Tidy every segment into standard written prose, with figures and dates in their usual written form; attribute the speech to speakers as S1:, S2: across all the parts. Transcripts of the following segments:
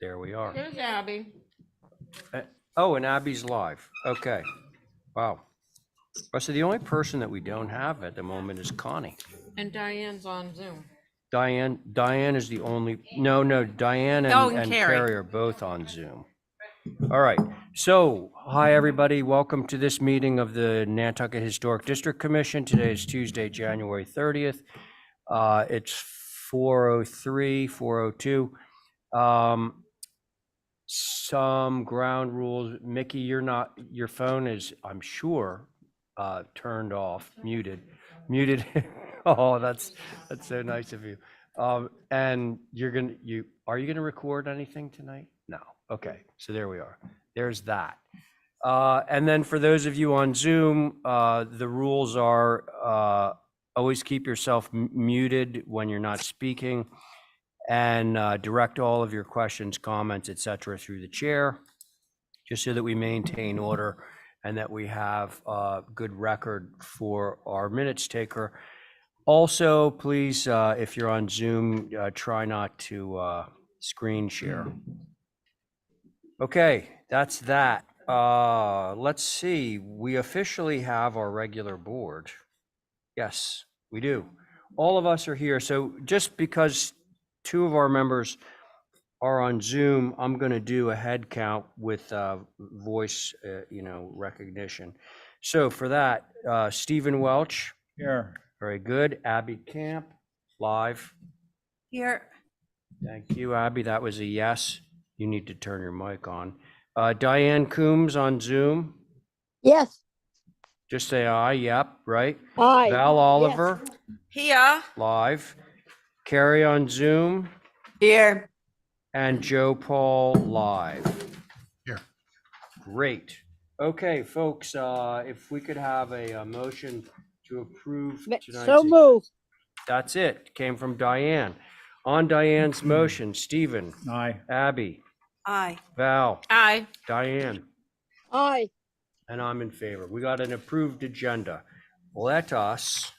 S1: There we are.
S2: There's Abby.
S1: Oh, and Abby's live. Okay. Wow. So the only person that we don't have at the moment is Connie.
S2: And Diane's on Zoom.
S1: Diane is the only, no, Diane and Carrie are both on Zoom. All right. So, hi, everybody. Welcome to this meeting of the Nantucket Historic District Commission. Today is Tuesday, January 30th. It's 4:03, 4:02. Some ground rules. Mickey, your phone is, I'm sure, turned off, muted. Oh, that's so nice of you. And are you gonna record anything tonight? No. Okay, so there we are. There's that. And then for those of you on Zoom, the rules are always keep yourself muted when you're not speaking, and direct all of your questions, comments, etc. through the chair, just so that we maintain order and that we have a good record for our minutes taker. Also, please, if you're on Zoom, try not to screen share. Okay, that's that. Let's see, we officially have our regular board. Yes, we do. All of us are here. So just because two of our members are on Zoom, I'm going to do a head count with voice, recognition. So for that, Stephen Welch.
S3: Here.
S1: Very good. Abby Camp, live.
S2: Here.
S1: Thank you, Abby. That was a yes. You need to turn your mic on. Diane Coombs on Zoom.
S4: Yes.
S1: Just say aye. Yep, right.
S4: Aye.
S1: Val Oliver.
S4: Yes.
S2: Here.
S1: Live. Carrie on Zoom.
S2: Here.
S1: And Joe Paul live.
S3: Here.
S1: Great. Okay, folks, if we could have a motion to approve tonight's.
S4: So moved.
S1: That's it. Came from Diane. On Diane's motion, Stephen.
S3: Aye.
S1: Abby.
S2: Aye.
S1: Val.
S2: Aye.
S1: Diane.
S4: Aye.
S1: And I'm in favor. We got an approved agenda. Let us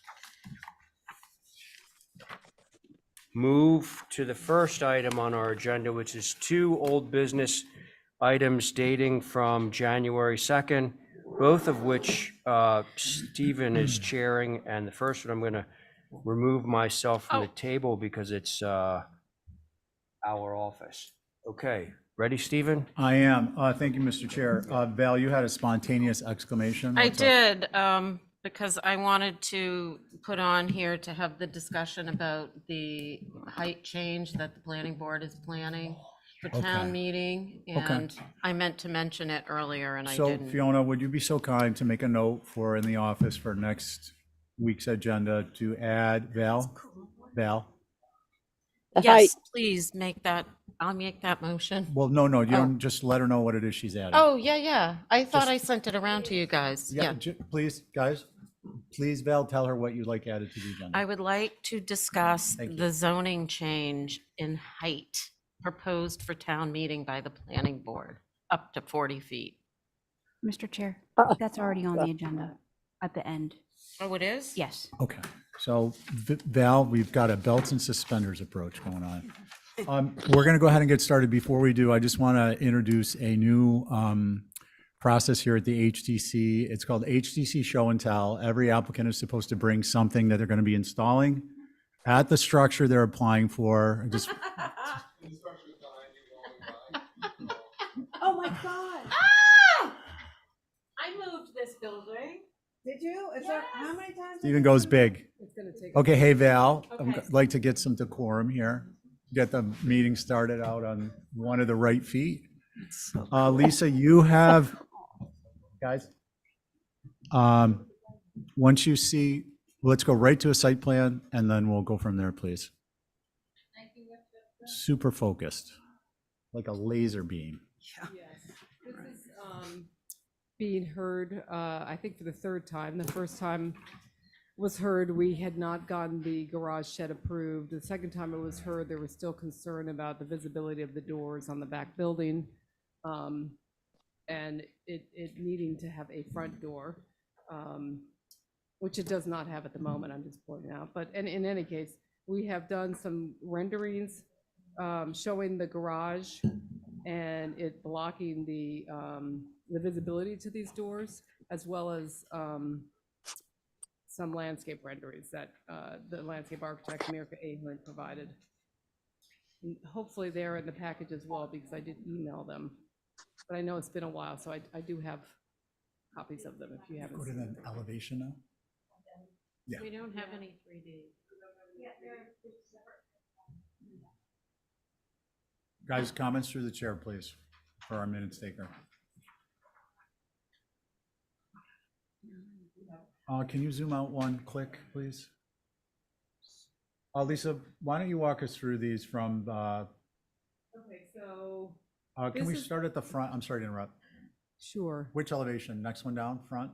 S1: move to the first item on our agenda, which is two old business items dating from January 2nd, both of which Stephen is chairing. And the first one, I'm going to remove myself from the table because it's our office. Okay, ready, Stephen?
S3: I am. Thank you, Mr. Chair. Val, you had a spontaneous exclamation.
S2: I
S3: What's up?
S2: did, because I wanted to put on here to have the discussion about the height change that the planning board is planning for town
S3: Okay.
S2: meeting.
S3: Okay.
S2: And I meant to mention it earlier and I
S3: So
S2: didn't.
S3: Fiona, would you be so kind to make a note for in the office for next week's agenda to add Val?
S4: The height.
S2: Yes, please make that, I'll make that motion.
S3: Well, no, you don't, just let her know what it is she's adding.
S2: Oh, yeah. I thought
S3: Just-
S2: I sent it around to you guys. Yeah.
S3: Please, guys, please, Val, tell her what you'd like added to the agenda.
S2: I would like to discuss
S3: Thank you.
S2: the zoning change in height proposed for town meeting by the planning board, up to 40 feet.
S5: Mr. Chair,
S4: Uh,
S5: that's already on the agenda at the end.
S2: Oh, it is?
S5: Yes.
S3: Okay, so Val, we've got a belts and suspenders approach going on. We're going to go ahead and get started. Before we do, I just want to introduce a new process here at the HDC. It's called HDC Show and Tell. Every applicant is supposed to bring something that they're going to be installing at the structure they're applying for. Just
S6: Oh my God!
S2: I moved this building.
S6: Did you? Is that how many times?
S3: Stephen goes big.
S6: It's gonna take.
S3: Okay, hey Val,
S2: Okay.
S3: I'd like to get some decorum here. Get the meeting started out on one of the right feet. Lisa, you have, guys. Once you see, let's go right to a site plan and then we'll go from there, please. Super focused, like a laser beam.
S6: Yes, this is being heard, I think for the third time. The first time was heard, we had not gotten the garage shed approved. The second time it was heard, there was still concern about the visibility of the doors on the back building. And it needing to have a front door, which it does not have at the moment, I'm just pointing out. But in any case, we have done some renderings showing the garage and it blocking the visibility to these doors, as well as some landscape renderings that the landscape architect, Mirka Ahlen, provided. And hopefully they're in the package as well, because I did email them. But I know it's been a while, so I do have copies of them if you haven't
S3: Go to
S6: seen
S3: the elevation now. Yeah.
S2: We don't have any 3D.
S3: Guys, comments through the chair, please, for our minutes taker. Can you zoom out one click, please? Lisa, why don't you walk us through these from,
S6: Okay, so.
S3: can
S6: This
S3: we
S6: is-
S3: start at the front? I'm sorry to interrupt.
S6: Sure.
S3: Which elevation? Next one down, front?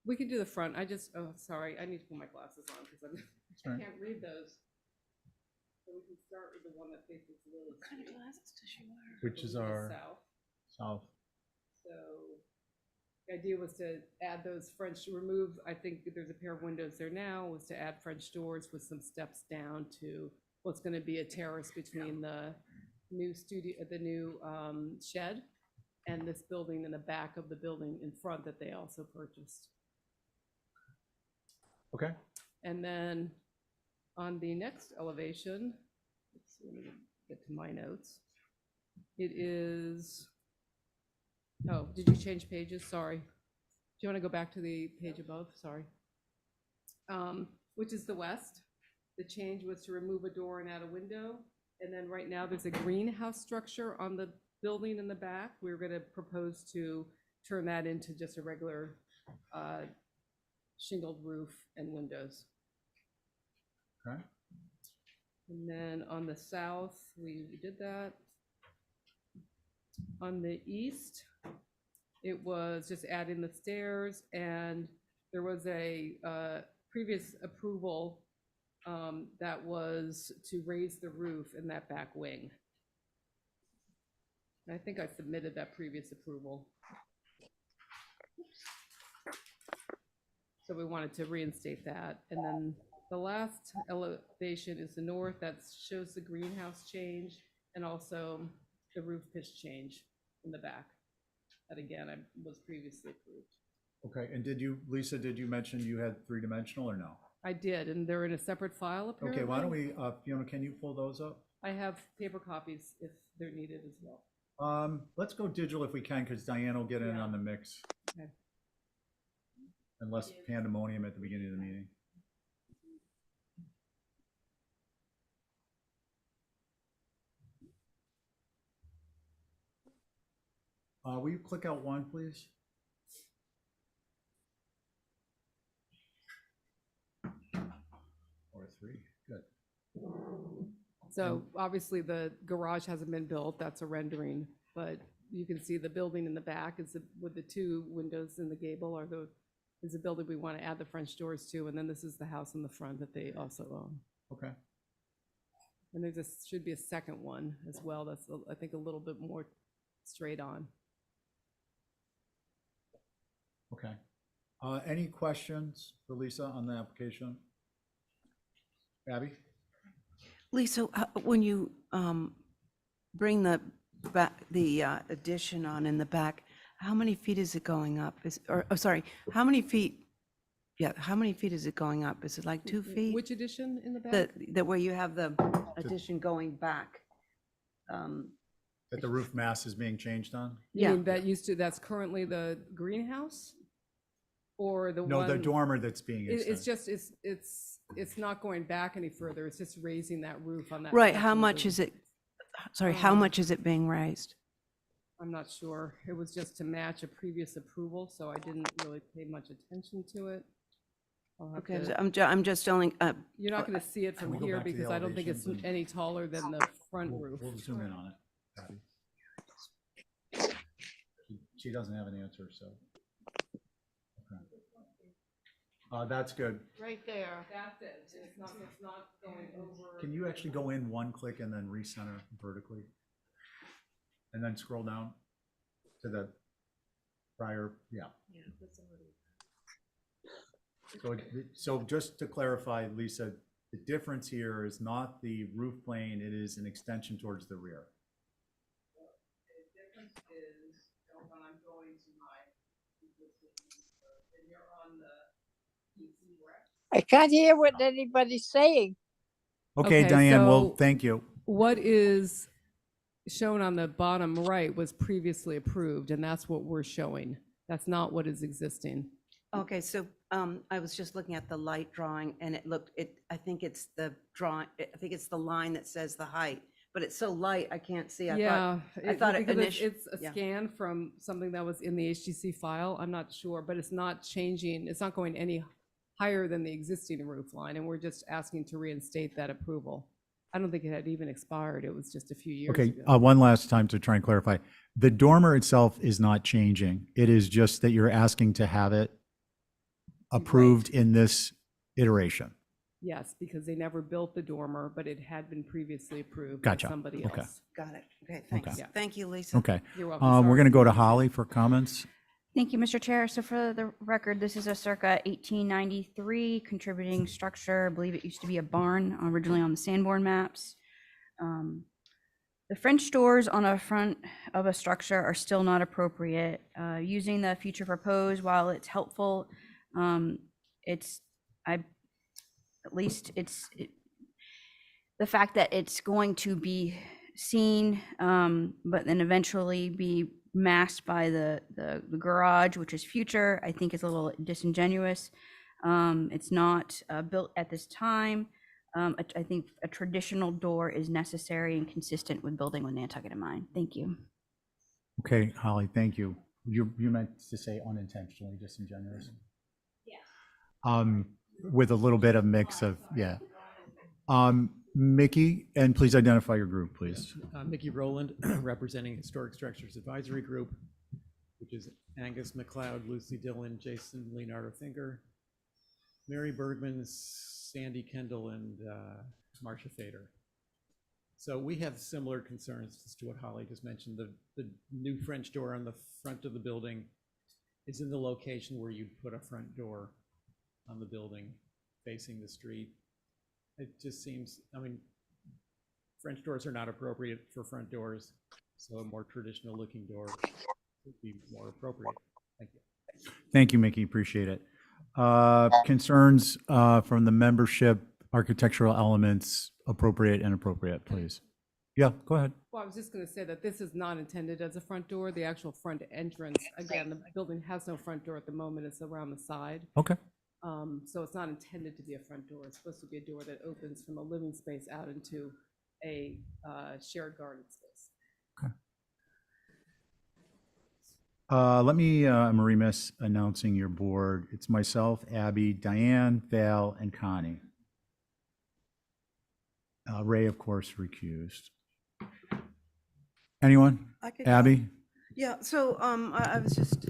S6: We can do the front. Oh, sorry, I need to put my glasses on because I
S3: Sorry.
S6: can't read those. So we can start with the one that faces Lily Street.
S3: Which is
S6: So we go
S3: our
S6: South.
S3: south.
S6: So the idea was to add those remove, I think there's a pair of windows there now, was to add French doors with some steps down to what's gonna be a terrace between the new shed and this building in the back of the building in front that they also purchased.
S3: Okay.
S6: And then on the next elevation, let's see, let me get to my notes. It is, oh, did you change pages? Sorry. Do you want to go back to the page above? Sorry. Which is the west. The change was to remove a door and add a window. And then right now there's a greenhouse structure on the building in the back. We're going to propose to turn that into just a regular shingled roof and windows.
S3: Okay.
S6: And then on the south, we did that. On the east, it was just adding the stairs, and there was a previous approval that was to raise the roof in that back wing. And I think I submitted that previous approval. So we wanted to reinstate that. And then the last elevation is the north, that shows the greenhouse change and also the roof pitch change in the back. That again, was previously approved.
S3: Okay, and Lisa, did you mention you had three-dimensional or no?
S6: I did, and they're in a separate file apparently.
S3: Okay, why don't we, Fiona, can you pull those up?
S6: I have paper copies if they're needed as well.
S3: Let's go digital if we can, because Diane will get in
S6: Yeah.
S3: on the mix.
S6: Okay.
S3: And less pandemonium at the beginning of the meeting. Will you click out one, please? Or three, good.
S6: So obviously the garage hasn't been built, that's a rendering, but you can see the building in the back is with the two windows in the gable is the building we want to add the French doors to, and then this is the house in the front that they also own.
S3: Okay.
S6: And should be a second one as well, that's I think a little bit more straight on.
S3: Okay. Any questions for Lisa on the application? Abby?
S7: Lisa, when you bring the addition on in the back, how many feet is it going up? How many feet? Yeah, how many feet is it going up? Is it like 2 feet?
S6: Which addition in the back?
S7: The where you have the addition going back?
S3: That the roof mass is being changed on?
S6: You
S7: Yeah.
S6: mean that's currently the greenhouse? Or the one?
S3: No, the dormer that's being
S6: It's
S3: extended.
S6: just, it's not going back any further, it's just raising that roof on that.
S7: Right,
S6: section
S7: how
S6: of
S7: much
S6: the-
S7: is it? Sorry, how
S6: Um,
S7: much is it being raised?
S6: I'm not sure, it was just to match a previous approval, so I didn't really pay much attention to it. I'll have
S7: Okay,
S6: to-
S7: I'm just only,
S6: You're not gonna see it
S3: Can
S6: from
S3: we go
S6: here
S3: back to the
S6: because I don't think it's
S3: elevations and-
S6: any taller than the front roof.
S3: We'll zoom in on it, Abby. She doesn't have an answer, so. Okay. That's good.
S2: Right there.
S6: That's it, it's not going over.
S3: Can you actually go in one click and then recenter vertically? And then scroll down to the prior, yeah.
S2: Yeah, that's already.
S3: So just to clarify, Lisa, the difference here is not the roof plane, it is an extension towards the rear.
S6: difference is, when I'm going to my, and you're on the easy rec.
S4: I can't hear what anybody's saying.
S3: Okay,
S6: Okay,
S3: Diane, well,
S6: so-
S3: thank you.
S6: What is shown on the bottom right was previously approved, and that's what we're showing. That's not what is existing.
S7: Okay, so I was just looking at the light drawing and I think it's the drawing, I think it's the line that says the height, but it's so light, I can't see.
S6: Yeah.
S7: I thought it
S6: because
S7: initially.
S6: it's a scan from something that was in the HTC file. I'm not sure, but it's not changing. It's not going any higher than the existing roof line, and we're just asking to reinstate that approval. I don't think it had even expired. It was just a few years
S3: Okay,
S6: ago.
S3: one last time to try and clarify. The dormer itself is not changing. It is just that you're asking to have it approved in this iteration.
S6: Yes, because they never built the dormer, but it had been previously approved by
S3: Gotcha.
S6: somebody
S3: Okay.
S6: else.
S7: Got it. Okay, thanks.
S6: Yeah.
S7: Thank you, Lisa.
S3: Okay.
S6: You're welcome.
S3: We're
S6: Sorry
S3: going to
S6: for
S3: go to
S6: the-
S3: Holly for comments.
S5: Thank you, Mr. Chair. So for the record, this is a circa 1893 contributing structure. I believe it used to be a barn originally on the Sanborn maps. The French doors on a front of a structure are still not appropriate. Using the future proposed, while it's helpful, the fact that it's going to be seen, but then eventually be masked by the garage, which is future, I think is a little disingenuous. It's not built at this time. I think a traditional door is necessary and consistent with building with Nantucket in mind. Thank you.
S3: Okay, Holly, thank you. You meant to say unintentionally disingenuous? Yeah. With a little bit of mix of, yeah. Mickey, and please identify your group, please.
S8: Mickey Rowland, representing Historic Structures Advisory Group, which is Angus McLeod, Lucy Dillon, Jason Leonardo Finger, Mary Bergman, Sandy Kendall, and Marcia Fader. So we have similar concerns as to what Holly just mentioned. The new French door on the front of the building is in the location where you'd put a front door on the building facing the street. It just seems, I mean, French doors are not appropriate for front doors, so a more traditional looking door would be more appropriate. Thank you.
S3: Thank you, Mickey, appreciate it. Concerns from the membership, architectural elements, appropriate, inappropriate, please. Yeah, go ahead.
S6: Well, I was just going to say that this is not intended as a front door. The actual front entrance, again, the building has no front door at the moment. It's around the side.
S3: Okay.
S6: So it's not intended to be a front door. It's supposed to be a door that opens from a living space out into a shared garden space.
S3: Let me, I'm remiss announcing your board. It's myself, Abby, Diane, Val, and Connie. Ray, of course, recused. Anyone?
S7: I could-
S3: Abby?
S7: Yeah, so I was just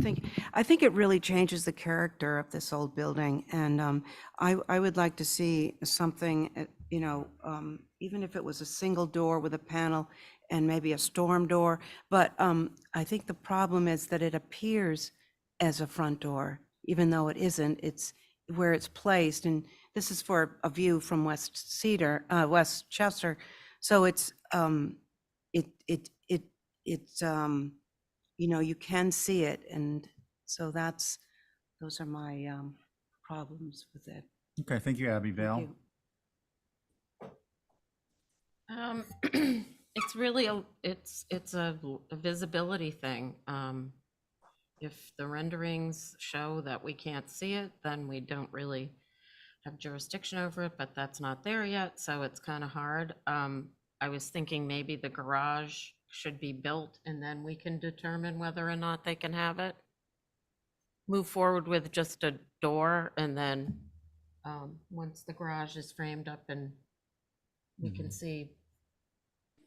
S7: thinking, I think it really changes the character of this old building, and I would like to see something, you know, even if it was a single door with a panel and maybe a storm door, but I think the problem is that it appears as a front door, even though it isn't. It's where it's placed, and this is for a view from West Chester, so it's you know, you can see it, and so those are my problems with it.
S3: Okay, thank you, Abby. Val?
S7: Thank you.
S2: It's really it's a visibility thing. If the renderings show that we can't see it, then we don't really have jurisdiction over it, but that's not there yet, so it's kind of hard. I was thinking maybe the garage should be built and then we can determine whether or not they can have it. Move forward with just a door, and then once the garage is framed up and we can see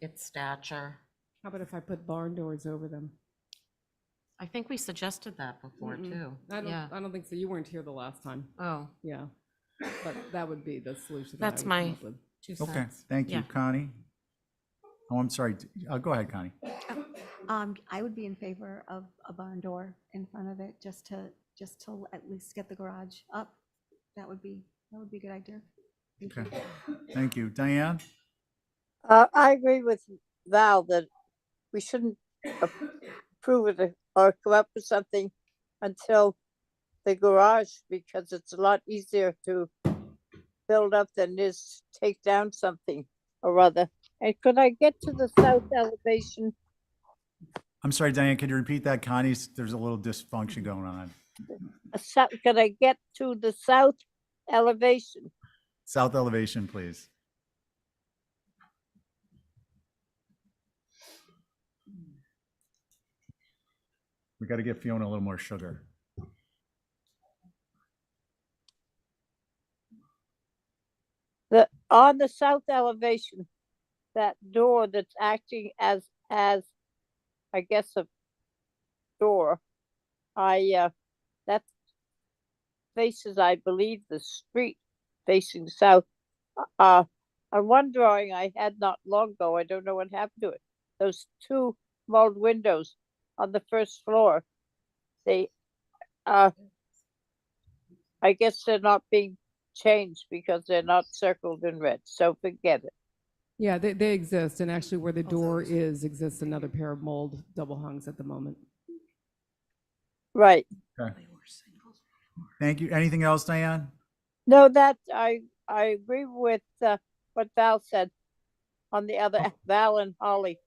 S2: its stature.
S6: How about if I put barn doors over them?
S2: I think we suggested that before too. Yeah.
S6: I don't think so. You weren't here the last time.
S2: Oh,
S6: Yeah. But that would be the solution. that I
S2: that's
S6: would
S2: my
S6: come up with.
S2: 2
S3: Okay,
S2: cents.
S3: thank you.
S2: Yeah.
S3: Connie? Oh, I'm sorry. Go ahead, Connie.
S9: I would be in favor of a barn door in front of it, just to at least get the garage up. That would be a good idea. Thank
S3: Okay,
S9: you.
S3: thank you. Diane?
S4: I agree with Val that we shouldn't approve it or come up with something until the garage, because it's a lot easier to build up than it is to take down something or other. And could I get to the south elevation?
S3: I'm sorry, Diane, could you repeat that? Connie's, there's a little dysfunction going on.
S4: Could I get to the south elevation?
S3: South elevation, please. We got to get Fiona a little more sugar.
S4: On the south elevation, that door that's acting as I guess a door, that faces, I believe, the street facing south. On one drawing I had not long ago, I don't know what happened to it. Those two mulled windows on the first floor, they, I guess they're not being changed because they're not circled in red, so forget it.
S6: Yeah, they exist, and actually where the door is exists another pair of mold double hungs at the moment.
S4: Right.
S3: Okay. Thank you. Anything else, Diane?
S4: No, that I agree with what Val said on the other, Val and Holly.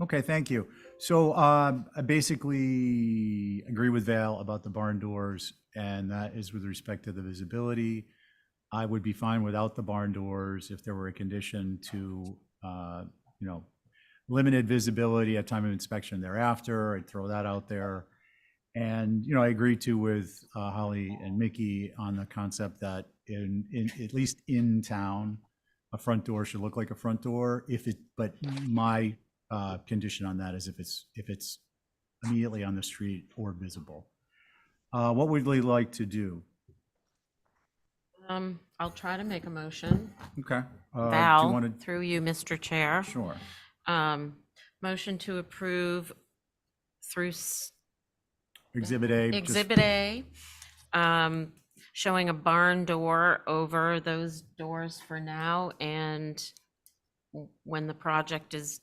S3: Okay, thank you. So I basically agree with Val about the barn doors, and that is with respect to the visibility. I would be fine without the barn doors if there were a condition to, limited visibility at time of inspection thereafter. I'd throw that out there. And, I agree too with Holly and Mickey on the concept that in at least in town, a front door should look like a front door. But my condition on that is if it's immediately on the street or visible. What would we like to do?
S2: I'll try to make a motion.
S3: Okay. Do you
S2: Val,
S3: want to?
S2: through you, Mr. Chair.
S3: Sure.
S2: Motion to approve through
S3: Exhibit A.
S2: Exhibit A, showing a barn door over those doors for now, and when the project is,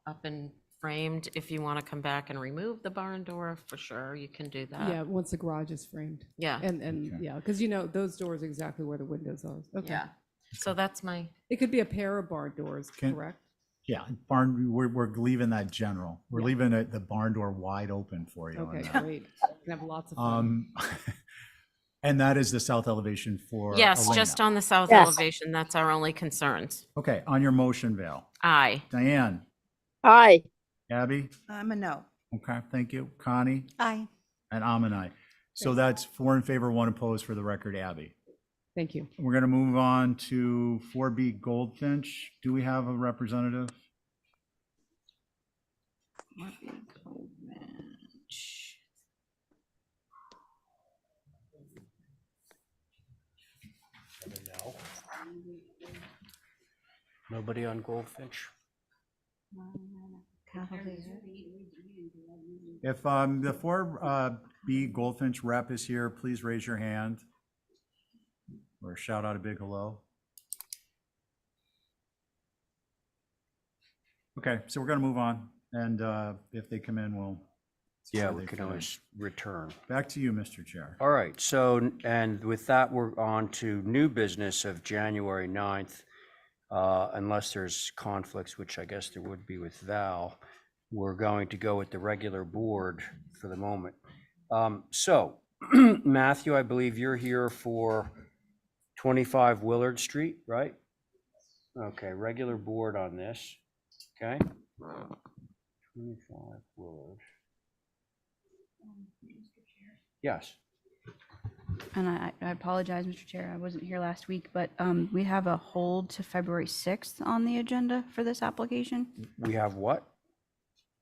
S2: up and framed, if you want to come back and remove the barn door, for sure, you can do that.
S6: Yeah, once the garage is framed.
S2: Yeah,
S6: And,
S3: Okay.
S6: yeah, because those doors are exactly where the windows are. Okay.
S2: yeah. So that's my,
S6: It could be a pair of barn doors,
S3: Can-
S6: correct?
S3: Yeah, barn, we're leaving that general. We're
S6: Yeah.
S3: leaving the barn door wide open for you on
S6: Okay,
S3: that.
S6: great. Can have lots of fun.
S3: And that is the south elevation for
S2: yes,
S3: Elena.
S2: just on the south
S4: Yes.
S2: elevation, that's our only concerns.
S3: Okay, on your motion, Val.
S2: Aye.
S3: Diane,
S4: Aye.
S3: Abby?
S7: I'm a no.
S3: Okay, thank you. Connie?
S9: Aye.
S3: And I'm an aye. So that's 4 in favor, 1 opposed for the record, Abby.
S6: Thank you.
S3: We're going to move on to 4B Goldfinch. Do we have a representative?
S1: No. Nobody on Goldfinch?
S3: If the 4B Goldfinch rep is here, please raise your hand or shout out a big hello. Okay, so we're going to move on, and if they come in, we'll see
S1: Yeah,
S3: where
S1: we
S3: they
S1: can
S3: fit in.
S1: always return.
S3: Back to you, Mr. Chair.
S1: All right, so, and with that, we're on to new business of January 9th. Unless there's conflicts, which I guess there would be with Val, we're going to go with the regular board for the moment. So, Matthew, I believe you're here for 25 Willard Street, right? Okay, regular board on this, okay? 25 Willard. Yes.
S5: And I apologize, Mr. Chair, I wasn't here last week, but we have a hold to February 6th on the agenda for this application.
S1: We have what?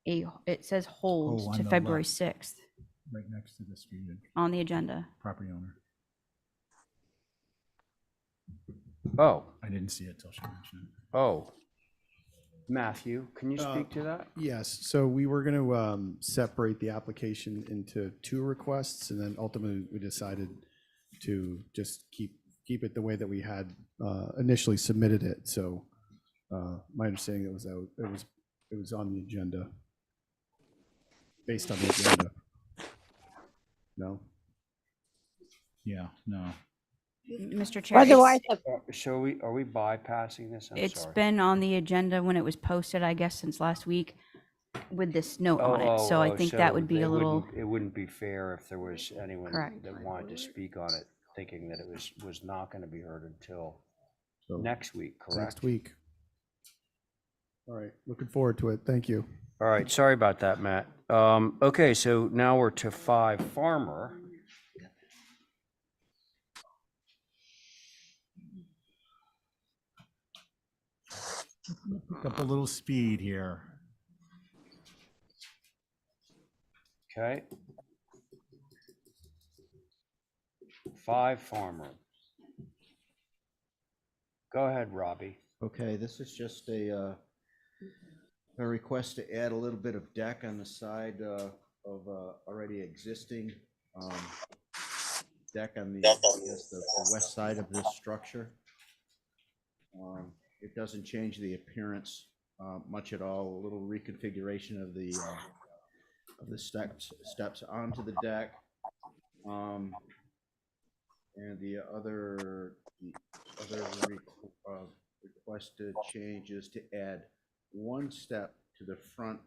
S5: It says
S3: Oh,
S5: hold
S3: on
S5: to
S3: the
S5: February
S3: left.
S5: 6th
S3: Right next to the street
S5: on the agenda.
S3: property owner.
S1: Oh,
S3: I didn't see it till she mentioned it.
S1: oh. Matthew, can you speak to that?
S10: Yes, so we were going to separate the application into 2 requests, and then ultimately we decided to just keep it the way that we had initially submitted it. So my understanding it was It was on the agenda. Based on the agenda. No?
S3: Yeah, no.
S5: Mr. Chair,
S4: What do
S5: it's,
S4: I have?
S1: So are we bypassing this? I'm
S5: it's
S1: sorry.
S5: been on the agenda when it was posted, I guess, since last week with this note on it. So I think that would be a little,
S1: It wouldn't be fair if there was anyone
S5: Correct.
S1: that wanted to speak on it, thinking that it was not going to be heard until
S10: So
S1: next week, correct?
S10: next week. All right, looking forward to it. Thank you.
S1: All right, sorry about that, Matt. Okay, so now we're to 5 Farmer.
S3: Pick up a little speed here.
S1: Okay. 5 Farmer. Go ahead, Robbie.
S11: Okay, this is just a request to add a little bit of deck on the side of already existing deck on the, I guess, the west side of this structure. It doesn't change the appearance much at all. A little reconfiguration of the steps onto the deck. And the other requested change is to add 1 step to the front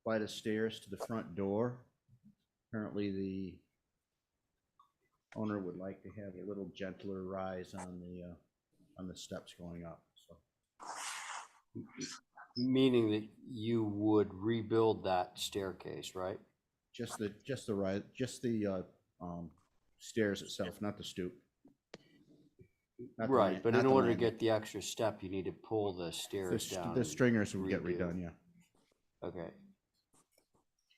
S11: flight of stairs to the front door. Currently, the owner would like to have a little gentler rise on the steps going up. So
S1: Meaning that you would rebuild that staircase, right?
S11: just the rise, just the stairs itself, not the stoop. Not the
S1: Right,
S11: lan-
S1: but
S11: not
S1: in
S11: the
S1: order to
S11: landing.
S1: get the extra step, you need to pull the
S11: The
S1: stairs down.
S11: the
S1: and
S11: stringers would get
S1: redo.
S11: redone, yeah.
S1: Okay.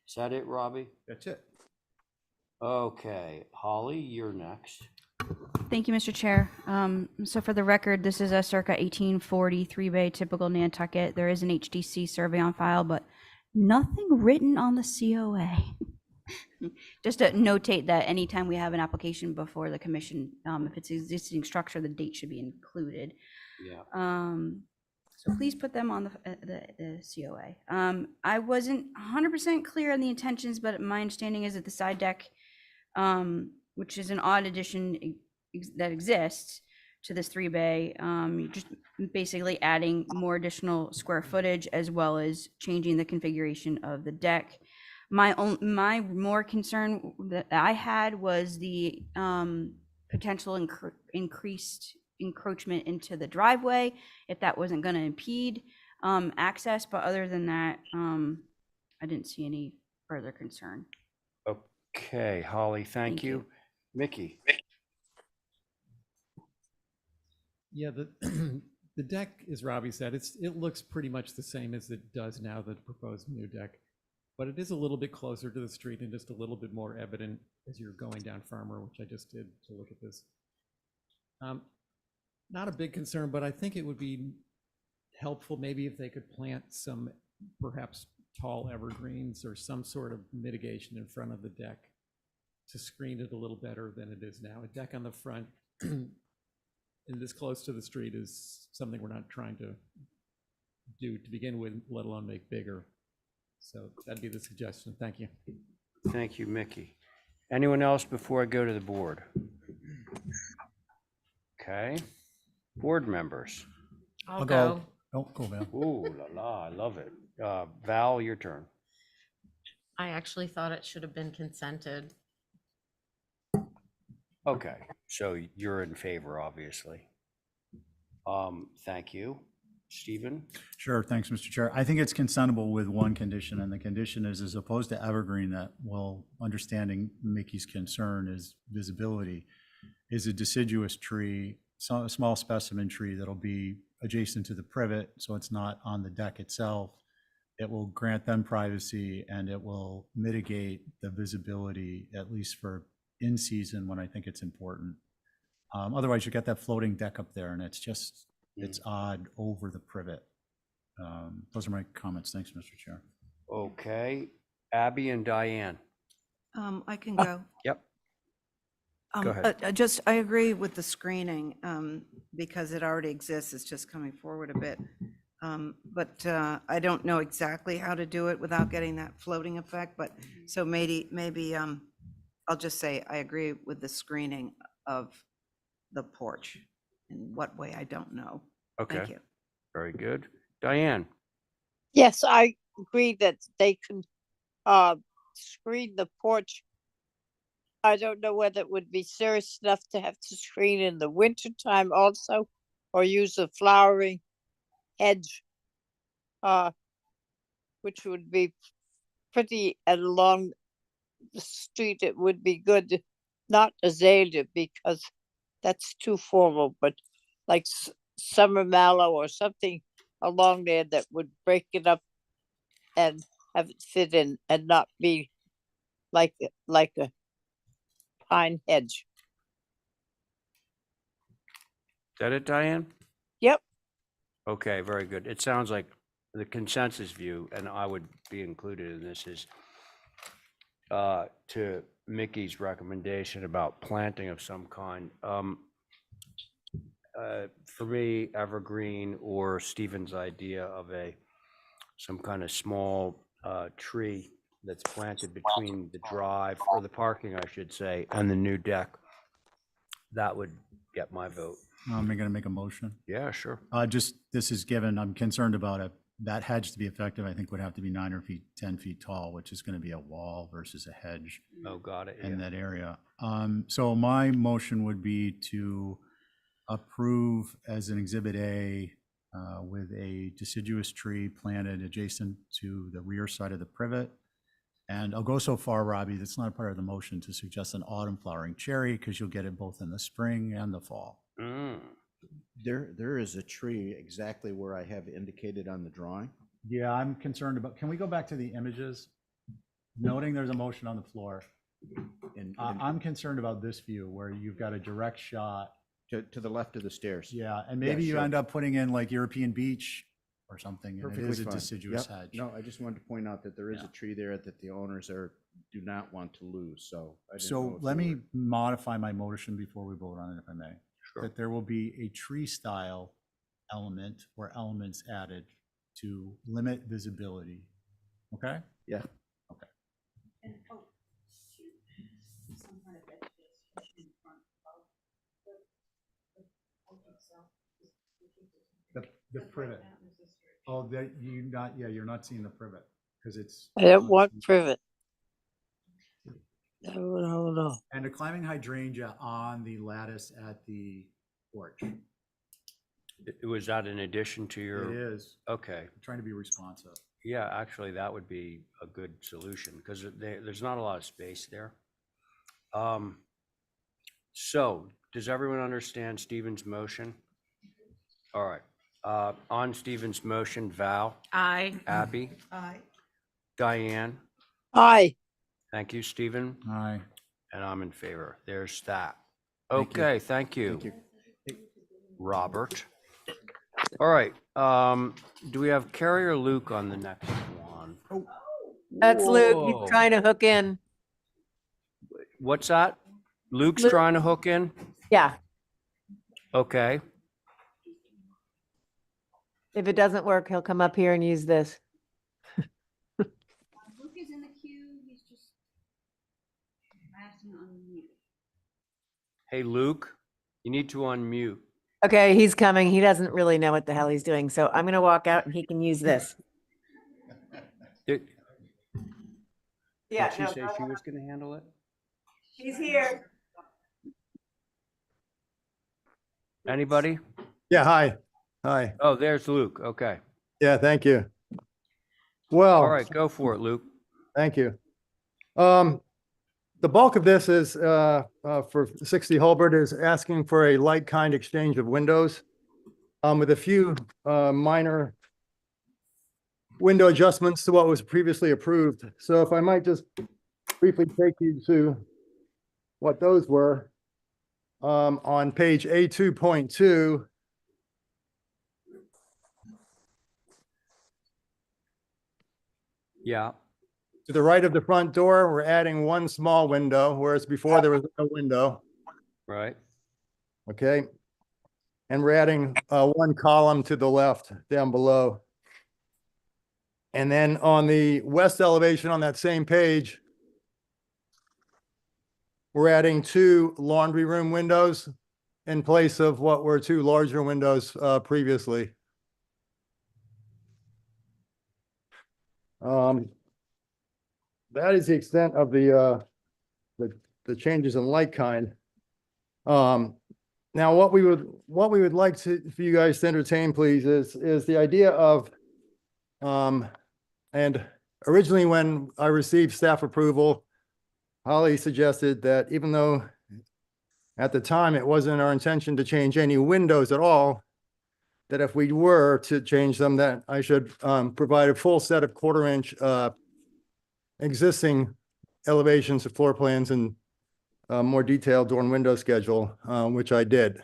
S1: Is that it, Robbie?
S11: That's it.
S1: Okay, Holly, you're next.
S5: thank you, Mr. Chair. So for the record, this is a circa 1840 3-bay typical Nantucket. There is an HDC survey on file, but nothing written on the COA. Just to notate that anytime we have an application before the commission, if it's existing structure, the date should be included.
S1: Yeah.
S5: So please put them on the COA. I wasn't 100% clear on the intentions, but my understanding is that the side deck, which is an odd addition that exists to this 3-bay, you're just basically adding more additional square footage as well as changing the configuration of the deck. My more concern that I had was the potential increased encroachment into the driveway, if that wasn't going to impede access. But other than that, I didn't see any further concern.
S1: Okay, Holly, thank
S5: Thank
S1: you.
S5: you.
S1: Mickey?
S8: Yeah, the deck, as Robbie said, it looks pretty much the same as it does now, the proposed new deck. But it is a little bit closer to the street and just a little bit more evident as you're going down Farmer, which I just did to look at this. Not a big concern, but I think it would be helpful maybe if they could plant some perhaps tall evergreens or some sort of mitigation in front of the deck to screen it a little better than it is now. A deck on the front and this close to the street is something we're not trying to do to begin with, let alone make bigger. So that'd be the suggestion. Thank you.
S1: Thank you, Mickey. Anyone else before I go to the board? Okay. Board members.
S2: I'll go.
S3: Oh, go, Val.
S1: Ooh, la la, I love it. Val, your turn.
S2: I actually thought it should have been consented.
S1: Okay, so you're in favor, obviously. Thank you. Stephen?
S3: Sure, thanks, Mr. Chair. I think it's consentable with one condition, and the condition is, as opposed to evergreen, that, well, understanding Mickey's concern is visibility, is a deciduous tree, a small specimen tree that'll be adjacent to the privet, so it's not on the deck itself. It will grant them privacy, and it will mitigate the visibility, at least for in season, when I think it's important. Otherwise, you get that floating deck up there, and it's just, it's odd over the privet. Those are my comments. Thanks, Mr. Chair.
S1: Okay, Abby and Diane.
S7: I can go.
S1: Yep. Go ahead.
S7: I agree with the screening because it already exists. It's just coming forward a bit. But I don't know exactly how to do it without getting that floating effect, but so maybe I'll just say I agree with the screening of the porch. In what way, I don't know. Thank
S1: Okay,
S7: you.
S1: very good. Diane?
S4: Yes, I agree that they can screen the porch. I don't know whether it would be serious enough to have to screen in the winter time also, or use a flowering hedge, uh, which would be pretty, and along the street it would be good, not azalea because that's too formal, but like summer mallow or something along there that would break it up and have it fit in and not be like a pine hedge.
S1: Is that it, Diane?
S4: Yep.
S1: Okay, very good. It sounds like the consensus view, and I would be included in this, is to Mickey's recommendation about planting of some kind. For me, evergreen or Stephen's idea of some kind of small tree that's planted between the drive, or the parking, I should say, and the new deck, that would get my vote.
S3: I'm going to make a motion.
S1: Yeah, sure.
S3: This is given, I'm concerned about it. That hedge to be effective, I think would have to be 9 or 10 feet tall, which is going to be a wall versus a hedge
S1: Oh, got it.
S3: in
S1: Yeah.
S3: that area. So my motion would be to approve as an Exhibit A with a deciduous tree planted adjacent to the rear side of the privet. And I'll go so far, Robbie, that's not a part of the motion, to suggest an autumn flowering cherry, because you'll get it both in the spring and the fall.
S1: Mm.
S11: There is a tree exactly where I have indicated on the drawing.
S3: Yeah, I'm concerned about, can we go back to the images? Noting there's a motion on the floor.
S11: And
S3: I'm concerned about this view where you've got a direct shot.
S11: to the left of the stairs.
S3: Yeah, and maybe you
S11: sure.
S3: end up putting in like European beach or something, and it
S11: Perfectly
S3: is a
S11: fine.
S3: deciduous
S11: Yep.
S3: hedge.
S11: No, I just wanted to point out that there is
S3: Yeah.
S11: a tree there that the owners do not want to lose, so. I didn't know
S3: So
S11: if
S3: let
S11: you
S3: me
S11: were-
S3: modify my motion before we vote on it, if I may.
S1: Sure.
S3: That there will be a tree style element or elements added to limit visibility. Okay?
S11: Yeah.
S3: Okay. The privet. Oh, you're not seeing the privet because it's.
S4: I don't want privet. No.
S3: And a climbing hydrangea on the lattice at the porch.
S1: Was that in addition to
S3: It
S1: your?
S3: is.
S1: Okay.
S3: I'm trying to be responsive.
S1: Yeah, actually, that would be a good solution because there's not a lot of space there. So does everyone understand Stephen's motion? All right. On Stephen's motion, Val,
S2: I,
S1: Abby,
S7: Aye.
S1: Diane,
S4: Aye.
S1: thank you, Stephen,
S3: Aye.
S1: and I'm in favor. There's that.
S11: Thank you.
S1: Okay, thank you,
S11: Thank you.
S1: Robert. All right, do we have Carrie or Luke on the next one?
S12: That's Luke.
S1: Whoa.
S12: He's trying to hook in.
S1: What's that? Luke's
S12: Luke.
S1: trying to hook in?
S12: Yeah.
S1: Okay,
S12: If it doesn't work, he'll come up here and use this.
S5: Luke is in the queue, he's just, I asked him to unmute.
S1: hey, Luke, you need to unmute.
S12: Okay, he's coming. He doesn't really know what the hell he's doing. So I'm going to walk out and he can use this.
S1: Did
S12: Yeah,
S1: she say she was gonna handle it?
S12: he's here.
S1: Anybody?
S13: Yeah, hi. Hi.
S1: Oh, there's Luke, okay.
S13: Yeah, thank you. Well,
S1: All right, go for it, Luke.
S13: thank you. The bulk of this is for 60 Hulbert is asking for a like kind exchange of windows with a few minor window adjustments to what was previously approved. So if I might just briefly take you to what those were. On page A2.2,
S1: Yeah,
S13: to the right of the front door, we're adding one small window, whereas before there was no window.
S1: right.
S13: Okay. And we're adding one column to the left down below. And then on the west elevation on that same page, we're adding 2 laundry room windows in place of what were 2 larger windows previously. That is the extent of the changes in light kind. Now, what we would like for you guys to entertain, please, is the idea of, and originally when I received staff approval, Holly suggested that even though at the time it wasn't our intention to change any windows at all, that if we were to change them, that I should provide a full set of 1/4-inch existing elevations of floor plans and more detailed door and window schedule, which I did.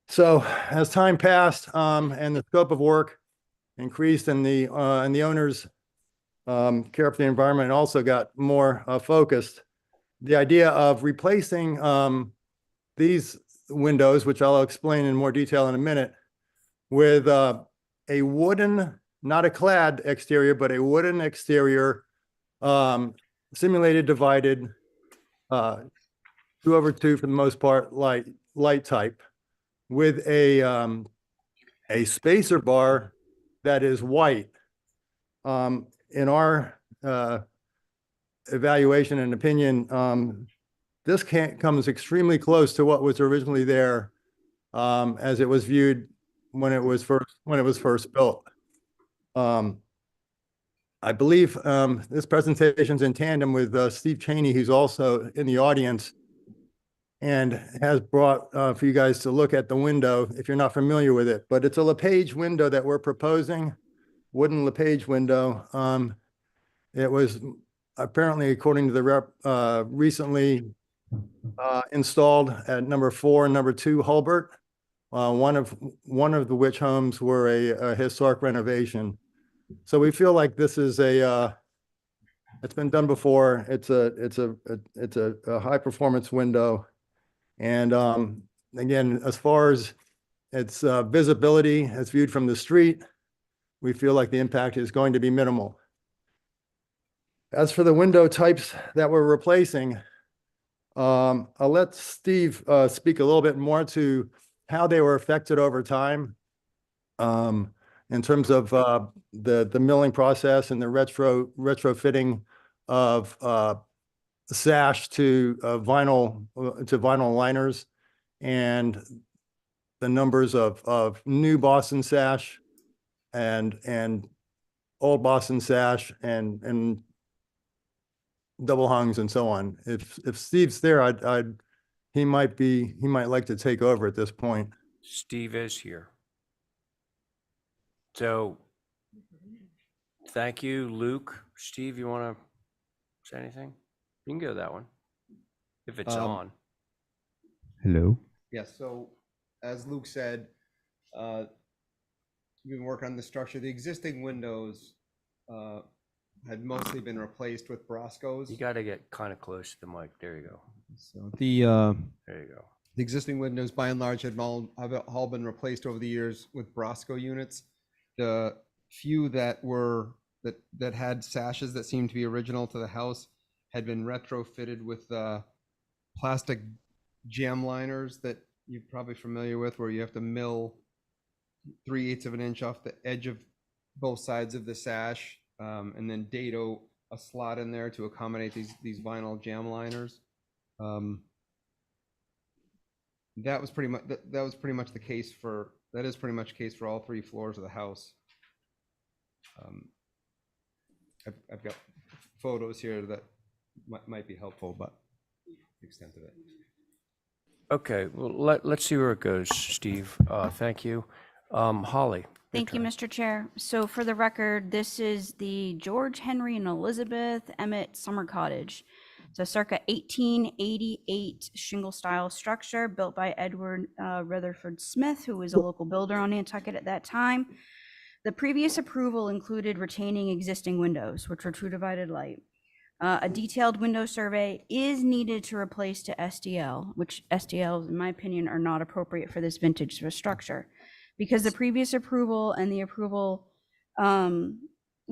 S13: So as time passed and the scope of work increased and the owner's care for the environment also got more focused, the idea of replacing these windows, which I'll explain in more detail in a minute, with a wooden, not a clad exterior, but a wooden exterior, simulated divided, 2/2 for the most part, light type, with a spacer bar that is white. In our evaluation and opinion, this comes extremely close to what was originally there as it was viewed when it was first built. I believe this presentation's in tandem with Steve Cheney, who's also in the audience, and has brought for you guys to look at the window if you're not familiar with it. But it's a LePage window that we're proposing, wooden LePage window. It was apparently, according to the rep, recently installed at number 4 and number 2 Hulbert. One of the which homes were a historic renovation. So we feel like this is it's been done before. It's a high performance window. And again, as far as its visibility as viewed from the street, we feel like the impact is going to be minimal. As for the window types that we're replacing, I'll let Steve speak a little bit more to how they were affected over time in terms of the milling process and the retrofitting of sash to vinyl liners, and the numbers of new Boston sash and old Boston sash and double hungs and so on. If Steve's there, he might like to take over at this point.
S1: Steve is here. So, thank you, Luke. Steve, you want to say anything? You can go that one, if it's on.
S14: Hello.
S15: Yes, so as Luke said, we've been working on the structure. The existing windows had mostly been replaced with Broscos.
S1: You got to get kind of close to the mic. There you go.
S15: So
S1: there you go.
S15: The existing windows, by and large, have all been replaced over the years with Brosco units. The few that had sashes that seemed to be original to the house had been retrofitted with plastic jam liners that you're probably familiar with, where you have to mill 3/8 of an inch off the edge of both sides of the sash, and then dado a slot in there to accommodate these vinyl jam liners. That was pretty much the case for all 3 floors of the house. I've got photos here that might be helpful, but the extent of it.
S1: Okay, well, let's see where it goes, Steve. Thank you. Holly.
S5: Thank you, Mr. Chair. So for the record, this is the George Henry and Elizabeth Emmett Summer Cottage. It's a circa 1888 shingle style structure built by Edward Rutherford Smith, who was a local builder on Nantucket at that time. The previous approval included retaining existing windows, which were true divided light. A detailed window survey is needed to replace to SDL, which SDLs, in my opinion, are not appropriate for this vintage structure. Because the previous approval and the approval,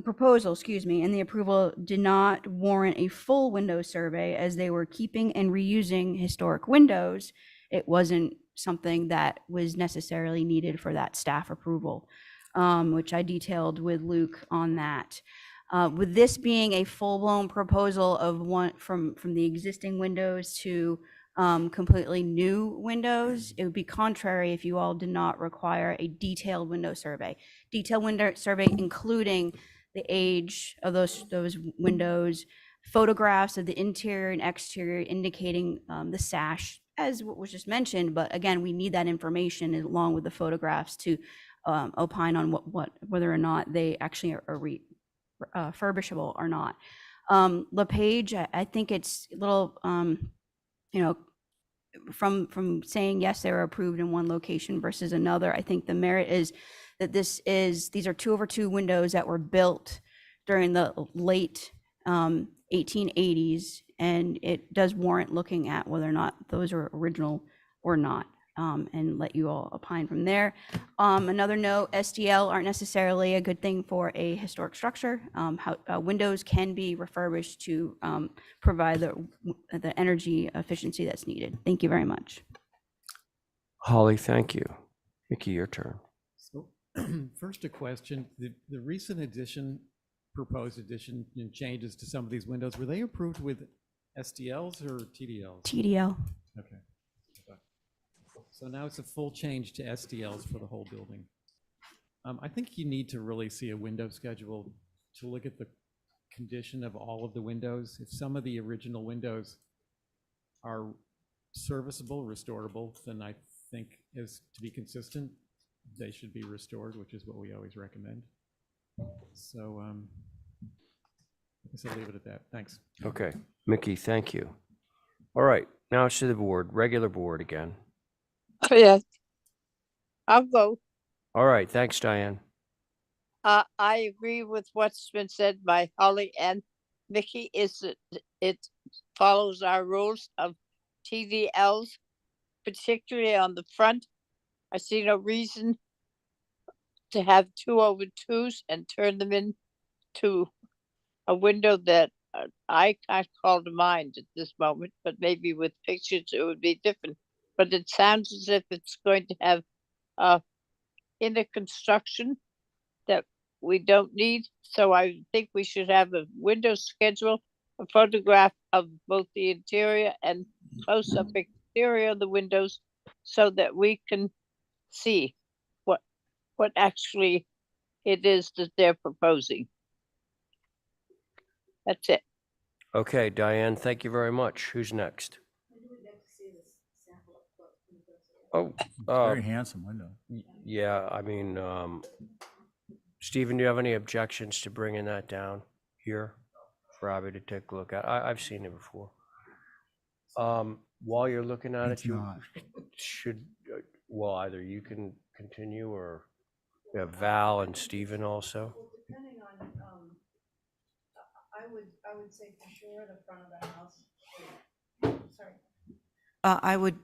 S5: proposal, excuse me, and the approval did not warrant a full window survey as they were keeping and reusing historic windows. It wasn't something that was necessarily needed for that staff approval, which I detailed with Luke on that. With this being a full-blown proposal of one from the existing windows to completely new windows, it would be contrary if you all did not require a detailed window survey. Detailed window survey including the age of those windows, photographs of the interior and exterior indicating the sash, as what was just mentioned. But again, we need that information along with the photographs to opine on whether or not they actually are refurbishable or not. LePage, I think it's a little, you know, from saying yes, they were approved in one location versus another. I think the merit is that these are 2/2 windows that were built during the late 1880s, and it does warrant looking at whether or not those are original or not. And let you all opine from there. Another note, SDL aren't necessarily a good thing for a historic structure. Windows can be refurbished to provide the energy efficiency that's needed. Thank you very much.
S1: Holly, thank you. Mickey, your turn.
S8: So, first a question, the recent proposed addition and changes to some of these windows, were they approved with SDLs or TDLs?
S5: TDL.
S8: Okay. So now it's a full change to SDLs for the whole building. I think you need to really see a window schedule to look at the condition of all of the windows. If some of the original windows are serviceable, restorable, then I think as to be consistent, they should be restored, which is what we always recommend. So I guess I'll leave it at that. Thanks.
S1: Okay, Mickey, thank you. All right, now it's to the board, regular board again.
S4: Yes, I'll go.
S1: All right, thanks, Diane.
S4: I agree with what's been said by Holly and Mickey. It follows our rules of TVLs, particularly on the front. I see no reason to have 2/2s and turn them into a window that I can't call to mind at this moment, but maybe with pictures it would be different. But it sounds as if it's going to have inner construction that we don't need. So I think we should have a window schedule, a photograph of both the interior and close-up exterior of the windows so that we can see what actually it is that they're proposing. That's it.
S1: Okay, Diane, thank you very much. Who's next? Oh,
S3: Very handsome window.
S1: yeah, I mean, Stephen, do you have any objections to bringing that down here for Abby to take a look at? I've seen it before. While you're looking at
S3: It's
S1: it, you
S3: not.
S1: should, well, either you can continue or we have Val and Stephen also.
S5: Depending on, I would say for sure the front of the house. Sorry.
S7: I would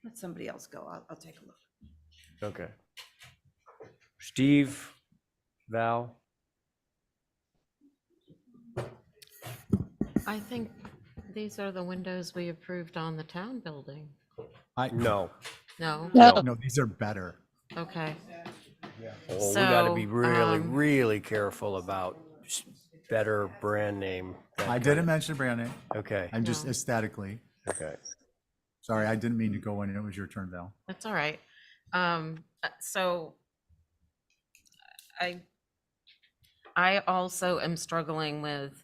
S7: let somebody else go. I'll take a look.
S1: Okay. Steve, Val,
S2: I think these are the windows we approved on the town building.
S1: no.
S2: No?
S3: No, these are better.
S2: Okay.
S1: Oh, we gotta
S2: So,
S1: be really careful about better brand name. that
S3: I
S1: kind
S3: didn't
S1: of-
S3: mention brand name.
S1: Okay,
S3: I'm just
S2: No.
S3: aesthetically.
S1: okay.
S3: Sorry, I didn't mean to go in. It was your turn, Val.
S2: That's all right. So I also am struggling with,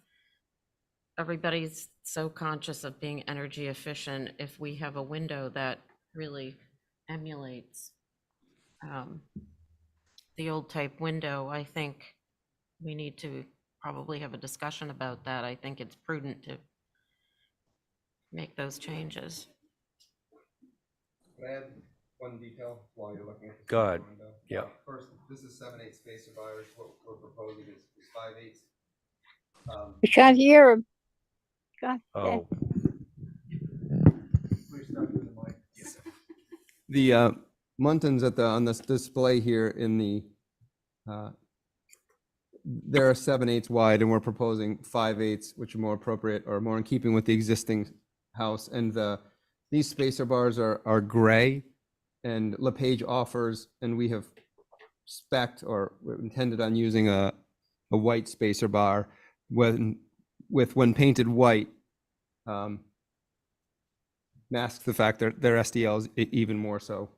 S2: everybody's so conscious of being energy efficient. If we have a window that really emulates the old type window, I think we need to probably have a discussion about that. I think it's prudent to make those changes.
S15: Can I add one detail while you're looking at the
S1: Go ahead.
S15: window?
S1: Yeah.
S15: First, this is 7/8 space survivors. What we're proposing is 5/8.
S4: You can't hear him. God damn.
S1: Oh,
S15: The muntins on this display here in the, they're 7/8 wide, and we're proposing 5/8, which are more appropriate or more in keeping with the existing house. And these spacer bars are gray, and LePage offers, and we have spec'd or intended on using a white spacer bar when painted white, masks the fact they're SDLs even more so.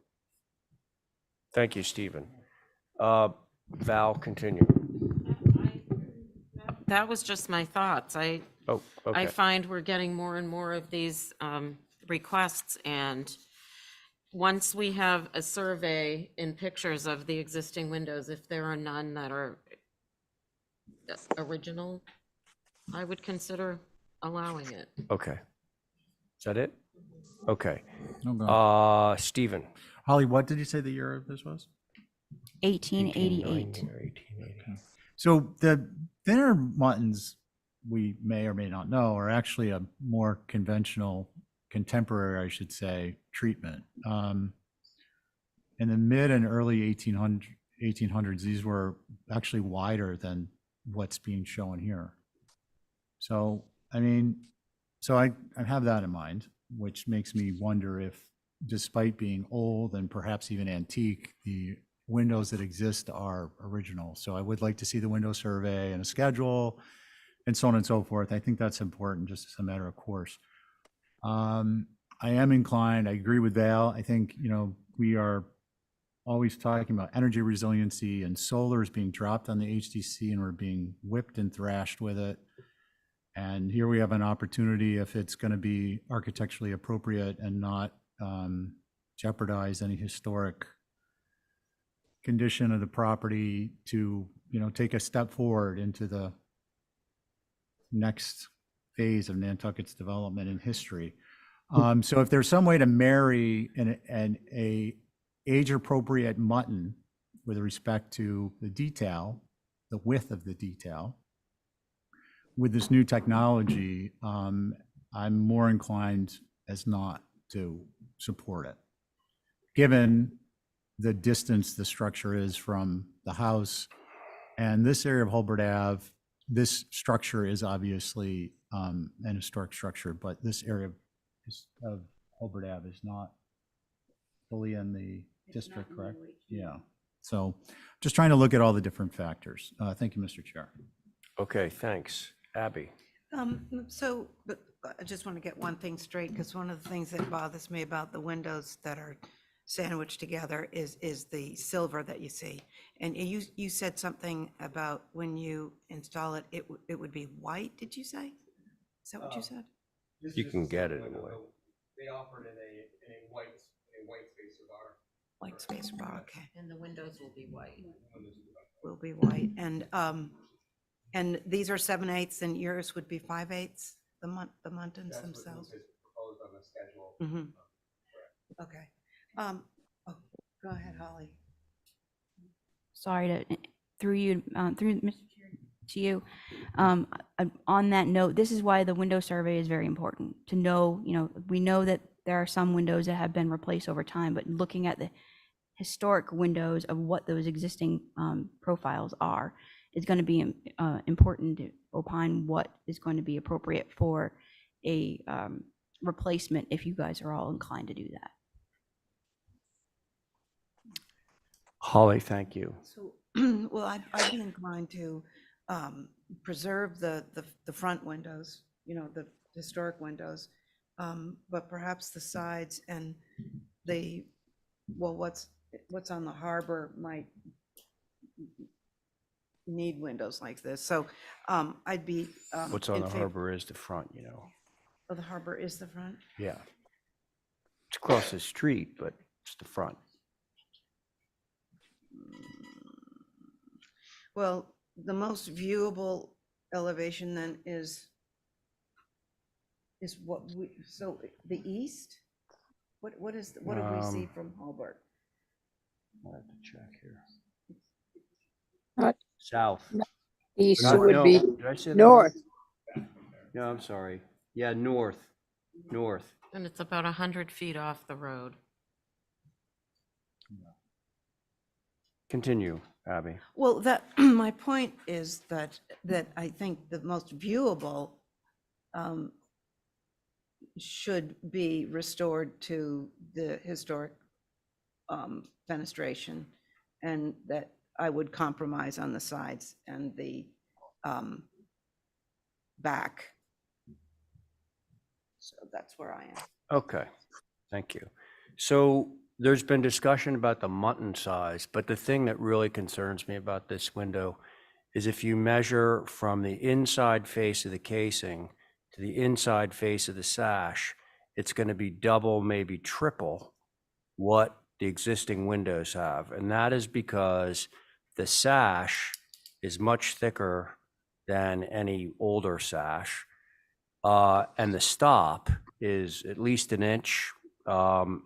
S1: thank you, Stephen. Val, continue.
S2: That was just my thoughts.
S1: Oh,
S2: I
S1: okay.
S2: find we're getting more and more of these requests, and once we have a survey in pictures of the existing windows, if there are none that are original, I would consider allowing it.
S1: Okay. Is that it? Okay.
S3: Okay.
S1: Stephen.
S3: Holly, what did you say the year of this was?
S5: 1888.
S1: 1880.
S3: So the thinner muttons, we may or may not know, are actually a more conventional, contemporary, I should say, treatment. In the mid and early 1800s, these were actually wider than what's being shown here. So, I mean, so I have that in mind, which makes me wonder if, despite being old and perhaps even antique, the windows that exist are original. So I would like to see the window survey and a schedule and so on and so forth. I think that's important, just as a matter of course. I am inclined, I agree with Val. I think, we are always talking about energy resiliency, and solar is being dropped on the HDC and we're being whipped and thrashed with it. And here we have an opportunity, if it's going to be architecturally appropriate and not jeopardize any historic condition of the property, to take a step forward into the next phase of Nantucket's development in history. So if there's some way to marry an age appropriate mutton with respect to the detail, the width of the detail, with this new technology, I'm more inclined as not to support it, given the distance the structure is from the house. And this area of Hulbert Ave, this structure is obviously an historic structure, but this area of Hulbert Ave is not fully in the district, correct? Yeah. So just trying to look at all the different factors. Thank you, Mr. Chair.
S1: Okay, thanks. Abby.
S7: But I just want to get one thing straight, because one of the things that bothers me about the windows that are sandwiched together is the silver that you see. And you said something about when you install it, it would be white, did you say? Is that what you said?
S1: You can get it anyway.
S15: They offer it in a white spacer bar.
S7: White spacer bar, okay.
S2: And the windows will be white.
S7: Will be white. And these are 7/8 and yours would be 5/8, the muntins themselves?
S15: Proposed on the schedule.
S7: Mm-hmm. Okay. Oh, go ahead, Holly.
S5: Sorry to, through Mr. Chair, to you. On that note, this is why the window survey is very important, to know, we know that there are some windows that have been replaced over time, but looking at the historic windows of what those existing profiles are is going to be important to opine what is going to be appropriate for a replacement, if you guys are all inclined to do that.
S1: Holly, thank you.
S7: So, well, I'd be inclined to preserve the front windows, the historic windows, but perhaps the sides and what's on the harbor might need windows like this. So I'd be
S1: What's on the harbor is the front,
S7: Oh, the harbor is the front?
S1: Yeah. It's across the street, but it's the front.
S7: Well, the most viewable elevation then is what so the east? What do we see from Hulbert?
S1: I'll have to check here.
S4: What?
S1: South.
S4: East
S1: No,
S4: would be
S1: did I say that right?
S4: north.
S1: No, I'm sorry. Yeah, north, north.
S2: And it's about 100 feet off the road.
S1: Continue, Abby.
S7: Well, that, my point is that I think the most viewable should be restored to the historic fenestration, and that I would compromise on the sides and the back. So that's where I am.
S1: Okay, thank you. So there's been discussion about the mutton size, but the thing that really concerns me about this window is if you measure from the inside face of the casing to the inside face of the sash, it's going to be double, maybe triple what the existing windows have. And that is because the sash is much thicker than any older sash. And the stop is at least an inch. And,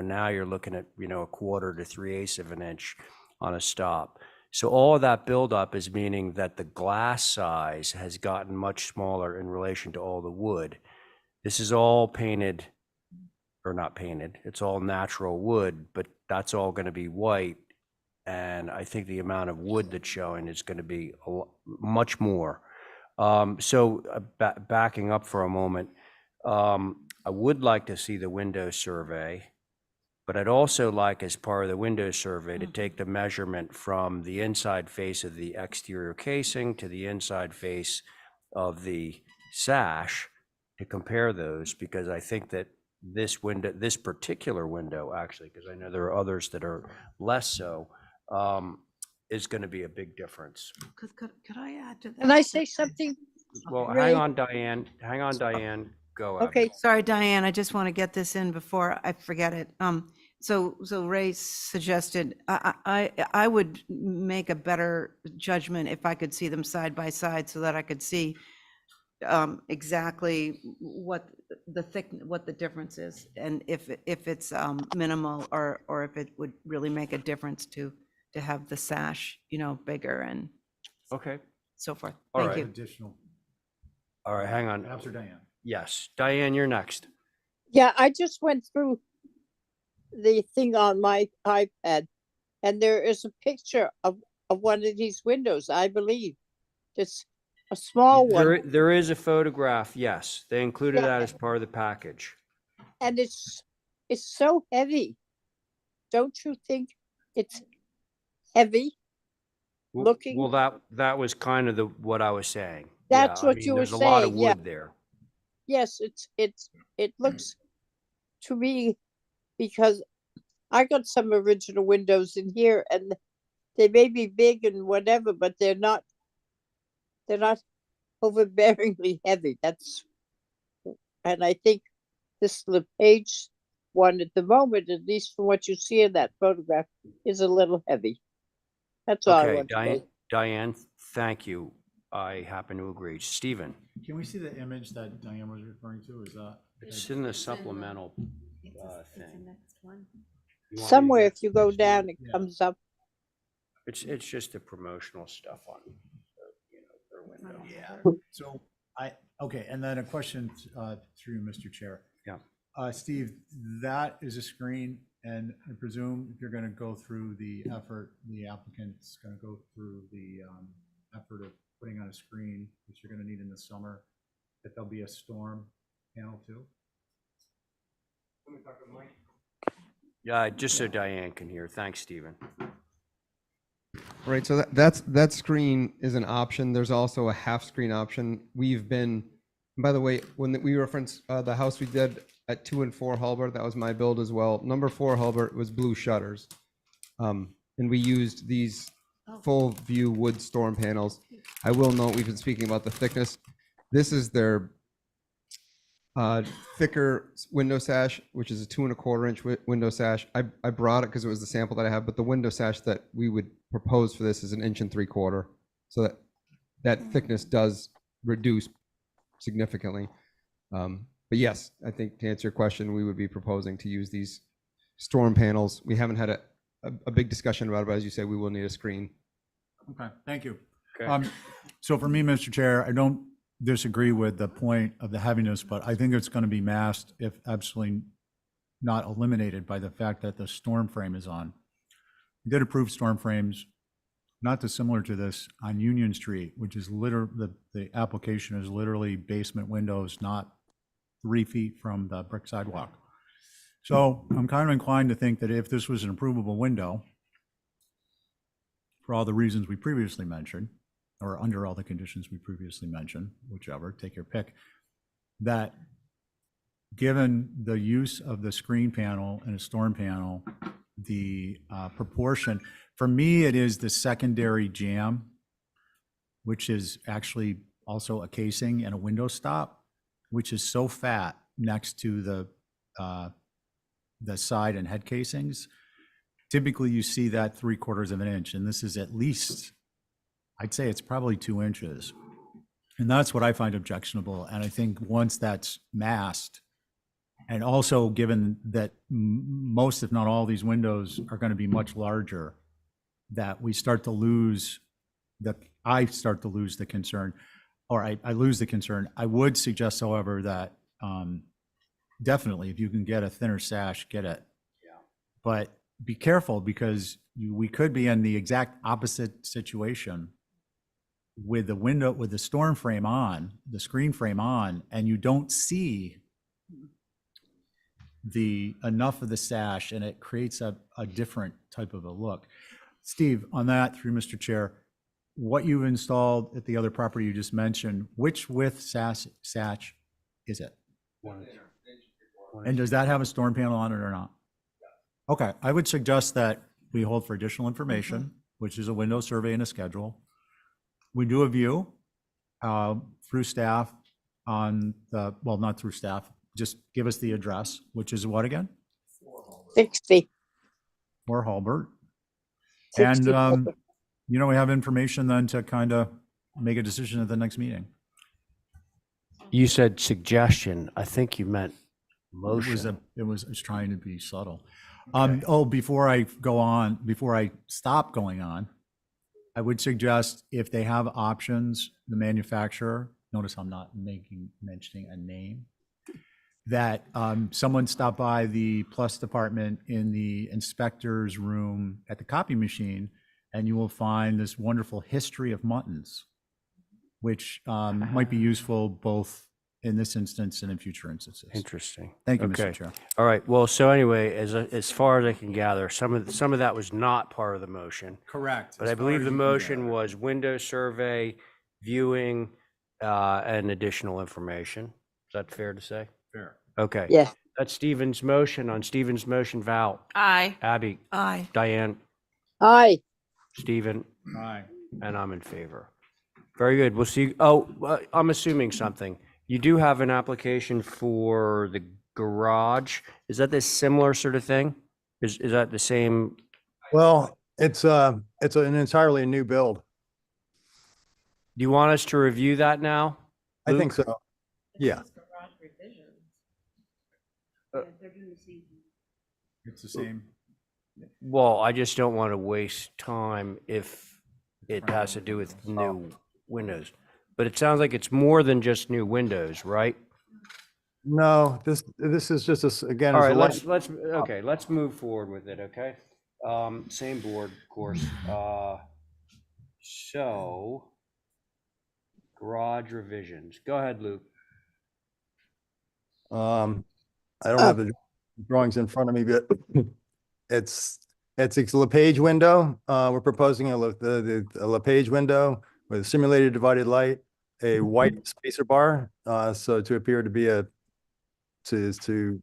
S1: now you're looking at, a quarter to 3/8 of an inch on a stop. So all of that buildup is meaning that the glass size has gotten much smaller in relation to all the wood. This is all painted, or not painted, it's all natural wood, but that's all going to be white. And I think the amount of wood that's showing is going to be much more. Backing up for a moment, I would like to see the window survey, but I'd also like, as part of the window survey, to take the measurement from the inside face of the exterior casing to the inside face of the sash to compare those, because I think that this particular window, actually, because I know there are others that are less so, is going to be a big difference.
S7: Could I add to that?
S4: Can I say something?
S1: Well,
S4: Ray?
S1: hang on, Diane. Go, Abby.
S4: Okay,
S7: Sorry, Diane, I just want to get this in before I forget it. So Ray suggested, I would make a better judgment if I could see them side by side so that I could see exactly what the difference is, and if it's minimal, or if it would really make a difference to have the sash, bigger and
S1: Okay,
S7: so forth.
S1: All
S7: Thank
S1: right.
S7: you.
S3: Additional,
S1: all right, hang on.
S3: perhaps or Diane.
S1: Yes, Diane, you're next.
S4: yeah, I just went through the thing on my iPad, and there is a picture of one of these windows, I believe. It's a small one,
S1: There is a photograph, yes. They included
S4: Yeah.
S1: that as part of the package.
S4: and it's so heavy. Don't you think it's heavy?
S1: Well-
S4: Looking-
S1: Well, that was kind of what I was saying.
S4: That's
S1: Yeah,
S4: what you were
S1: There's a lot of
S4: saying, yeah.
S1: wood there.
S4: Yes, it looks to me, because I got some original windows in here, and they may be big and whatever, but they're not overbearingly heavy. And I think this LePage one at the moment, at least from what you see in that photograph, is a little heavy. That's all I
S1: Okay,
S4: want to say.
S1: Diane, thank you. I happen to agree. Stephen,
S3: Can we see the image that Diane was referring to? Is that?
S1: it's in the supplemental
S9: It's the
S1: thing.
S9: next one.
S1: You want me to
S4: Somewhere,
S1: get-
S4: if you go down, it
S3: Yeah.
S4: comes up.
S1: It's just the promotional stuff on, their window.
S3: Yeah. So okay, and then a question through Mr. Chair.
S1: Yeah.
S3: Steve, that is a screen, and I presume if you're going to go through the effort, the applicant's going to go through the effort of putting on a screen, which you're going to need in the summer, that there'll be a storm panel too?
S1: Yeah, just so Diane can hear. Thanks, Stephen.
S15: Right, so that screen is an option. There's also a half screen option. By the way, when we reference the house we did at 2 and 4 Hulbert, that was my build as well. Number 4 Hulbert was blue shutters. And we used these full view wood storm panels. I will note, we've been speaking about the thickness. This is their thicker window sash, which is a 2 1/4 inch window sash. I brought it because it was the sample that I have, but the window sash that we would propose for this is 1 3/4 inches. So that thickness does reduce significantly. But yes, I think to answer your question, we would be proposing to use these storm panels. We haven't had a big discussion about it, but as you say, we will need a screen.
S3: Okay, thank you.
S1: Okay.
S3: So for me, Mr. Chair, I don't disagree with the point of the heaviness, but I think it's going to be masked, if absolutely not eliminated, by the fact that the storm frame is on. We did approve storm frames, not dissimilar to this, on Union Street, which is the application is literally basement windows, not 3 feet from the brick sidewalk. So I'm kind of inclined to think that if this was an approvable window, for all the reasons we previously mentioned, or under all the conditions we previously mentioned, whichever, take your pick, that given the use of the screen panel and a storm panel, the proportion, for me, it is the secondary jamb, which is actually also a casing and a window stop, which is so fat next to the side and head casings. Typically, you see that 3/4 of an inch, and this is at least, I'd say it's probably 2 inches. And that's what I find objectionable. And I think once that's masked, and also given that most, if not all, these windows are going to be much larger, that I start to lose the concern, or I lose the concern. I would suggest, however, that definitely, if you can get a thinner sash, get it. Yeah. But be careful, because we could be in the exact opposite situation with the storm frame on, the screen frame on, and you don't see enough of the sash, and it creates a different type of a look. Steve, on that, through Mr. Chair, what you've installed at the other property you just mentioned, which width sash is it? And does that have a storm panel on it or not? Okay, I would suggest that we hold for additional information, which is a window survey and a schedule. We do a view through staff on not through staff, just give us the address, which is what again?
S4: 60.
S3: Or Halbert.
S4: 60.
S3: And, we have information then to kind of make a decision at the next meeting.
S1: You said suggestion. I think you meant motion.
S3: It was trying to be subtle. Before I stop going on, I would suggest, if they have options, the manufacturer, notice I'm not mentioning a name, that someone stop by the Plus department in the inspector's room at the copy machine, and you will find this wonderful history of muttons, which might be useful both in this instance and in future instances.
S1: Interesting.
S3: Thank you,
S1: Okay.
S3: Mr. Chair.
S1: All right. Well, so anyway, as far as I can gather, some of that was not part of the motion.
S3: Correct.
S1: But I believe the motion was window survey, viewing, and additional information. Is that fair to say?
S3: Fair.
S1: Okay.
S4: Yes.
S1: That's Stephen's motion. On Stephen's motion, Val,
S2: Aye.
S1: Abby,
S7: Aye.
S1: Diane,
S4: Aye.
S1: Stephen,
S3: Aye.
S1: and I'm in favor. Very good. We'll see. Oh, I'm assuming something. You do have an application for the garage. Is that this similar sort of thing? Is that the same?
S13: Well, it's an entirely new build.
S1: Do you want us to review that now?
S13: I think so. Yeah.
S3: It's the same.
S1: Well, I just don't want to waste time if it has to do with new windows. But it sounds like it's more than just new windows, right?
S13: No, this is just again.
S1: All
S13: it's
S1: right,
S13: a light-
S1: let's move forward with it, okay? Same board, of course. So, garage revisions. Go ahead, Luke.
S13: I don't have the drawings in front of me, but it's a LePage window. We're proposing a LePage window with a simulated divided light, a white spacer bar, so to appear to be to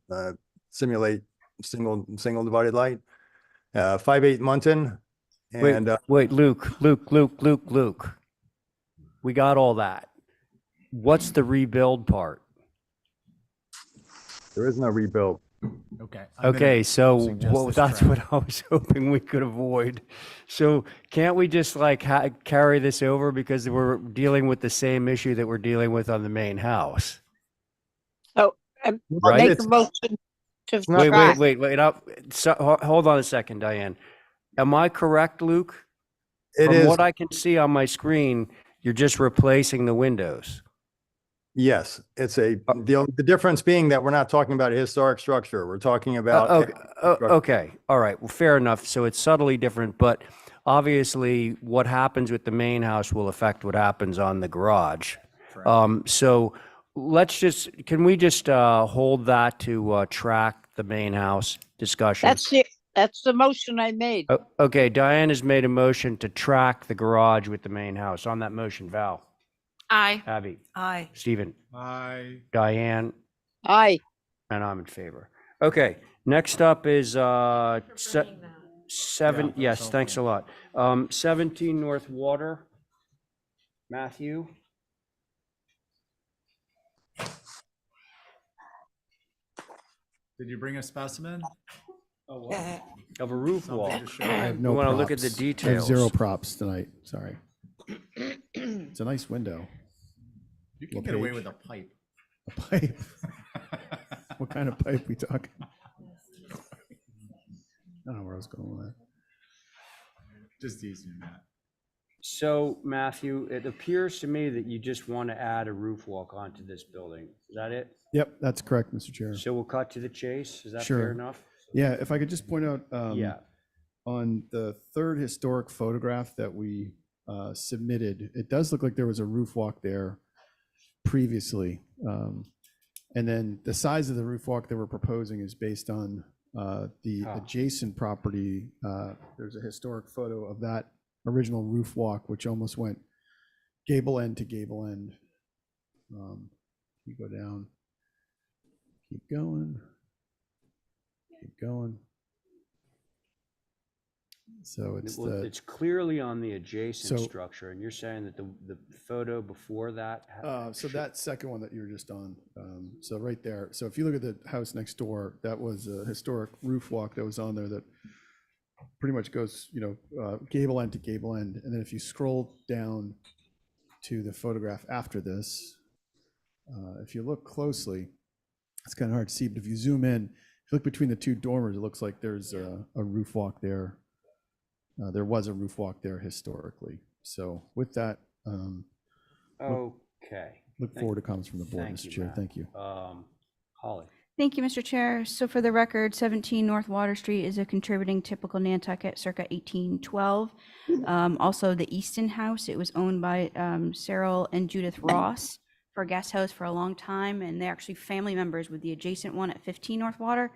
S13: simulate single divided light. 5/8 Muntin, and
S1: Wait, Luke. We got all that. What's the rebuild part?
S13: there is no rebuild.
S3: Okay.
S1: Okay, so
S3: suggest this
S1: that's
S3: track.
S1: what I was hoping we could avoid. So can't we just like carry this over because we're dealing with the same issue that we're dealing with on the main house?
S4: So,
S1: Right.
S4: make a motion to
S13: not-
S4: strike.
S1: Wait. Hold on a second, Diane. Am I correct, Luke?
S13: It
S1: From
S13: is,
S1: what I can see on my screen, you're just replacing the windows.
S13: yes, it's
S1: Uh,
S13: the difference being that we're not talking about a historic structure. We're talking about.
S1: Okay, okay, all right, well, fair enough. So it's subtly different, but obviously what happens with the main house will affect what happens on the garage. So can we just hold that to track the main house discussion?
S4: That's the motion I made.
S1: Okay, Diane has made a motion to track the garage with the main house. On that motion, Val,
S2: Aye.
S1: Abby,
S7: Aye.
S1: Stephen,
S8: Aye.
S1: Diane,
S4: Aye.
S1: and I'm in favor. Okay, next up is seven,
S8: Yeah,
S1: yes,
S8: cell
S1: thanks a
S8: phone.
S1: lot. 17 North Water. Matthew?
S3: Did you bring a specimen?
S1: Of a roof wall.
S10: I have no
S1: We
S10: props.
S1: wanna look at the
S10: I have zero
S1: details.
S10: props tonight, sorry. It's a nice window.
S3: You
S10: can
S3: can
S10: get
S3: get
S10: away
S3: away
S10: with
S3: with a pipe.
S10: A pipe. What kind of pipe we talking? I don't know where I was going with that.
S3: Just teasing you, Matt.
S1: So Matthew, it appears to me that you just want to add a roof walk onto this building. Is that it?
S10: Yep, that's correct, Mr. Chair.
S1: So we'll cut to the chase. Is that
S10: Sure.
S1: fair enough?
S10: Yeah, if I could just point out,
S1: Yeah.
S10: on the third historic photograph that we submitted, it does look like there was a roof walk there previously. And then the size of the roof walk that we're proposing is based on the adjacent property. There's a historic photo of that original roof walk, which almost went gable end to gable end. You go down, keep going, keep going. So it's
S1: Well,
S10: the,
S1: it's clearly on the adjacent
S10: So-
S1: structure, and you're saying that the photo before that.
S10: so that second one that you were just on, so right there. So if you look at the house next door, that was a historic roof walk that was on there that pretty much goes, gable end to gable end. And then if you scroll down to the photograph after this, if you look closely, it's kind of hard to see, but if you zoom in, if you look between the two dormers, it looks like there's a roof walk there. There was a roof walk there historically. So with that,
S1: Okay.
S10: look forward to comments from the board,
S1: Thank
S10: Mr.
S1: you,
S10: Chair.
S1: Matt.
S10: Thank you.
S1: Holly.
S5: Thank you, Mr. Chair. So for the record, 17 North Water Street is a contributing typical Nantucket circa 1812. Also, the Easton House, it was owned by Cyril and Judith Ross for a guest house for a long time, and they're actually family members with the adjacent one at 15 North Water.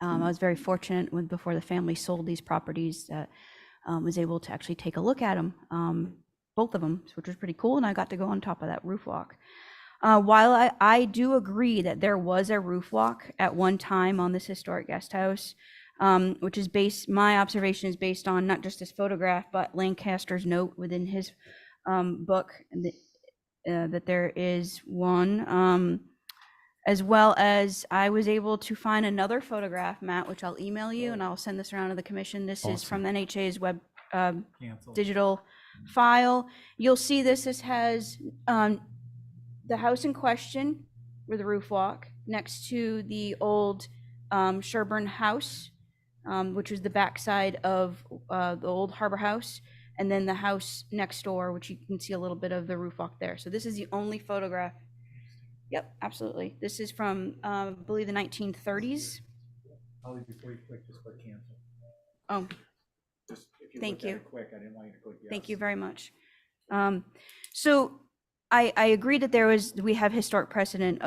S5: I was very fortunate before the family sold these properties that was able to actually take a look at them, both of them, which was pretty cool, and I got to go on top of that roof walk. While I do agree that there was a roof walk at one time on this historic guest house, which is my observation is based on not just this photograph, but Lancaster's note within his book that there is one, as well as I was able to find another photograph, Matt, which I'll email you and I'll send this around to the commission. This is from NHA's web digital file. You'll see this has the house in question with the roof walk next to the old Sherburne house, which was the backside of the old Harbor House, and then the house next door, which you can see a little bit of the roof walk there. So this is the only photograph. Yep, absolutely. This is from, I believe, the 1930s.
S3: Holly, before you click, just click cancel.
S5: Oh,
S3: Just if you
S5: Thank
S3: look at
S5: you.
S3: it quick, I didn't want you to click yes.
S5: thank you very much. So I agree that we have historic precedent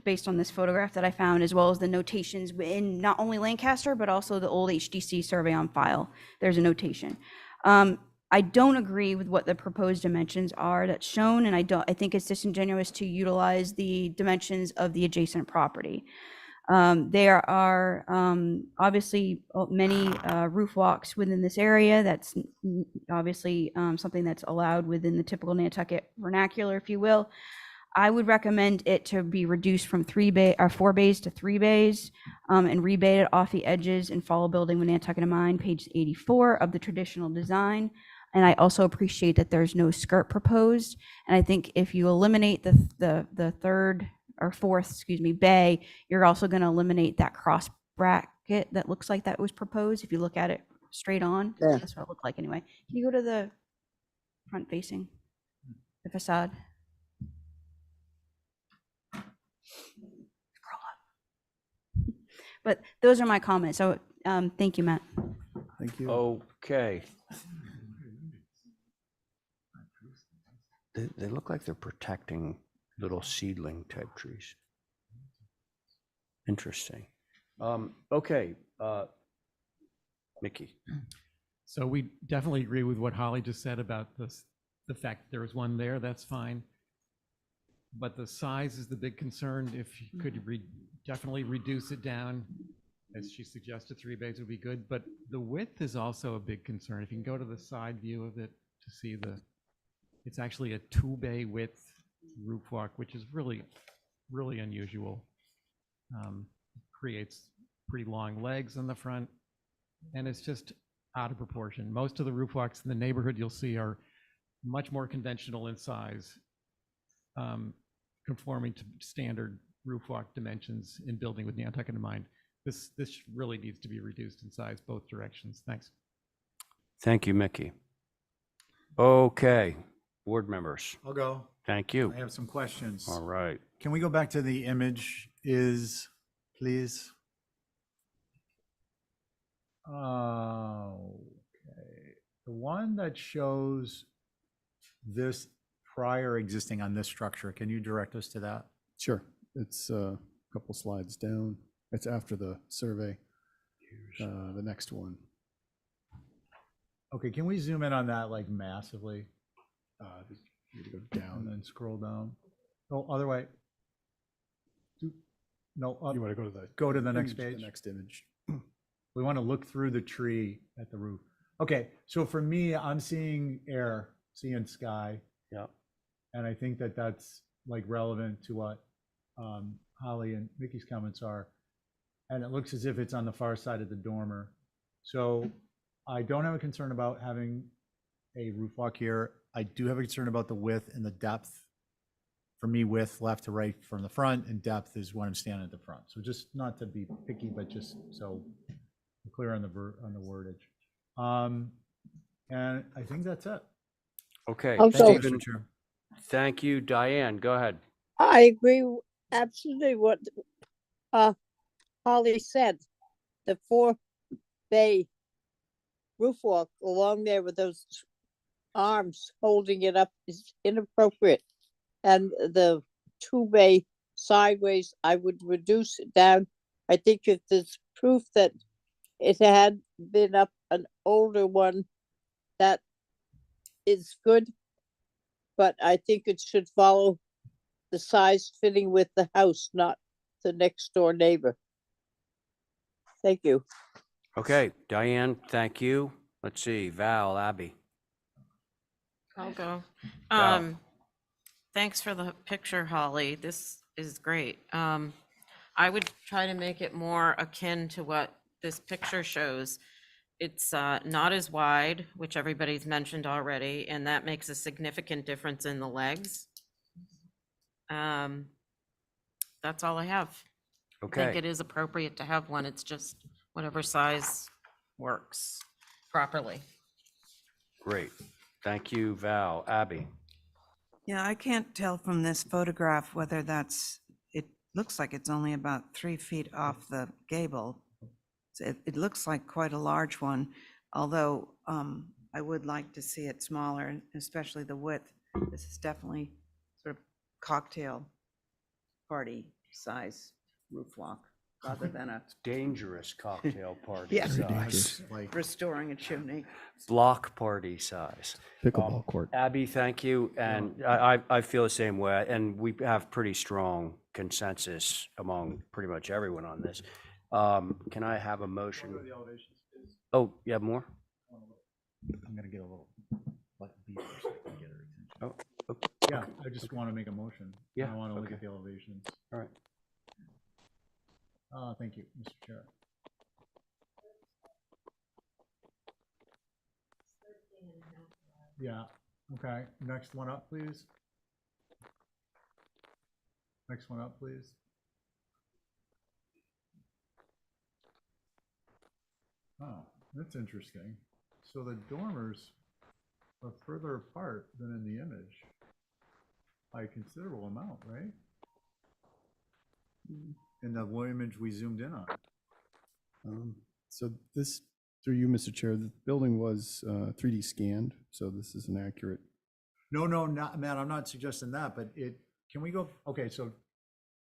S5: based on this photograph that I found, as well as the notations in not only Lancaster, but also the old HDC survey on file. There's a notation. I don't agree with what the proposed dimensions are that's shown, and I think it's disingenuous to utilize the dimensions of the adjacent property. There are obviously many roof walks within this area. That's obviously something that's allowed within the typical Nantucket vernacular, if you will. I would recommend it to be reduced from 4 bays to 3 bays and rebaited off the edges and follow building with Nantucket in mind, page 84 of the traditional design. And I also appreciate that there's no skirt proposed. And I think if you eliminate the third or fourth, bay, you're also going to eliminate that cross bracket that looks like that was proposed. If you look at it straight on,
S4: Yeah.
S5: that's what it looked like anyway. Can you go to the front facing, the facade. But those are my comments. So thank you, Matt.
S10: Thank you.
S1: Okay. They look like they're protecting little seedling type trees. Interesting. Okay, Mickey.
S8: So we definitely agree with what Holly just said about this, the fact that there was one there, that's fine. But the size is the big concern. If you could definitely reduce it down, as she suggested, 3 bays would be good. But the width is also a big concern. If you can go to the side view of it to see it's actually a 2-bay width roof walk, which is really, really unusual. Creates pretty long legs in the front, and it's just out of proportion. Most of the roof walks in the neighborhood you'll see are much more conventional in size, conforming to standard roof walk dimensions in building with Nantucket in mind. This really needs to be reduced in size both directions. Thanks.
S1: Thank you, Mickey. Okay, board members.
S3: I'll go.
S1: Thank you.
S3: I have some questions.
S1: All right.
S3: Can we go back to the image please? Okay. The one that shows this prior existing on this structure, can you direct us to that?
S10: Sure. It's a couple slides down. It's after the survey, the next one.
S3: Okay, can we zoom in on that like massively
S10: Just need to go
S3: and
S10: down.
S3: then scroll down? Oh, other way. No, up.
S10: You want to
S3: Go to the next
S10: image,
S3: page.
S10: The next image.
S3: We want to look through the tree at the roof. Okay, so for me, I'm seeing air, seeing sky.
S1: Yeah.
S3: And I think that that's like relevant to what Holly and Mickey's comments are. And it looks as if it's on the far side of the dormer. So I don't have a concern about having a roof walk here. I do have a concern about the width and the depth. For me, width left to right from the front, and depth is when I'm standing at the front. So just not to be picky, but just so I'm clear on the wordage. And I think that's it.
S1: Okay,
S4: Also-
S3: Thank you,
S1: Stephen,
S3: Mr. Chair.
S1: thank you. Diane, go ahead.
S4: I agree absolutely what Holly said. The 4-bay roof walk along there with those arms holding it up is inappropriate. And the 2-bay sideways, I would reduce it down. I think if there's proof that it had been up an older one, that is good. But I think it should follow the size fitting with the house, not the next door neighbor. Thank you.
S1: Okay, Diane, thank you. Let's see, Val, Abby.
S2: I'll go.
S1: Val.
S2: Thanks for the picture, Holly. This is great. I would try to make it more akin to what this picture shows. It's not as wide, which everybody's mentioned already, and that makes a significant difference in the legs. That's all I have. I think
S1: Okay,
S2: it is appropriate to have one. It's just whatever size works properly.
S1: great. Thank you, Val. Abby.
S7: Yeah, I can't tell from this photograph whether it looks like it's only about 3 feet off the gable. So it looks like quite a large one, although I would like to see it smaller, especially the width. This is definitely sort of cocktail party size roof walk rather than a
S1: Dangerous cocktail party
S7: Yeah.
S1: size.
S10: Like
S7: restoring a chimney.
S1: Block party size.
S10: pickleball court.
S1: Abby, thank you. And I feel the same way. And we have pretty strong consensus among pretty much everyone on this. Can I have a motion? Oh, you have more?
S3: I'm gonna get a little like beeper so I can get her attention.
S1: Oh, oh,
S3: Yeah, I just want to make a motion.
S1: Yeah,
S3: I want to look
S1: okay.
S3: at the elevations.
S1: all right.
S3: Thank you, Mr. Chair. Yeah, okay. Next one up, please. Next one up, please. Oh, that's interesting. So the dormers are further apart than in the image by a considerable amount, right? In the one image we zoomed in on.
S10: So this, through you, Mr. Chair, the building was 3D scanned, so this is an accurate.
S3: No, not, Matt, I'm not suggesting that, but can we go, okay, so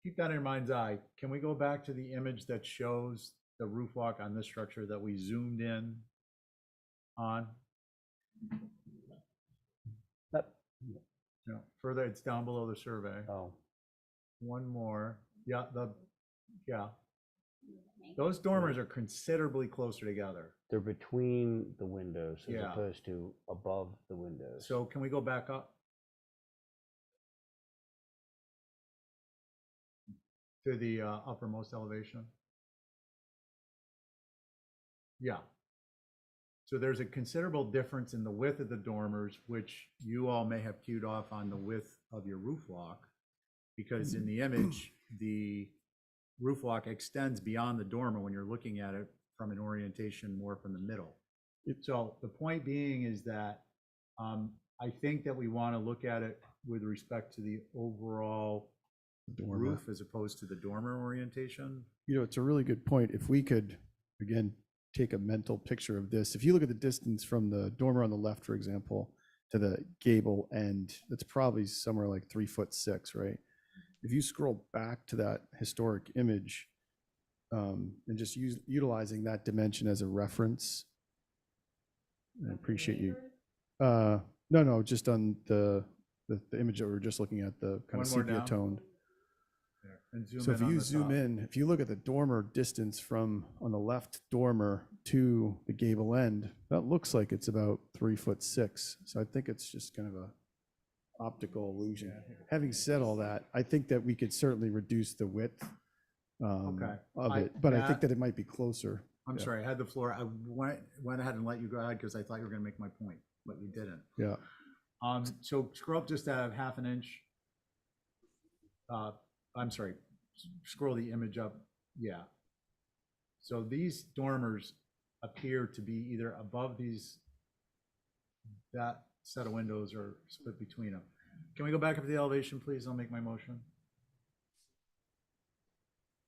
S3: keep that in your mind's eye. Can we go back to the image that shows the roof walk on this structure that we zoomed in on? No, further, it's down below the survey.
S1: Oh,
S3: One more. Yeah, yeah. Those dormers are considerably closer together.
S1: they're between the windows as
S3: Yeah.
S1: opposed to above the windows.
S3: So can we go back up? To the uppermost elevation? Yeah. So there's a considerable difference in the width of the dormers, which you all may have cued off on the width of your roof walk. Because in the image, the roof walk extends beyond the dormer when you're looking at it from an orientation more from the middle. So the point being is that I think that we want to look at it with respect to the overall roof as opposed to the dormer orientation.
S10: You know, it's a really good point. If we could, again, take a mental picture of this. If you look at the distance from the dormer on the left, for example, to the gable end, that's probably somewhere like 3'6", right? If you scroll back to that historic image and just utilizing that dimension as a reference, I appreciate you. No, just on the image that we were just looking at, the kind of
S3: One more
S10: sepia
S3: down.
S10: toned.
S3: There, and zoom
S10: So
S3: in
S10: if
S3: on
S10: you
S3: the
S10: zoom
S3: top.
S10: in, if you look at the dormer distance from on the left dormer to the gable end, that looks like it's about 3'6". So I think it's just kind of a optical illusion. Having said all that, I think that we could certainly reduce the width
S3: Okay.
S10: of it, but I think
S3: Matt-
S10: that it might be closer.
S3: I'm
S10: Yeah.
S3: sorry, I had the floor. I went ahead and let you go ahead because I thought you were going to make my point, but you didn't.
S10: Yeah.
S3: So scroll up just a half an inch. I'm sorry, scroll the image up. Yeah. So these dormers appear to be either above that set of windows or split between them. Can we go back up to the elevation, please? I'll make my motion.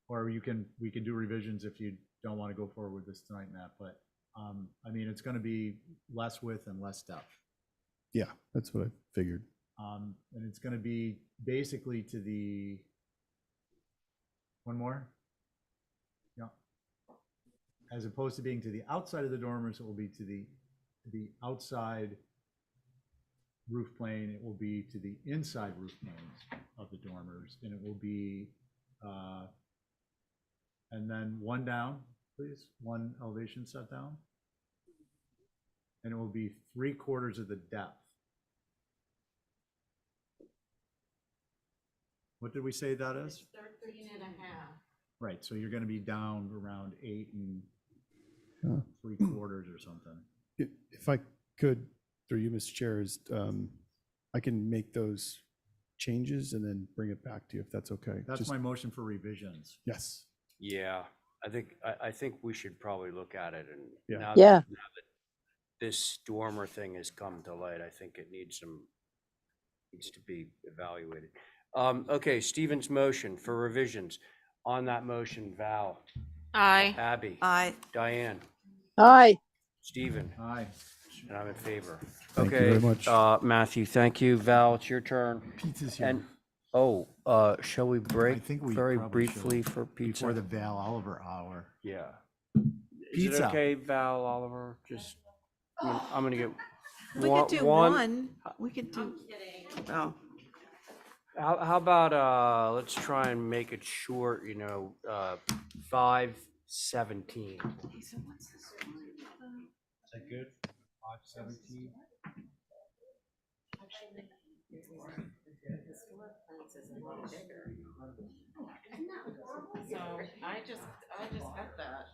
S3: Or we can do revisions if you don't want to go forward with this tonight, Matt, but I mean, it's going to be less width and less depth.
S10: Yeah, that's what I figured.
S3: And it's going to be basically to the, one more? Yeah. As opposed to being to the outside of the dormers, it will be to the outside roof plane. It will be to the inside roof planes of the dormers, and it will be, and then one down, please, one elevation set down. And it will be 3/4 of the depth. What did we say that is?
S2: 13 and a half.
S3: Right, so you're gonna be down around 8
S10: Yeah.
S3: 3/4 or something.
S10: If I could, through you, Mr. Chair, I can make those changes and then bring it back to you if that's okay.
S3: That's
S10: Just-
S3: my motion for revisions.
S10: Yes.
S1: Yeah, I think we should probably look at it and
S10: Yeah.
S1: now
S4: Yeah.
S1: that this dormer thing has come to light, I think it needs to be evaluated. Okay, Stephen's motion for revisions. On that motion, Val,
S2: Aye.
S1: Abby,
S7: I,
S1: Diane,
S4: Aye.
S1: Stephen,
S3: Aye.
S1: and I'm in favor.
S10: Thank you
S1: Okay,
S10: very much.
S1: Matthew, thank you. Val, it's your turn.
S3: Pizza's here.
S1: And, shall we
S3: I
S1: break
S3: think we
S1: very
S3: probably should,
S1: briefly for pizza?
S3: before the Val Oliver hour.
S1: Yeah. Is it
S3: Pizza.
S1: okay, Val, Oliver? Just, I'm gonna get
S7: we could do one. We could do. Oh,
S1: How about, let's try and make it short, 5:17. Is that good? 5:17?
S2: So I just got that.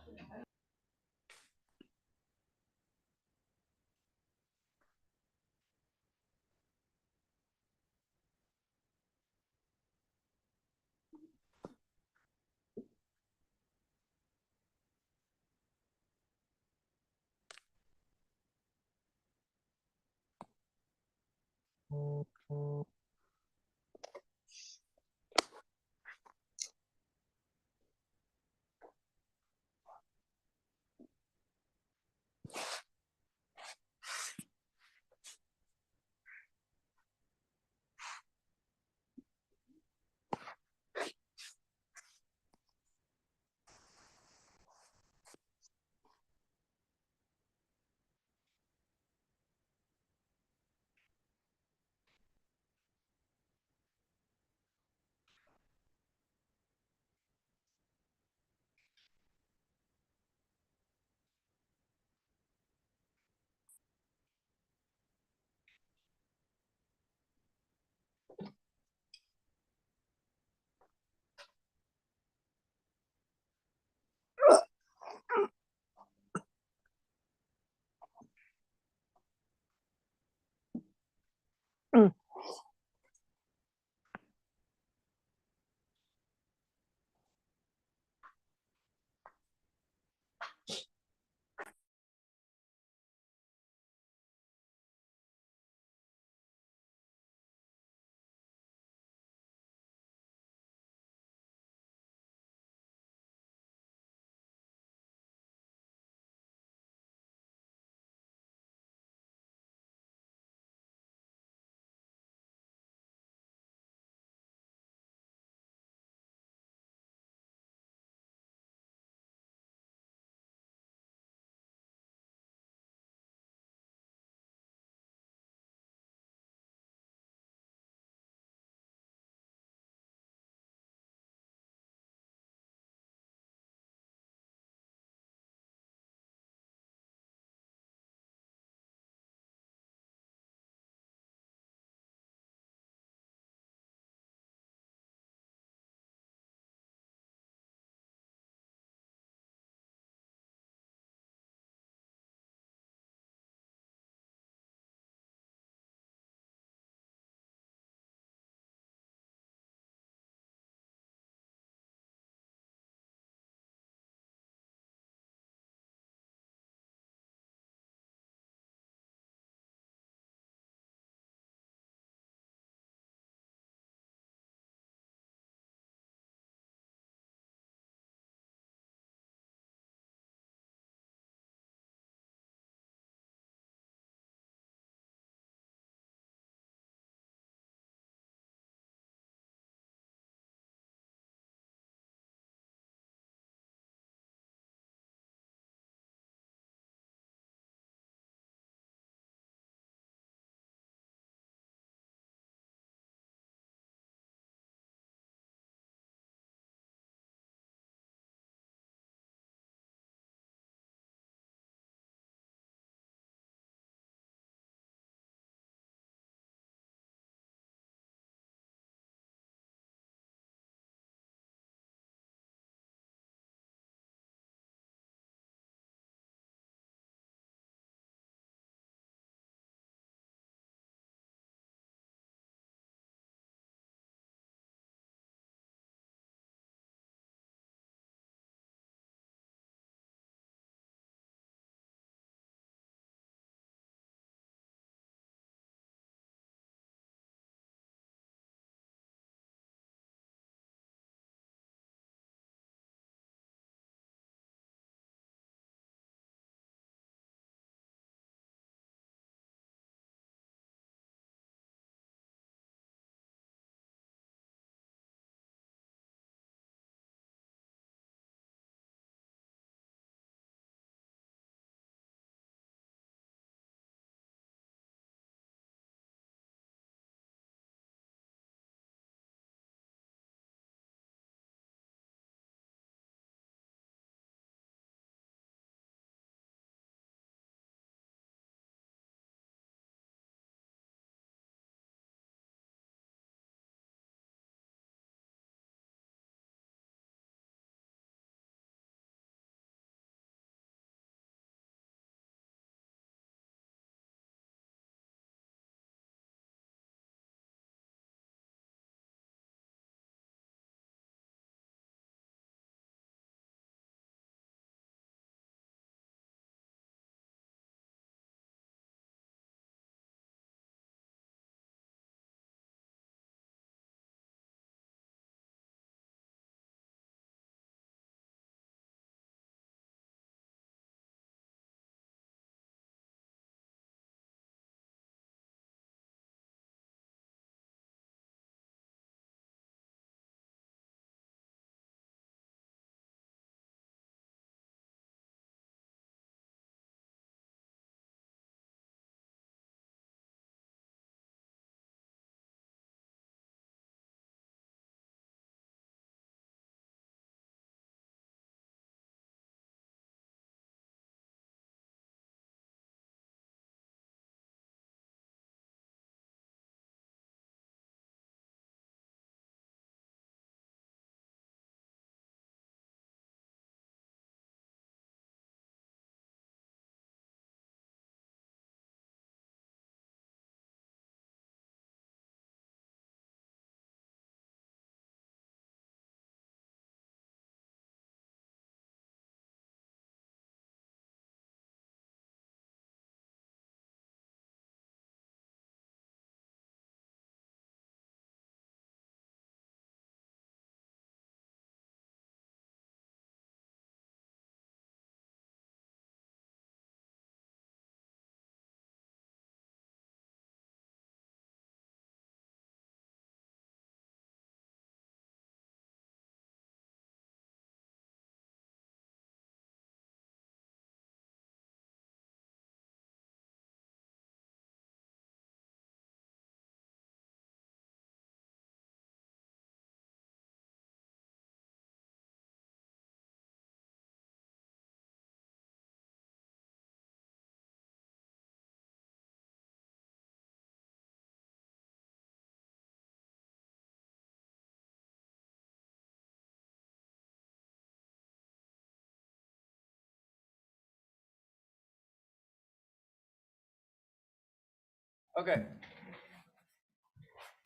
S1: Okay.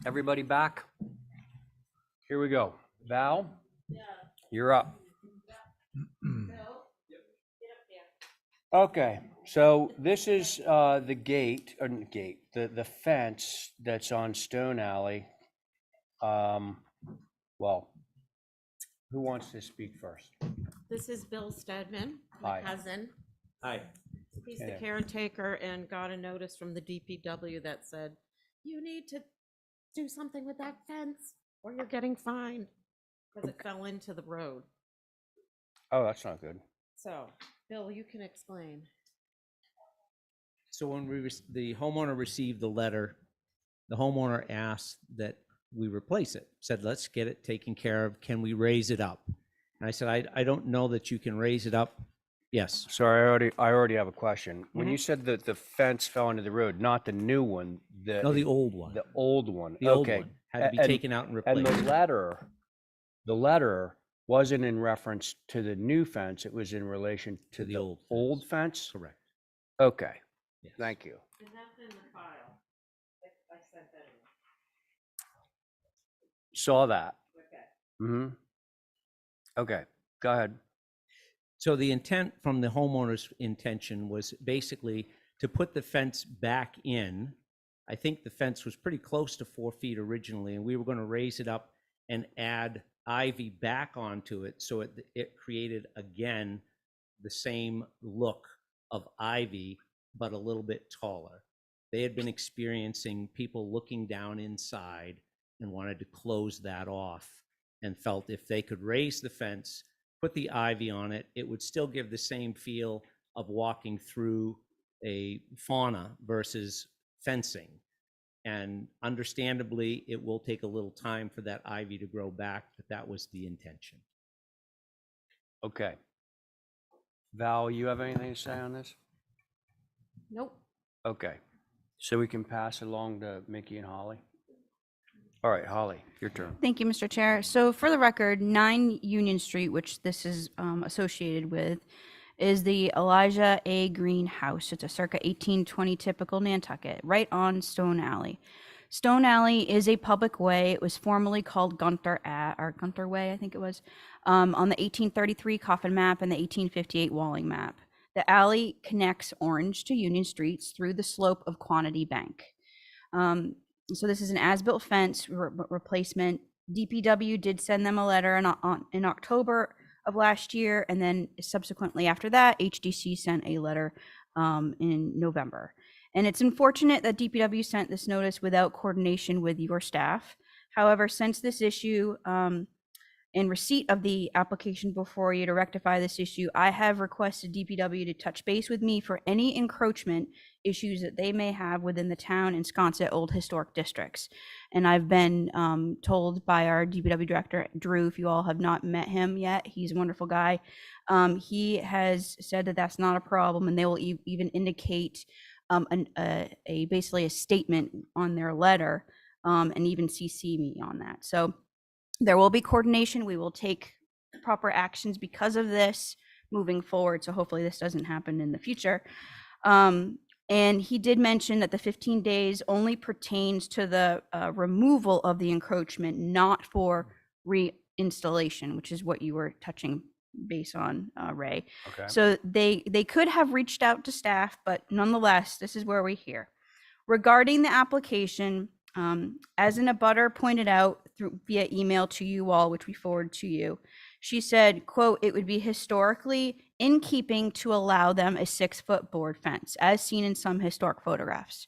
S1: Everybody back? Here we go. Val? You're up. Okay, so this is the the fence that's on Stone Alley. Well, who wants to speak first?
S2: This is Bill Stedman,
S1: Hi.
S2: my cousin.
S11: Hi.
S2: He's the
S1: Yeah.
S2: caretaker and got a notice from the DPW that said, you need to do something with that fence or you're getting fined because it fell into the road.
S1: Oh, that's not good.
S2: So, Bill, you can explain.
S16: So when the homeowner received the letter, the homeowner asked that we replace it, said, let's get it taken care of. Can we raise it up? And I said, I don't know that you can raise it up. Yes.
S1: Sorry, I already have a question. When you said that the fence fell into the road, not the new one,
S16: No, the old one.
S1: the old one.
S16: The old
S1: Okay.
S16: one had to be
S1: And-
S16: taken out and
S1: And
S16: replaced.
S1: the letter wasn't in reference to the new fence. It was in relation to
S16: the
S1: the
S16: old
S1: old fence?
S16: Correct.
S1: Okay.
S16: Yes.
S1: Thank you.
S2: And that's in the file. I sent that in.
S1: Saw that.
S2: Okay.
S1: Mm-hmm. Okay, go ahead.
S16: So the intent from the homeowner's intention was basically to put the fence back in. I think the fence was pretty close to 4 feet originally, and we were going to raise it up and add ivy back onto it. So it created, again, the same look of ivy, but a little bit taller. They had been experiencing people looking down inside and wanted to close that off and felt if they could raise the fence, put the ivy on it, it would still give the same feel of walking through a fauna versus fencing. And understandably, it will take a little time for that ivy to grow back, but that was the intention.
S1: Okay. Val, you have anything to say on this?
S2: Nope.
S1: Okay, so we can pass along to Mickey and Holly? All right, Holly, your turn.
S5: Thank you, Mr. Chair. So for the record, 9 Union Street, which this is associated with, is the Elijah A. Green House. It's a circa 1820 typical Nantucket, right on Stone Alley. Stone Alley is a public way. It was formerly called Gunter Way, I think it was, on the 1833 Coffin map and the 1858 Walling map. The alley connects Orange to Union Streets through the slope of Quantity Bank. So this is an as-built fence replacement. DPW did send them a letter in October of last year, and then subsequently after that, HDC sent a letter in November. And it's unfortunate that DPW sent this notice without coordination with your staff. However, since this issue, in receipt of the application before you to rectify this issue, I have requested DPW to touch base with me for any encroachment issues that they may have within the town and Sconset Old Historic Districts. And I've been told by our DPW director, Drew, if you all have not met him yet, he's a wonderful guy. He has said that that's not a problem, and they will even indicate basically a statement on their letter and even CC me on that. So there will be coordination. We will take proper actions because of this moving forward. So hopefully this doesn't happen in the future. And he did mention that the 15 days only pertains to the removal of the encroachment, not for reinstallation, which is what you were touching base on, Ray.
S1: Okay.
S5: So they could have reached out to staff, but nonetheless, this is where we're here. Regarding the application, as an abutter pointed out via email to you all, which we forward to you, she said, quote, it would be historically in keeping to allow them a 6-foot board fence, as seen in some historic photographs.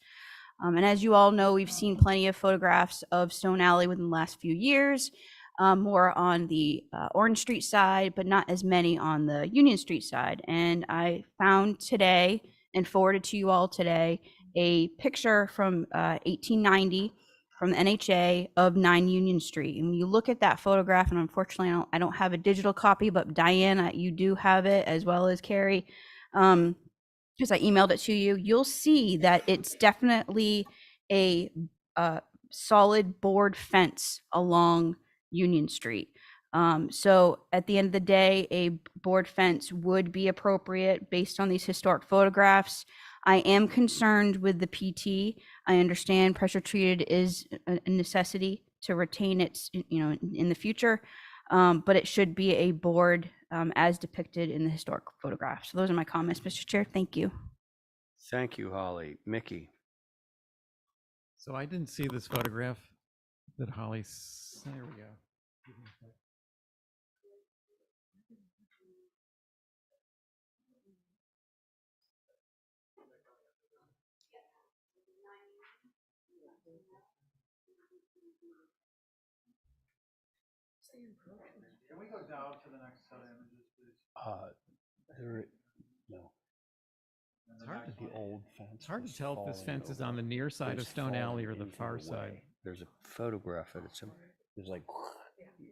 S5: And as you all know, we've seen plenty of photographs of Stone Alley within the last few years, more on the Orange Street side, but not as many on the Union Street side. And I found today and forwarded to you all today a picture from 1890 from the NHA of 9 Union Street. And when you look at that photograph, and unfortunately I don't have a digital copy, but Diane, you do have it, as well as Carrie, because I emailed it to you, you'll see that it's definitely a solid board fence along Union Street. So at the end of the day, a board fence would be appropriate based on these historic photographs. I am concerned with the PT. I understand pressure treated is a necessity to retain its, in the future, but it should be a board as depicted in the historic photograph. So those are my comments, Mr. Chair. Thank you.
S1: Thank you, Holly. Mickey?
S8: So I didn't see this photograph that Holly, there we go.
S3: Can we go down to the next set of images, please?
S1: No.
S8: It's hard to,
S1: The old fence.
S8: it's hard to
S1: was
S8: tell if this
S1: falling
S8: fence is
S1: over.
S8: on the near side
S1: It
S8: of
S1: was
S8: Stone Alley or
S1: falling
S8: the
S1: into
S8: far
S1: way.
S8: side.
S1: There's a photograph of it. There's like,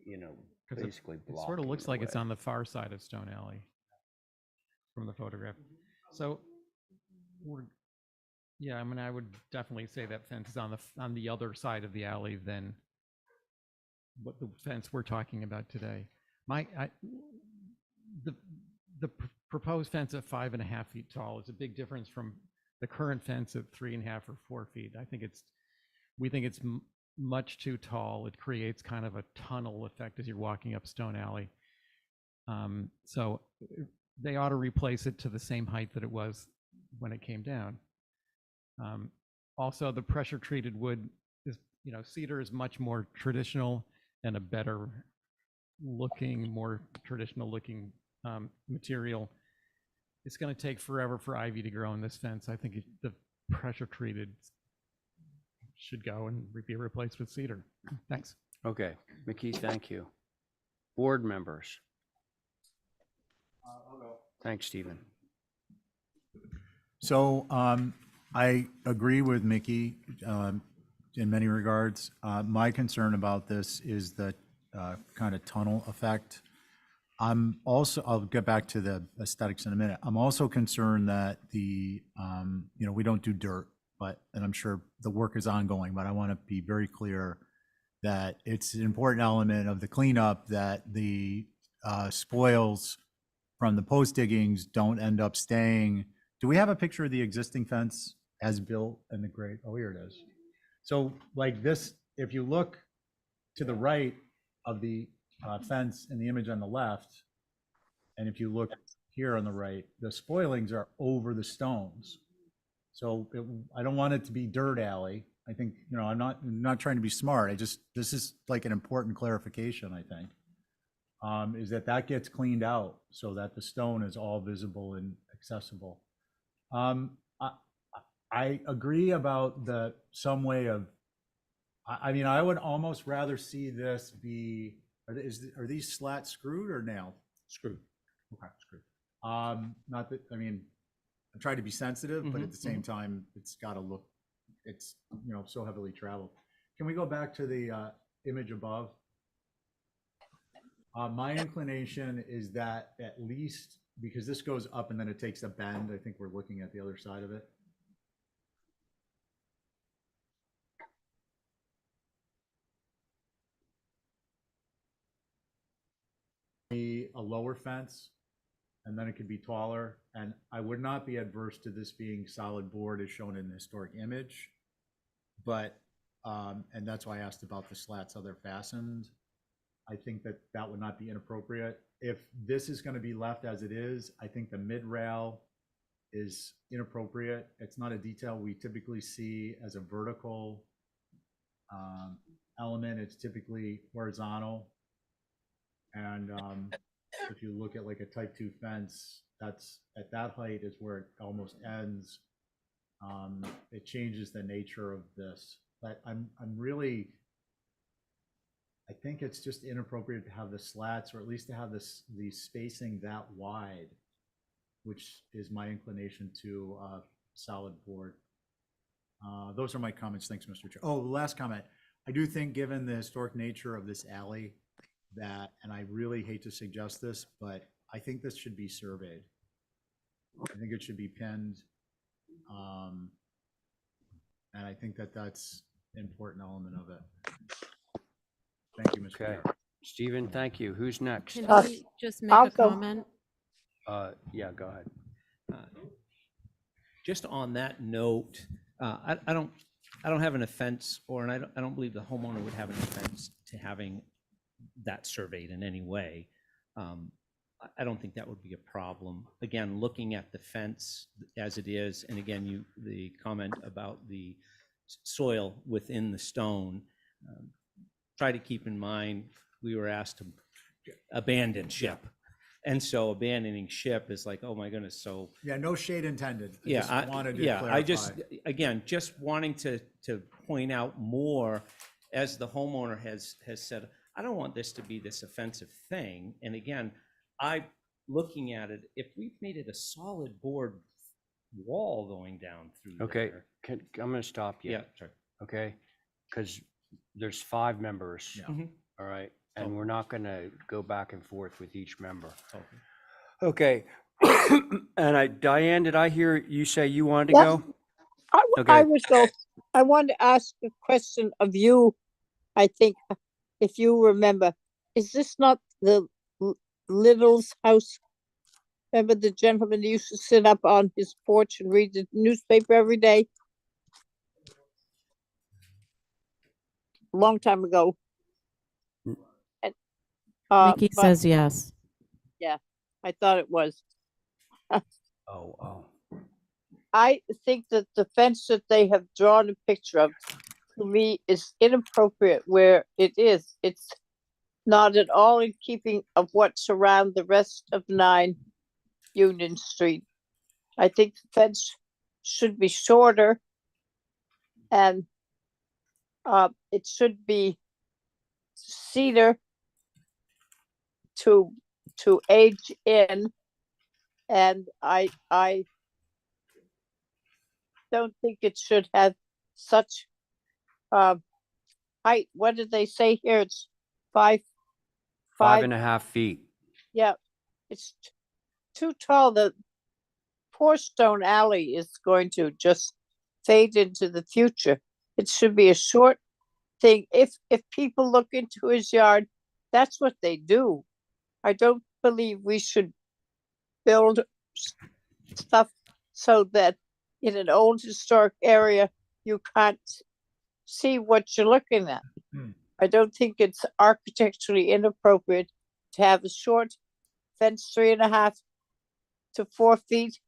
S8: Because
S1: basically
S8: it
S1: blocking
S8: sort of looks
S1: the
S8: like it's
S1: way.
S8: on the far side of Stone Alley from the photograph. So, yeah, I mean, I would definitely say that fence is on the other side of the alley than what the fence we're talking about today. The proposed fence at 5.5 feet tall is a big difference from the current fence at 3.5 or 4 feet. We think it's much too tall. It creates kind of a tunnel effect as you're walking up Stone Alley. So they ought to replace it to the same height that it was when it came down. Also, the pressure treated wood is, cedar is much more traditional and a better looking, more traditional looking material. It's going to take forever for ivy to grow in this fence. I think the pressure treated should go and be replaced with cedar. Thanks.
S1: Okay, Mickey, thank you. Board members? Thanks, Stephen.
S3: So I agree with Mickey in many regards. My concern about this is the kind of tunnel effect. I'll get back to the aesthetics in a minute. I'm also concerned that we don't do dirt, and I'm sure the work is ongoing, but I want to be very clear that it's an important element of the cleanup that the spoils from the post diggings don't end up staying. Do we have a picture of the existing fence as built and the grade? Oh, here it is. So like this, if you look to the right of the fence in the image on the left, and if you look here on the right, the spoilings are over the stones. So I don't want it to be dirt alley. I think, I'm not trying to be smart. This is like an important clarification, I think, is that gets cleaned out so that the stone is all visible and accessible. I agree about some way of, I mean, I would almost rather see this be, are these slats screwed or nailed?
S16: Screwed.
S3: Okay, screwed. Not that, I mean, I try to be sensitive, but at the same time, it's got to look, it's, so heavily traveled. Can we go back to the image above? My inclination is that at least, because this goes up and then it takes a bend, I think we're looking at the other side of it. A lower fence, and then it could be taller. And I would not be adverse to this being solid board as shown in the historic image. But, and that's why I asked about the slats, how they're fastened. I think that would not be inappropriate. If this is going to be left as it is, I think the mid rail is inappropriate. It's not a detail we typically see as a vertical element. It's typically horizontal. And if you look at like a type 2 fence, that's at that height is where it almost ends. It changes the nature of this. But I'm really, I think it's just inappropriate to have the slats, or at least to have the spacing that wide, which is my inclination to solid board. Those are my comments. Thanks, Mr. Chair. Oh, last comment. I do think, given the historic nature of this alley, that, and I really hate to suggest this, but I think this should be surveyed. I think it should be pinned. And I think that's an important element of it. Thank you, Mr.
S1: Okay,
S3: Chair.
S1: Stephen, thank you. Who's next?
S2: Can I just make a
S4: Also-
S2: comment?
S1: Yeah, go ahead.
S16: just on that note, I don't have an offense, and I don't believe the homeowner would have an offense to having that surveyed in any way. I don't think that would be a problem. Again, looking at the fence as it is, and again, the comment about the soil within the stone, try to keep in mind, we were asked to abandon ship. And so abandoning ship is like, oh my goodness, so.
S3: Yeah, no shade intended. I
S16: Yeah,
S3: just wanted to
S16: yeah, I just,
S3: clarify.
S16: again, just wanting to point out more, as the homeowner has said, I don't want this to be this offensive thing. And again, looking at it, if we've made it a solid board wall going down through
S1: Okay,
S16: there.
S1: I'm gonna stop you.
S16: Yeah, sorry.
S1: Okay, because there's 5 members.
S3: Yeah.
S16: Mhm.
S1: All right, and
S16: Okay.
S1: we're not gonna go back and forth with each member.
S16: Okay.
S1: Okay, and Diane, did I hear you say you wanted to
S4: Yes.
S1: go?
S4: I
S1: Okay.
S4: was go, I wanted to ask a question of you, I think, if you remember. Is this not the Little's house? Remember the gentleman who used to sit up on his porch and read the newspaper every day? A long time ago. And,
S2: Mickey
S4: but
S2: says yes.
S4: yeah, I thought it was.
S1: Oh.
S4: I think that the fence that they have drawn a picture of, to me, is inappropriate where it is. It's not at all in keeping of what's around the rest of 9 Union Street. I think the fence should be shorter, and it should be cedar to age in, and I don't think it should have such height. What did they say here? It's 5
S1: 5.5 feet.
S4: Yeah, it's too tall. The poor stone alley is going to just fade into the future. It should be a short thing. If people look into his yard, that's what they do. I don't believe we should build stuff so that in an old historic area you can't see what you're looking at. I don't think it's architecturally inappropriate to have a short fence, 3.5 to 4 feet,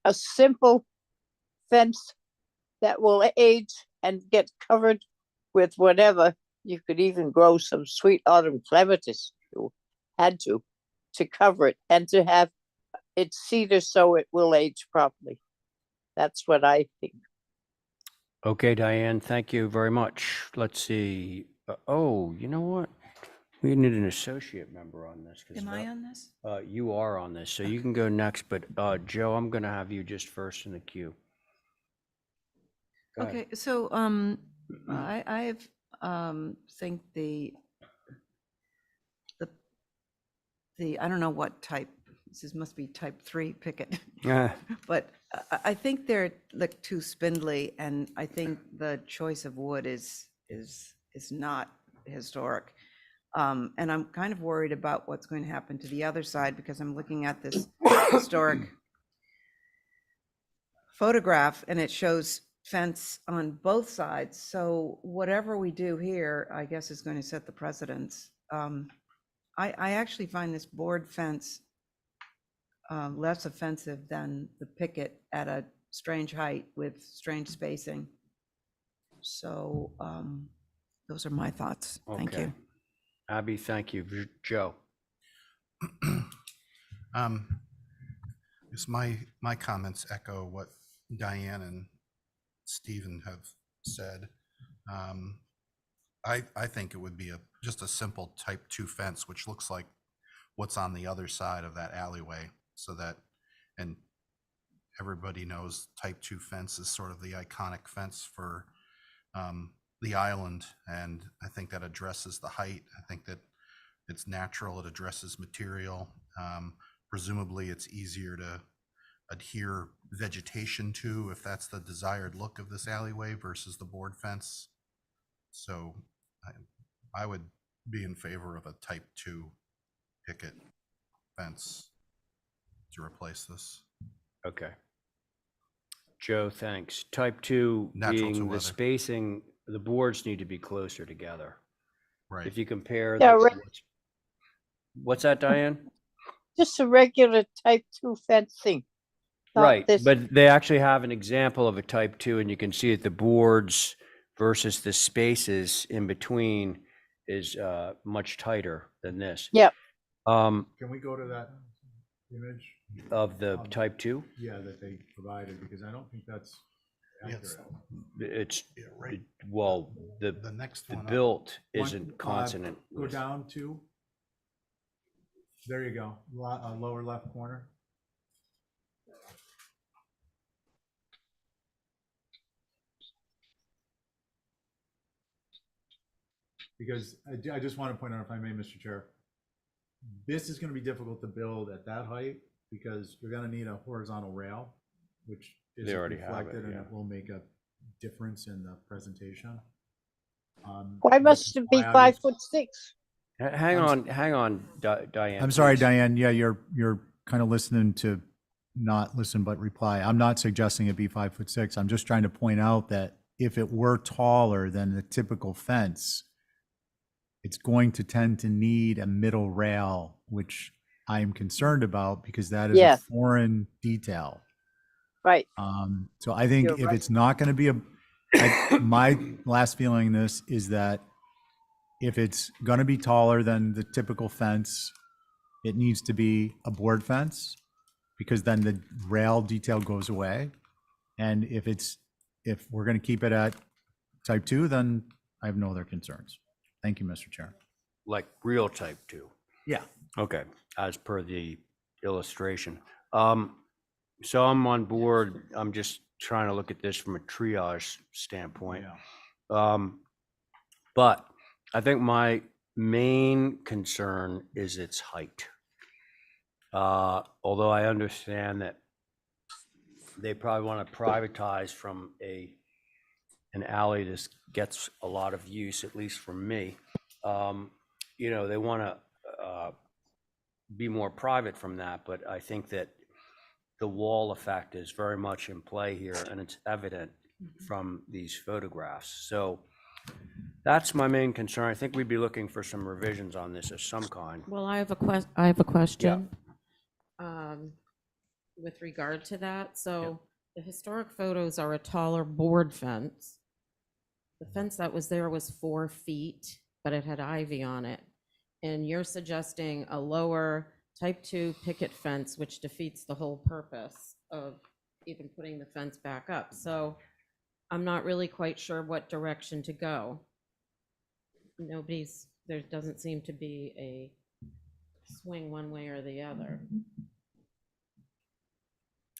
S4: a simple fence that will age and get covered with whatever. You could even grow some sweet autumn clematis if you had to cover it, and to have it cedar so it will age properly. That's what I think.
S1: Okay, Diane, thank you very much. Let's see. Oh, you know what? We need an associate member on this. 'Cause
S7: Am I on this?
S1: You are on this, so you can go next, but Joe, I'm gonna have you just first in the queue. Go ahead.
S7: Okay, so I think the I don't know what type, this must be type 3 picket.
S1: Yeah.
S7: But I think they're like too spindly, and I think the choice of wood is not historic. And I'm kind of worried about what's going to happen to the other side, because I'm looking at this historic photograph and it shows fence on both sides. So whatever we do here, I guess, is going to set the precedence. I actually find this board fence less offensive than the picket at a strange height with strange spacing. So those are my thoughts. Thank
S1: Okay.
S7: you.
S1: Abby, thank you. Joe.
S17: Just my comments echo what Diane and Stephen have said. I think it would be just a simple type 2 fence, which looks like what's on the other side of that alleyway, so that, and everybody knows type 2 fence is sort of the iconic fence for the island, and I think that addresses the height. I think that it's natural, it addresses material. Presumably it's easier to adhere vegetation to, if that's the desired look of this alleyway versus the board fence. So I would be in favor of a type 2 picket fence to replace this.
S1: Okay. Joe, thanks. Type 2
S17: Natural to
S1: being the
S17: weather.
S1: spacing, the boards need to be closer together.
S17: Right.
S1: If you compare
S4: Yeah,
S1: the,
S4: right.
S1: what's that, Diane?
S4: Just a regular type 2 fencing. not
S1: Right,
S4: this.
S1: but they actually have an example of a type 2, and you can see that the boards versus the spaces in between is much tighter than this.
S4: Yep.
S1: Um,
S3: Can we go to that image?
S1: of the type 2,
S3: Yeah, that they provided, because I don't think that's
S17: Yes.
S3: accurate.
S1: it's,
S17: Yeah, right.
S1: well,
S17: The
S1: the
S17: next
S1: the
S17: one up.
S1: built
S3: One,
S1: isn't consonant
S3: Go
S1: with.
S3: down to, there you go, lower left corner. Because I just want to point out, if I may, Mr. Chair, this is going to be difficult to build at that height because you're going to need a horizontal rail, which is
S1: already have it,
S3: reflected, and
S1: yeah.
S3: it will make a difference in the presentation.
S4: Why
S3: which
S4: must
S3: is
S4: it be
S3: why I was-
S4: 5'6"?
S1: Hang on, Diane.
S3: I'm sorry,
S1: please.
S3: Diane. Yeah, you're kind of listening to not listen but reply. I'm not suggesting it be 5'6". I'm just trying to point out that if it were taller than the typical fence, it's going to tend to need a middle rail, which I am concerned about because that is a
S4: Yes.
S3: foreign detail.
S4: Right.
S3: So I think
S4: You're
S3: if
S4: right.
S3: it's not going to be my last feeling in this is that if it's going to be taller than the typical fence, it needs to be a board fence because then the rail detail goes away. And if we're going to keep it at type 2, then I have no other concerns. Thank you, Mr. Chair.
S1: Like real type 2.
S3: Yeah.
S1: Okay, as per the illustration. So I'm on board. I'm just trying to look at this from a triage standpoint. But I think my main concern is its height. Although I understand that they probably want to privatize from an alley that gets a lot of use, at least from me. You know, they want to be more private from that, but I think that the wall effect is very much in play here, and it's evident from these photographs. So that's my main concern. I think we'd be looking for some revisions on this of some kind.
S2: Well, I have a question. With regard to that, so the historic photos are a taller board fence. The fence that was there was 4 feet, but it had ivy on it. And you're suggesting a lower type 2 picket fence, which defeats the whole purpose of even putting the fence back up. So I'm not really quite sure what direction to go. There doesn't seem to be a swing one way or the other.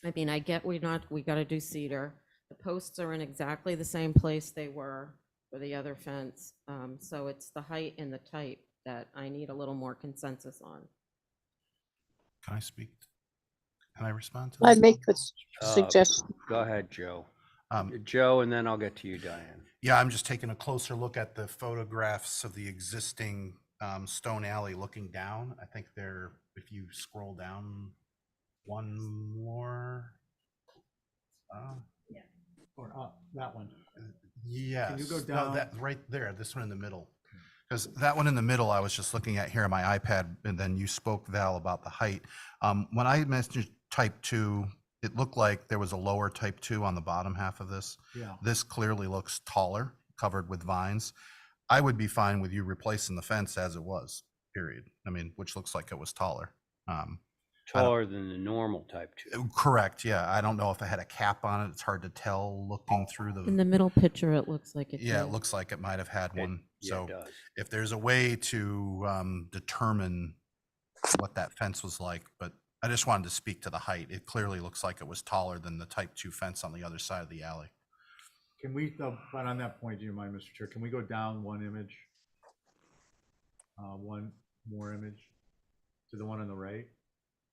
S2: I mean, I get we got to do cedar. The posts are in exactly the same place they were for the other fence. So it's the height and the type that I need a little more consensus on.
S17: Can I speak? Can I respond to
S4: I
S17: that?
S4: make a suggestion.
S1: Go ahead, Joe. Joe, and then I'll get to you, Diane.
S17: Yeah, I'm just taking a closer look at the photographs of the existing stone alley looking down. I think they're, if you scroll down one more.
S3: Or up, that one.
S17: Yes.
S3: Can you go
S17: No,
S3: down?
S17: that right there, this one in the middle. Because that one in the middle, I was just looking at here on my iPad, and then you spoke, Val, about the height. When I mentioned type 2, it looked like there was a lower type 2 on the bottom half of this.
S3: Yeah.
S17: This clearly looks taller, covered with vines. I would be fine with you replacing the fence as it was, period. I mean, which looks like it was taller.
S1: Taller than the normal type 2.
S17: Correct, yeah. I don't know if it had a cap on it. It's hard to tell looking through the.
S2: In the middle picture, it looks like it
S17: Yeah,
S2: did.
S17: it looks like it might have had one.
S1: Yeah,
S17: So
S1: it does.
S17: if there's a way to determine what that fence was like, but I just wanted to speak to the height. It clearly looks like it was taller than the type 2 fence on the other side of the alley.
S3: Can we, but on that point, do you mind, Mr. Chair, can we go down one image? One more image to the one on the right?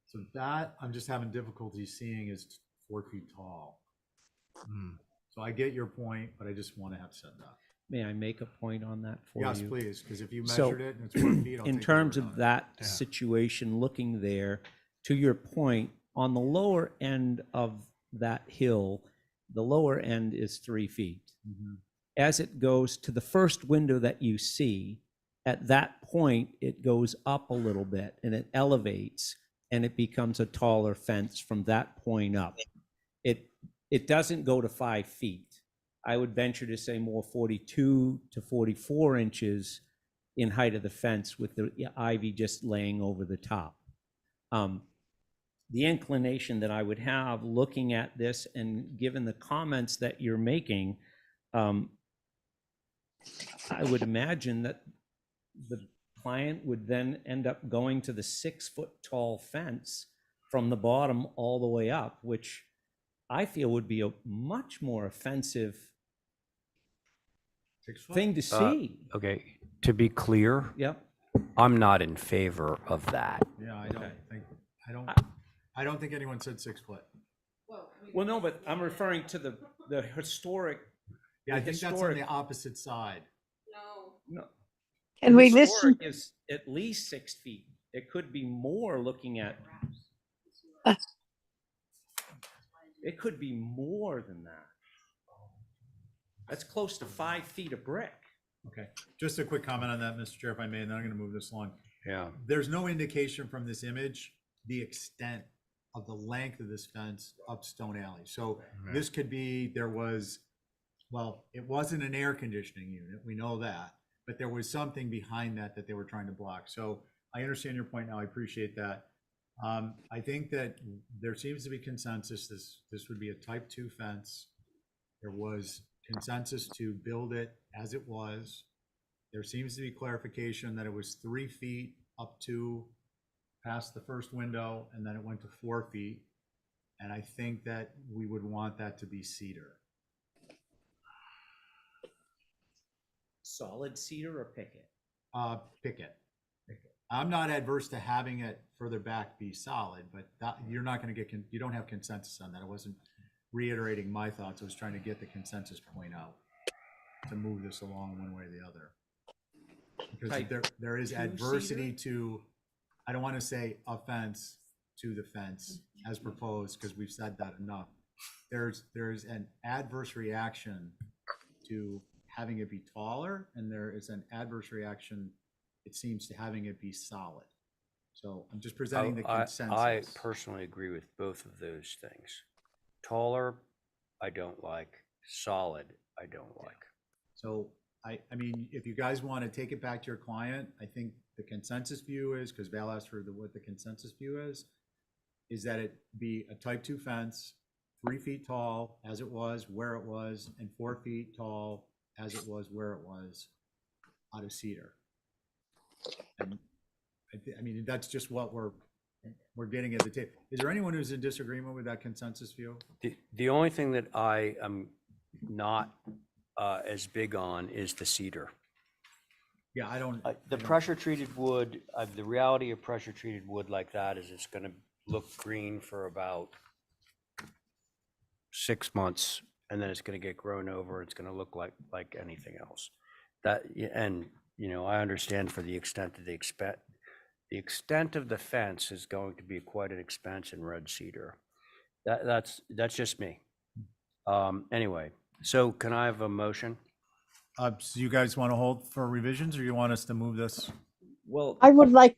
S3: So that, I'm just having difficulty seeing is 4 feet tall. So I get your point, but I just want to have said that.
S16: May I make a point on that for you?
S3: Yes, please, because if you
S16: So,
S3: measured it and it's 4 feet, I'll
S16: in
S3: take your
S16: terms
S3: word
S16: of
S3: on it.
S16: that
S17: Yeah.
S16: situation, looking there, to your point, on the lower end of that hill, The lower end is 3 feet. As it goes to the first window that you see, at that point, it goes up a little bit and it elevates and it becomes a taller fence from that point up. It doesn't go to 5 feet. I would venture to say more 42 to 44 inches in height of the fence with the ivy just laying over the top. The inclination that I would have looking at this and given the comments that you're making, I would imagine that the client would then end up going to the 6-foot tall fence from the bottom all the way up, which I feel would be a much more offensive thing to see.
S1: Okay, to be clear,
S16: Yep.
S1: I'm not in favor of that.
S3: Yeah,
S16: Okay.
S3: I don't think anyone said 6 foot.
S16: Well, no, but I'm referring to the historic.
S3: Yeah, I
S16: the
S3: think that's on
S16: historic-
S3: the opposite side.
S16: No.
S4: Can we
S16: Historic
S4: listen?
S16: is at least 6 feet. It could be more looking at. It could be more than that. That's close to 5 feet of brick.
S3: Okay, just a quick comment on that, Mr. Chair, if I may, and then I'm gonna move this along.
S1: Yeah.
S3: There's no indication from this image, the extent of the length of this fence up Stone Alley. So this could be, well, it wasn't an air conditioning unit, we know that, but there was something behind that that they were trying to block. So I understand your point now, I appreciate that. I think that there seems to be consensus, this would be a type 2 fence. There was consensus to build it as it was. There seems to be clarification that it was 3 feet up to past the first window, and then it went to 4 feet. And I think that we would want that to be cedar.
S16: Solid cedar or picket?
S3: Picket. I'm not adverse to having it further back be solid, but that, you're not gonna get, you don't have consensus on that. I wasn't reiterating my thoughts, I was trying to get the consensus point out to move this along one way or the other. Because there is adversity to, I don't wanna say offense to the fence as proposed, because we've said that enough. There's an adverse reaction to having it be taller, and there is an adverse reaction, it seems, to having it be solid. So I'm just presenting the consensus.
S1: I personally agree with both of those things. Taller, I don't like. Solid, I don't like.
S3: So I mean, if you guys want to take it back to your client, I think the consensus view is, because Val asked for what the consensus view is that it be a type 2 fence, 3 feet tall as it was, where it was, and 4 feet tall as it was, where it was, out of cedar. And I mean, that's just what we're getting at the table. Is there anyone who's in disagreement with that consensus view?
S1: The only thing that I am not as big on is the cedar.
S3: Yeah, I don't.
S1: The pressure treated wood, the reality of pressure treated wood like that is it's gonna look green for about 6 months, and then it's gonna get grown over, it's gonna look like anything else. And, you know, I understand for the extent of the extent of the fence is going to be quite an expense in red cedar. That's just me. Anyway, so can I have a motion?
S3: So you guys want to hold for revisions, or you want us to move this?
S16: Well,
S4: I would like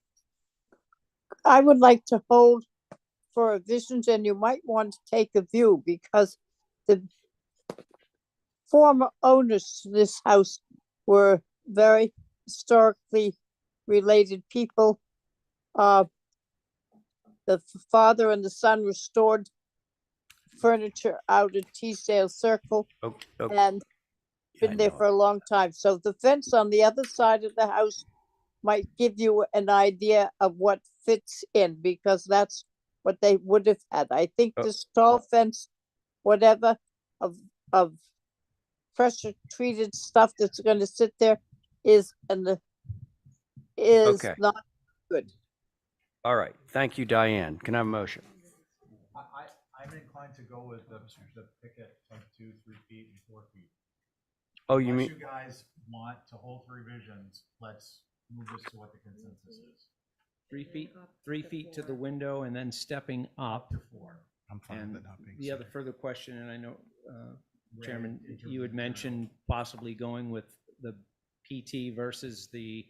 S4: to hold for revisions, and you might want to take a view, because the former owners to this house were very historically related people. The father and the son restored furniture out at Teasdale Circle, and been there for a long time. So the fence on the other side of the house might give you an idea of what fits in, because that's what they would have had. I think this tall fence, whatever of pressure treated stuff that's going to sit there is
S1: Okay.
S4: not good.
S1: All right, thank you, Diane. Can I have a motion?
S3: I'm inclined to go with the picket of 2, 3 feet, and 4 feet.
S1: Oh, you
S3: Unless
S1: mean,
S3: you guys want to hold for revisions, let's move this to what the consensus is.
S16: 3 feet to the window and then stepping up.
S3: To 4.
S17: I'm fine
S16: And
S17: with it not being
S16: the other
S17: cedar.
S16: further question, and I know Chairman, you had mentioned possibly going with the PT versus the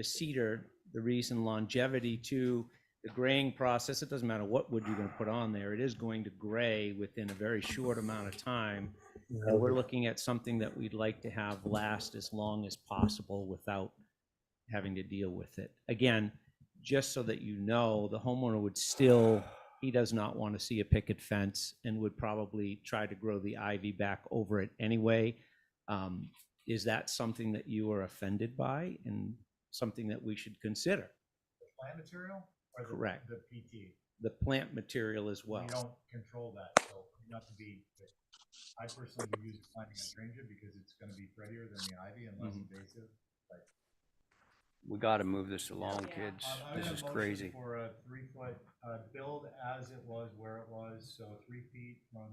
S16: cedar. The reason longevity to the graying process, it doesn't matter what wood you're going to put on there, it is going to gray within a very short amount of time. And we're looking at something that we'd like to have last as long as possible without having to deal with it. Again, just so that you know, the homeowner would still, he does not want to see a picket fence and would probably try to grow the ivy back over it anyway. Is that something that you are offended by and something that we should consider?
S3: The plant material or
S16: Correct.
S3: the PT?
S16: The plant material as well.
S3: We don't control that, so not to be, I personally would use planting hydrangea because it's gonna be prettier than the ivy and less invasive, but.
S1: We gotta move this along, kids.
S3: I would
S1: This
S3: have
S1: is
S3: motion
S1: crazy.
S3: For a 3-foot, build as it was where it was, so 3 feet from,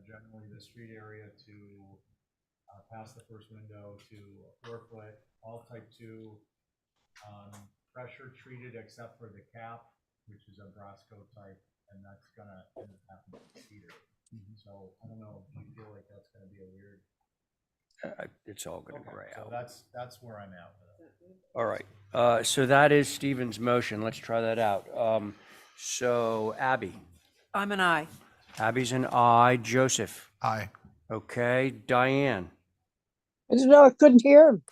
S3: generally the street area to, past the first window to a 4-foot, all type 2, pressure treated except for the cap, which is a Brasco type, and that's gonna end up happening with cedar. So I don't know if you feel like that's gonna be a weird.
S1: It's all gonna gray
S3: So
S1: out.
S3: that's where I'm at with it.
S1: All right, so that is Stephen's motion. Let's try that out. So Abby,
S7: I'm an aye.
S1: Abby's an aye. Joseph,
S17: Aye.
S1: okay. Diane,
S4: No, I couldn't hear him.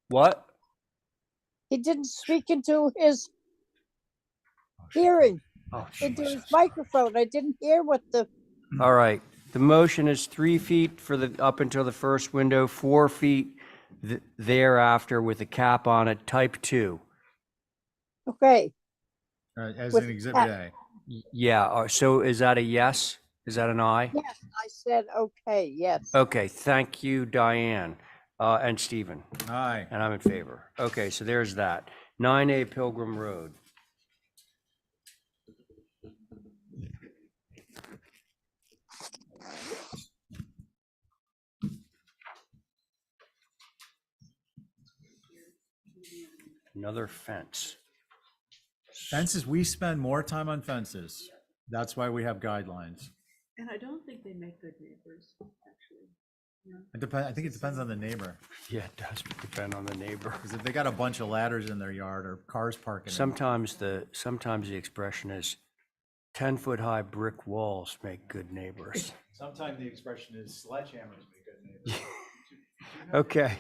S1: what?
S4: He didn't speak into his hearing,
S1: Oh,
S4: into his
S1: Jesus.
S4: microphone. I didn't hear what the,
S1: All right, the motion is 3 feet for the, up until the first window, 4 feet thereafter with a cap on it, type 2.
S4: okay.
S3: As
S4: With
S3: an exhibit
S4: cap.
S3: A.
S1: Yeah, so is that a yes? Is that an aye?
S4: Yes, I said, okay, yes.
S1: Okay, thank you, Diane, and Stephen,
S3: Aye.
S1: and I'm in favor. Okay, so there's that. 9A Pilgrim Road. Another fence.
S3: Fences, we spend more time on fences. That's why we have guidelines.
S7: And I don't think they make good neighbors, actually.
S3: I think it depends on the neighbor.
S1: Yeah, it does depend on the neighbor.
S3: Because if they got a bunch of ladders in their yard or cars parking.
S1: Sometimes the expression is 10-foot high brick walls make good neighbors.
S3: Sometimes the expression is sledgehammers make good neighbors.
S1: Okay,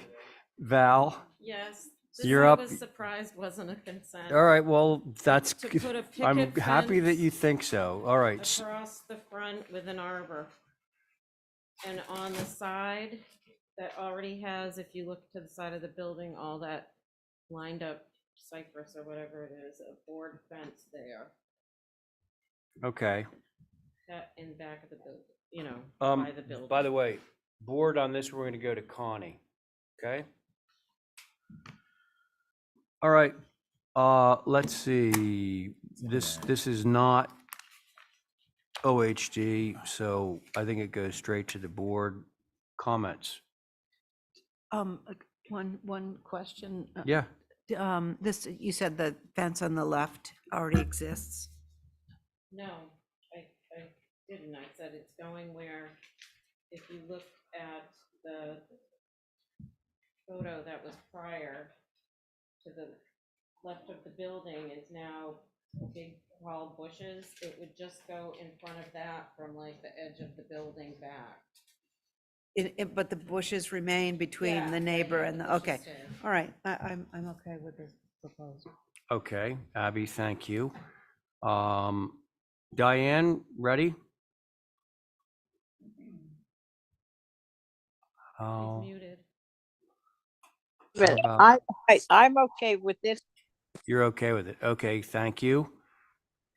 S1: Val,
S2: Yes.
S1: You're
S2: I
S1: up.
S2: was surprised wasn't a consent.
S1: all right, well, that's,
S2: To put a
S1: I'm
S2: picket
S1: happy that
S2: fence
S1: you think so. All right,
S2: across the front with an arbor. And on the side, that already has, if you look to the side of the building, all that lined up cypress or whatever it is, a board fence there,
S1: okay.
S2: that in back of the building, you know,
S1: Um,
S2: by the building.
S1: by the way, board on this, we're gonna go to Connie, okay? All right, let's see, this is not OHD, so I think it goes straight to the board. Comments?
S7: One question.
S1: Yeah,
S7: This, you said the fence on the left already exists.
S2: No, I didn't. I said it's going where, if you look at the photo that was prior to the left of the building is now big tall bushes. It would just go in front of that from like the edge of the building back.
S7: But the bushes remain between
S2: Yeah,
S7: the
S2: yeah,
S7: neighbor
S2: yeah,
S7: and
S2: the
S7: the, okay,
S2: bushes stay.
S7: all right, I'm okay with this proposal.
S1: okay, Abby, thank you. Diane, ready? Oh,
S2: He's muted.
S4: But
S1: about-
S4: I'm okay with this.
S1: You're okay with it? Okay, thank you.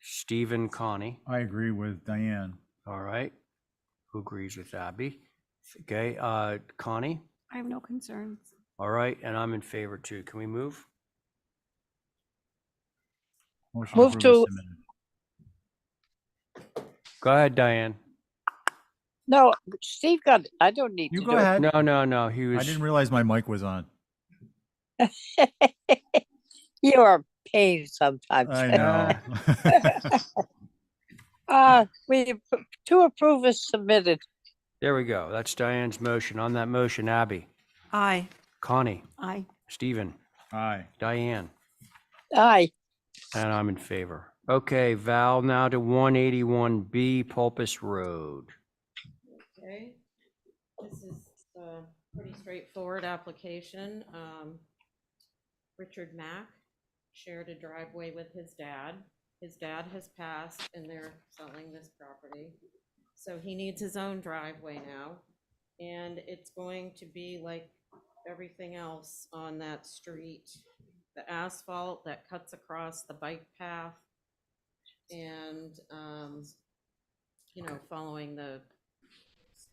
S1: Stephen, Connie,
S3: I agree with Diane.
S1: all right. Who agrees with Abby? Okay, Connie,
S9: I have no concerns.
S1: all right, and I'm in favor too. Can we move?
S3: Motion
S4: Move
S3: approved is
S4: to-
S3: submitted.
S1: Go ahead, Diane.
S4: No, Steve got it. I don't need
S3: You
S4: to
S3: go
S4: do
S3: ahead.
S1: No, he
S3: I
S1: was,
S3: didn't realize my mic was on.
S4: it. You're a pain sometimes.
S3: I know.
S4: We, to approve is submitted.
S1: There we go. That's Diane's motion. On that motion, Abby,
S7: Aye.
S1: Connie,
S9: Aye.
S1: Stephen,
S3: Aye.
S1: Diane,
S4: Aye.
S1: and I'm in favor. Okay, Val, now to 181B Pulpus Road.
S2: Okay, this is a pretty straightforward application. Richard Mack shared a driveway with his dad. His dad has passed and they're selling this property. So he needs his own driveway now. And it's going to be like everything else on that street. The asphalt that cuts across the bike path and, you know, following the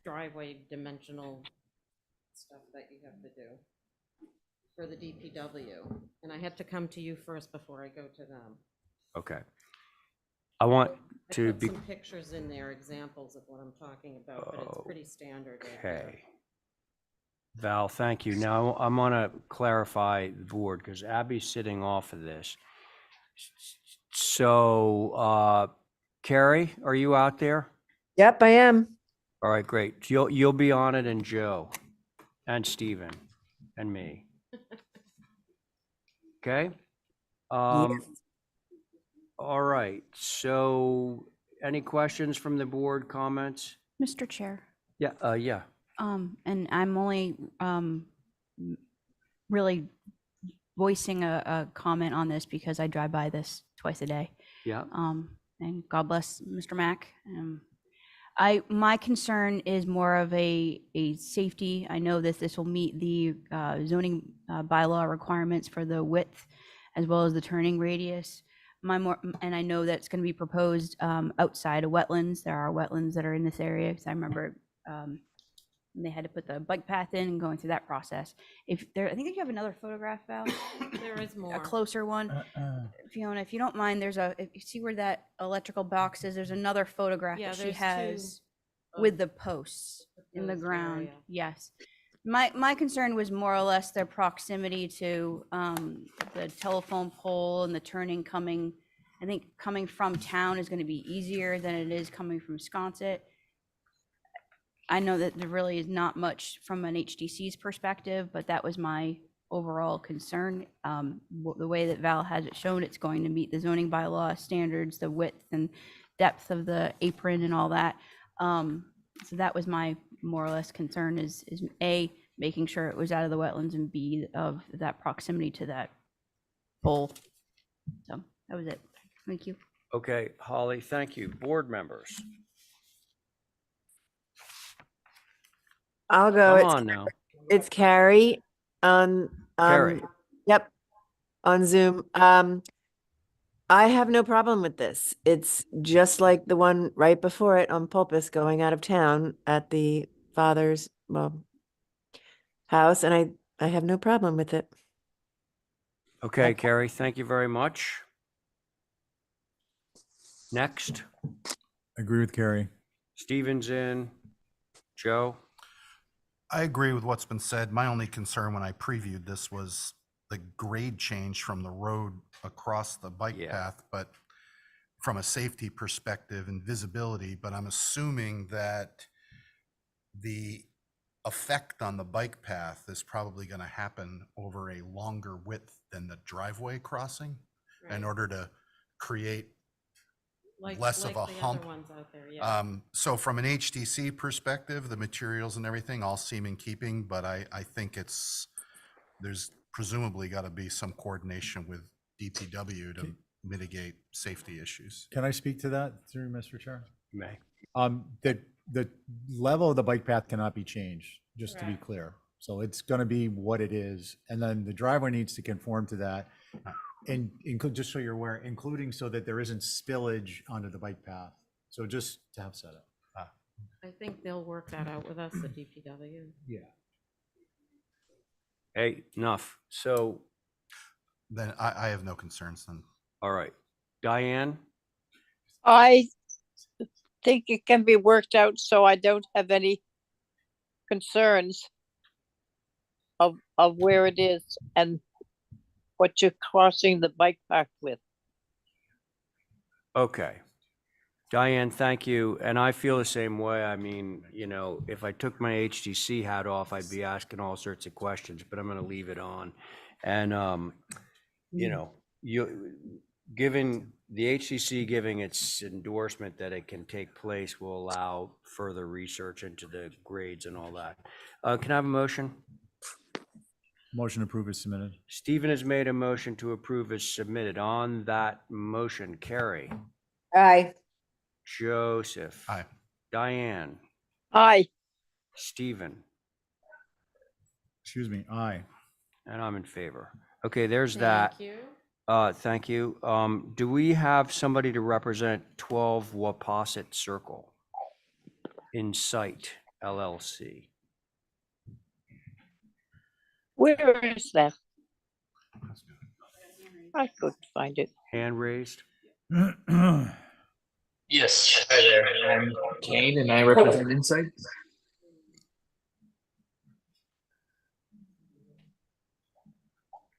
S2: driveway dimensional stuff that you have to do for the DPW. And I had to come to you first before I go to them.
S1: Okay. I want
S2: I
S1: to
S2: put
S1: be,
S2: some pictures in there, examples of what I'm talking about, but it's pretty standard right there.
S1: okay. Val, thank you. Now, I'm gonna clarify the board, because Abby's sitting off of this. So, Carrie, are you out there?
S12: Yep, I am.
S1: All right, great. You'll be on it, and Joe, and Stephen, and me. Okay? All right, so any questions from the board, comments?
S5: Mr. Chair,
S1: Yeah,
S5: and I'm only really voicing a comment on this because I drive by this twice a day.
S1: yeah.
S5: And God bless Mr. Mack. My concern is more of a safety. I know that this will meet the zoning bylaw requirements for the width as well as the turning radius. And I know that's going to be proposed outside of wetlands. There are wetlands that are in this area, because I remember they had to put the bike path in and going through that process. I think you have another photograph, Val.
S2: There is more.
S5: A closer one. Fiona, if you don't mind, if you see where that electrical box is, there's another photograph
S2: Yeah,
S5: that she
S2: there's
S5: has
S2: two
S5: with
S2: of
S5: the posts in the
S2: proposed
S5: ground.
S2: area.
S5: Yes. My concern was more or less their proximity to the telephone pole and the turning coming. I think coming from town is going to be easier than it is coming from Sconset. I know that there really is not much from an HDC's perspective, but that was my overall concern. The way that Val has it shown, it's going to meet the zoning bylaw standards, the width and depth of the apron and all that. So that was my more or less concern is A, making sure it was out of the wetlands, and B, of that proximity to that pole. So that was it. Thank you.
S1: Okay, Holly, thank you. Board members,
S12: I'll go.
S1: come on now.
S12: It's Carrie on,
S1: Carrie.
S12: yep, on Zoom. I have no problem with this. It's just like the one right before it on Pulpus going out of town at the father's, house, and I have no problem with it.
S1: Okay, Carrie, thank you very much. Next,
S3: Agree with Carrie.
S1: Stephen's in. Joe?
S17: I agree with what's been said. My only concern when I previewed this was the grade change from the road across the bike path, but from a safety perspective and visibility, but I'm assuming that the effect on the bike path is probably going to happen over a longer width than the driveway crossing in
S2: Right.
S17: order to create
S2: Like
S17: less of a
S2: the other
S17: hump.
S2: ones out there, yeah.
S17: So from an HDC perspective, the materials and everything all seem in keeping, but I think there's presumably got to be some coordination with DPW to mitigate safety issues.
S3: Can I speak to that through Mr. Chair?
S1: You may.
S3: The level of the bike path cannot be changed, just to be
S2: Correct.
S3: clear. So it's going to be what it is. And then the driveway needs to conform to that. And include, just so you're aware, including so that there isn't spillage onto the bike path. So just to have set up.
S2: I think they'll work that out with us, the DPW.
S3: Yeah.
S1: Hey, enough. So,
S17: Then I have no concerns then.
S1: all right. Diane?
S4: I think it can be worked out, so I don't have any concerns of where it is and what you're crossing the bike path with.
S1: Okay. Diane, thank you. And I feel the same way. I mean, you know, if I took my HTC hat off, I'd be asking all sorts of questions, but I'm going to leave it on. And, you know, giving the HTC giving its endorsement that it can take place will allow further research into the grades and all that. Can I have a motion?
S3: Motion to approve is submitted.
S1: Stephen has made a motion to approve as submitted. On that motion, Carrie,
S12: Aye.
S1: Joseph.
S17: Aye.
S1: Diane,
S4: Aye.
S1: Stephen,
S3: Excuse me, aye.
S1: and I'm in favor. Okay, there's that.
S2: Thank you.
S1: Thank you. Do we have somebody to represent 12 Waposset Circle? Insight LLC.
S4: Where is that? I couldn't find it.
S1: Hand raised.
S18: Yes, hi there. I'm Kane and I represent Insight.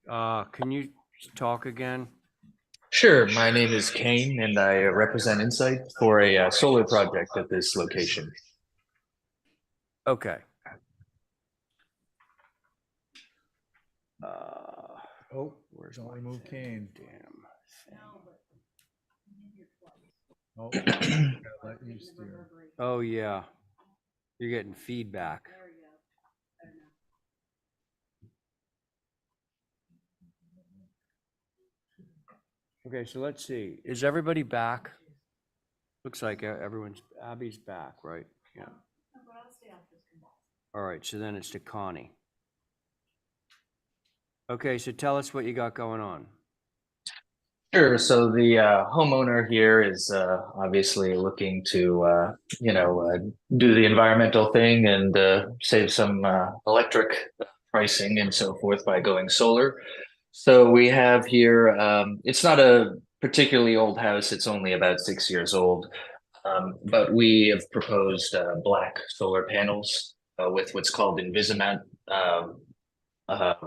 S1: Can you talk again?
S18: Sure, my name is Kane and I represent Insight for a solar project at this location.
S1: Okay.
S3: Oh, where's only move Kane?
S1: Damn.
S3: Oh, gotta let you steer.
S1: Oh, yeah. You're getting feedback. Okay, so let's see. Is everybody back? Looks like everyone's, Abby's back, right? Yeah. All right, so then it's to Connie. Okay, so tell us what you got going on.
S18: Sure, so the homeowner here is obviously looking to, do the environmental thing and save some electric pricing and so forth by going solar. So we have here, it's not a particularly old house, it's only about 6 years old, but we have proposed black solar panels with what's called Invisimant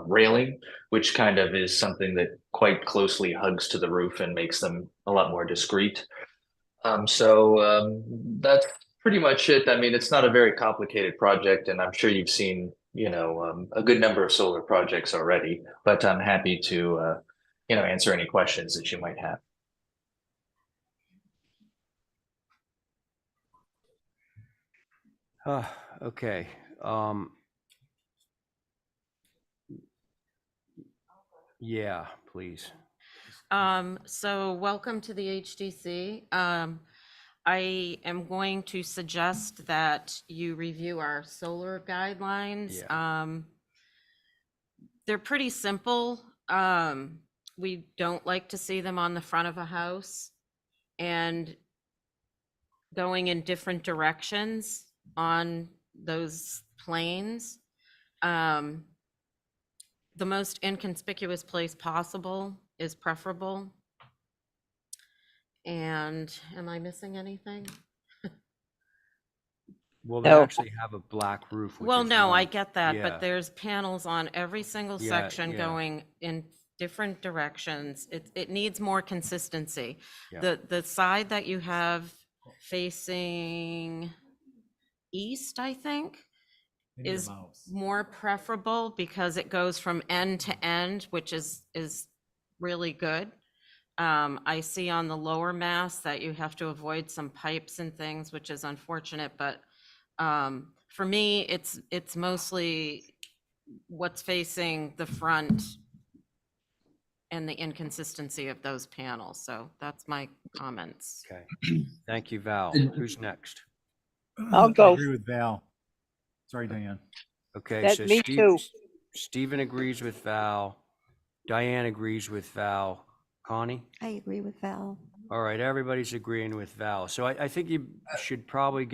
S18: railing, which kind of is something that quite closely hugs to the roof and makes them a lot more discreet. So that's pretty much it. I mean, it's not a very complicated project, and I'm sure you've seen, a good number of solar projects already, but I'm happy to, answer any questions that you might have.
S1: Okay. Yeah, please.
S2: So welcome to the HDC. I am going to suggest that you review our solar guidelines. They're pretty simple. We don't like to see them on the front of a house and going in different directions on those planes. The most inconspicuous place possible is preferable. And am I missing anything?
S1: Well, they
S4: No.
S1: actually have a black roof. Which
S2: Well,
S1: is
S2: no, I
S1: one-
S2: get that,
S1: yeah.
S2: but there's panels on every single
S1: Yeah,
S2: section
S1: yeah.
S2: going in different directions. It needs more consistency.
S1: Yeah.
S2: The side that you have facing east, I think, is more preferable because it goes from end to end, which is really good. I see on the lower mast that you have to avoid some pipes and things, which is unfortunate, but for me, it's mostly what's facing the front and the inconsistency of those panels. So that's my comments.
S1: Okay. Thank you, Val. Who's next?
S4: I'll go.
S3: I agree with Val. Sorry, Diane.
S1: Okay,
S4: That-
S1: so
S4: me too.
S1: Stephen agrees with Val. Diane agrees with Val. Connie?
S9: I agree with Val.
S1: All right, everybody's agreeing with Val. So I think you should probably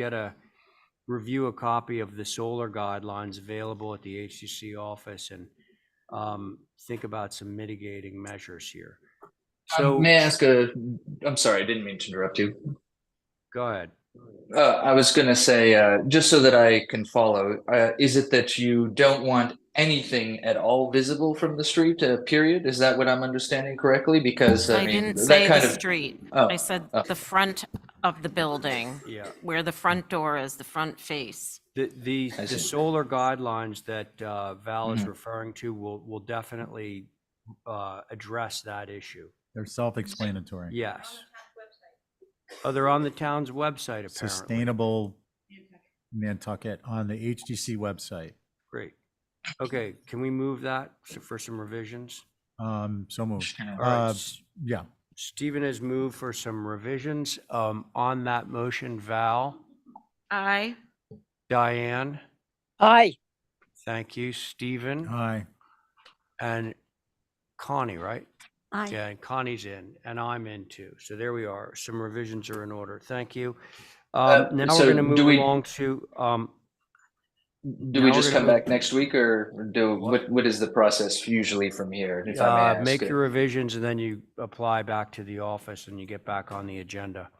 S1: review a copy of the solar guidelines available at the HCC office and think about some mitigating measures here. So
S18: May I ask I'm sorry, I didn't mean to interrupt you.
S1: go ahead.
S18: I was going to say, just so that I can follow, is it that you don't want anything at all visible from the street, period? Is that what I'm understanding correctly? Because
S2: I
S18: I mean,
S2: didn't
S18: that
S2: say
S18: kind
S2: the
S18: of
S2: street.
S18: Oh,
S2: I said
S18: oh.
S2: the front of the building.
S1: Yeah.
S2: Where the front door is, the front face.
S1: The
S18: I see.
S1: solar guidelines that Val is
S18: Mhm.
S1: referring to will definitely address that issue.
S3: They're self-explanatory.
S1: Yes. Oh, they're on the town's website, apparently.
S3: Sustainable Nantucket on the HDC website.
S1: Great. Okay, can we move that for some revisions?
S3: So moved.
S1: All right.
S3: Yeah.
S1: Stephen has moved for some revisions. On that motion, Val,
S2: Aye.
S1: Diane,
S4: Aye.
S1: thank you, Stephen,
S3: Aye.
S1: and Connie, right?
S9: Aye.
S1: Yeah, and Connie's in, and I'm in too. So there we are. Some revisions are in order. Thank you. Now we're
S18: so
S1: going to move
S18: do we-
S1: along to.
S18: Do
S1: now
S18: we
S1: we're
S18: just
S1: gonna
S18: come
S1: move-
S18: back next week, or what is the process usually from here, if I may ask?
S1: Make your revisions and then you apply back to the office and you get back on the agenda.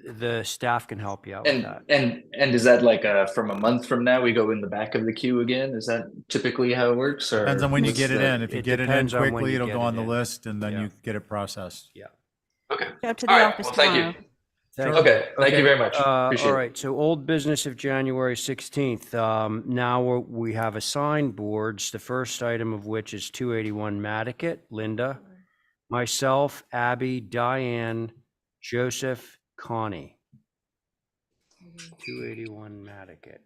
S1: The staff can help you out with that.
S18: And is that like from a month from now, we go in the back of the queue again? Is that typically how it works? Or
S3: Depends on when you
S18: what's
S3: get it
S18: the-
S3: in. If you
S1: It
S3: get it in
S1: depends on when
S3: quickly,
S1: you
S3: it'll
S1: get
S3: go
S1: it
S3: on the
S1: in.
S3: list and then
S1: Yeah.
S3: you get it processed.
S1: Yeah.
S18: Okay.
S5: Go up to the
S18: All right,
S5: office
S18: well, thank you.
S5: tomorrow.
S18: Okay, thank you very much. Appreciate
S1: All
S18: it.
S1: right, so old business of January 16th. Now we have assigned boards, the first item of which is 281 Matticat, Linda, myself, Abby, Diane, Joseph, Connie. 281 Matticat.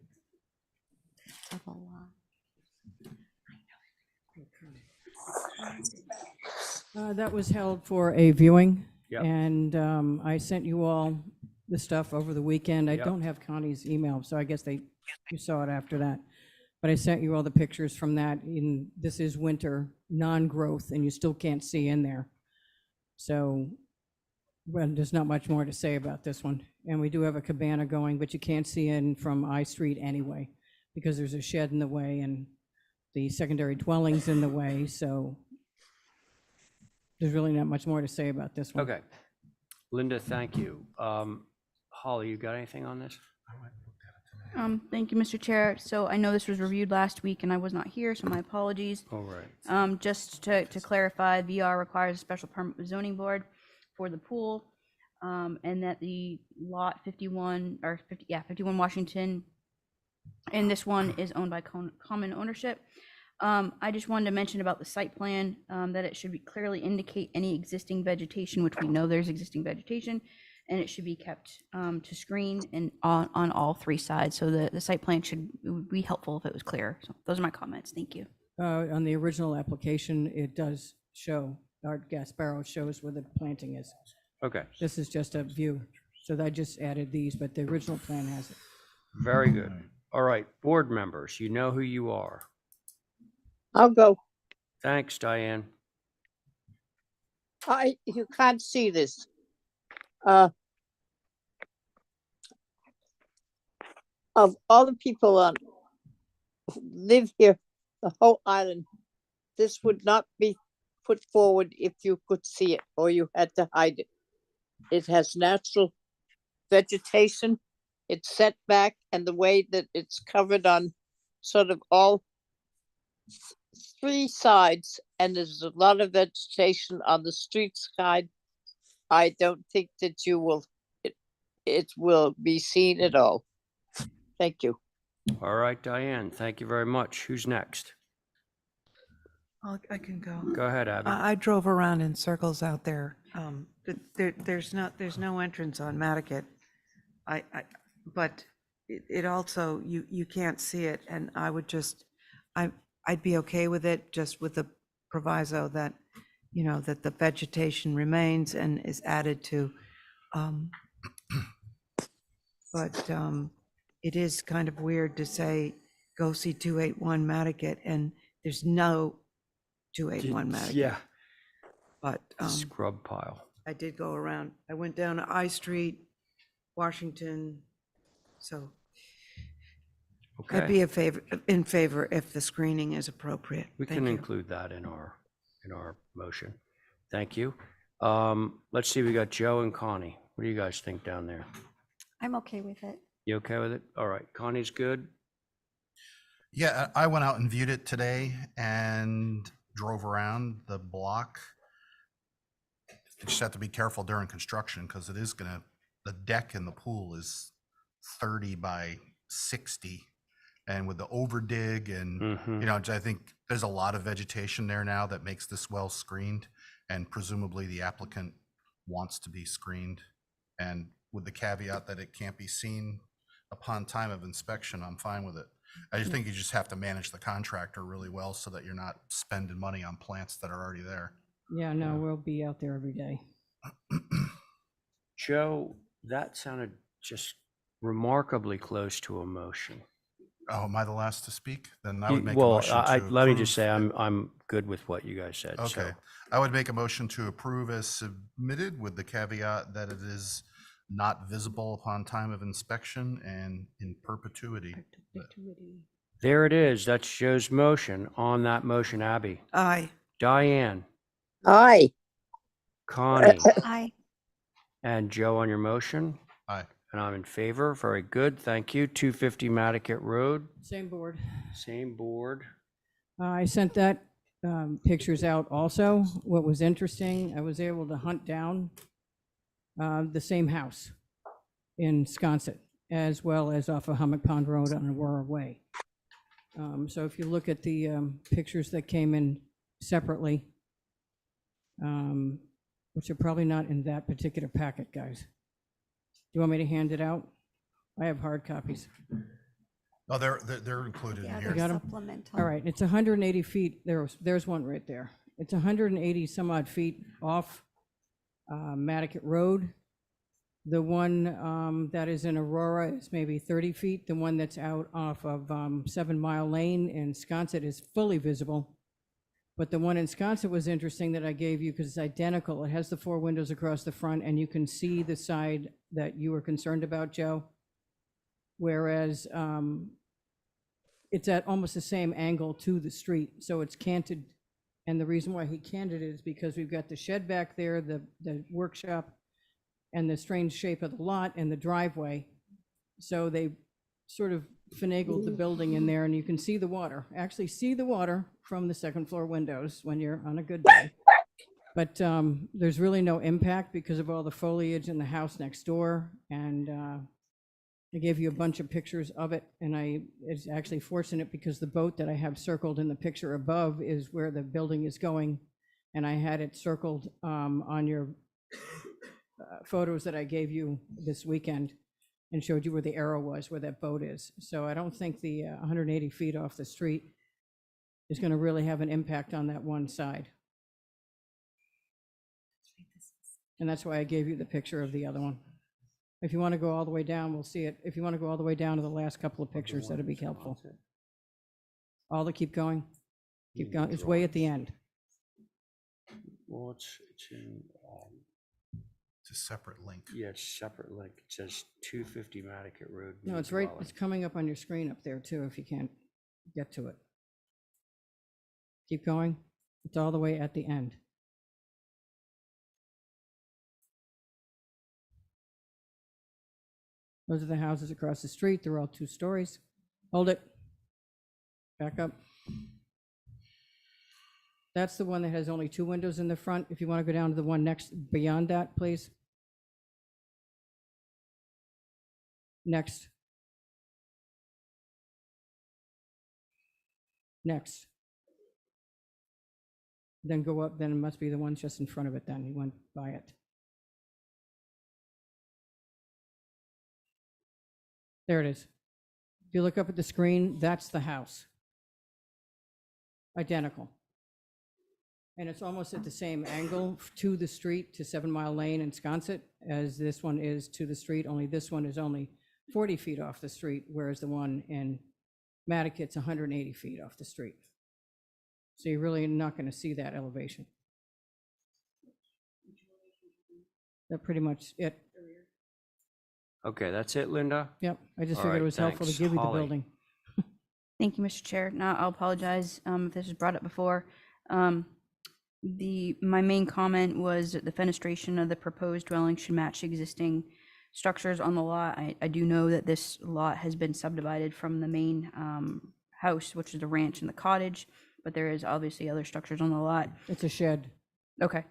S6: That was held for a viewing.
S1: Yep.
S6: And I sent you all the stuff over the weekend. I
S1: Yep.
S6: don't have Connie's email, so I guess you saw it after that. But I sent you all the pictures from that. This is winter, non-growth, and you still can't see in there. So, well, there's not much more to say about this one. And we do have a cabana going, but you can't see in from I Street anyway, because there's a shed in the way and the secondary dwelling's in the way, so there's really not much more to say about this one.
S1: Okay. Linda, thank you. Holly, you got anything on this?
S5: Thank you, Mr. Chair. So I know this was reviewed last week and I was not here, so my apologies.
S1: All right.
S5: Just to clarify, VR requires a special permit with zoning board for the pool, and that the lot 51, 51 Washington, and this one is owned by common ownership. I just wanted to mention about the site plan, that it should clearly indicate any existing vegetation, which we know there's existing vegetation, and it should be kept to screen and on all three sides. So the site plan it would be helpful if it was clear. So those are my comments. Thank you.
S6: On the original application, it does show, our gas barrel shows where the planting is.
S1: Okay,
S6: This is just a view. So I just added these, but the original plan has it.
S1: very good. All right, board members, you know who you are.
S4: I'll go.
S1: Thanks, Diane.
S4: You can't see this. Of all the people who live here, the whole island, this would not be put forward if you could see it or you had to hide it. It has natural vegetation, it's set back, and the way that it's covered on sort of all three sides, and there's a lot of vegetation on the street side. I don't think that it will be seen at all. Thank you.
S1: All right, Diane, thank you very much. Who's next?
S7: I can go.
S1: Go ahead, Abby.
S7: I drove around in circles out there. There's no entrance on Matticat. But it also, you can't see it, and I'd be okay with it, just with the proviso that, that the vegetation remains and is added to. But it is kind of weird to say, go see 281 Matticat, and there's no 281 Matticat.
S1: Yeah,
S7: But
S1: scrub pile.
S7: I did go around. I went down to I Street, Washington, so I'd
S1: Okay,
S7: be in favor if the screening is appropriate.
S1: we
S7: Thank
S1: can
S7: you.
S1: include that in our motion. Thank you. Let's see, we got Joe and Connie. What do you guys think down there?
S9: I'm okay with it.
S1: You okay with it? All right, Connie's good.
S17: Yeah, I went out and viewed it today and drove around the block. You just have to be careful during construction because it is gonna, the deck in the pool is 30 by 60. And with the over dig and,
S1: Mhm.
S17: you know, I think there's a lot of vegetation there now that makes this well screened. And presumably the applicant wants to be screened. And with the caveat that it can't be seen upon time of inspection, I'm fine with it. I just think you just have to manage the contractor really well so that you're not spending money on plants that are already there.
S6: Yeah, no, we'll be out there every day.
S1: Joe, that sounded just remarkably close to a motion.
S17: Oh, am I the last to speak? Then I would make a
S1: Well,
S17: motion to
S1: let me just say,
S17: approve.
S1: I'm good with what you guys said,
S17: Okay,
S1: so.
S17: I would make a motion to approve as submitted with the caveat that it is not visible upon time of inspection and in perpetuity.
S1: There it is. That's Joe's motion. On that motion, Abby,
S7: Aye.
S1: Diane,
S4: Aye.
S1: Connie,
S9: Aye.
S1: and Joe on your motion.
S17: Aye.
S1: And I'm in favor. Very good. Thank you. 250 Mattocket Road,
S6: Same board.
S1: same board.
S6: I sent that pictures out also. What was interesting, I was able to hunt down the same house in Sconset, as well as off of Hummock Pond Road on Aurora Way. So if you look at the pictures that came in separately, which are probably not in that particular packet, guys. Do you want me to hand it out? I have hard copies.
S17: Oh, they're included in
S9: Yeah,
S17: here.
S6: You got
S9: they're
S6: 'em?
S9: supplemental.
S6: All right, it's 180 feet, there's one right there. It's 180 some odd feet off Mattocket Road. The one that is in Aurora is maybe 30 feet. The one that's out off of 7 Mile Lane in Sconset is fully visible. But the one in Sconset was interesting that I gave you because it's identical. It has the 4 windows across the front and you can see the side that you were concerned about, Joe. Whereas it's at almost the same angle to the street, so it's canted. And the reason why he canted it is because we've got the shed back there, the workshop, and the strange shape of the lot and the driveway. So they sort of finagled the building in there, and you can see the water, actually see the water from the second floor windows when you're on a good day. But there's really no impact because of all the foliage in the house next door. And I gave you a bunch of pictures of it, and it's actually fortunate because the boat that I have circled in the picture above is where the building is going. And I had it circled on your photos that I gave you this weekend and showed you where the arrow was, where that boat is. So I don't think the 180 feet off the street is going to really have an impact on that one side. And that's why I gave you the picture of the other one. If you want to go all the way down, we'll see it. If you want to go all the way down to the last couple of pictures, that'd be helpful. All the keep going? Keep going. It's way at the end.
S1: Well, it's in,
S17: It's a separate link.
S1: yeah, it's separate link. It says 250 Mattocket Road.
S6: No,
S1: new
S6: it's right,
S1: dwelling.
S6: it's coming up on your screen up there too, if you can't get to it. Keep going. It's all the way at the end. Those are the houses across the street. They're all 2 stories. Hold it. Back up. That's the one that has only 2 windows in the front. If you want to go down to the one next, beyond that, please. Next. Next. Then go up, then it must be the ones just in front of it then. You went by it. There it is. If you look up at the screen, that's the house. Identical. And it's almost at the same angle to the street, to 7 Mile Lane and Sconset, as this one is to the street, only this one is only 40 feet off the street, whereas the one in Mattocket's 180 feet off the street. So you're really not going to see that elevation. That's pretty much it.
S1: Okay, that's it, Linda?
S6: Yep, I just
S1: All
S6: figured
S1: right,
S6: it was helpful to
S1: thanks.
S6: give you the
S1: Holly.
S6: building.
S5: Thank you, Mr. Chair. Now, I'll apologize if this was brought up before. My main comment was that the fenestration of the proposed dwelling should match existing structures on the lot. I do know that this lot has been subdivided from the main house, which is the ranch and the cottage, but there is obviously other structures on the lot.
S6: It's a shed.
S5: Okay.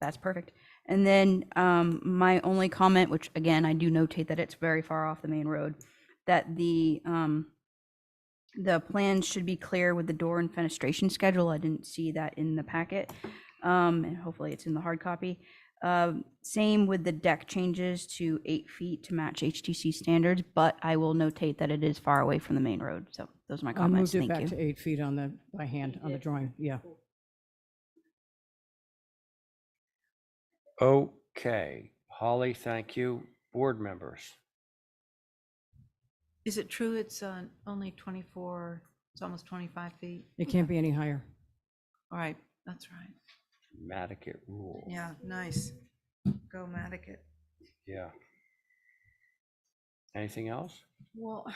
S5: that's perfect. And then my only comment, which again, I do notate that it's very far off the main road, that the plans should be clear with the door and fenestration schedule. I didn't see that in the packet. And hopefully it's in the hard copy. Same with the deck changes to 8 feet to match HTC standards, but I will notate that it is far away from the main road. So those are my
S6: I
S5: comments.
S6: moved it
S5: Thank
S6: back
S5: you.
S6: to 8 feet on the, by hand, on the drawing, yeah.
S1: Okay, Holly, thank you. Board members.
S7: Is it true it's only 24, it's almost 25 feet?
S6: It can't be any higher.
S7: All right, that's right.
S1: Nantucket rule.
S7: Yeah, nice. Go Nantucket.
S1: Yeah. Anything else?
S7: Well,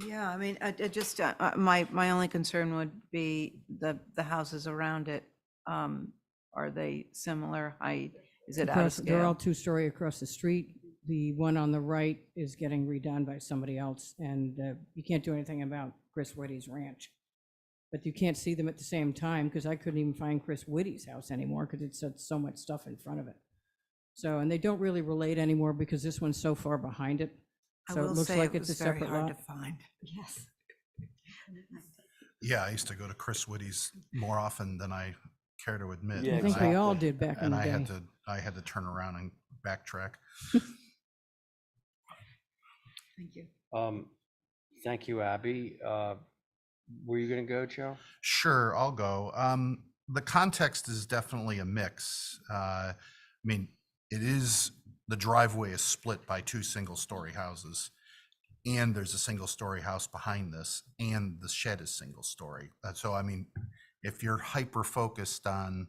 S7: yeah, I mean, I just, my only concern would be the houses around it. Are they similar height? Is it out of
S6: They're all
S7: scale?
S6: 2-story across the street. The one on the right is getting redone by somebody else, and you can't do anything about Chris Whitty's ranch. But you can't see them at the same time, because I couldn't even find Chris Whitty's house anymore, because it's had so much stuff in front of it. So, and they don't really relate anymore, because this one's so far behind it.
S7: I
S6: So it
S7: will
S6: looks
S7: say
S6: like
S7: it
S6: it's a
S7: was very
S6: separate
S7: hard
S6: lot.
S7: to find. Yes.
S17: Yeah, I used to go to Chris Whitty's more often than I care to admit.
S1: Yeah,
S6: I think we all did back in
S17: And
S6: the
S17: I had
S6: day.
S17: I had to turn around and backtrack.
S7: Thank you.
S1: Thank you, Abby. Were you gonna go, Joe?
S17: Sure, I'll go. The context is definitely a mix. I mean, the driveway is split by 2 single-story houses, and there's a single-story house behind this, and the shed is single-story. So, I mean, if you're hyper-focused on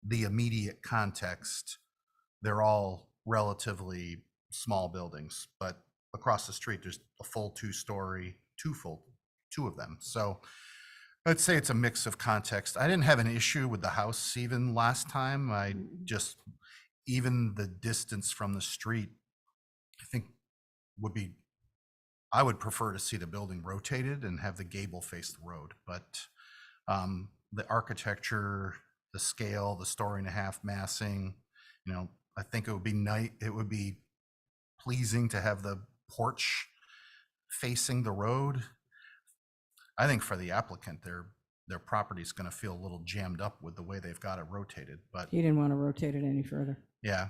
S17: the immediate context, they're all relatively small buildings, but across the street, there's a full 2-story, two of them. So I'd say it's a mix of context. I didn't have an issue with the house even last time. Even the distance from the street, I think I would prefer to see the building rotated and have the gable face the road. But the architecture, the scale, the 1.5-story massing, I think it would be nice. It would be pleasing to have the porch facing the road. I think for the applicant, their property is going to feel a little jammed up with the way they've got it rotated. But
S6: He didn't want to rotate it any further.
S17: yeah.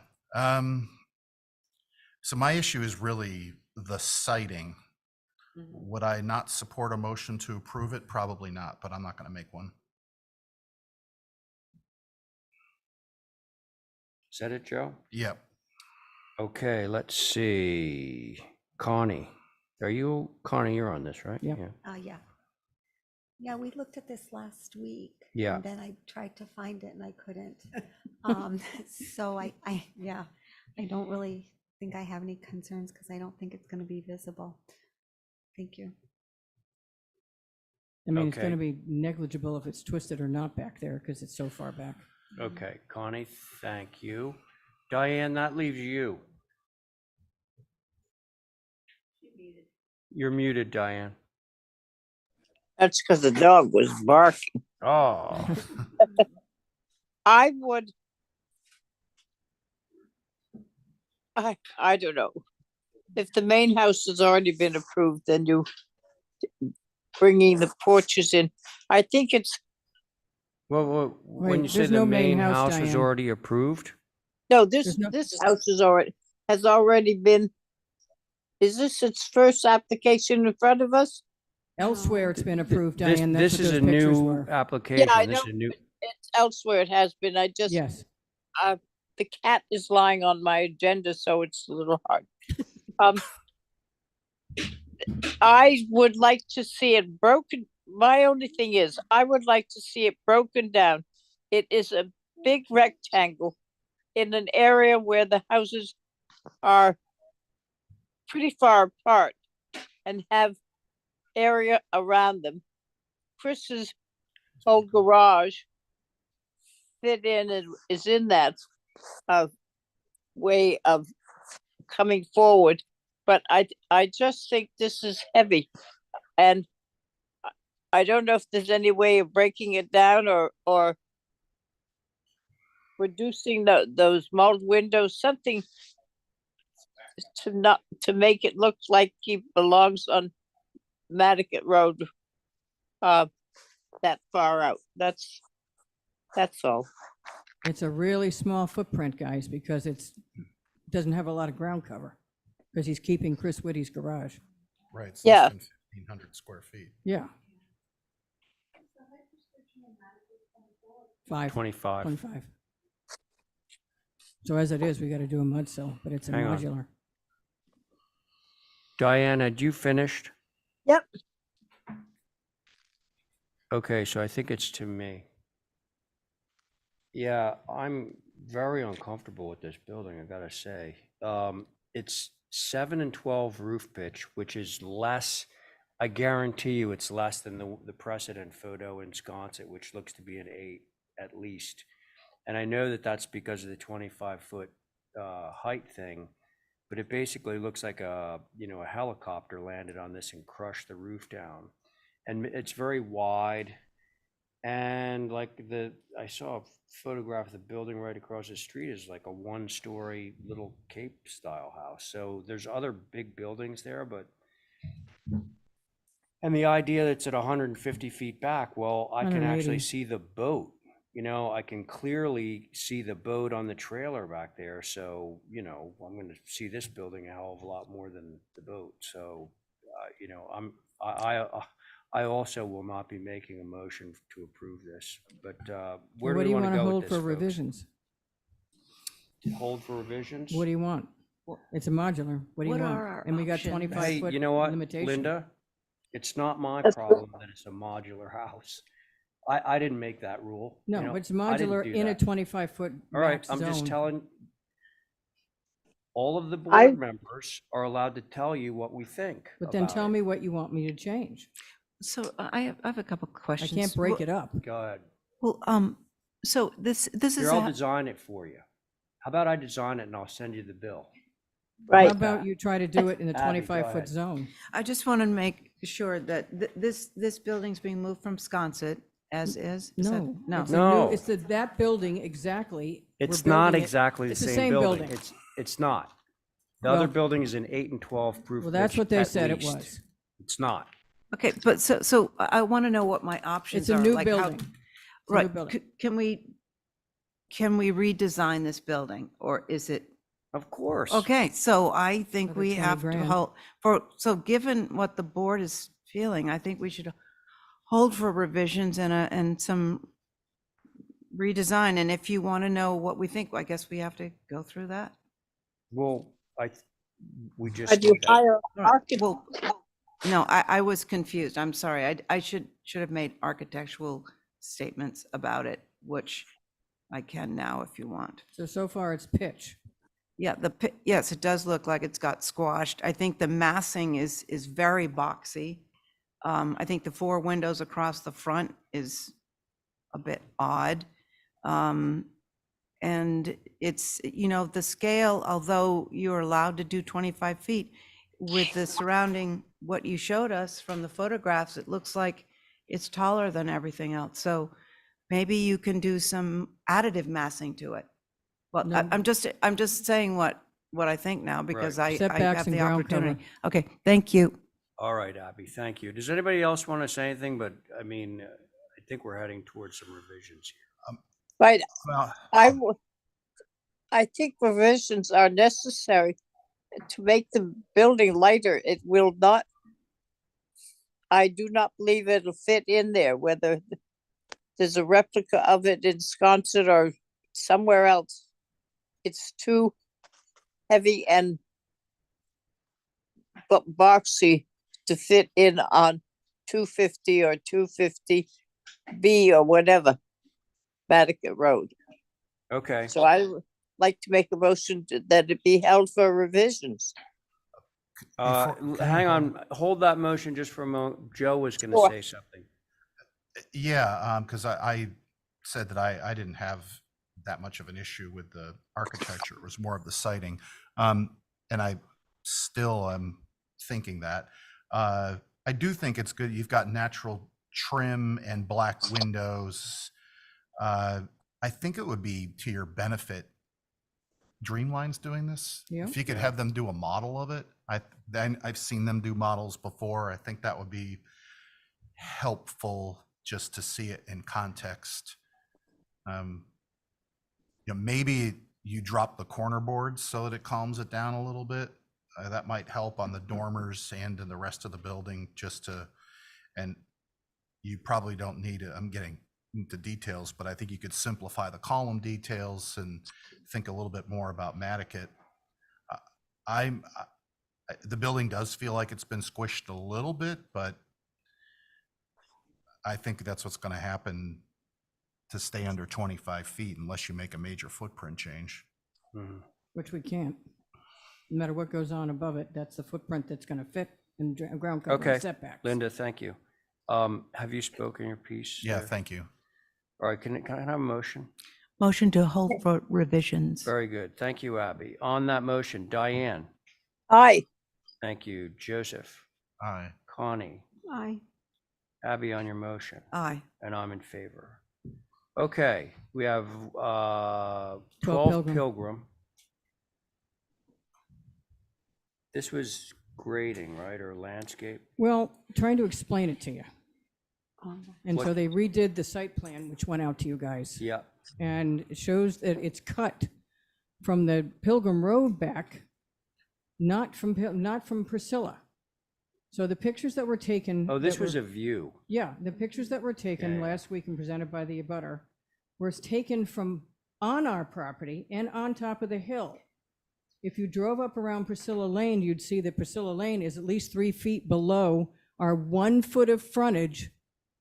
S17: So my issue is really the siting. Would I not support a motion to approve it? Probably not, but I'm not going to make one.
S1: Is that it, Joe?
S17: Yep.
S1: Okay, let's see. Connie, Connie, you're on this, right?
S6: Yeah.
S9: Yeah. Yeah, we looked at this last week.
S1: Yeah.
S9: And then I tried to find it and I couldn't. So I don't really think I have any concerns because I don't think it's going to be visible. Thank you.
S6: I mean, it's going to
S1: Okay.
S6: be negligible if it's twisted or not back there, because it's so far back.
S1: Okay, Connie, thank you. Diane, that leaves you. You're muted, Diane.
S4: That's because the dog was barking.
S1: Oh,
S4: I would, I don't know. If the main house has already been approved, then you bringing the porches in. I think it's,
S1: well, when
S6: Wait,
S1: you say
S6: there's
S1: the
S6: no main
S1: main
S6: house,
S1: house was
S6: Diane.
S1: already approved?
S4: no,
S6: There's no-
S4: this house has already been, is this its first application in front of us?
S6: Elsewhere, it's been approved,
S1: This,
S6: Diane. That's
S1: this
S6: what
S1: is a
S6: those pictures
S1: new
S6: were.
S1: application.
S4: Yeah, I
S1: This
S4: know,
S1: is a new.
S4: but it's elsewhere it has been. I just,
S6: Yes.
S4: the cat is lying on my agenda, so it's a little hard. I would like to see it broken. My only thing is, I would like to see it broken down. It is a big rectangle in an area where the houses are pretty far apart and have area around them. Chris's old garage fit in and is in that way of coming forward. But I just think this is heavy, and I don't know if there's any way of breaking it down or reducing those mold windows, something to make it look like he belongs on Nantucket Road, that far out. That's all.
S6: It's a really small footprint, guys, because doesn't have a lot of ground cover, because he's keeping Chris Whitty's garage.
S17: Right, it's
S4: Yeah.
S17: less than 1,500 square feet.
S6: Yeah.
S1: 25.
S6: 25. So as it is, we got to do a mud sill, but it's a
S1: Hang on.
S6: modular.
S1: Diana, had you finished?
S4: Yep.
S1: Okay, so I think it's to me. Yeah, I'm very uncomfortable with this building, I gotta say. It's 7 and 12 roof pitch, which is less, I guarantee you it's less than the precedent photo in Sconset, which looks to be an 8 at least. And I know that that's because of the 25-foot height thing, but it basically looks like a helicopter landed on this and crushed the roof down. And it's very wide. And like I saw a photograph of the building right across the street is like a 1-story little Cape style house. So there's other big buildings there, and the idea that it's at 150 feet back, well, I can
S6: 180.
S1: actually see the boat. I can clearly see the boat on the trailer back there. So, I'm going to see this building a hell of a lot more than the boat. So, I also will not be making a motion to approve this, but where
S6: What
S1: do we want to go
S6: hold
S1: with this,
S6: for
S1: folks?
S6: revisions?
S1: Hold for revisions?
S6: What do you want? It's a modular. What do you
S7: What
S6: want?
S7: are our
S6: And we got
S7: options?
S6: 25
S1: Hey,
S6: foot
S1: you know what,
S6: limitation.
S1: Linda? It's not my
S4: That's
S1: problem that it's a modular house. I didn't make that rule.
S6: No, but it's
S1: I didn't
S6: modular
S1: do
S6: in a
S1: that.
S6: 25 foot
S1: All right,
S6: max
S1: I'm just
S6: zone.
S1: telling, all of the
S4: I-
S1: board members are allowed to tell you what we think
S6: But then
S1: about
S6: tell
S1: it.
S6: me what you want me to change.
S7: So I have a couple
S6: I
S7: questions.
S6: can't break it up.
S1: Go ahead.
S7: Well, so this is
S1: Here, I'll
S7: a,
S1: design it for you. How about I design it and I'll send you the bill?
S6: How
S4: Right.
S6: about you try to do it in the
S1: Abby, go
S6: 25 foot
S1: ahead.
S6: zone?
S7: I just want to make sure that this building's being moved from Sconset as is? Is that-
S6: No.
S7: No.
S6: It's a new-
S1: No.
S6: It's that building exactly. We're
S1: It's not
S6: building it-
S1: exactly
S6: It's
S1: the same building.
S6: building.
S1: It's not. The other
S6: Well-
S1: building is an 8 and 12 proof
S6: Well, that's
S1: pitch
S6: what they
S1: at
S6: said it
S1: least.
S6: was.
S1: It's not.
S7: Okay, but so I want to know what my options
S6: It's
S7: are.
S6: a new
S7: like how-
S6: building. It's a new
S7: Right.
S6: building.
S7: Can we redesign this building or is it?
S1: Of course.
S7: Okay, so I think
S6: Another
S7: we
S6: 20
S7: have to
S6: grand.
S7: hold so given what the board is feeling, I think we should hold for revisions and some redesign. And if you want to know what we think, I guess we have to go through that.
S1: Well, we just
S4: But you
S1: did that.
S4: hire an
S7: All right,
S4: architect.
S7: well, no, I was confused. I'm sorry. I should have made architectural statements about it, which I can now if you want.
S6: So far it's pitch.
S7: Yeah, yes, it does look like it's got squashed. I think the massing is very boxy. I think the 4 windows across the front is a bit odd. And it's, the scale, although you're allowed to do 25 feet, with the surrounding, what you showed us from the photographs, it looks like it's taller than everything else. So maybe you can do some additive massing to it. Well,
S6: No.
S7: I'm just saying what I think now because I
S6: Setbacks
S7: have
S6: and
S7: the
S6: ground
S7: opportunity.
S6: cover.
S7: Okay, thank you.
S1: All right, Abby, thank you. Does anybody else want to say anything? But I mean, I think we're heading towards some revisions here.
S4: Right.
S17: Well,
S4: I think revisions are necessary to make the building lighter. It will not, I do not believe it'll fit in there, whether there's a replica of it in Sconset or somewhere else. It's too heavy and boxy to fit in on 250 or 250B or whatever, Nantucket Road.
S1: Okay.
S4: So I would like to make a motion that it be held for revisions.
S1: Hang on, hold that motion just for a moment. Joe was going to
S4: Sure.
S1: say something.
S17: yeah, because I said that I didn't have that much of an issue with the architecture. It was more of the siding. And I still am thinking that. I do think it's good. You've got natural trim and black windows. I think it would be to your benefit. Dreamline's doing this.
S6: Yeah.
S17: If you could have them do a model of it, I've seen them do models before. I think that would be helpful just to see it in context. Maybe you drop the corner boards so that it calms it down a little bit. That might help on the dormers and in the rest of the building and you probably don't need it. I'm getting into details, but I think you could simplify the column details and think a little bit more about Nantucket. The building does feel like it's been squished a little bit, but I think that's what's going to happen to stay under 25 feet unless you make a major footprint change.
S6: Which we can't. No matter what goes on above it, that's the footprint that's going to fit in ground cover and
S1: Okay,
S6: setbacks.
S1: Linda, thank you. Have you spoken your piece?
S17: Yeah,
S1: sir?
S17: thank you.
S1: All right, can I have a motion?
S7: Motion to hold for revisions.
S1: Very good. Thank you, Abby. On that motion, Diane.
S4: Aye.
S1: Thank you, Joseph.
S17: Aye.
S1: Connie.
S9: Aye.
S1: Abby on your motion.
S7: Aye.
S1: And I'm in favor. Okay, we have 12
S6: Pilgrim.
S1: Pilgrim. This was grading, right, or landscape?
S6: Well, trying to explain it to you. And so
S1: What-
S6: they redid the site plan, which went out to you guys.
S1: Yeah.
S6: And it shows that it's cut from the Pilgrim Road back, not from Priscilla. So the pictures that were taken.
S1: Oh, this
S6: that
S1: was
S6: were-
S1: a view.
S6: Yeah, the pictures that were taken
S1: Yeah.
S6: last week and presented by the abutter were taken from on our property and on top of the hill. If you drove up around Priscilla Lane, you'd see that Priscilla Lane is at least 3 feet below our 1 foot of frontage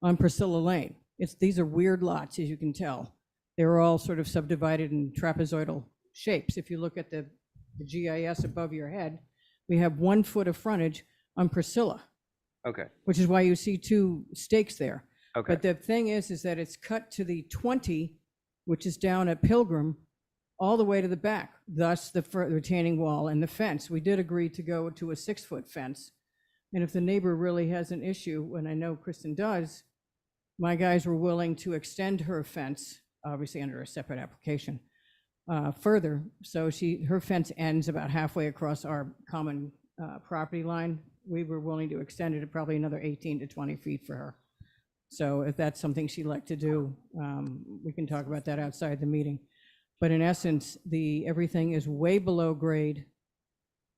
S6: on Priscilla Lane. These are weird lots, as you can tell. They're all sort of subdivided in trapezoidal shapes. If you look at the GIS above your head, we have 1 foot of frontage on Priscilla,
S1: Okay,
S6: which is why you see 2 stakes there.
S1: okay.
S6: But the thing is that it's cut to the 20, which is down at Pilgrim, all the way to the back, thus the retaining wall and the fence. We did agree to go to a 6-foot fence. And if the neighbor really has an issue, and I know Kristen does, my guys were willing to extend her fence, obviously under a separate application, further. So her fence ends about halfway across our common property line. We were willing to extend it to probably another 18 to 20 feet for her. So if that's something she'd like to do, we can talk about that outside the meeting. But in essence, everything is way below grade.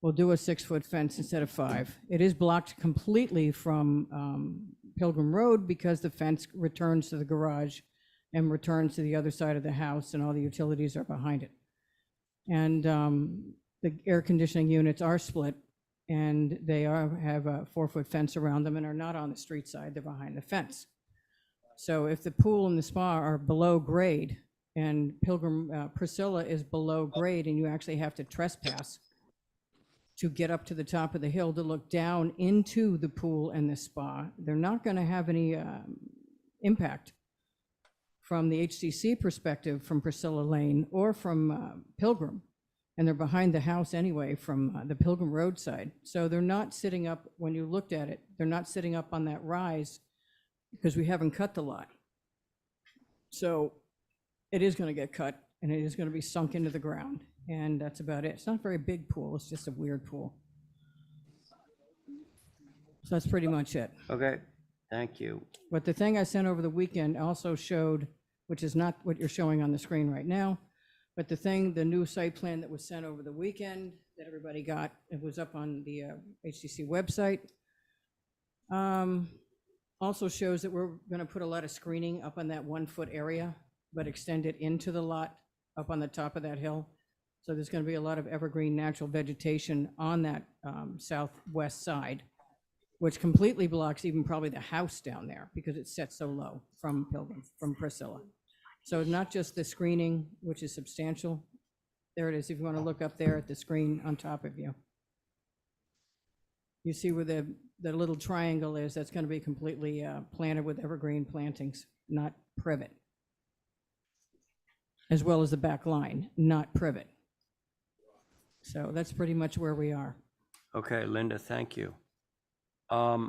S6: We'll do a 6-foot fence instead of 5. It is blocked completely from Pilgrim Road because the fence returns to the garage and returns to the other side of the house, and all the utilities are behind it. And the air conditioning units are split, and they have a 4-foot fence around them and are not on the street side, they're behind the fence. So if the pool and the spa are below grade, and Priscilla is below grade, and you actually have to trespass to get up to the top of the hill to look down into the pool and the spa, they're not going to have any impact from the HCC perspective from Priscilla Lane or from Pilgrim. And they're behind the house anyway from the Pilgrim Road side. So they're not sitting up, when you looked at it, they're not sitting up on that rise because we haven't cut the lot. So it is going to get cut, and it is going to be sunk into the ground, and that's about it. It's not a very big pool, it's just a weird pool. So that's pretty much it.
S1: Okay, thank you.
S6: But the thing I sent over the weekend also showed, which is not what you're showing on the screen right now, but the new site plan that was sent over the weekend that everybody got, it was up on the HCC website, also shows that we're going to put a lot of screening up on that 1-foot area, but extend it into the lot up on the top of that hill. So there's going to be a lot of evergreen natural vegetation on that southwest side, which completely blocks even probably the house down there because it's set so low from Priscilla. So not just the screening, which is substantial. There it is, if you want to look up there at the screen on top of you. You see where the little triangle is, that's going to be completely planted with evergreen plantings, not privet. As well as the back line, not privet. So that's pretty much where we are.
S1: Okay, Linda, thank you. I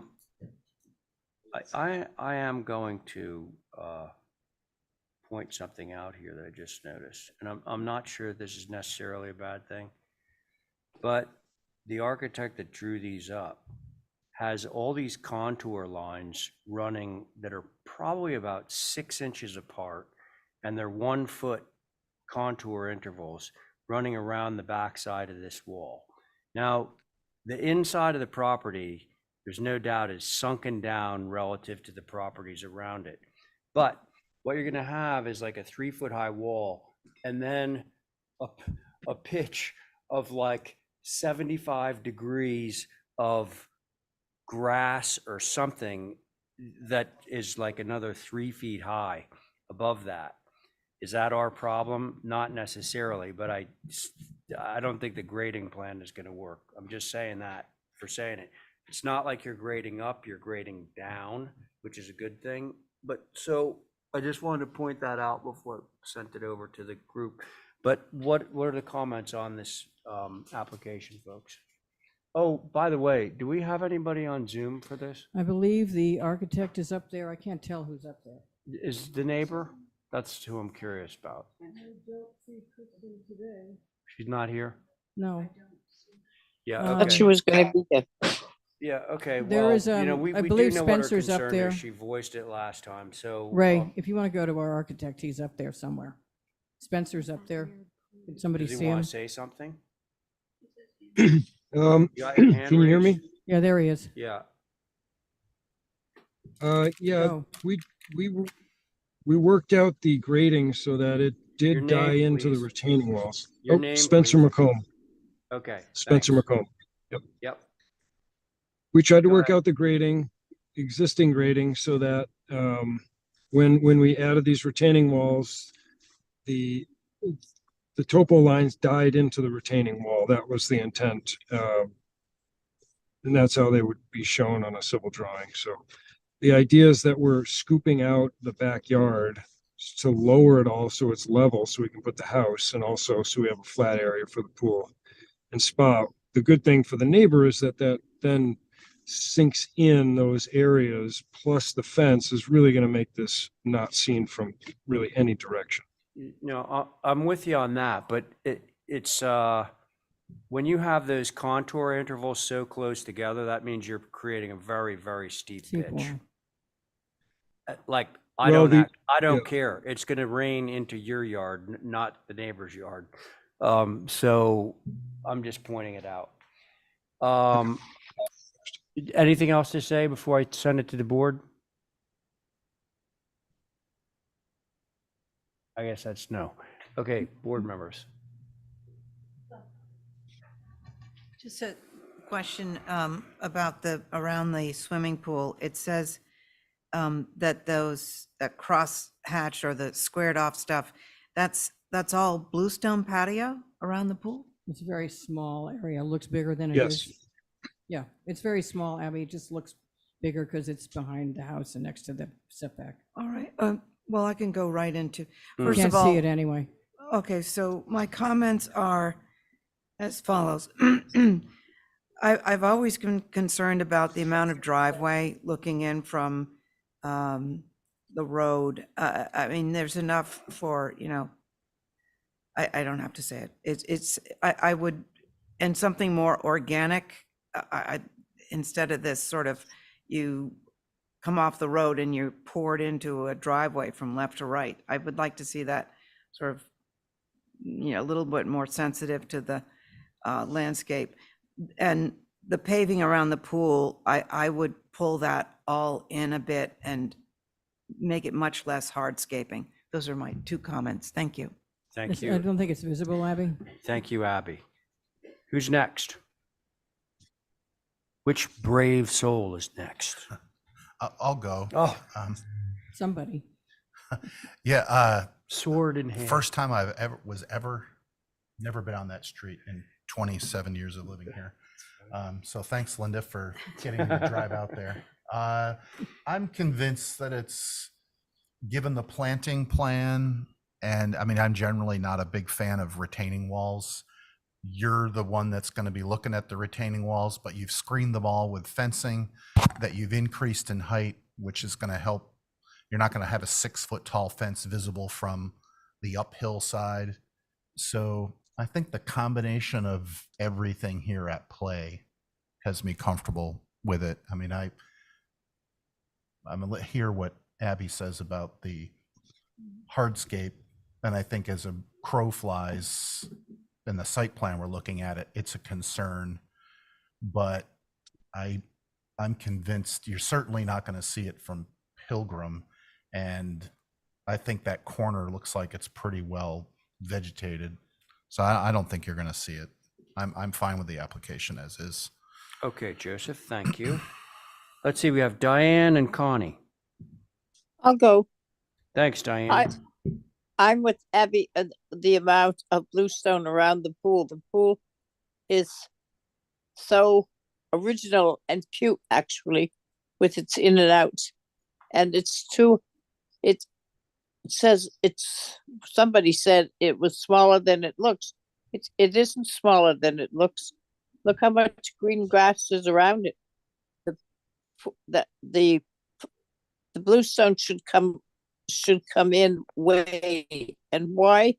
S1: am going to point something out here that I just noticed, and I'm not sure this is necessarily a bad thing, but the architect that drew these up has all these contour lines running that are probably about 6 inches apart, and they're 1 foot contour intervals running around the backside of this wall. Now, the inside of the property, there's no doubt, is sunken down relative to the properties around it. But what you're gonna have is like a 3-foot high wall and then a pitch of like 75 degrees of grass or something that is like another 3 feet high above that. Is that our problem? Not necessarily, but I don't think the grading plan is gonna work. I'm just saying that for saying it. It's not like you're grading up, you're grading down, which is a good thing. But so I just wanted to point that out before I sent it over to the group. But what are the comments on this application, folks? Oh, by the way, do we have anybody on Zoom for this?
S6: I believe the architect is up there. I can't tell who's up there.
S1: Is the neighbor? That's who I'm curious about.
S6: I don't see Kristen today.
S1: She's not here?
S6: No.
S1: Yeah,
S6: Um,
S4: Thought she
S1: okay.
S4: was gonna be here.
S1: Yeah, okay,
S6: There
S1: well,
S6: is,
S1: you know,
S6: I
S1: we do
S6: believe
S1: know what her
S6: Spencer's up
S1: concern
S6: there.
S1: is. She voiced it last time, so.
S6: Ray, if you want to go to our architect, he's up there somewhere. Spencer's up there. Did somebody
S1: Does
S6: see
S1: he want
S6: him?
S1: to say something?
S13: Um,
S1: You got your hand
S13: can you hear me?
S1: raised?
S6: Yeah, there he is.
S1: Yeah,
S13: Yeah,
S6: Oh.
S13: we worked out the grading so that it
S1: Your
S13: did die
S1: name,
S13: into the
S1: please.
S13: retaining walls.
S1: Your
S13: Oh,
S1: name,
S13: Spencer
S1: please.
S13: McComb,
S1: okay,
S13: Spencer
S1: thanks.
S13: McComb. Yep.
S1: Yep,
S13: We tried to
S1: Go
S13: work
S1: ahead.
S13: out the grading, existing grading, so that when we added these retaining walls, the topo lines died into the retaining wall. That was the intent. And that's how they would be shown on a civil drawing. So the idea is that we're scooping out the backyard to lower it all so it's level, so we can put the house, and also so we have a flat area for the pool and spa. The good thing for the neighbor is that then sinks in those areas, plus the fence is really going to make this not seen from really any direction.
S1: no, I'm with you on that, but it's, when you have those contour intervals so close together, that means you're creating a very, very steep
S6: Steep
S1: pitch.
S6: wall.
S1: Like, I
S13: Well,
S1: don't
S13: yeah.
S1: care. It's gonna rain into your yard, not the neighbor's yard. So I'm just pointing it out. Anything else to say before I send it to the board? I guess that's no. Okay, board members.
S7: Just a question about around the swimming pool. It says that that cross hatch or the squared off stuff, that's all bluestone patio around the pool?
S6: It's a very small area. Looks bigger than it
S13: Yes.
S6: is. Yeah, it's very small, Abby. It just looks bigger because it's behind the house and next to the setback.
S7: All right, well, I can go right into,
S1: Mm.
S7: first
S6: Can't
S7: of all.
S6: see it anyway.
S7: Okay, so my comments are as follows. I've always been concerned about the amount of driveway looking in from the road. I mean, there's enough for, I don't have to say it. I would, and something more organic, instead of this sort of, you come off the road and you're poured into a driveway from left to right. I would like to see that sort of, a little bit more sensitive to the landscape. And the paving around the pool, I would pull that all in a bit and make it much less hardscaping. Those are my 2 comments. Thank you.
S1: Thank
S6: I
S1: you.
S6: don't think it's visible, Abby.
S1: Thank you, Abby. Who's next? Which brave soul is next?
S17: I'll go.
S1: Oh,
S6: Somebody.
S17: Yeah,
S1: sword in hand.
S17: first time I've never been on that street in 27 years of living here. So thanks, Linda, for getting me to drive out there. I'm convinced that it's, given the planting plan, and I mean, I'm generally not a big fan of retaining walls. You're the one that's going to be looking at the retaining walls, but you've screened them all with fencing that you've increased in height, which is going to help You're not going to have a 6-foot tall fence visible from the uphill side. So I think the combination of everything here at play has me comfortable with it. I mean, I'm going to hear what Abby says about the hardscape. And I think as a crow flies in the site plan we're looking at it, it's a concern. But I'm convinced you're certainly not going to see it from Pilgrim. And I think that corner looks like it's pretty well vegetated. So I don't think you're going to see it. I'm fine with the application as is.
S1: Okay, Joseph, thank you. Let's see, we have Diane and Connie.
S4: I'll go.
S1: Thanks, Diane.
S4: I'm with Abby, the amount of bluestone around the pool. The pool is so original and cute, actually, with its in and out. And it says somebody said it was smaller than it looks. It isn't smaller than it looks. Look how much green grass is around it. The bluestone should come in way. And why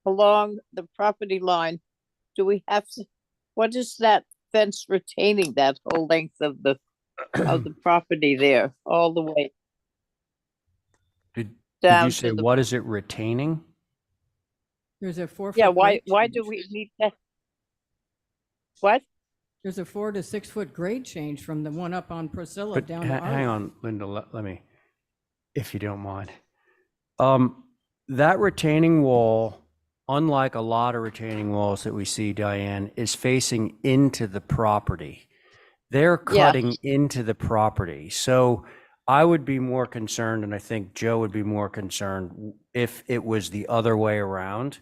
S4: along the property line do we have to? What is that fence retaining that whole length of the property there all the way
S1: Did
S4: down
S1: you
S4: to
S1: say,
S4: the?
S1: what is it retaining?
S6: There's a 4 foot.
S4: Yeah, why
S6: grade
S4: do
S6: change.
S4: we need that? What?
S6: There's a 4 to 6 foot grade change from the one up on Priscilla
S1: But
S6: down to
S1: hang
S6: ours.
S1: on, Linda, let me, if you don't mind. That retaining wall, unlike a lot of retaining walls that we see, Diane, is facing into the property. They're
S4: Yeah.
S1: cutting into the property. So I would be more concerned, and I think Joe would be more concerned if it was the other way around.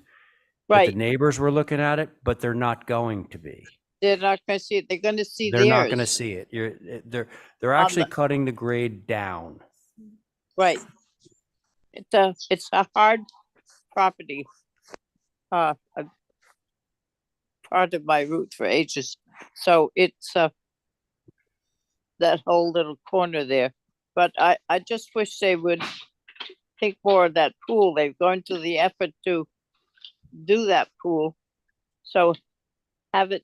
S1: That
S4: Right.
S1: the neighbors were looking at it, but they're not going to be.
S4: They're not going to see it. They're going to see
S1: They're not going to
S4: theirs.
S1: see it. They're actually cutting the grade down.
S4: Right. It's a hard property. A part of my route for ages. So it's that whole little corner there. But I just wish they would think more of that pool. They've gone to the effort to do that pool. So it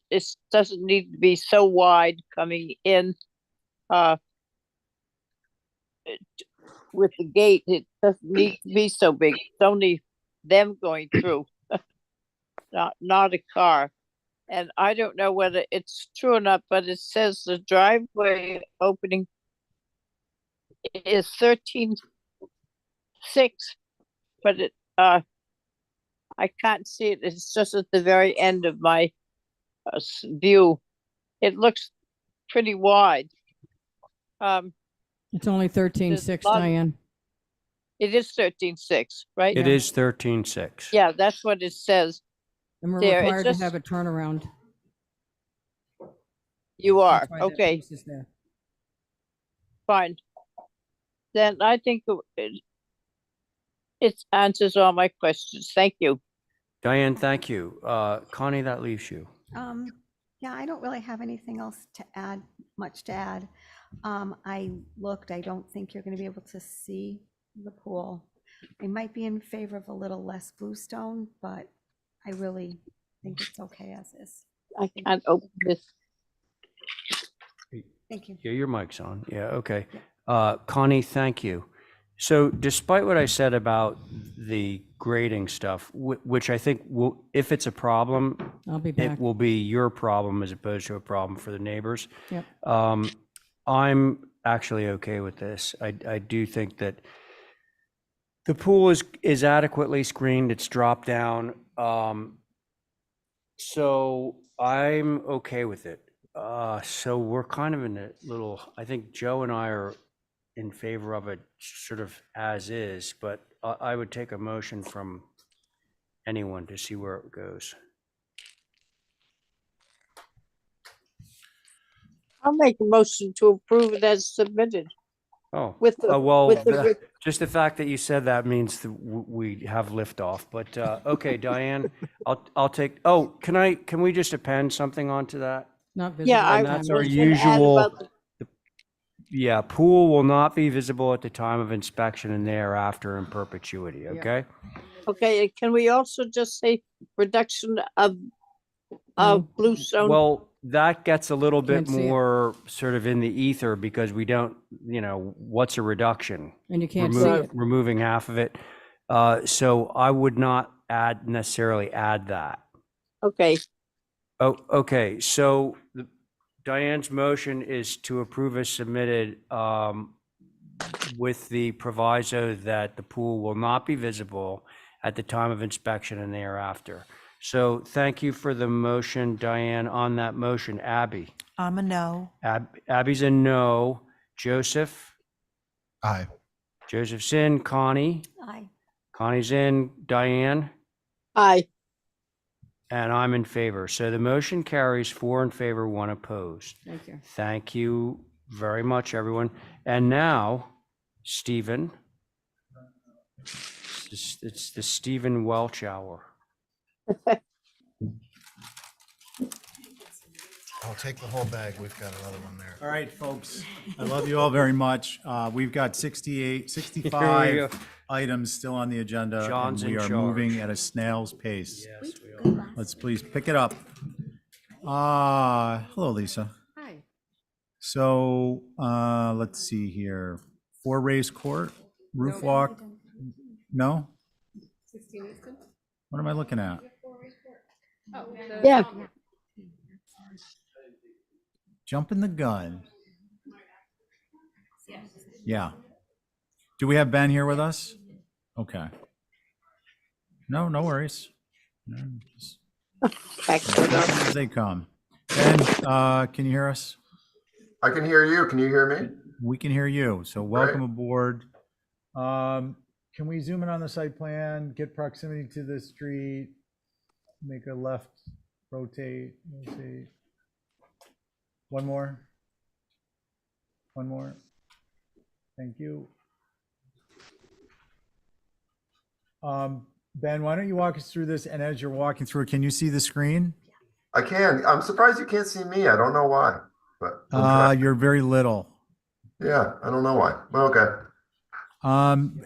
S4: doesn't need to be so wide coming in with the gate. It doesn't need to be so big. It's only them going through, not a car. And I don't know whether it's true or not, but it says the driveway opening is 13.6, but I can't see it. It's just at the very end of my view. It looks pretty wide.
S6: It's only 13.6, Diane.
S4: It is 13.6, right?
S1: It is 13.6.
S4: Yeah, that's what it says.
S6: And we're
S4: there.
S6: required to have a turnaround.
S4: You are,
S6: That's why that
S4: okay,
S6: piece is there.
S4: fine. Then I think it answers all my questions. Thank you.
S1: Diane, thank you. Connie, that leaves you.
S9: Yeah, I don't really have anything else to add, much to add. I looked, I don't think you're gonna be able to see the pool. I might be in favor of a little less bluestone, but I really think it's okay as is.
S4: I can't open this.
S9: Thank you.
S1: Yeah, your mic's on. Yeah, okay. Connie, thank you. So despite what I said about the grading stuff, which I think will, if it's a problem,
S6: I'll be back.
S1: it will be your problem as opposed to a problem for the neighbors.
S6: Yep.
S1: I'm actually okay with this. I do think that the pool is adequately screened. It's dropped down. So I'm okay with it. So we're kind of in a little, I think Joe and I are in favor of it sort of as is, but I would take a motion from anyone to see where it goes.
S4: I'll make a motion to approve it as submitted.
S1: Oh,
S4: With the,
S1: well,
S4: with the,
S1: just the fact that you said that means that we have liftoff, but, okay, Diane, I'll take, oh, can we just append something onto that?
S6: Not visible.
S4: yeah, I
S1: And
S4: was
S1: that's our
S4: gonna add
S1: usual,
S4: about
S1: Yeah, pool will not be visible at the time of inspection and thereafter in perpetuity, okay?
S4: Okay, and can we also just say reduction of blue stone?
S1: Well, that gets a little bit
S6: Can't see it.
S1: more sort of in the ether because we don't, what's a reduction?
S6: And you can't see it.
S1: Removing half of it. So I would not necessarily add that.
S4: Okay,
S1: Oh, okay, so Diane's motion is to approve as submitted, with the proviso that the pool will not be visible at the time of inspection and thereafter. So thank you for the motion, Diane. On that motion, Abby?
S7: I'm a no.
S1: Abby's a no. Joseph?
S17: Aye.
S1: Joseph's in. Connie?
S9: Aye.
S1: Connie's in. Diane?
S4: aye.
S1: And I'm in favor. So the motion carries 4 in favor, 1 opposed.
S6: Thank you.
S1: Thank you very much, everyone. And now, Stephen. It's the Stephen Welch hour.
S17: I'll take the whole bag. We've got another one there.
S3: All right, folks, I love you all very much. We've got 65
S1: go.
S3: items still on the agenda. and
S1: John's in
S3: we are
S1: charge.
S3: moving at a snail's pace.
S1: Yes, we are.
S3: Let's please pick it up. Hello, Lisa.
S6: Hi.
S3: So, let's see here. 4 Race Court, roof walk? No?
S6: 16 Easton?
S3: What am I looking at?
S6: Oh,
S4: Yeah.
S3: Jumping the gun. Yeah. Do we have Ben here with us? Okay. No worries. No, just as they come. Ben, can you hear us?
S19: I can hear you. Can you hear me?
S3: We can hear you. So welcome aboard. Can we zoom in on the site plan, get proximity to the street, make a left, rotate. One more. Thank you. Ben, why don't you walk us through this? And as you're walking through it, can you see the screen?
S19: I can. I'm surprised you can't see me. I don't know why, but
S3: You're very little.
S19: yeah, I don't know why. Well, okay.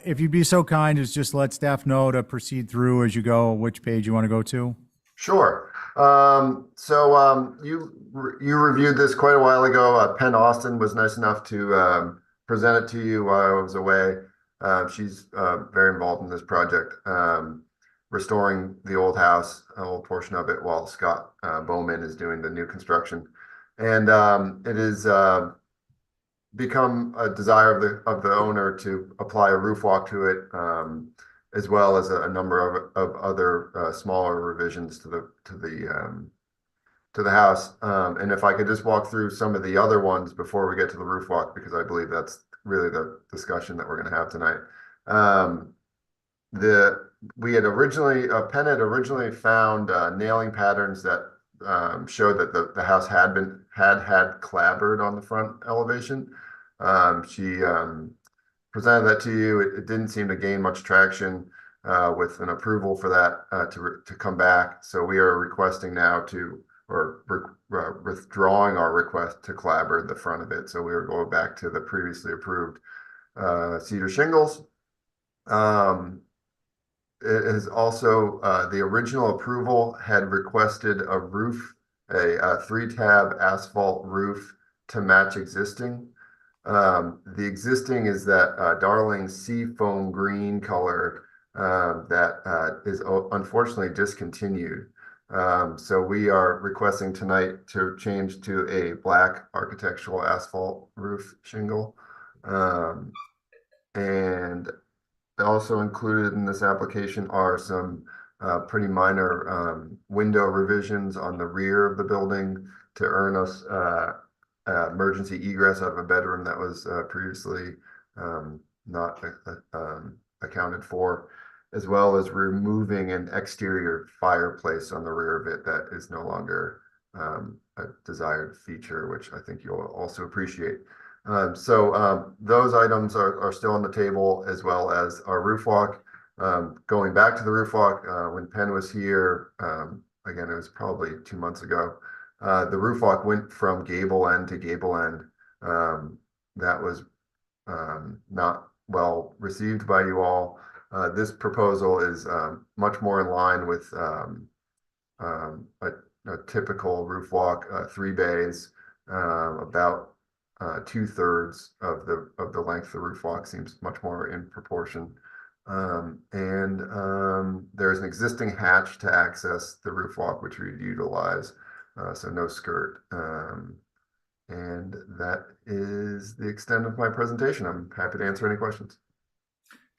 S3: If you'd be so kind as just let staff know to proceed through as you go, which page you want to go to.
S19: Sure. You reviewed this quite a while ago. Penn Austin was nice enough to present it to you while I was away. She's very involved in this project, restoring the old house, an old portion of it, while Scott Bowman is doing the new construction. And it is become a desire of the owner to apply a roof walk to it, as well as a number of other smaller revisions to the house. And if I could just walk through some of the other ones before we get to the roof walk, because I believe that's really the discussion that we're going to have tonight. Penn had originally found nailing patterns that showed that the house had clapboard on the front elevation. She presented that to you. It didn't seem to gain much traction with an approval for that to come back. So we are requesting now withdrawing our request to clapboard the front of it. So we are going back to the previously approved cedar shingles. It is also the original approval had requested a 3-tab asphalt roof to match existing. The existing is that darling seafoam green color that is unfortunately discontinued. So we are requesting tonight to change to a black architectural asphalt roof shingle. And also included in this application are some pretty minor window revisions on the rear of the building to earn us emergency egress out of a bedroom that was previously not accounted for, as well as removing an exterior fireplace on the rear of it that is no longer a desired feature, which I think you'll also appreciate. Those items are still on the table, as well as our roof walk. Going back to the roof walk, when Penn was here, again, it was probably 2 months ago, the roof walk went from gable end to gable end. that was not well received by you all. This proposal is much more in line with a typical roof walk, 3 bays, about 2/3 of the length of the roof walk seems much more in proportion. There's an existing hatch to access the roof walk, which we'd utilize, so no skirt. And that is the extent of my presentation. I'm happy to answer any questions.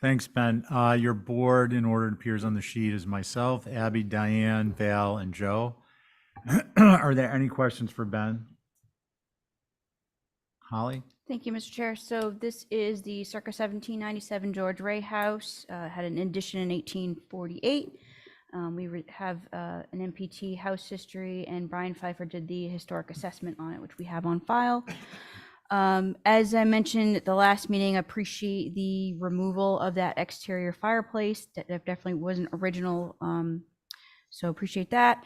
S3: Thanks, Ben. Your board, in order it appears on the sheet, is myself, Abby, Diane, Val, and Joe. Are there any questions for Ben? Holly?
S5: Thank you, Mr. Chair. So this is the circa 1797 George Ray House, had an addition in 1848. We have an MPT house history, and Brian Pfeiffer did the historic assessment on it, which we have on file. As I mentioned at the last meeting, I appreciate the removal of that exterior fireplace. That definitely wasn't original, so appreciate that.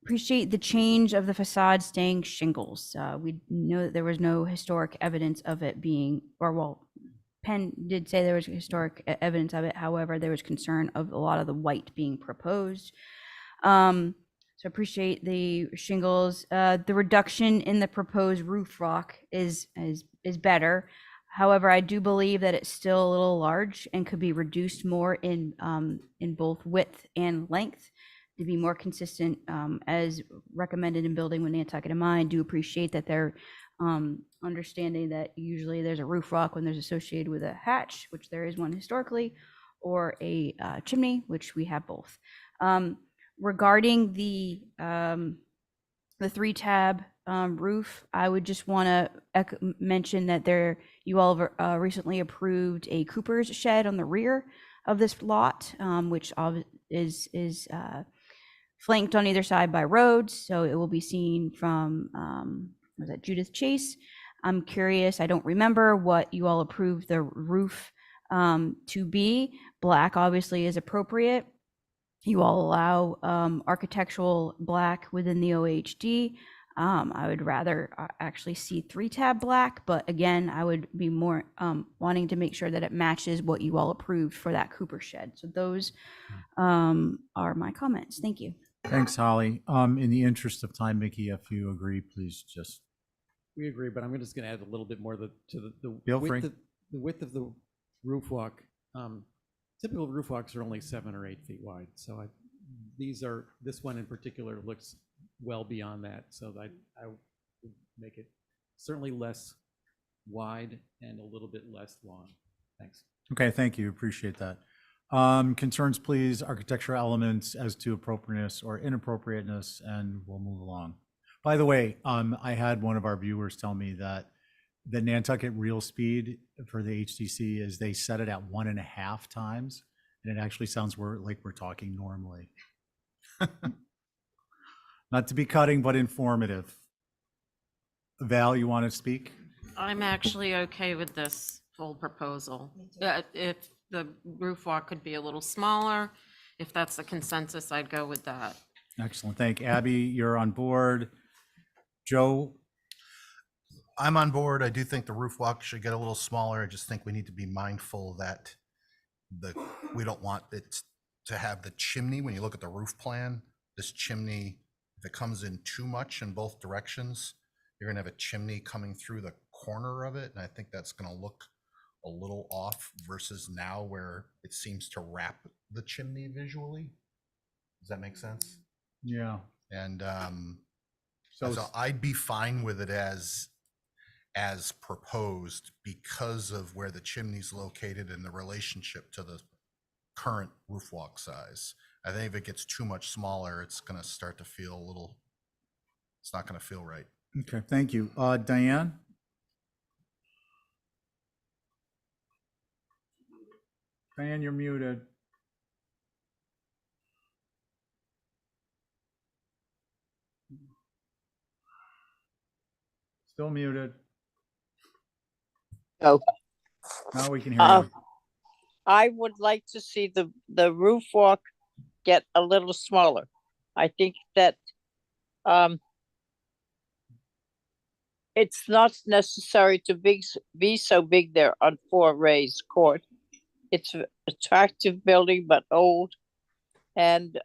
S5: Appreciate the change of the facade staying shingles. We know that there was no historic evidence of it being, or well, Penn did say there was historic evidence of it. However, there was concern of a lot of the white being proposed. So appreciate the shingles. The reduction in the proposed roof rock is better. However, I do believe that it's still a little large and could be reduced more in both width and length to be more consistent, as recommended in building with Nantucket in mind. Do appreciate that they're understanding that usually there's a roof rock when there's associated with a hatch, which there is one historically, or a chimney, which we have both. Regarding the 3-tab roof, I would just want to mention that you all have recently approved a Cooper's shed on the rear of this lot, which is flanked on either side by roads, so it will be seen from was that Judith Chase. I'm curious, I don't remember what you all approved the roof to be. Black obviously is appropriate. You all allow architectural black within the OHD. I would rather actually see 3-tab black, but again, I would be more wanting to make sure that it matches what you all approved for that Cooper shed. So those are my comments. Thank you.
S3: Thanks, Holly. In the interest of time, Mickey, if you agree, please just.
S8: We agree, but I'm just going to add a little bit more to the
S3: Feel free.
S8: width of the roof walk. Typical roof walks are only 7 or 8 feet wide, so this one in particular looks well beyond that. So I would make it certainly less wide and a little bit less long. Thanks.
S3: Okay, thank you. Appreciate that. Concerns, please, architectural elements as to appropriateness or inappropriateness, and we'll move along. By the way, I had one of our viewers tell me that the Nantucket real speed for the HTC is they set it at 1.5 times, and it actually sounds like we're talking normally. Not to be cutting, but informative. Val, you want to speak?
S2: I'm actually okay with this full proposal. If the roof walk could be a little smaller, if that's the consensus, I'd go with that.
S3: Excellent. Thank you. Abby, you're on board. Joe?
S17: I'm on board. I do think the roof walk should get a little smaller. I just think we need to be mindful that we don't want it to have the chimney. When you look at the roof plan, this chimney, if it comes in too much in both directions, you're gonna have a chimney coming through the corner of it. And I think that's gonna look a little off versus now where it seems to wrap the chimney visually. Does that make sense?
S3: Yeah.
S17: And so I'd be fine with it as proposed because of where the chimney's located and the relationship to the current roof walk size. I think if it gets too much smaller, it's going to start to feel a little, it's not going to feel right.
S3: Okay, thank you. Diane? Diane, you're muted. Still muted.
S4: Oh.
S3: Now we can hear you.
S4: I would like to see the roof walk get a little smaller. I think that it's not necessary to be so big there on 4 Rays Court. It's an attractive building, but old, and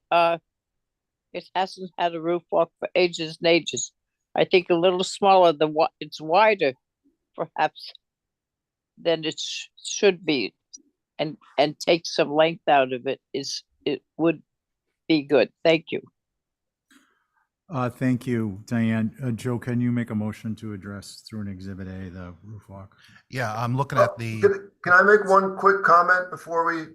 S4: it hasn't had a roof walk for ages and ages. I think a little smaller than what it's wider, perhaps, than it should be, and take some length out of it it would be good. Thank you.
S3: Thank you, Diane. Joe, can you make a motion to address through an Exhibit A, the roof walk?
S17: Yeah, I'm looking at the,
S19: Can I make one quick comment before we,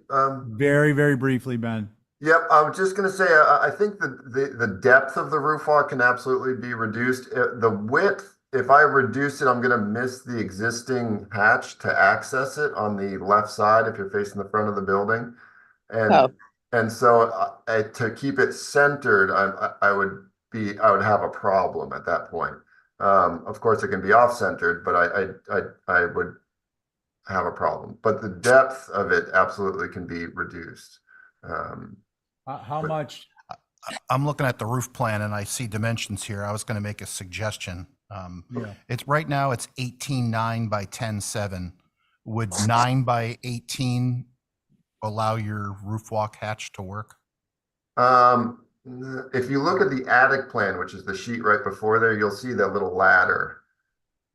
S3: Very, very briefly, Ben.
S19: Yep, I was just gonna say, I think the depth of the roof walk can absolutely be reduced. The width, if I reduce it, I'm gonna miss the existing hatch to access it on the left side if you're facing the front of the building.
S4: Oh.
S19: And so to keep it centered, I would have a problem at that point. Of course, it can be off-centered, but I would have a problem. But the depth of it absolutely can be reduced.
S3: How much?
S17: I'm looking at the roof plan and I see dimensions here. I was going to make a suggestion.
S3: Yeah.
S17: It's right now it's 18.9 by 10.7. Would 9 by 18 allow your roof walk hatch to work?
S19: If you look at the attic plan, which is the sheet right before there, you'll see that little ladder.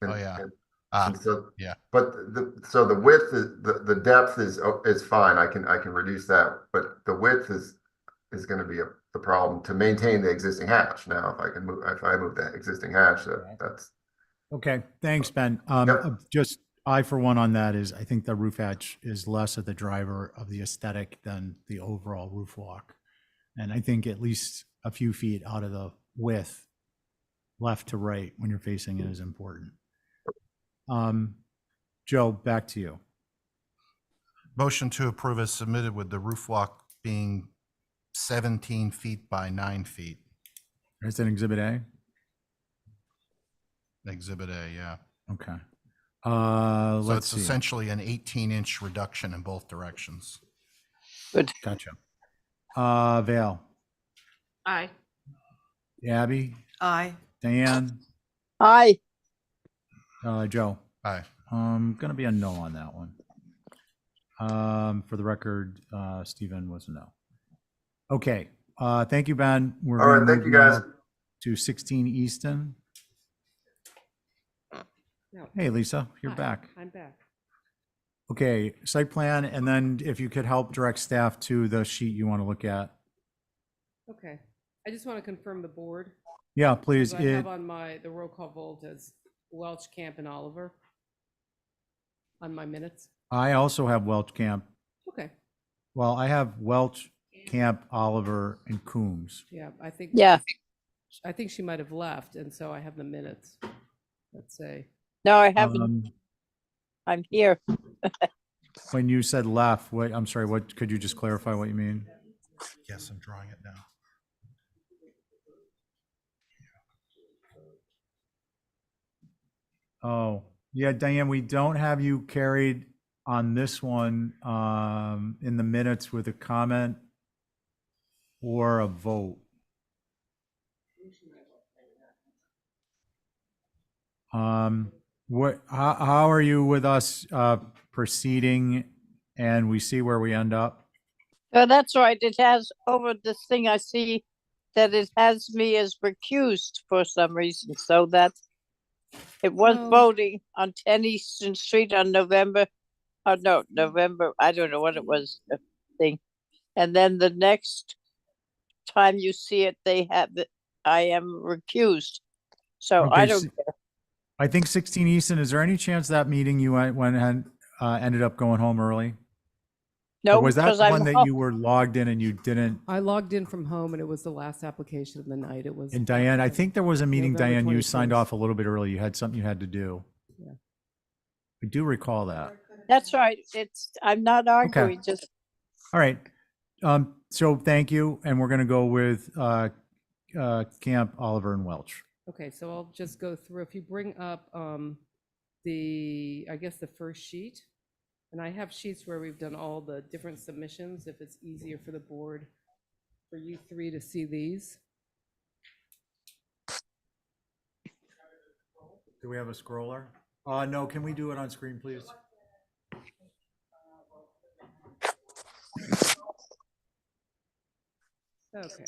S17: Oh yeah.
S19: And so,
S17: yeah.
S19: But the width is the depth is fine. I can reduce that, but the width is going to be the problem to maintain the existing hatch. Now, if I move the existing hatch, that's
S3: Okay, thanks, Ben. Just I for one on that is I think the roof hatch is less of the driver of the aesthetic than the overall roof walk. And I think at least a few feet out of the width, left to right when you're facing it is important. Joe, back to you.
S17: Motion to approve is submitted with the roof walk being 17 feet by 9 feet.
S3: It's an Exhibit A?
S17: Exhibit A, yeah.
S3: Okay.
S17: So
S3: Let's
S17: it's
S3: see.
S17: essentially an 18-inch reduction in both directions.
S4: Good.
S3: Gotcha. Val,
S2: Aye.
S3: Abby,
S7: Aye.
S3: Diane,
S4: Aye.
S3: Joe.
S17: Aye.
S3: Gonna be a no on that one. For the record, Stephen was a no. Okay, thank you, Ben. We're
S19: all
S3: gonna
S19: right. Thank
S3: move
S19: you, guys.
S3: now to 16 Easton.
S6: No.
S3: Hey, Lisa, you're
S6: Hi,
S3: back.
S6: I'm back.
S3: Okay, site plan, and then if you could help direct staff to the sheet you want to look at.
S6: Okay. I just want to confirm the board.
S3: Yeah, please.
S6: I have on the roll call vote as Welch, Camp, and Oliver on my minutes.
S3: I also have Welch Camp.
S6: Okay.
S3: Well, I have Welch, Camp, Oliver, and Coombs.
S6: Yeah, I think.
S4: Yeah.
S6: I think she might have left, and so I have the minutes. Let's say.
S4: No, I haven't. I'm here.
S3: When you said left, what, I'm sorry, what, could you just clarify what you mean?
S17: Yes, I'm drawing it now.
S3: Oh, yeah, Diane, we don't have you carried on this one in the minutes with a comment or a vote. How are you with us proceeding and we see where we end up?
S4: Oh, that's right. It has over this thing. I see that it has me as recused for some reason. So that's it was voting on 10 Eastern Street on November. Oh no, November. I don't know what it was. The thing, and then the next time you see it, they have it. I am recused. So I
S3: Okay,
S4: don't care.
S3: I think 16 Easton, is there any chance that meeting you went and ended up going home early?
S4: No,
S3: Or was that
S4: because
S3: the
S4: I'm
S3: one that
S4: home.
S3: you were logged in and you didn't?
S6: I logged in from home, and it was the last application of the night. It was.
S3: And Diane, I think there was a meeting,
S6: November
S3: Diane, you signed
S6: 21st.
S3: off a little bit early. You had something you had to do.
S6: Yeah.
S3: I do recall that.
S4: That's right. I'm not arguing. Just
S3: All right. So thank you. And we're going to go with Camp, Oliver, and Welch.
S6: Okay, so I'll just go through. If you bring up I guess the first sheet, and I have sheets where we've done all the different submissions, if it's easier for the board, for you three to see these.
S3: Do we have a scroller? No, can we do it on screen, please?
S6: Okay,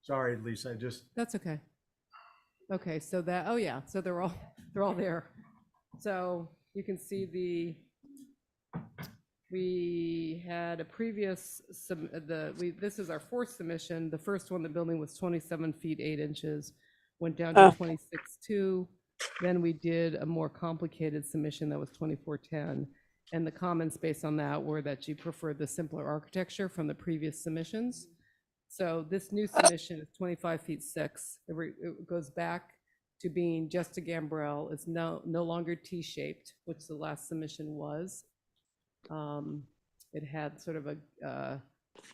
S3: Sorry, Lisa, I just,
S6: that's okay. Okay, so that, oh yeah, so they're all there. So you can see we had a previous, this is our fourth submission. The first one, the building was 27 feet, 8 inches, went down to 26.2. Then we did a more complicated submission that was 24.10. And the comments based on that were that you preferred the simpler architecture from the previous submissions. So this new submission is 25 feet 6. It goes back to being just a gambrel. It's no longer T-shaped, which the last submission was. It had sort of a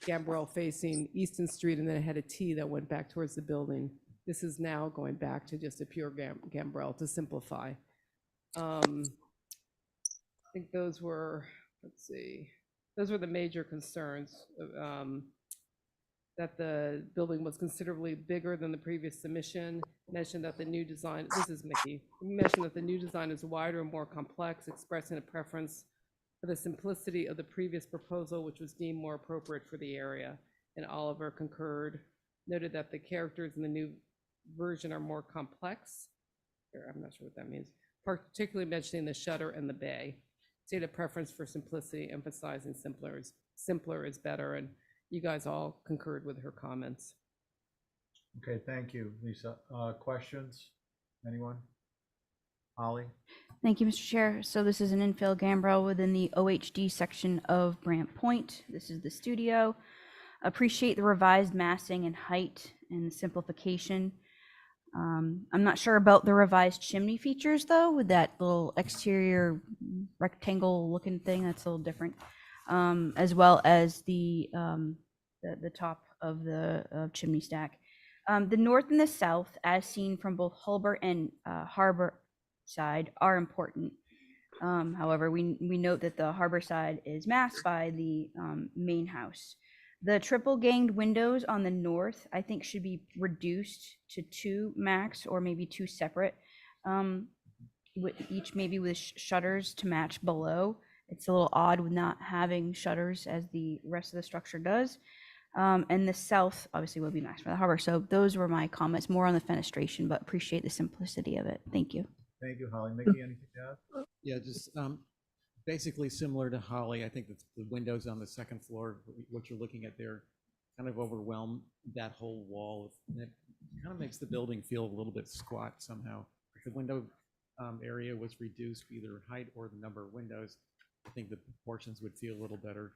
S6: gambrel facing Easton Street, and then it had a T that went back towards the building. This is now going back to just a pure gambrel to simplify. I think those were, let's see, those were the major concerns. That the building was considerably bigger than the previous submission, mentioned that the new design, this is Mickey, mentioned that the new design is wider and more complex, expressing a preference for the simplicity of the previous proposal, which was deemed more appropriate for the area. And Oliver concurred, noted that the characters in the new version are more complex. I'm not sure what that means. Particularly mentioning the shutter and the bay. Stated a preference for simplicity, emphasizing simpler is better. And you guys all concurred with her comments.
S3: okay, thank you, Lisa. Questions? Anyone? Holly?
S5: Thank you, Mr. Chair. So this is an infill gambrel within the OHD section of Brant Point. This is the studio. Appreciate the revised massing and height and the simplification. I'm not sure about the revised chimney features though, with that little exterior rectangle looking thing. That's a little different. As well as the top of the chimney stack. The north and the south, as seen from both Hulbert and Harbor side, are important. However, we note that the Harbor side is masked by the main house. The triple ganged windows on the north, I think, should be reduced to 2 max, or maybe 2 separate, with each maybe with shutters to match below. It's a little odd with not having shutters as the rest of the structure does. And the south obviously will be maxed by the harbor. So those were my comments, more on the fenestration, but appreciate the simplicity of it. Thank you.
S3: Thank you, Holly. Mickey, anything to add?
S8: Yeah, just basically similar to Holly. I think that the windows on the second floor, what you're looking at there, kind of overwhelm that whole wall. It kind of makes the building feel a little bit squat somehow. If the window area was reduced, either height or the number of windows, I think the proportions would feel a little better.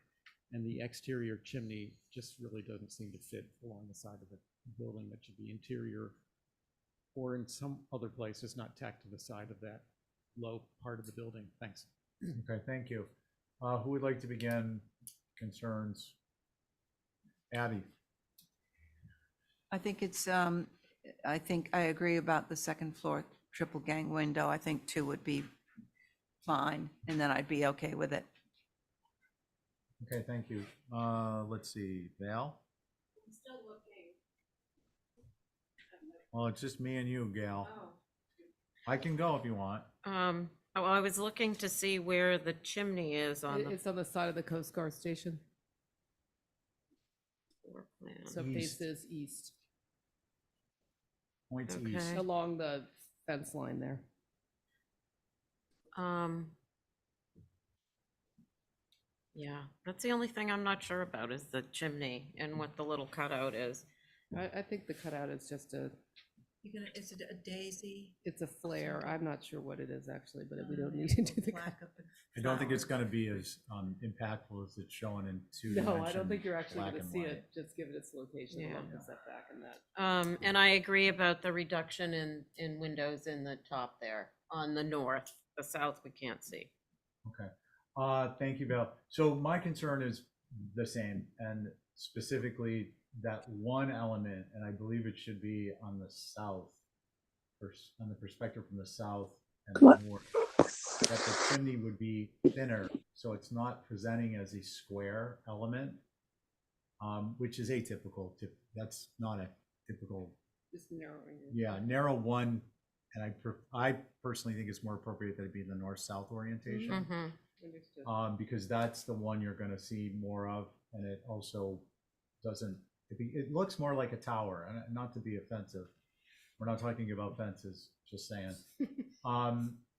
S8: And the exterior chimney just really doesn't seem to fit along the side of the building. That should be interior or in some other places, not tacked to the side of that low part of the building. Thanks.
S3: Okay, thank you. Who would like to begin concerns? Abby?
S7: I think it's, I think I agree about the second floor triple gang window. I think 2 would be fine, and then I'd be okay with it.
S3: Okay, thank you. Let's see, Val?
S2: I'm still looking.
S3: Well, it's just me and you, Gal. I can go if you want.
S2: Oh, I was looking to see where the chimney is on the
S6: It's on the side of the Coast Guard station.
S2: floor plan.
S6: So faces east,
S3: Points
S2: Okay.
S3: east.
S6: along the fence line there.
S2: Yeah, that's the only thing I'm not sure about is the chimney and what the little cutout is.
S6: I think the cutout is just
S7: Is it a daisy?
S6: it's a flare. I'm not sure what it is actually, but we don't need to do the cutout.
S3: I don't think it's gonna be as impactful as it's shown in 2
S6: No,
S3: dimension.
S6: I don't think you're actually
S3: black
S6: gonna
S3: and
S6: see
S3: white.
S6: it, just give it its location
S2: Yeah.
S6: along the setback and that.
S2: And I agree about the reduction in windows in the top there on the north. The south we can't see.
S3: Okay. Thank you, Val. So my concern is the same, and specifically that one element, and I believe it should be on the south, on the perspective from the south and the north, that the chimney would be thinner, so it's not presenting as a square element, which is atypical. That's not a typical,
S6: Just narrowing it.
S3: yeah, narrow one And I personally think it's more appropriate that it be in the north-south orientation.
S2: Mhm.
S3: Because that's the one you're gonna see more of, and it also doesn't, it looks more like a tower, and not to be offensive. We're not talking about fences, just saying.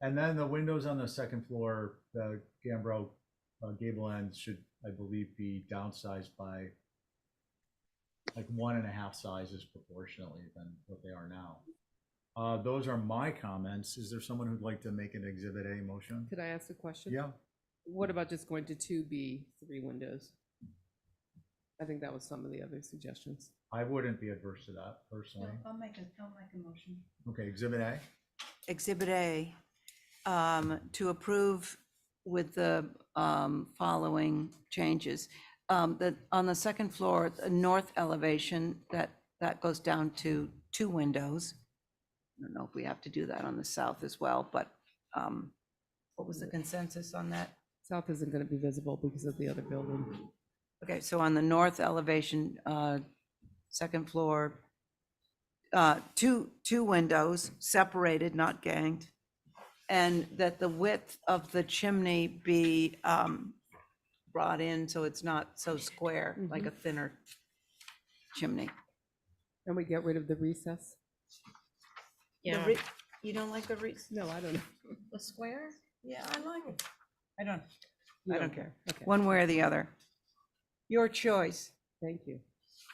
S3: And then the windows on the second floor, the gambrel gable ends should, I believe, be downsized by like 1.5 sizes proportionately than what they are now. Those are my comments. Is there someone who'd like to make an Exhibit A motion?
S6: Could I ask a question?
S3: Yeah.
S6: What about just going to 2B, 3 windows? I think that was some of the other suggestions.
S3: I wouldn't be adverse to that personally.
S5: I'll make a motion.
S3: Okay, Exhibit A.
S7: Exhibit A, to approve with the following changes. On the second floor, the north elevation, that goes down to 2 windows. I don't know if we have to do that on the south as well, but what was the consensus on that?
S6: South isn't going to be visible because of the other building.
S7: Okay, so on the north elevation, second floor, 2 windows, separated, not ganged, and that the width of the chimney be brought in so it's not so square, like a thinner chimney.
S6: And we get rid of the recess?
S2: Yeah.
S7: You don't like the recess?
S6: No, I don't know.
S2: The square?
S7: Yeah, I like it. I don't
S6: You
S7: care.
S6: Okay.
S7: One way or the other. Your choice.
S6: Thank you.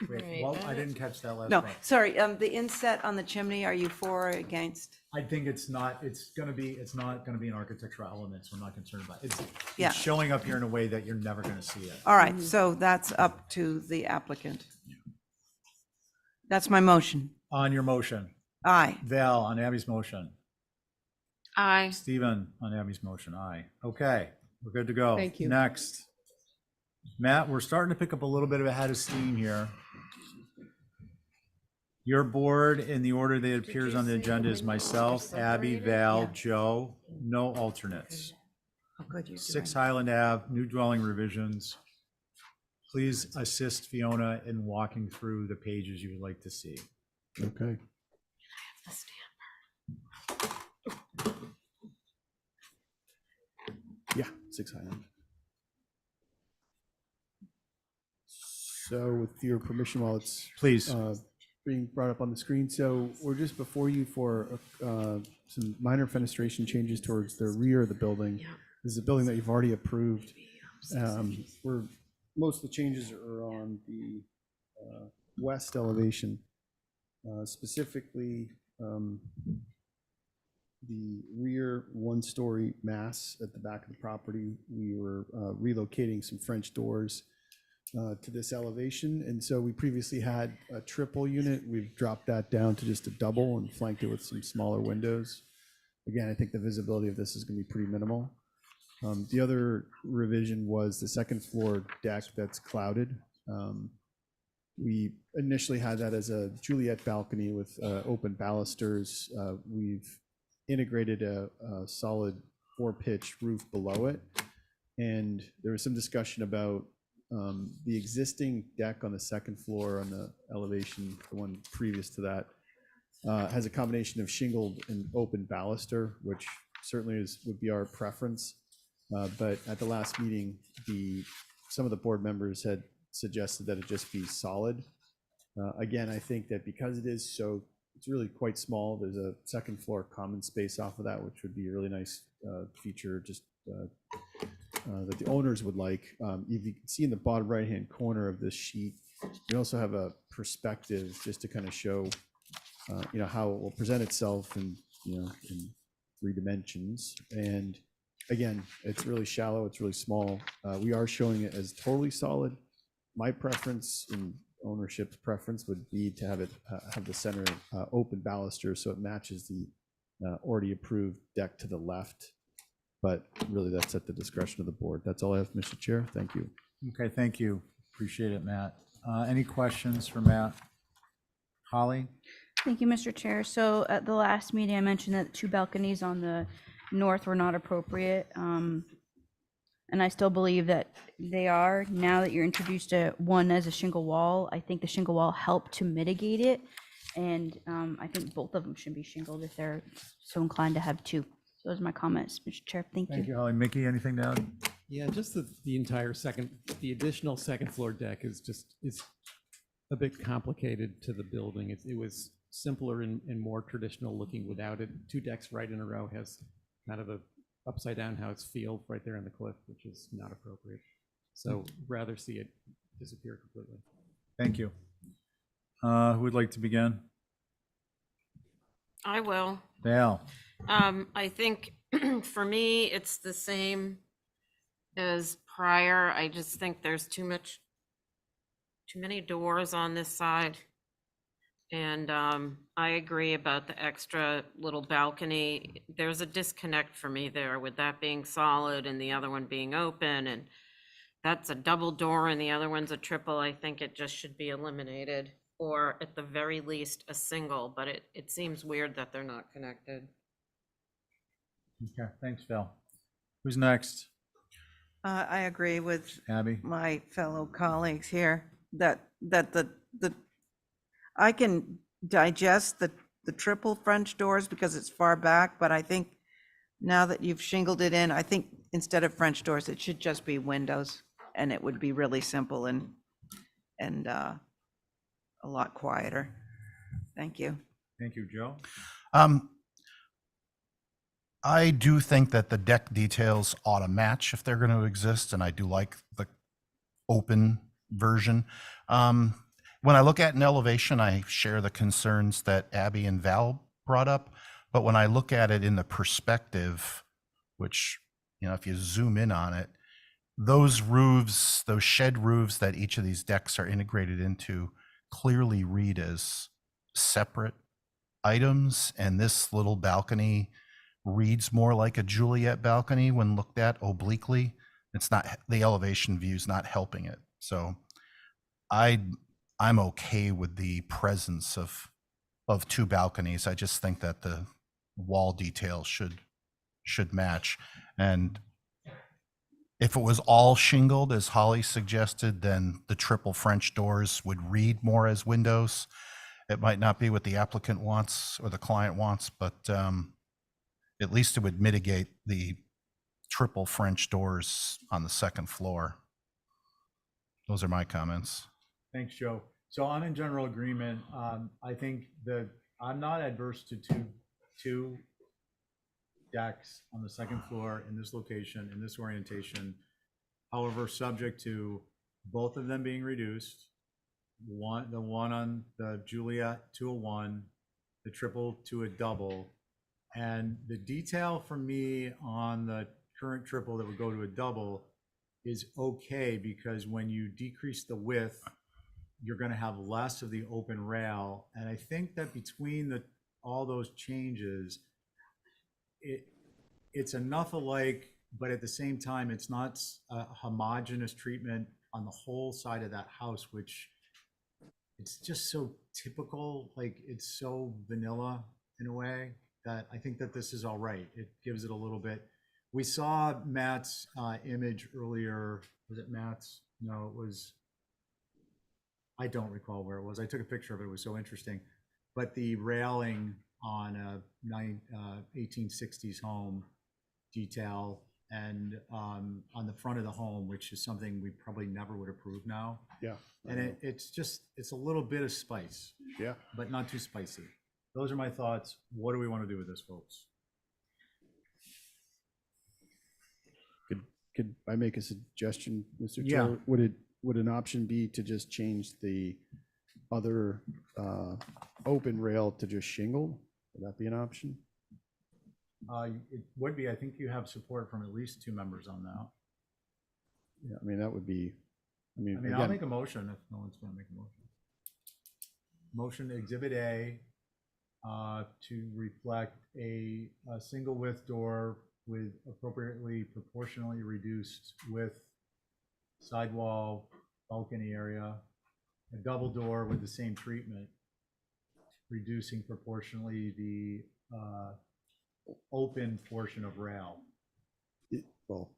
S3: Wait,
S2: Right,
S3: well,
S2: I
S3: I didn't catch that last
S7: No,
S3: part.
S7: sorry, the inset on the chimney, are you for or against?
S3: I think it's not gonna be an architectural element, so I'm not concerned about it.
S7: Yeah.
S3: It's showing up here in a way that you're never gonna see it.
S7: All right, so that's up to the applicant. That's my motion.
S3: On your motion,
S7: Aye.
S3: Val, on Abby's motion,
S2: Aye.
S3: Stephen, on Abby's motion, aye. Okay, we're good to go.
S6: Thank you.
S3: Next. Matt, we're starting to pick up a little bit of a head of steam here. Your board, in the order that appears on the agenda, is myself, Abby, Val, Joe, no alternates.
S7: Oh, good, you're
S3: 6
S7: doing-
S3: Highland Ave, new dwelling revisions. Please assist Fiona in walking through the pages you would like to see.
S10: Okay. Yeah, 6 Highland. So with your permission, while it's
S3: Please.
S10: being brought up on the screen, so we're just before you for some minor fenestration changes towards the rear of the building. This is a building that you've already approved. Most of the changes are on the west elevation, specifically the rear one-story mass at the back of the property. We were relocating some French doors to this elevation, and so we previously had a triple unit. We've dropped that down to just a double and flanked it with some smaller windows. Again, I think the visibility of this is going to be pretty minimal. The other revision was the second floor deck that's clouded. We initially had that as a Juliet balcony with open balusters. We've integrated a solid 4-pitch roof below it. And there was some discussion about the existing deck on the second floor on the elevation, the one previous to that, has a combination of shingled and open baluster, which certainly would be our preference. But at the last meeting, some of the board members had suggested that it just be solid. Again, I think that because it's really quite small, there's a second floor common space off of that, which would be a really nice feature just that the owners would like. If you can see in the bottom right-hand corner of this sheet, we also have a perspective just to kind of show how it will present itself in 3 dimensions. And again, it's really shallow, it's really small. We are showing it as totally solid. My preference and ownership's preference would be to have it have the center open baluster so it matches the already approved deck to the left. But really, that's at the discretion of the board. That's all I have, Mr. Chair. Thank you.
S3: Okay, thank you. Appreciate it, Matt. Any questions for Matt? Holly?
S5: Thank you, Mr. Chair. So at the last meeting, I mentioned that 2 balconies on the north were not appropriate. And I still believe that they are. Now that you're introduced to one as a shingle wall, I think the shingle wall helped to mitigate it. And I think both of them should be shingled if they're so inclined to have two. So those are my comments, Mr. Chair. Thank
S3: Thank
S5: you.
S3: you, Holly. Mickey, anything to add?
S8: Yeah, just the entire the additional second floor deck is a bit complicated to the building. It was simpler and more traditional looking without it. 2 decks right in a row has kind of a upside down house feel right there on the cliff, which is not appropriate. So rather see it disappear completely.
S3: Thank you. Who would like to begin?
S2: I will.
S3: Val?
S2: I think for me, it's the same as prior. I just think there's too many doors on this side. And I agree about the extra little balcony. There's a disconnect for me there with that being solid and the other one being open. And that's a double door and the other one's a triple. I think it just should be eliminated, or at the very least, a single, but it seems weird that they're not connected.
S3: Okay, thanks, Val. Who's next?
S7: I agree with
S3: Abby?
S7: my fellow colleagues here that the I can digest the triple French doors because it's far back, but I think now that you've shingled it in, I think instead of French doors, it should just be windows, and it would be really simple and a lot quieter. Thank you.
S3: Thank you, Joe.
S17: I do think that the deck details ought to match if they're going to exist, and I do like the open version. When I look at an elevation, I share the concerns that Abby and Val brought up, but when I look at it in the perspective, which, you know, if you zoom in on it, those roofs, those shed roofs that each of these decks are integrated into clearly read as separate items, and this little balcony reads more like a Juliet balcony when looked at obliquely. It's not, the elevation view's not helping it. So I'm okay with the presence of 2 balconies. I just think that the wall detail should match. And if it was all shingled, as Holly suggested, then the triple French doors would read more as windows. It might not be what the applicant wants or the client wants, but at least it would mitigate the triple French doors on the second floor. Those are my comments.
S3: Thanks, Joe. So I'm in general agreement. I think that I'm not adverse to two decks on the second floor in this location, in this orientation. However, subject to both of them being reduced, the one on the Juliet to a 1, the triple to a double. And the detail for me on the current triple that would go to a double is okay, because when you decrease the width, you're going to have less of the open rail. And I think that between all those changes, it's enough alike, but at the same time, it's not a homogeneous treatment on the whole side of that house, which it's just so typical, like it's so vanilla in a way that I think that this is all right. It gives it a little bit. We saw Matt's image earlier. Was it Matt's? No, it was, I don't recall where it was. I took a picture of it. It was so interesting. But the railing on a 1860s home detail, and on the front of the home, which is something we probably never would approve now.
S10: Yeah.
S3: And it's a little bit of spice.
S10: Yeah.
S3: But not too spicy. Those are my thoughts. What do we want to do with this, folks?
S10: Could I make a suggestion, Mr.
S3: Yeah.
S10: Chair? Would an option be to just change the other open rail to just shingle? Would that be an option?
S3: It would be. I think you have support from at least 2 members on that.
S10: Yeah, I mean, that would be, I mean,
S3: I'll
S10: again,
S3: make a motion if no one's going to make a motion. Motion Exhibit A to reflect a single width door with appropriately proportionally reduced width, sidewall, balcony area, a double door with the same treatment, reducing proportionally the open portion of rail.
S10: Well,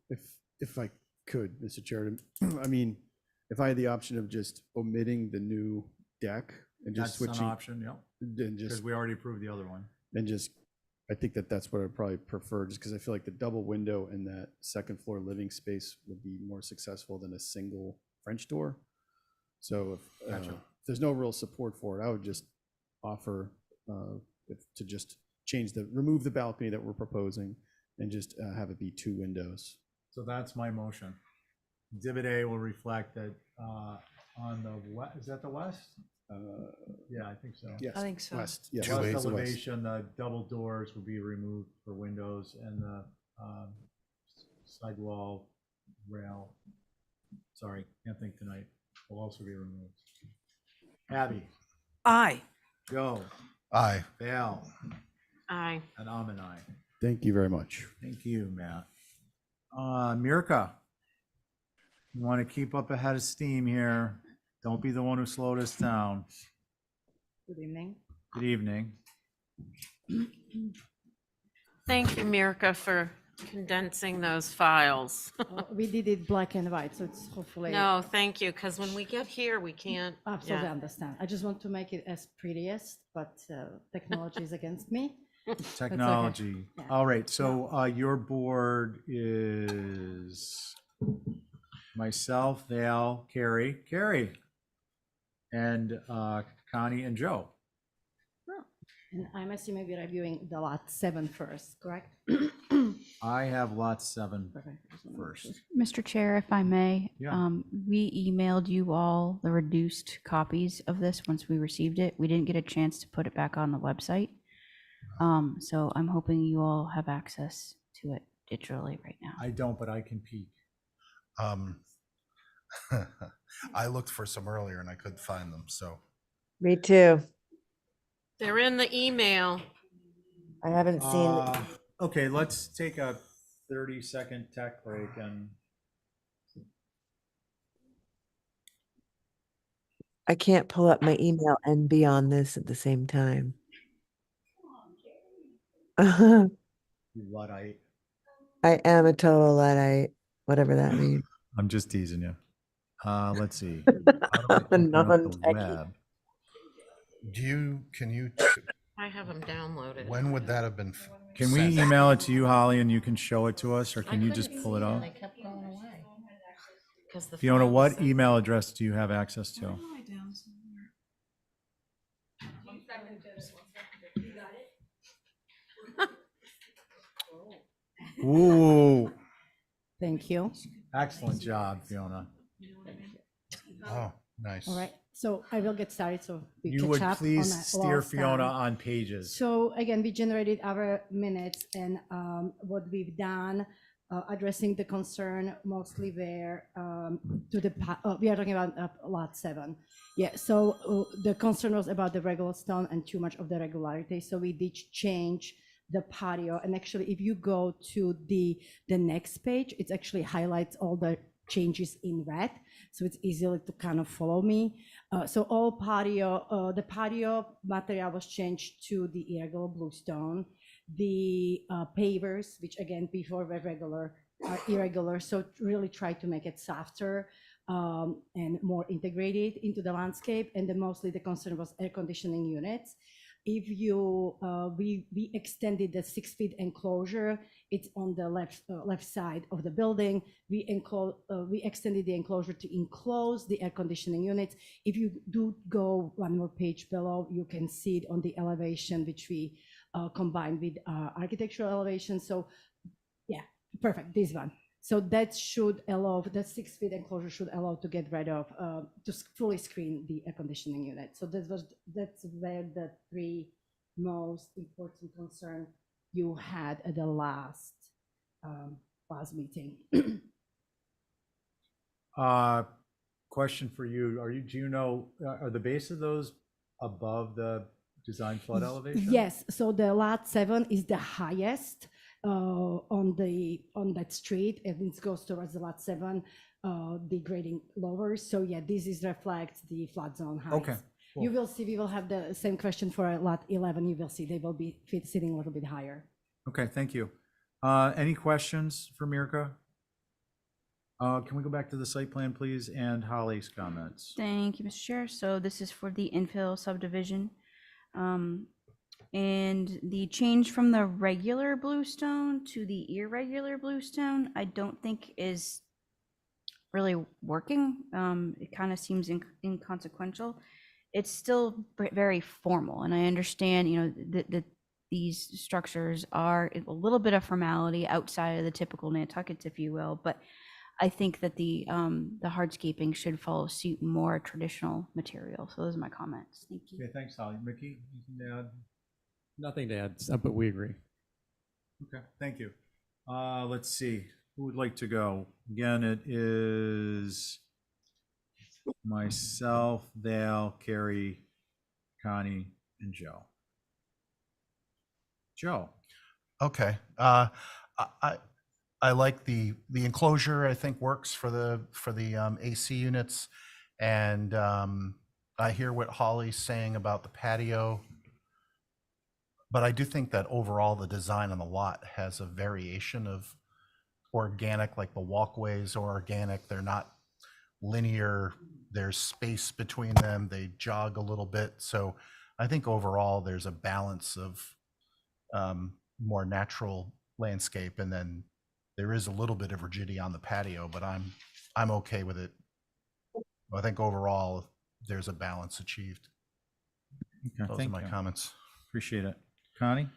S10: if I could, Mr. Chair, I mean, if I had the option of just omitting the new deck and just
S3: That's an
S10: switching.
S3: option, yeah,
S10: And
S3: because
S10: just,
S3: we already approved the other one.
S10: and just, I think that that's what I'd probably prefer, just because I feel like the double window in that second floor living space would be more successful than a single French door. So if there's no real support for it, I would just offer to just remove the balcony that we're proposing and just have it be 2 windows.
S3: So that's my motion. Exhibit A will reflect that on the west, is that the west? Yeah, I think so.
S10: Yes.
S7: I think so.
S10: West, yes.
S3: West
S10: the west.
S3: elevation, the double doors will be removed for windows, and the sidewall rail, sorry, can't think tonight, will also be removed. Abby,
S7: Aye.
S3: Joe,
S17: Aye.
S3: Val,
S2: Aye.
S3: and I'm an aye.
S10: Thank you very much.
S3: Thank you, Matt. Mirka, you want to keep up ahead of steam here. Don't be the one who slowed us down.
S20: Good evening.
S3: Good evening.
S2: Thank you, Mirka, for condensing those files.
S20: We did it black and white, so it's hopefully.
S2: No, thank you, because when we get here, we can't.
S20: Absolutely
S2: yeah.
S20: understand. I just want to make it as prettiest, but technology is against me.
S3: Technology.
S20: Yeah.
S3: All right, so your board is myself, Val, Carrie, and Connie and Joe.
S20: And I'm assuming we're reviewing the lot 7 first, correct?
S3: I have lot 7
S20: Perfect.
S3: first.
S5: Mr. Chair, if I may,
S3: Yeah.
S5: we emailed you all the reduced copies of this once we received it. We didn't get a chance to put it back on the website. So I'm hoping you all have access to it digitally right now.
S3: I don't, but I can peek.
S17: I looked for some earlier and I couldn't find them, so.
S12: Me too.
S2: They're in the email.
S12: I haven't seen.
S3: Okay, let's take a 30-second tech break and
S12: I can't pull up my email and be on this at the same time. I
S3: Luddite.
S12: am a total Luddite, whatever that means.
S3: I'm just teasing you. Let's see.
S12: A non-techie.
S3: Web.
S17: Can you,
S2: I have them downloaded.
S17: when would that have been?
S3: Can we
S17: sent?
S3: email it to you, Holly, and you can show it to us, or
S2: I
S3: can you just
S2: couldn't
S3: pull it
S2: see
S3: up?
S2: They kept going away. 'Cause the
S3: Fiona,
S2: file was
S3: what
S2: sent-
S3: email address do you have access to? Ooh,
S20: Thank you.
S3: excellent job, Fiona.
S17: Oh, nice.
S20: All right, so I will get started, so we
S3: You
S20: catch
S3: would
S20: up
S3: please
S20: on that
S3: steer
S20: last
S3: Fiona
S20: time.
S3: on pages.
S20: So again, we generated our minutes, and what we've done, addressing the concern mostly where we are talking about lot 7. Yeah, so the concern was about the regular stone and too much of the regularity. So we did change the patio, and actually, if you go to the next page, it actually highlights all the changes in red, so it's easy to kind of follow me. So all patio, the patio material was changed to the irregular blue stone. The pavers, which again before were regular, are irregular, so really try to make it softer and more integrated into the landscape. And then mostly the concern was air conditioning units. If you, we extended the 6 feet enclosure. It's on the left side of the building. We extended the enclosure to enclose the air conditioning units. If you do go one more page below, you can see it on the elevation, which we combined with architectural elevation. So yeah, perfect, this one. So that should allow, the 6 feet enclosure should allow to get rid of, to fully screen the air conditioning unit. So that's where the 3 most important concern you had at the last meeting.
S3: Question for you. Do you know, are the base of those above the design flood elevation?
S20: Yes, so the lot 7 is the highest on that street, and it goes towards the lot 7, the grading lower. So yeah, this reflects the flood zone height.
S3: Okay, cool.
S20: You will see, we will have the same question for lot 11. You will see they will be sitting a little bit higher.
S3: Okay, thank you. Any questions for Mirka? Can we go back to the site plan, please, and Holly's comments?
S5: Thank you, Mr. Chair. So this is for the infill subdivision. And the change from the regular bluestone to the irregular bluestone, I don't think is really working. It kind of seems inconsequential. It's still very formal, and I understand, you know, that these structures are a little bit of formality outside of the typical Nantuckets, if you will, but I think that the hardscaping should follow suit more traditional material. So those are my comments. Thank you.
S3: Okay, thanks, Holly. Mickey, anything to add?
S8: Nothing to add, but we agree.
S3: Okay, thank you. Let's see, who would like to go? Again, it is myself, Val, Carrie, Connie, and Joe. Joe.
S17: Okay. I like the enclosure. I think works for the AC units, and I hear what Holly's saying about the patio. But I do think that overall the design on the lot has a variation of organic, like the walkways are organic. They're not linear. There's space between them. They jog a little bit. So I think overall there's a balance of more natural landscape, and then there is a little bit of rigidity on the patio, but I'm okay with it. I think overall there's a balance achieved.
S3: Okay,
S17: Those
S3: thank
S17: are my
S3: you.
S17: comments.
S3: Appreciate it. Connie?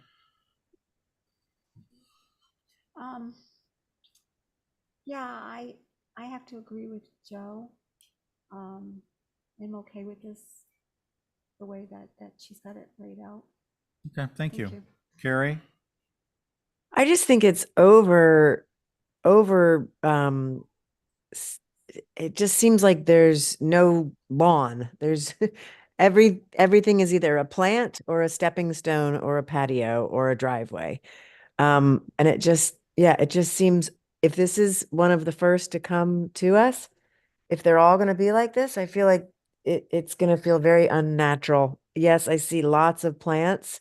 S9: Yeah, I have to agree with Joe. I'm okay with this, the way that she's got it laid out.
S3: Okay, thank
S9: Thank
S3: you.
S9: you.
S3: Carrie?
S12: I just think it's it just seems like there's no lawn. There's everything is either a plant or a stepping stone or a patio or a driveway. And it just seems, if this is one of the first to come to us, if they're all going to be like this, I feel like it's going to feel very unnatural. Yes, I see lots of plants,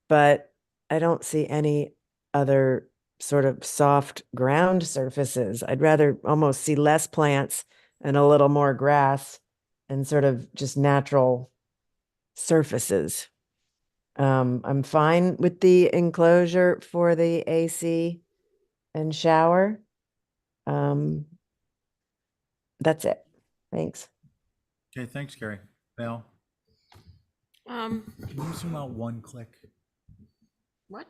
S12: but I don't see any other sort of soft ground surfaces. I'd rather almost see less plants and a little more grass and sort of just natural surfaces. I'm fine with the enclosure for the AC and shower. That's it. Thanks.
S3: Okay, thanks, Carrie. Val? Can you zoom out one click?
S2: What?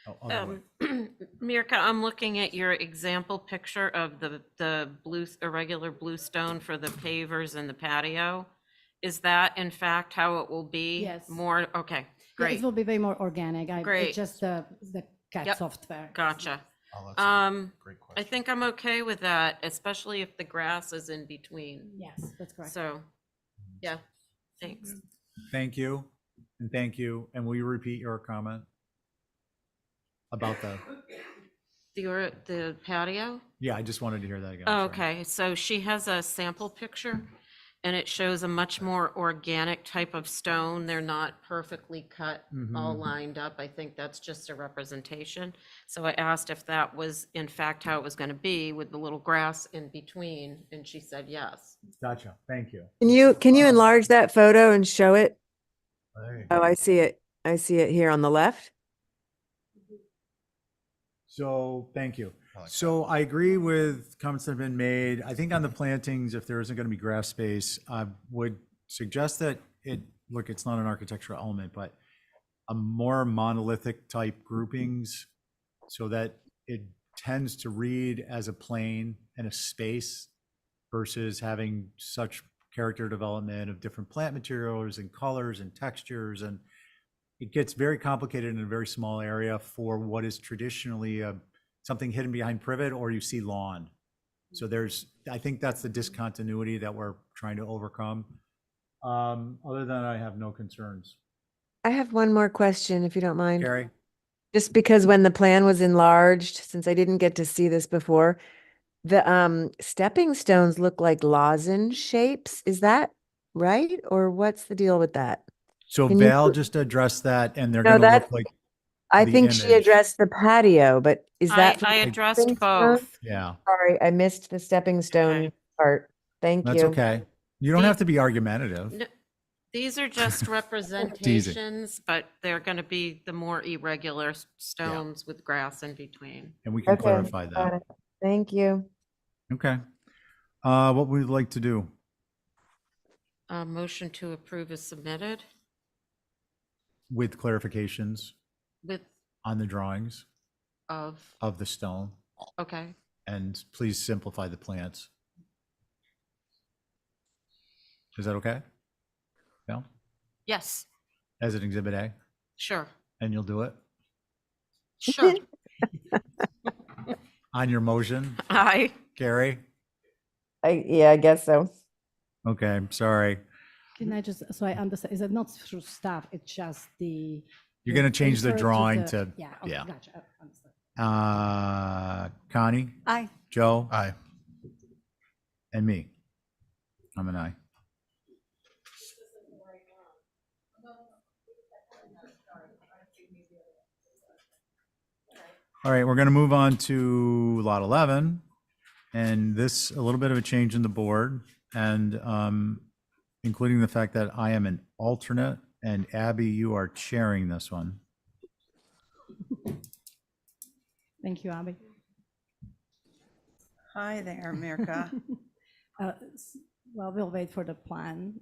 S3: Oh, other way.
S2: Mirka, I'm looking at your example picture of the irregular bluestone for the pavers and the patio. Is that in fact how it will be?
S20: Yes.
S2: More, okay,
S20: Yeah,
S2: great.
S20: it will be way more organic.
S2: Great.
S20: It's just the CAD
S2: Yep.
S20: software.
S2: Gotcha.
S17: Oh, that's a great
S2: I
S17: question.
S2: think I'm okay with that, especially if the grass is in between.
S20: Yes, that's correct.
S2: So, yeah, thanks.
S3: Thank you, and thank you. And will you repeat your comment about
S2: The patio?
S3: yeah, I just wanted to hear that again.
S2: Oh,
S3: sorry.
S2: okay, so she has a sample picture and it shows a much more organic type of stone. They're not perfectly cut, all
S3: Mhm.
S2: lined up. I think that's just a representation. So I asked if that was in fact how it was going to be with the little grass in between, and she said yes.
S3: Gotcha, thank you.
S12: Can you enlarge that photo and show it?
S3: There you
S12: Oh,
S3: go.
S12: I see it. I see it here on the left.
S3: So, thank you.
S17: I like
S3: So I agree with comments that have been made. I think on the plantings, if there isn't going to be grass space, I would suggest that look, it's not an architectural element, but a more monolithic type groupings so that it tends to read as a plane and a space versus having such character development of different plant materials and colors and textures. And it gets very complicated in a very small area for what is traditionally something hidden behind privet, or you see lawn. So I think that's the discontinuity that we're trying to overcome. Other than that, I have no concerns.
S12: I have one more question, if you don't mind.
S3: Carrie?
S12: Just because when the plan was enlarged, since I didn't get to see this before, the stepping stones look like lozenge shapes. Is that right? Or what's the deal with that?
S3: So
S12: Can you-
S3: Val just addressed that, and they're
S12: No,
S3: going to
S12: that
S3: look like,
S12: I
S3: the
S12: think she
S3: image.
S12: addressed the patio, but is that? for
S2: I
S12: the
S2: addressed
S12: stepping stone?
S2: both.
S3: Yeah,
S12: Sorry, I missed the stepping stone
S2: Okay.
S12: part. Thank
S3: that's
S12: you.
S3: okay. You don't
S2: The-
S3: have to be argumentative.
S2: No, these are just
S3: Teasing.
S2: representations, but they're going to be the more irregular stones with grass in between.
S3: And we can
S12: Okay,
S3: clarify
S12: got
S3: that.
S12: it. Thank you.
S3: Okay. What would we like to do?
S2: A motion to approve is submitted
S3: With clarifications
S2: with
S3: on the drawings
S2: of,
S3: of the stone,
S2: okay,
S3: and please simplify the plants. Is that okay? No?
S2: yes,
S3: As an exhibit A,
S2: sure,
S3: and you'll do it
S2: sure.
S3: on your motion,
S2: I,
S3: Carrie?
S12: I guess so.
S3: Okay, sorry.
S20: Can I just, so I understand, is it not through staff, it's just the.
S3: You're gonna change the
S20: refer
S3: drawing
S20: the-
S3: to,
S20: Yeah, okay,
S3: yeah.
S20: gotcha, understood.
S3: Connie,
S9: Aye.
S3: Joe,
S17: Aye.
S3: and me. I'm an aye. All right, we're gonna move on to lot 11. And this, a little bit of a change in the board, and including the fact that I am an alternate, and Abby, you are chairing this one.
S20: Thank you, Abby.
S7: Hi there, Mirka.
S20: Well, we'll wait for the plan.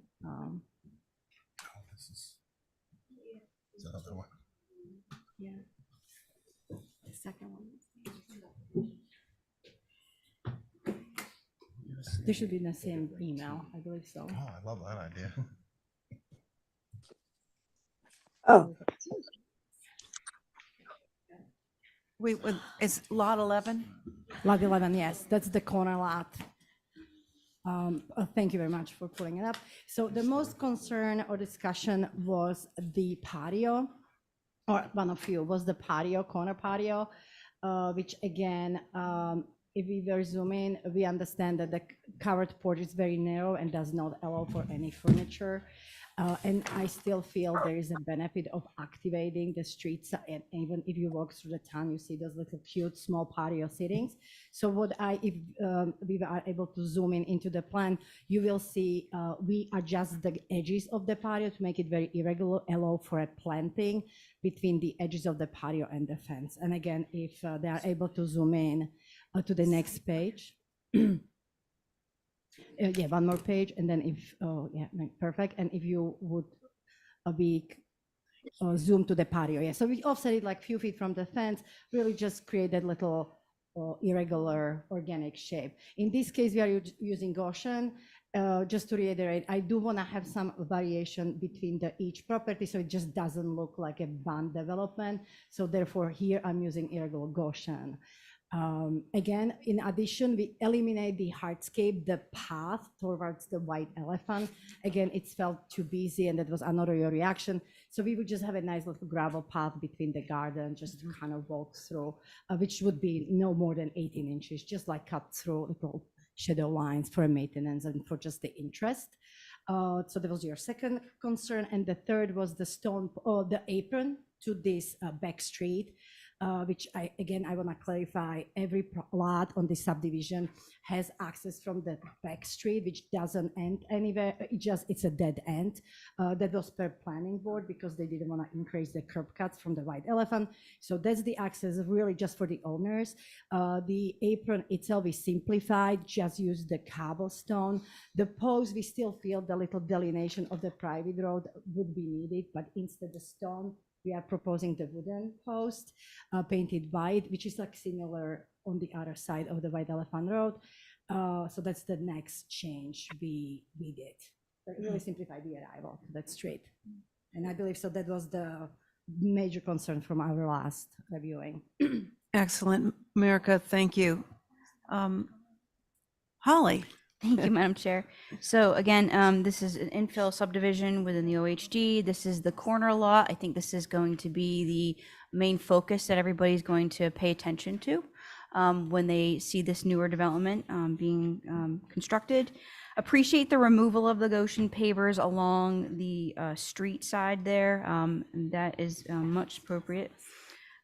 S17: Is that other one?
S20: Yeah. The second one. They should be in the same email, I believe so.
S17: Oh, I love that idea.
S12: Oh,
S7: Wait, is lot 11?
S20: Lot 11, yes, that's the corner lot. Thank you very much for pulling it up. So the most concern or discussion was the patio, or one of you was the patio, corner patio, which again, if we were zooming, we understand that the covered porch is very narrow and does not allow for any furniture. And I still feel there is a benefit of activating the streets. And even if you walk through the town, you see those little cute small patio sittings. So if we are able to zoom in into the plan, you will see we adjust the edges of the patio to make it very irregular, allow for a planting between the edges of the patio and the fence. And again, if they are able to zoom in to the next page. Yeah, one more page, and then if, oh, yeah, perfect. And if you would zoom to the patio, yeah. So we offset it like few feet from the fence, really just create that little irregular organic shape. In this case, we are using Goshen. Just to reiterate, I do want to have some variation between each property, so it just doesn't look like a band development. So therefore, here I'm using irregular Goshen. Again, in addition, we eliminate the hardscape, the path towards the white elephant. Again, it's felt too busy, and that was another reaction. So we would just have a nice little gravel path between the garden, just to kind of walk through, which would be no more than 18 inches, just like cut through little shadow lines for maintenance and for just the interest. So that was your second concern. And the third was the the apron to this back street. Which I want to clarify, every lot on this subdivision has access from the back street, which doesn't end anywhere. It's a dead end. That was per planning board because they didn't want to increase the curb cuts from the white elephant. So that's the access really just for the owners. The apron itself is simplified, just use the cobblestone. The post, we still feel the little delineation of the private road would be needed, but instead of stone, we are proposing the wooden post painted white, which is like similar on the other side of the White Elephant Road. So that's the next change we did. But really simplify the arrival to that street. And I believe so that was the major concern from our last reviewing.
S7: Excellent, Mirka, thank you. Holly.
S5: Thank you, Madam Chair. So again, this is an infill subdivision within the OHD. This is the corner lot. I think this is going to be the main focus that everybody's going to pay attention to when they see this newer development being constructed. Appreciate the removal of the Goshen pavers along the street side there. That is much appropriate.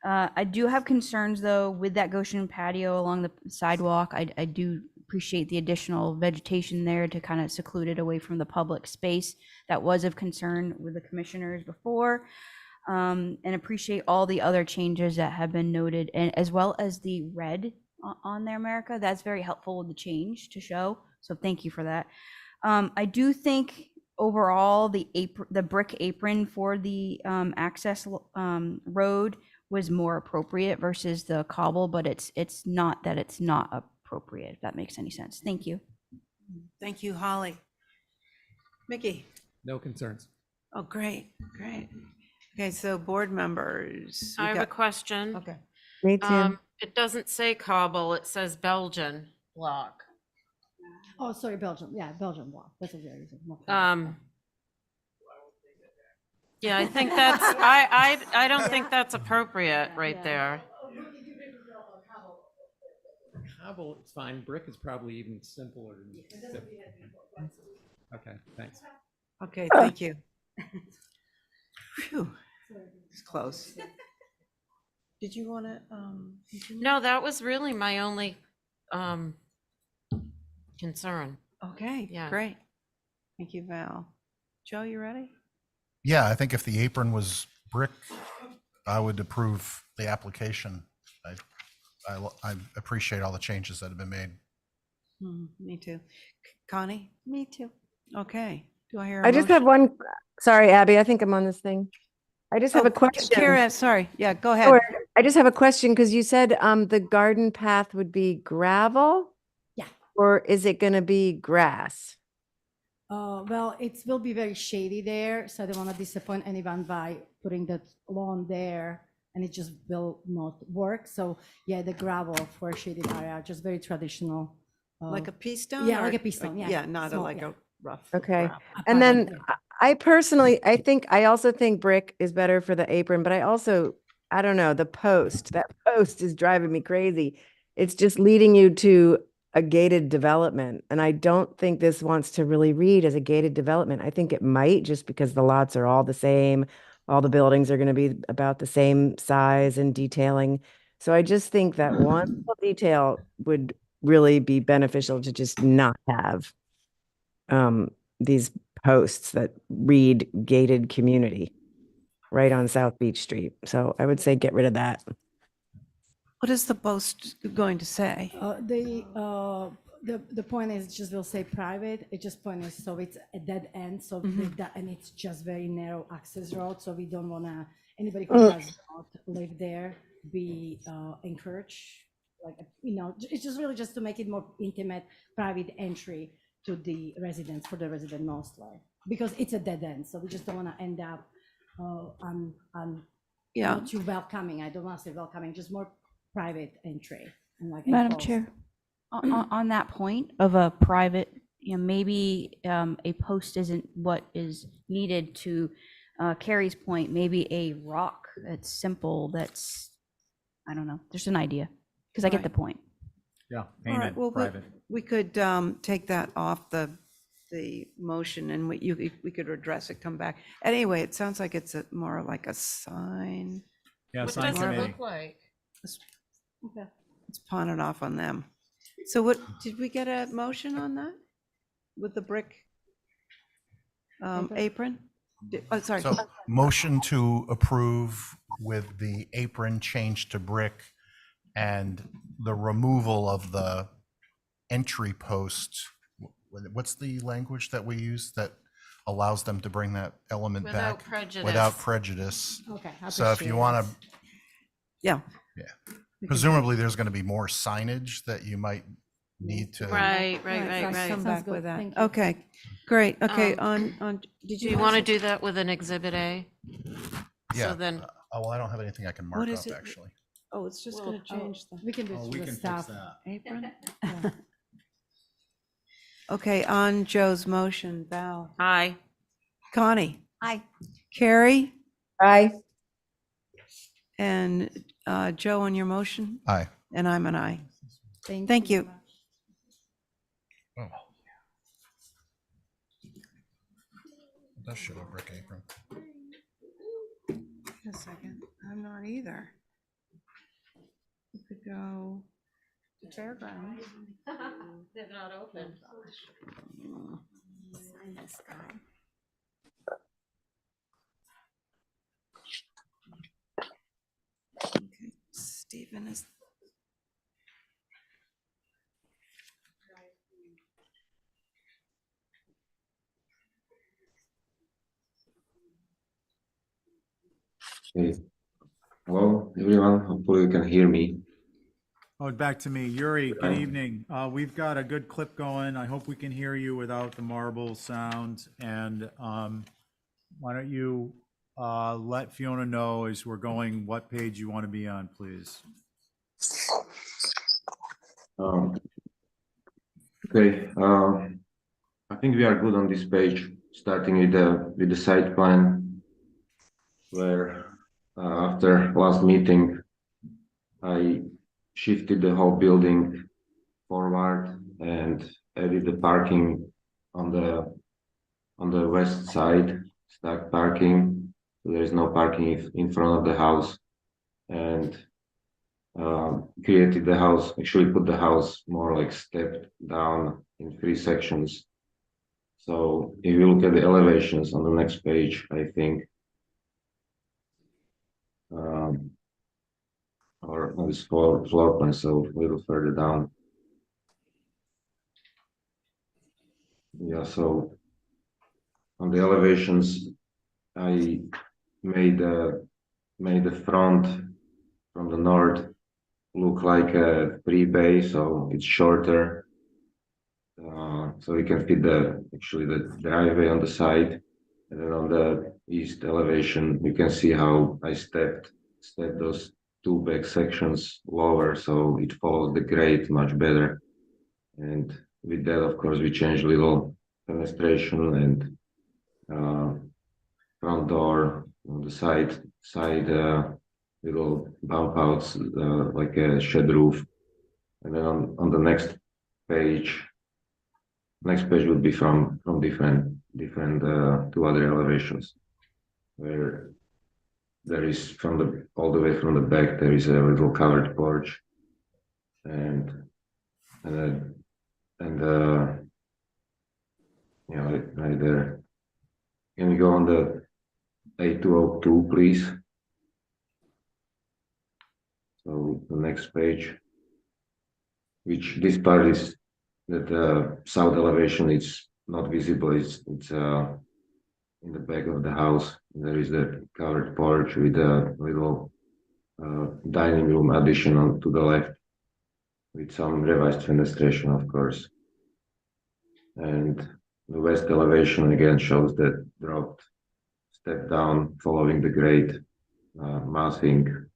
S5: I do have concerns though with that Goshen patio along the sidewalk. I do appreciate the additional vegetation there to kind of seclude it away from the public space. That was of concern with the commissioners before. And appreciate all the other changes that have been noted, and as well as the red on there, America. That's very helpful with the change to show. So thank you for that. I do think overall the brick apron for the access road was more appropriate versus the cobble, but it's not that it's not appropriate, if that makes any sense. Thank you.
S7: Thank you, Holly. Mickey?
S8: No concerns.
S7: Oh, great, great. Okay, so board members. we
S2: I have a
S7: got-
S2: question.
S7: Okay.
S12: Me too.
S2: It doesn't say cobble, it says Belgian block.
S20: Oh, sorry, Belgium. Yeah, Belgium block. That's what you're using.
S2: Yeah, I think that's, I don't think that's appropriate right there.
S8: Cobble, it's fine. Brick is probably even simpler. Okay, thanks.
S7: Okay, thank you. Phew, it's close. Did you want to,
S2: No, that was really my only concern.
S7: Okay,
S2: Yeah.
S7: great. Thank you, Val. Joe, you ready?
S17: Yeah, I think if the apron was brick, I would approve the application. I appreciate all the changes that have been made.
S7: Me too. Connie?
S9: Me too.
S7: Okay. Do I hear a
S12: I just have
S7: motion?
S12: one, sorry, Abby, I think I'm on this thing. I just have
S7: Oh,
S12: a question.
S7: Kara, sorry. Yeah, go ahead.
S12: Sure. I just have a question because you said the garden path would be gravel?
S20: Yeah.
S12: Or is it gonna be grass?
S20: Well, it will be very shady there, so I don't want to disappoint anyone by putting that lawn there, and it just will not work. So yeah, the gravel for a shaded area, just very traditional.
S7: Like a pea stone?
S20: Yeah,
S7: or-
S20: like a pea stone, yeah.
S7: Yeah, not a,
S20: Small,
S7: like
S20: yeah.
S7: a rough.
S12: Okay.
S7: gravel.
S12: And then
S20: Yeah.
S12: I personally, I also think brick is better for the apron, but I don't know, that post is driving me crazy. It's just leading you to a gated development. And I don't think this wants to really read as a gated development. I think it might, just because the lots are all the same. All the buildings are going to be about the same size and detailing. So I just think that one little detail would really be beneficial to just not have these posts that read gated community right on South Beach Street. So I would say get rid of that.
S7: What is the post going to say?
S20: The point is just will say private. It just point is so it's a dead end. So and it's just very narrow access road. So we don't want to anybody who does not live there be encouraged. Like it's just really just to make it more intimate, private entry to the residents for the resident mostly because it's a dead end. So we just don't want to end up on
S7: Yeah.
S20: not too welcoming. I don't want to say welcoming, just more private entry and like
S5: Madam
S20: enclosed.
S5: Chair, on that point of a private, maybe a post isn't what is needed. To Carrie's point, maybe a rock that's simple, that's, I don't know, just an idea, because I get the point.
S3: Yeah,
S7: All
S3: painted,
S7: right, well,
S3: private.
S7: we could take that off the motion and we could address it, come back. Anyway, it sounds like it's more like a sign.
S3: Yeah,
S2: What
S3: sign
S2: does it
S3: committee.
S2: look like?
S20: Okay.
S7: Let's pawn it off on them. So what, did we get a motion on that? With the brick apron? Oh, sorry.
S17: So motion to approve with the apron changed to brick and the removal of the entry post. What's the language that we use that allows them to bring that element
S2: Without
S17: back?
S2: prejudice.
S17: Without prejudice.
S20: Okay. I
S17: So if
S20: appreciate
S17: you
S20: it.
S17: want to,
S7: Yeah.
S17: presumably there's going to be more signage that you might need to.
S2: Right.
S7: Come
S20: Sounds
S7: back
S20: good.
S7: with that.
S20: Thank you.
S7: Okay, great. Okay,
S2: Um,
S7: did
S2: Do
S7: you?
S2: you want to
S7: mention-
S2: do that with an exhibit A?
S17: Yeah.
S2: So then,
S17: Oh, well, I don't have anything I can mark
S7: What is
S17: up,
S7: it?
S17: actually.
S7: Oh, it's just gonna change the
S20: We can do it through the staff.
S7: apron? Okay, on Joe's motion, Val.
S2: aye.
S7: Connie?
S9: Aye.
S7: Carrie?
S12: Aye.
S7: And Joe on your motion?
S17: Aye.
S7: And I'm an aye.
S20: Thank
S7: you.
S17: Oh. That should have brick apron.
S7: Wait a second, I'm not either.
S5: go to fairgrounds.
S2: They're not open.
S9: Sign this guy.
S7: Okay, Stephen is.
S14: Hey, hello everyone. Hopefully you can hear me.
S3: Oh, back to me. Yuri, good
S14: Right.
S3: evening. We've got a good clip going. I hope we can hear you without the marble sound. And why don't you let Fiona know as we're going what page you want to be on, please.
S14: Okay. I think we are good on this page, starting with the site plan, where after last meeting, I shifted the whole building forward and added the parking on the west side, stacked parking. So there is no parking in front of the house, and created the house, actually put the house more like stepped down in 3 sections. So if you look at the elevations on the next page, I think, or on this floor plan, so a little further down. Yeah, so on the elevations, I made the front from the north look like a 3-bay, so it's shorter. So we can fit actually the driveway on the side, and then on the east elevation, you can see how I stepped those 2 back sections lower, so it follows the grade much better. And with that, of course, we changed little fenestration and front door on the side little bump outs like a shed roof. And then on the next page would be from different 2 other elevations, where there is all the way from the back there is a little covered porch, and yeah, right there. Can we go on the A202, please? So the next page, which this part is that the south elevation is not visible. It's in the back of the house. There is the covered porch with a little dining room addition to the left, with some revised fenestration, of course. And the west elevation again shows that dropped step down following the grade massing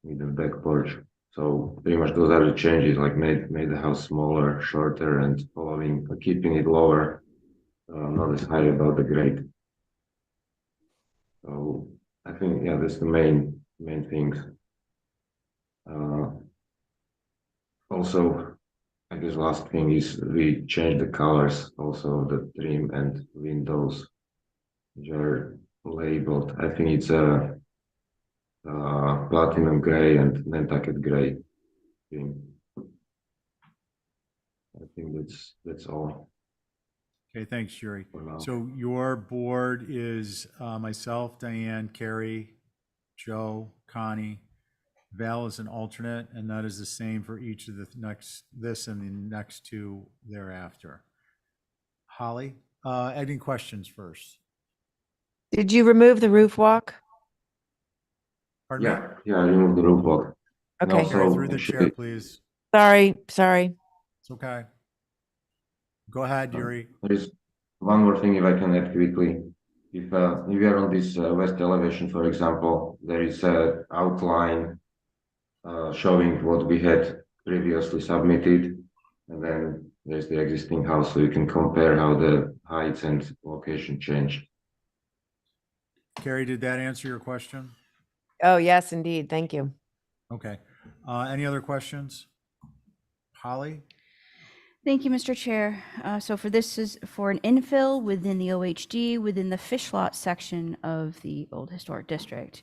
S14: with the back porch. So pretty much those are the changes, like made the house smaller, shorter, and keeping it lower, not as high about the grade. So I think, yeah, that's the main things. Also, I guess last thing is we changed the colors also of the trim and windows, which are labeled. I think it's a platinum gray and Nantucket gray thing. I think that's all.
S3: Okay, thanks, Yuri.
S14: For now.
S3: So your board is myself, Diane, Carrie, Joe, Connie. Val is an alternate, and that is the same for each of this and the next 2 thereafter. Holly, any questions first?
S12: Did you remove the roof walk?
S3: Pardon me?
S14: Yeah, I removed the roof walk. And
S12: Okay.
S3: Carrie,
S14: also,
S3: through the chair,
S14: actually,
S3: please.
S12: Sorry.
S3: It's okay. Go ahead, Yuri.
S14: there is one more thing if I can add quickly. If you are on this west elevation, for example, there is an outline showing what we had previously submitted, and then there's the existing house, so you can compare how the heights and location changed.
S3: Carrie, did that answer your question?
S12: Oh, yes, indeed. Thank you.
S3: Okay. Any other questions? Holly?
S5: Thank you, Mr. Chair. So this is for an infill within the OHD, within the fish lot section of the Old Historic District.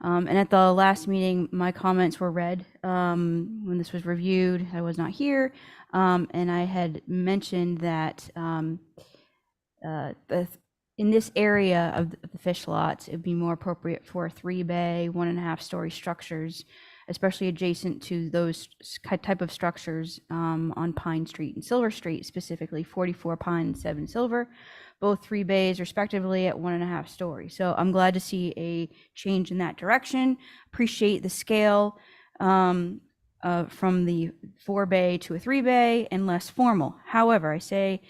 S5: And at the last meeting, my comments were read when this was reviewed. I was not here. And I had mentioned that in this area of the fish lots, it'd be more appropriate for 3-bay, 1.5-story structures, especially adjacent to those type of structures on Pine Street and Silver Street, specifically 44 Pine and 7 Silver, both 3 bays respectively at 1.5 stories. So I'm glad to see a change in that direction. Appreciate the scale from the 4-bay to a 3-bay and less formal. However, I say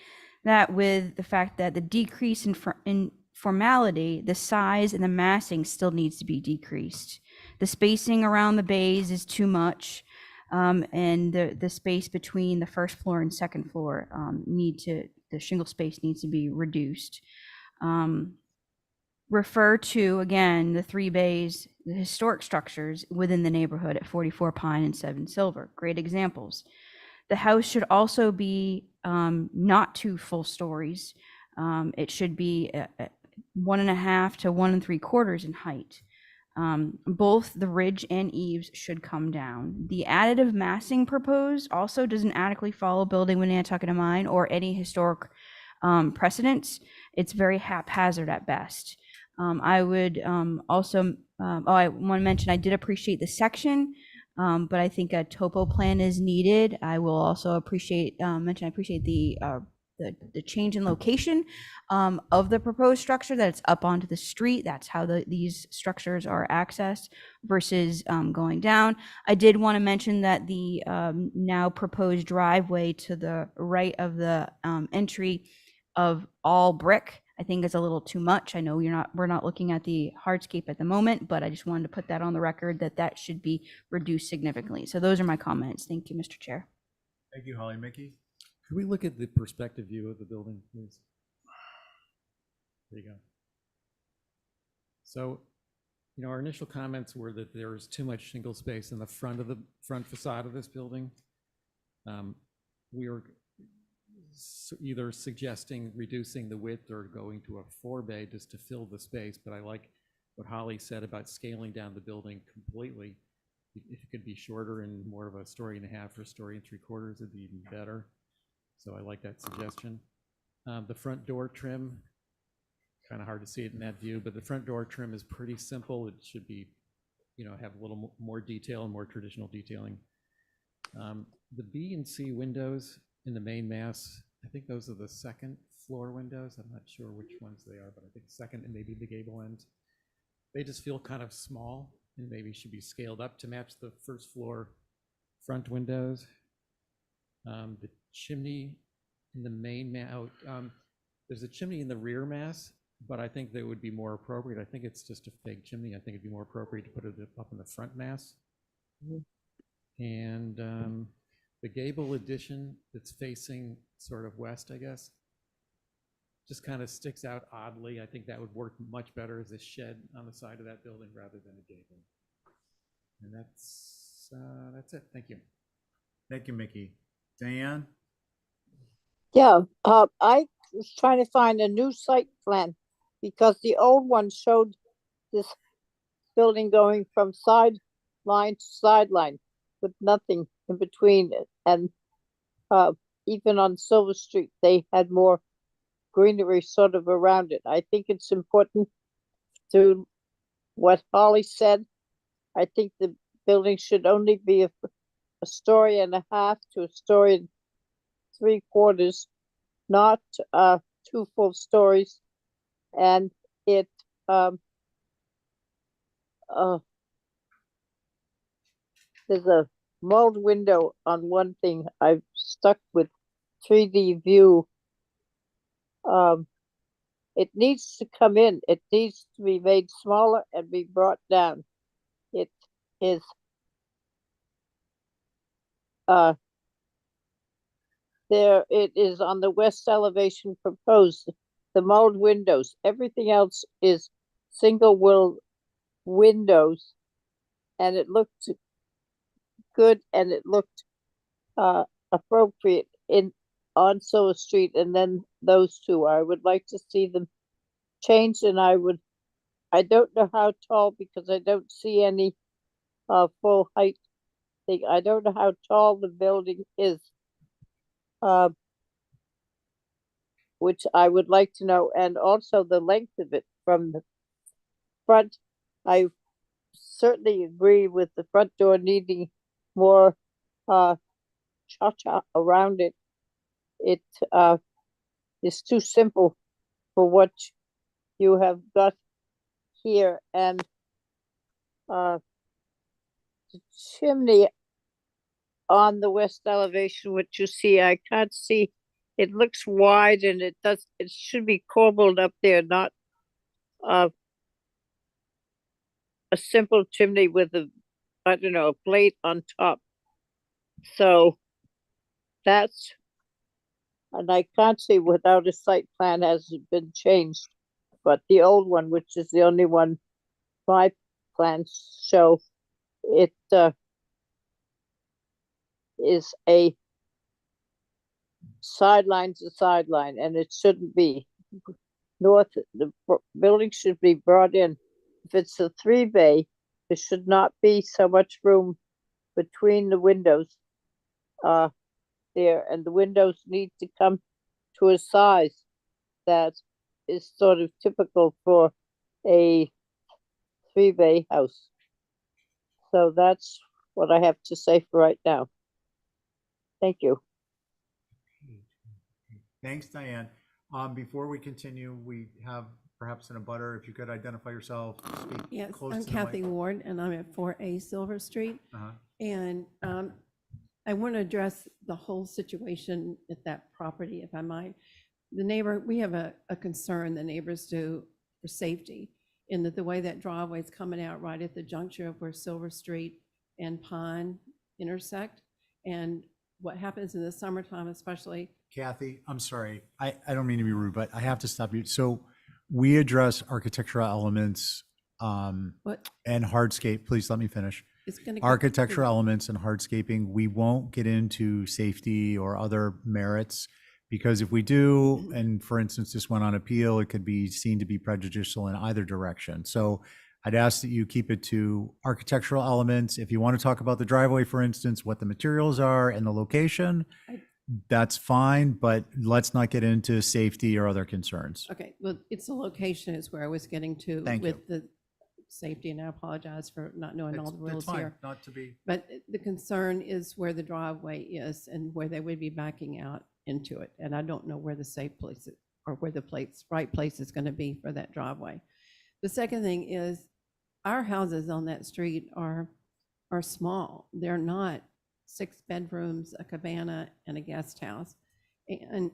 S5: that with the fact that the decrease in formality, the size and the massing still needs to be decreased. The spacing around the bays is too much, and the space between the first floor and second floor the shingle space needs to be reduced. Refer to, again, the 3 bays, the historic structures within the neighborhood at 44 Pine and 7 Silver. Great examples. The house should also be not 2 full stories. It should be 1.5 to 1 3/4 in height. Both the ridge and eaves should come down. The additive massing proposed also doesn't adequately follow building with Nantucket in mind or any historic precedents. It's very haphazard at best. I would also, I want to mention, I did appreciate the section, but I think a topo plan is needed. I will also appreciate, I appreciate the change in location of the proposed structure, that it's up onto the street. That's how these structures are accessed versus going down. I did want to mention that the now proposed driveway to the right of the entry of all brick, I think is a little too much. I know we're not looking at the hardscape at the moment, but I just wanted to put that on the record that should be reduced significantly. So those are my comments. Thank you, Mr. Chair.
S3: Thank you, Holly. Mickey?
S8: Could we look at the perspective view of the building, please? There you go. So, our initial comments were that there is too much shingle space in the front facade of this building. We are either suggesting reducing the width or going to a 4-bay just to fill the space, but I like what Holly said about scaling down the building completely. If it could be shorter and more of a 1.5 stories or 1 3/4 stories, it'd be even better. So I like that suggestion. The front door trim, kind of hard to see it in that view, but the front door trim is pretty simple. It should be, have a little more detail and more traditional detailing. The B and C windows in the main mass, I think those are the second floor windows. I'm not sure which ones they are, but I think second and maybe the gable end. They just feel kind of small and maybe should be scaled up to match the first floor front windows. The chimney in the main there's a chimney in the rear mass, but I think that would be more appropriate. I think it's just a fake chimney. I think it'd be more appropriate to put it up in the front mass. And the gable addition that's facing sort of west, I guess, just kind of sticks out oddly. I think that would work much better as a shed on the side of that building rather than a gable. And that's it. Thank you.
S3: Thank you, Mickey. Diane?
S4: Yeah, I was trying to find a new site plan because the old one showed this building going from sideline to sideline with nothing in between it. And even on Silver Street, they had more greenery sort of around it. I think it's important to what Holly said. I think the building should only be a 1.5 stories to 1 3/4 stories, not 2 full stories. And it there's a mulled window on one thing. I've stuck with 3D view. It needs to come in. It needs to be made smaller and be brought down. It is there. It is on the west elevation proposed. The mulled windows. Everything else is single will windows, and it looked good and it looked appropriate on Silver Street. And then those two, I would like to see them changed, and I would I don't know how tall because I don't see any full height thing. I don't know how tall the building is. Uh, which I would like to know, and also the length of it from the front. I certainly agree with the front door needing more cha-cha around it. It is too simple for what you have got here, and the chimney on the west elevation, what you see, I can't see. It looks wide, and it should be corbelled up there, not uh, a simple chimney with I don't know, a plate on top. So that's, and I can't see without a site plan has been changed. But the old one, which is the only one my plans show, it is a sideline to sideline, and it shouldn't be. North, the building should be brought in. If it's a 3-bay, there should not be so much room between the windows there, and the windows need to come to a size that is sort of typical for a 3-bay house. So that's what I have to say for right now. Thank you.
S3: Thanks, Diane. Before we continue, we have perhaps in a butter, if you could identify yourself, speak
S6: Yes,
S3: close
S6: I'm
S3: to the mic.
S6: Kathy Ward, and I'm at 4A Silver Street.
S3: Uh-huh.
S6: And I want to address the whole situation at that property, if I might. The neighbor, we have a concern, the neighbors do, for safety, in that the way that driveway is coming out right at the juncture of where Silver Street and Pine intersect. And what happens in the summertime especially.
S3: Kathy, I'm sorry. I don't mean to be rude, but I have to stop you. So we address architectural elements and hardscape. Please let me finish.
S6: It's gonna
S3: Architectural elements and hardscaping. We won't get into safety or other merits because if we do, and for instance, this went on appeal, it could be seen to be prejudicial in either direction. So I'd ask that you keep it to architectural elements. If you want to talk about the driveway, for instance, what the materials are and the location, that's fine, but let's not get into safety or other concerns.
S6: Okay, well, it's the location is where I was getting to
S3: Thank you.
S6: with the safety, and I apologize for not knowing all the
S3: It's
S6: rules
S3: fine,
S6: here.
S3: not to be.
S6: But the concern is where the driveway is and where they would be backing out into it. And I don't know where the safe place is, or where the right place is going to be for that driveway. The second thing is our houses on that street are small. They're not 6 bedrooms, a cabana, and a guest house. And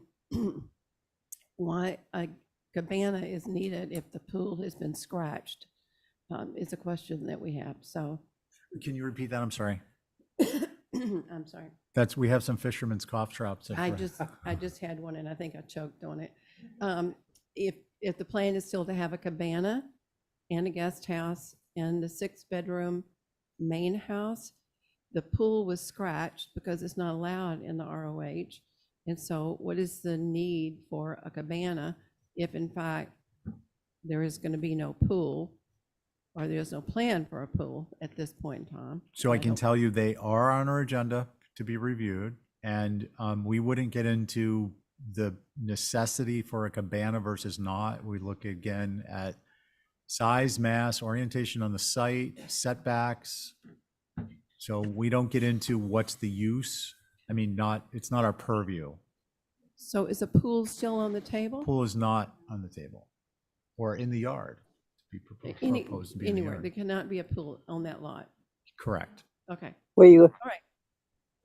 S6: why a cabana is needed if the pool has been scratched is a question that we have. So
S3: Can you repeat that? I'm sorry.
S6: I'm sorry.
S3: We have some fisherman's cough drops.
S6: I just had one and I think I choked on it. If the plan is still to have a cabana and a guest house and the 6-bedroom main house, the pool was scratched because it's not allowed in the ROH. And so what is the need for a cabana if in fact there is going to be no pool or there's no plan for a pool at this point in time?
S3: So I can tell you they are on our agenda to be reviewed, and we wouldn't get into the necessity for a cabana versus not. We look again at size, mass, orientation on the site, setbacks. So we don't get into what's the use. I mean, it's not our purview.
S6: So is a pool still on the table?
S3: Pool is not on the table or in the yard. To be proposed to be in the
S6: Anywhere.
S3: yard.
S6: There cannot be a pool on that lot.
S3: Correct.
S6: Okay.
S4: Were you?
S6: All right.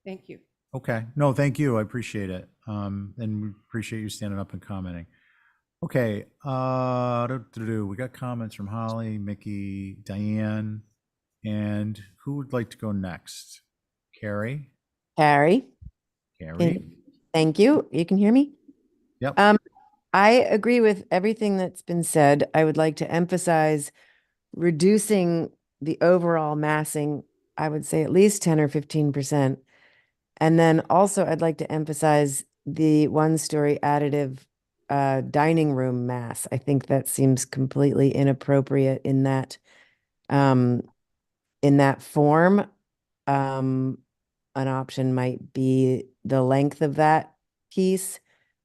S6: Thank you.
S3: Okay. No, thank you. I appreciate it. And we appreciate you standing up and commenting. Okay. We got comments from Holly, Mickey, Diane, and who would like to go next? Carrie?
S12: Carrie? Thank you. You can hear me?
S3: Yep.
S12: I agree with everything that's been said. I would like to emphasize reducing the overall massing, I would say at least 10 or 15%. And then also I'd like to emphasize the 1-story additive dining room mass. I think that seems completely inappropriate um, in that form. An option might be the length of that piece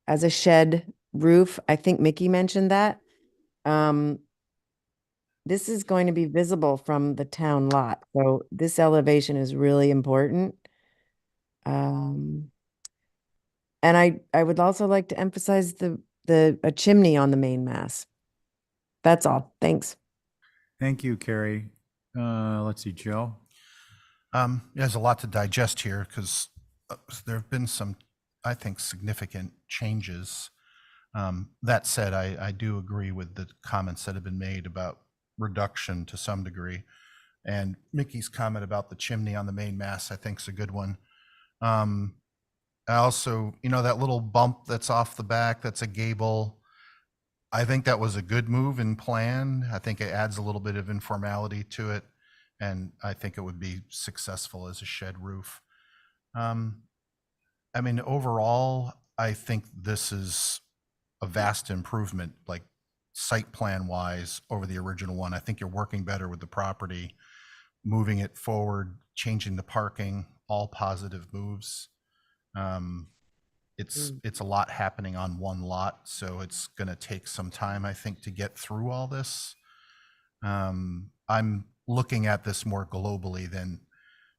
S12: as a shed roof. I think Mickey mentioned that. This is going to be visible from the town lot, so this elevation is really important. And I would also like to emphasize a chimney on the main mass. That's all. Thanks.
S3: Thank you, Carrie. Let's see, Joe.
S17: There's a lot to digest here because there have been some, I think, significant changes. That said, I do agree with the comments that have been made about reduction to some degree. And Mickey's comment about the chimney on the main mass, I think, is a good one. I also, that little bump that's off the back, that's a gable. I think that was a good move in plan. I think it adds a little bit of informality to it. And I think it would be successful as a shed roof. Overall, I think this is a vast improvement, like site plan wise, over the original one. I think you're working better with the property, moving it forward, changing the parking, all positive moves. It's a lot happening on one lot, so it's going to take some time, I think, to get through all this. I'm looking at this more globally than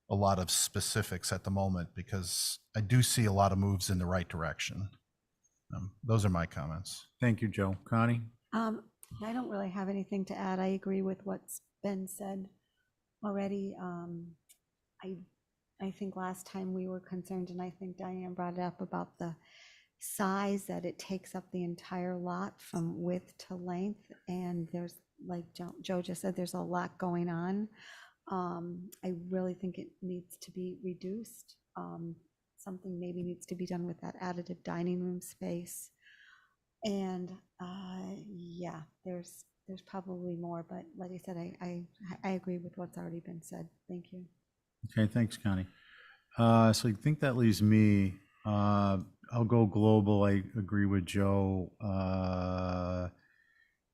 S17: a lot of specifics at the moment because I do see a lot of moves in the right direction. Those are my comments.
S3: Thank you, Joe. Connie?
S9: I don't really have anything to add. I agree with what's been said already. I think last time we were concerned, and I think Diane brought it up about the size, that it takes up the entire lot from width to length. And there's, like Joe just said, there's a lot going on. I really think it needs to be reduced. Something maybe needs to be done with that additive dining room space. And yeah, there's probably more, but like I said, I agree with what's already been said. Thank you.
S3: Okay, thanks, Connie. So I think that leaves me. I'll go global. I agree with Joe.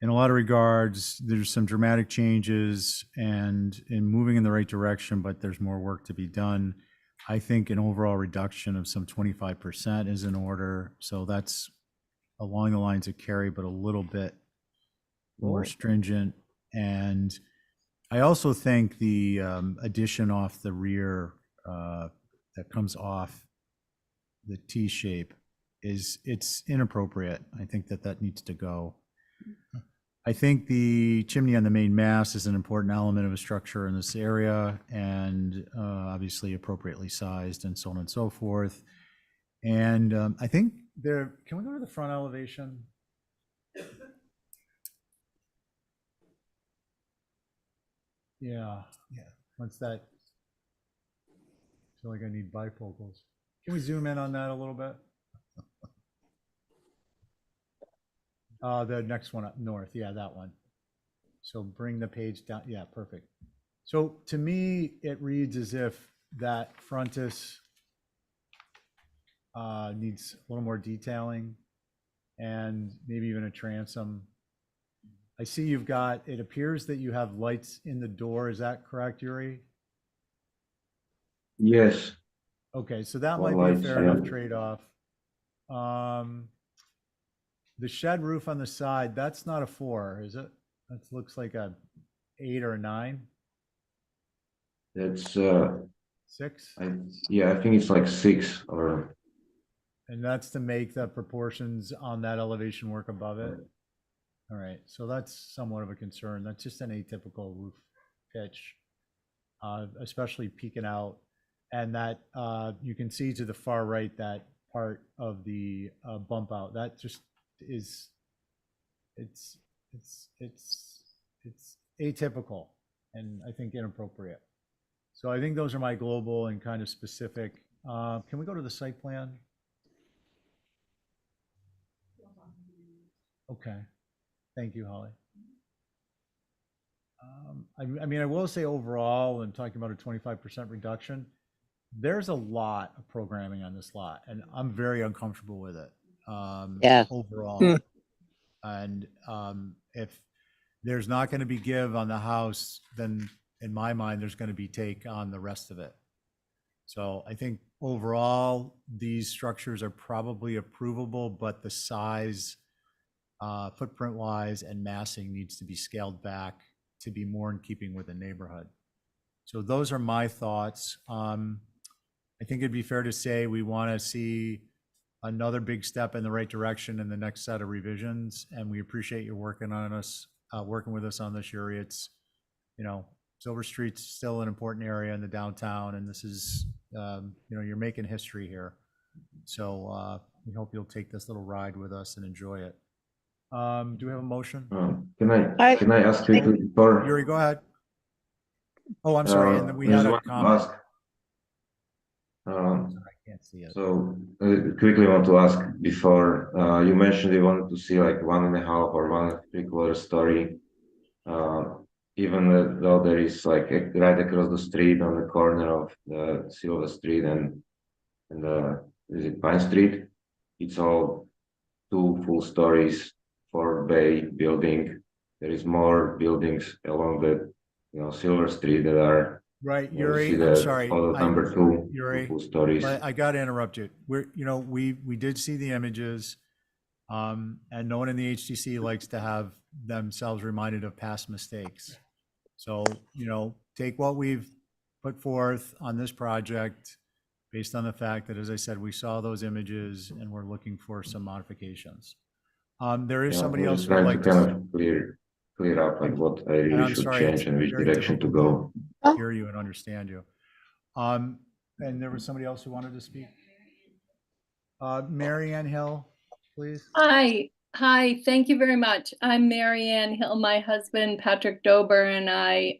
S3: In a lot of regards, there's some dramatic changes and in moving in the right direction, but there's more work to be done. I think an overall reduction of some 25% is in order. So that's along the lines of Carrie, but a little bit more stringent. And I also think the addition off the rear that comes off the T shape it's inappropriate. I think that needs to go. I think the chimney on the main mast is an important element of a structure in this area and obviously appropriately sized and so on and so forth. And I think can we go to the front elevation? Yeah. Once that, I feel like I need bifocals. Can we zoom in on that a little bit? The next one up north. Yeah, that one. So bring the page down. Yeah, perfect. So to me, it reads as if that frontis needs a little more detailing and maybe even a transom. I see you've got, it appears that you have lights in the door. Is that correct, Yuri?
S14: Yes.
S3: Okay, so that
S14: More
S3: might be a
S14: lights,
S3: fair
S14: yeah.
S3: enough trade-off. The shed roof on the side, that's not a 4, is it? That looks like a 8 or a 9.
S14: That's
S3: 6?
S14: yeah, I think it's like 6 or
S3: And that's to make the proportions on that elevation work above it? All right, so that's somewhat of a concern. That's just an atypical roof pitch, especially peeking out. And that you can see to the far right, that part of the bump out, that just is, it's atypical and I think inappropriate. So I think those are my global and kind of specific. Can we go to the site plan? Okay. Thank you, Holly. I mean, I will say overall, and talking about a 25% reduction, there's a lot of programming on this lot, and I'm very uncomfortable with it.
S4: Yeah.
S3: overall. And if there's not going to be give on the house, then in my mind, there's going to be take on the rest of it. So I think overall, these structures are probably approvable, but the size, footprint wise and massing needs to be scaled back to be more in keeping with the neighborhood. So those are my thoughts. I think it'd be fair to say we want to see another big step in the right direction in the next set of revisions, and we appreciate you working with us on this, Yuri. It's, Silver Street's still an important area in the downtown, and this is, you're making history here. So we hope you'll take this little ride with us and enjoy it. Do we have a motion?
S14: Can I ask quickly before?
S3: Yuri, go ahead. Oh, I'm sorry. And then we
S14: I just
S3: had a
S14: want to
S3: comment.
S14: ask.
S3: I can't see it.
S14: So quickly want to ask before you mentioned you wanted to see like 1.5 or 1.75 story, even though there is like right across the street on the corner of the Silver Street and is it Pine Street? It's all 2 full stories for bay building. There is more buildings along the Silver Street that are
S3: Right,
S14: see
S3: Yuri, I'm
S14: the
S3: sorry.
S14: photo number 2,
S3: Yuri,
S14: full stories.
S3: I got to interrupt you. We did see the images, and no one in the HTC likes to have themselves reminded of past mistakes. So, take what we've put forth on this project based on the fact that, as I said, we saw those images and we're looking for some modifications. There is somebody
S14: I'm
S3: else
S14: just
S3: who would
S14: trying
S3: like
S14: to
S3: to.
S14: kind of clear up like what I
S3: And
S14: really
S3: I'm
S14: should
S3: sorry, it's
S14: change and which
S3: very
S14: direction to
S3: difficult
S14: go.
S3: to hear you and understand you. And there was somebody else who wanted to speak. Mary Ann Hill, please.
S21: Hi, thank you very much. I'm Mary Ann Hill. My husband, Patrick Dober, and I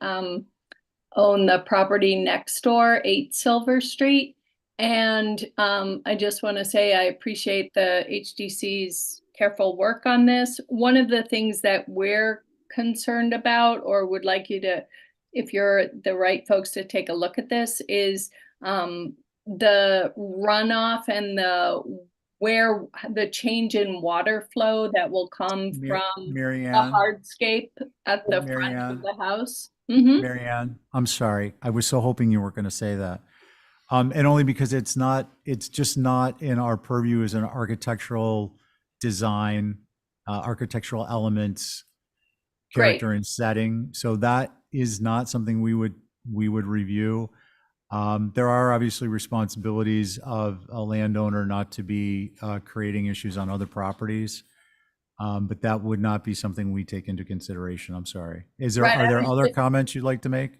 S21: own the property next door, 8 Silver Street. And I just want to say I appreciate the HDC's careful work on this. One of the things that we're concerned about, or would like you to, if you're the right folks to take a look at this, is the runoff and the change in water flow that will come from
S3: Mary
S21: the
S3: Ann.
S21: hardscape at the
S3: Mary
S21: front
S3: Ann.
S21: of the house.
S3: Mary Ann, I'm sorry. I was so hoping you weren't going to say that. And only because it's just not in our purview as an architectural design, architectural elements, character and setting. So that is not something we would review. There are obviously responsibilities of a landowner not to be creating issues on other properties. But that would not be something we take into consideration. I'm sorry. Are there other comments you'd like to make?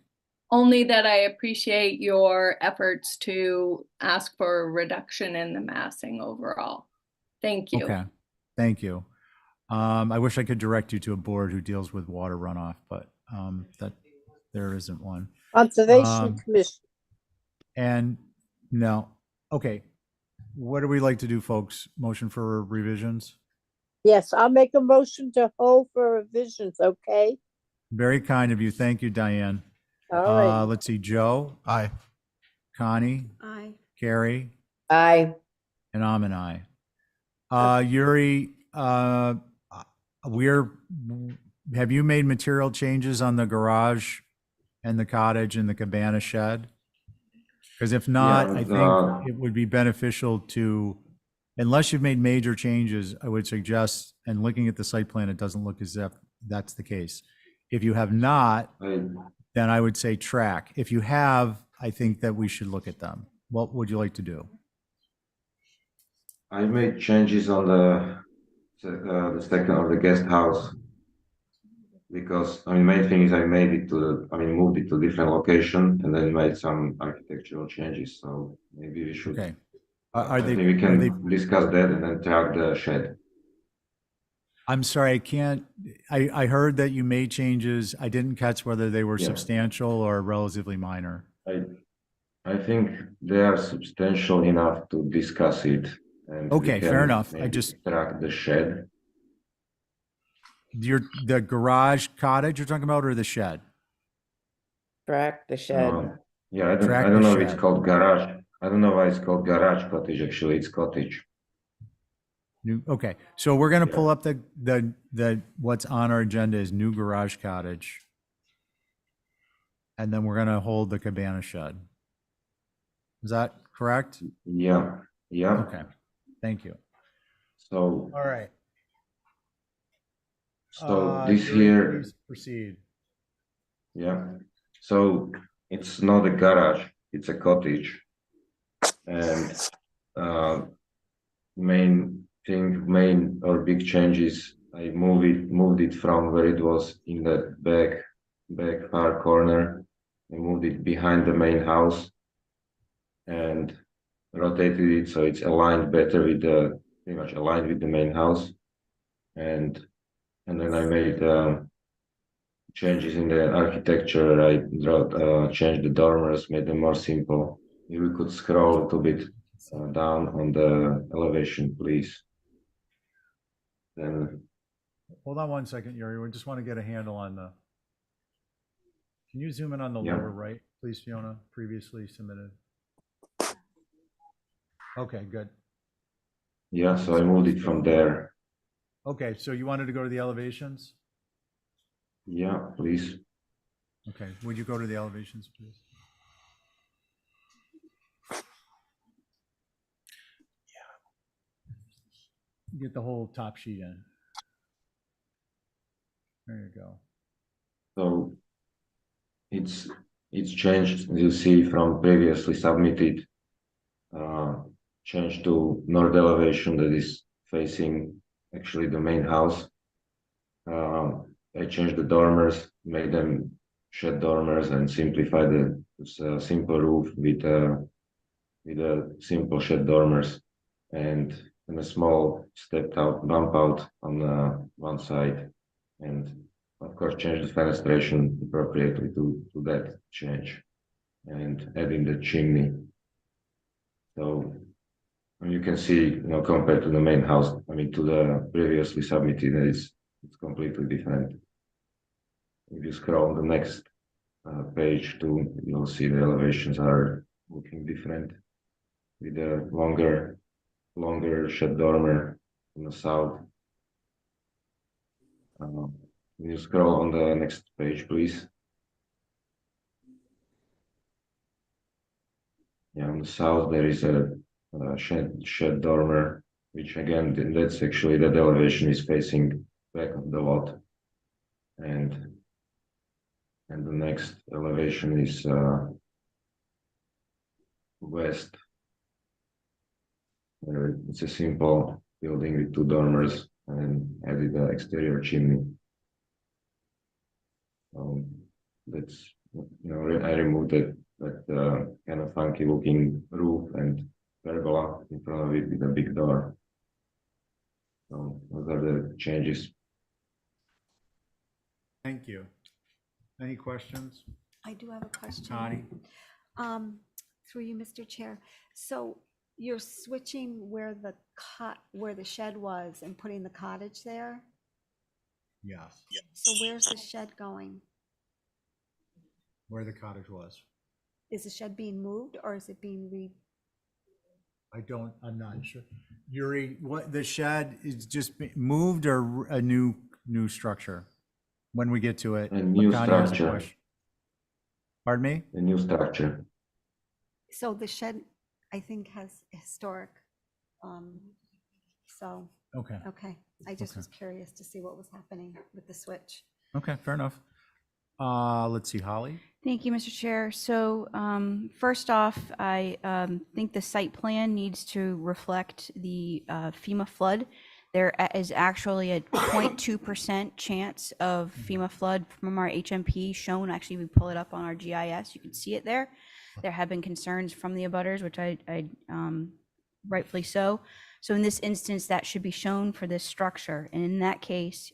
S21: Only that I appreciate your efforts to ask for a reduction in the massing overall. Thank you.
S3: Okay, thank you. I wish I could direct you to a board who deals with water runoff, but that there isn't one.
S4: Conservation Commission.
S3: And no, okay. What do we like to do, folks? Motion for revisions?
S4: Yes, I'll make a motion to hold for revisions, okay?
S3: Very kind of you. Thank you, Diane.
S4: All right.
S3: Let's see, Joe?
S17: Aye.
S3: Connie?
S9: Aye.
S3: Carrie?
S12: Aye.
S3: And I'm an aye. Yuri, have you made material changes on the garage and the cottage and the cabana shed? Because if not, I think it would be beneficial to, unless you've made major changes, I would suggest, and looking at the site plan, it doesn't look as if that's the case. If you have not, then I would say track. If you have, I think that we should look at them. What would you like to do?
S14: I made changes on the second or the guest house because main thing is I moved it to a different location and then made some architectural changes. So maybe we should.
S3: Okay.
S14: We can discuss that and then track the shed.
S3: I'm sorry, I can't. I heard that you made changes. I didn't catch whether they were substantial or relatively minor.
S14: I think they are substantial enough to discuss it. And
S3: okay, fair enough. I just
S14: track the shed.
S3: The garage cottage you're talking about, or the shed?
S12: Track the shed.
S14: Yeah, I don't know if it's called garage. I don't know why it's called garage cottage. Actually, it's cottage.
S3: New, okay, so we're gonna pull up what's on our agenda is new garage cottage. And then we're gonna hold the cabana shed. Is that correct?
S14: Yeah, yeah.
S3: Okay, thank you.
S14: So,
S3: All right.
S14: this
S3: Yuri,
S14: here,
S3: please proceed.
S14: yeah. So it's not a garage, it's a cottage. And main or big changes, I moved it from where it was in the back far corner. I moved it behind the main house and rotated it so it's aligned better with pretty much aligned with the main house. And then I made changes in the architecture. I changed the dormers, made them more simple. If we could scroll a little bit down on the elevation, please. Then,
S3: Hold on one second, Yuri. We just want to get a handle on the. Can you zoom in on the
S14: Yeah.
S3: lower right, please, Fiona? Previously submitted. Okay, good.
S14: yeah, so I moved it from there.
S3: Okay, so you wanted to go to the elevations?
S14: Yeah, please.
S3: Okay, would you go to the elevations, please? Yeah. Get the whole top sheet in. There you go.
S14: So it's changed, you see, from previously submitted, changed to north elevation that is facing actually the main house. I changed the dormers, made them shed dormers, and simplified the simple roof with a simple shed dormers and a small stepped out bump out on one side, and of course change the fenestration appropriately to that change, and adding the chimney. So you can see, compared to the main house, I mean to the previously submitted, it's completely different. If you scroll on the next page too, you'll see the elevations are looking different with a longer shed dormer on the south. Can you scroll on the next page, please? Yeah, on the south there is a shed dormer, which again, that's actually that elevation is facing back of the lot, and the next elevation is west. It's a simple building with two dormers and added an exterior chimney. That's, I removed that kind of funky looking roof and pergola in front of it with a big door. So those are the changes.
S3: Thank you. Any questions?
S9: I do have a question.
S3: Connie?
S9: Through you, Mr. Chair. So you're switching where the shed was and putting the cottage there?
S3: Yes.
S9: So where's the shed going?
S3: Where the cottage was.
S9: Is the shed being moved or is it being
S3: I'm not sure. Yuri, what, the shed is just moved or a new structure? When we get to it.
S14: A new
S3: Connie has a
S14: structure.
S3: question. Pardon me?
S14: A new structure.
S9: So the shed, I think, has historic, so.
S3: Okay.
S9: Okay, I just
S3: Okay.
S9: was curious to see what was happening with the switch.
S3: Okay, fair enough. Let's see, Holly?
S5: Thank you, Mr. Chair. So first off, I think the site plan needs to reflect the FEMA flood. There is actually a 0.2% chance of FEMA flood from our HMP shown. Actually, we pull it up on our GIS. You can see it there. There have been concerns from the abutters, which I rightfully so. So in this instance, that should be shown for this structure. And in that case,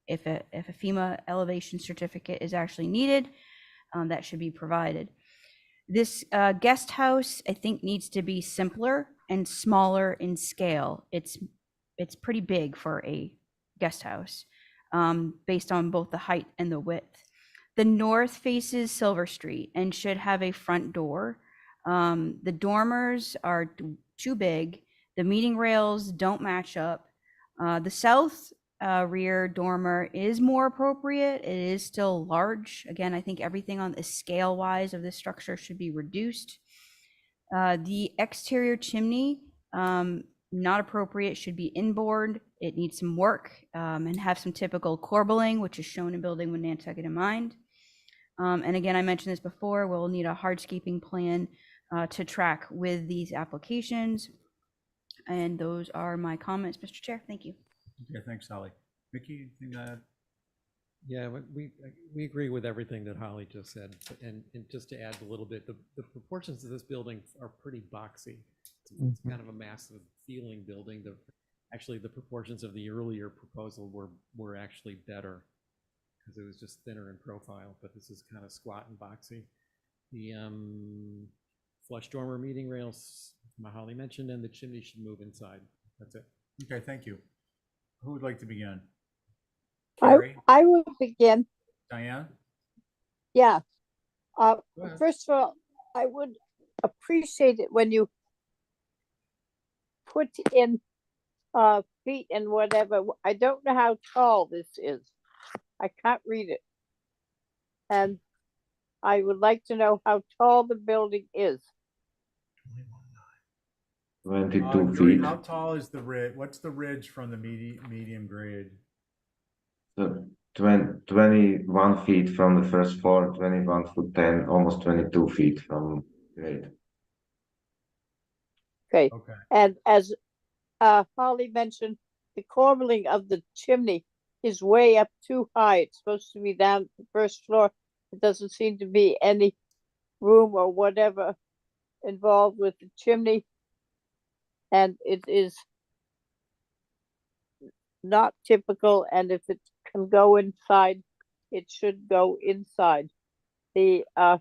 S5: if a FEMA elevation certificate is actually needed, that should be provided. This guest house, I think, needs to be simpler and smaller in scale. It's pretty big for a guest house, based on both the height and the width. The north faces Silver Street and should have a front door. The dormers are too big. The meeting rails don't match up. The south rear dormer is more appropriate. It is still large. Again, I think everything on the scale wise of this structure should be reduced. The exterior chimney, not appropriate, should be inboard. It needs some work and have some typical corbelling, which is shown in building with Nantucket in mind. And again, I mentioned this before, we'll need a hardscaping plan to track with these applications. And those are my comments, Mr. Chair. Thank you.
S3: Okay, thanks, Holly. Mickey, anything to add?
S8: Yeah, we agree with everything that Holly just said. And just to add a little bit, the proportions of this building are pretty boxy. It's kind of a massive feeling building. Actually, the proportions of the earlier proposal were actually better because it was just thinner in profile, but this is kind of squat and boxy. The flush dormer meeting rails, Holly mentioned, and the chimney should move inside. That's it.
S3: Okay, thank you. Who would like to begin?
S4: I
S3: Carrie?
S4: will begin.
S3: Diane?
S4: Yeah.
S3: Go ahead.
S4: First of all, I would appreciate it when you put in feet and whatever. I don't know how tall this is. I can't read it. And I would like to know how tall the building is.
S14: 22
S3: Carrie,
S14: feet.
S3: how tall is the ridge? What's the ridge from the medium grade?
S14: So 21 feet from the first floor, 21 foot 10, almost 22 feet from grade.
S4: Okay.
S3: Okay.
S4: And as Holly mentioned, the corbelling of the chimney is way up too high. It's supposed to be down the first floor. It doesn't seem to be any room or whatever involved with the chimney. And it is not typical. And if it can go inside, it should go inside. The I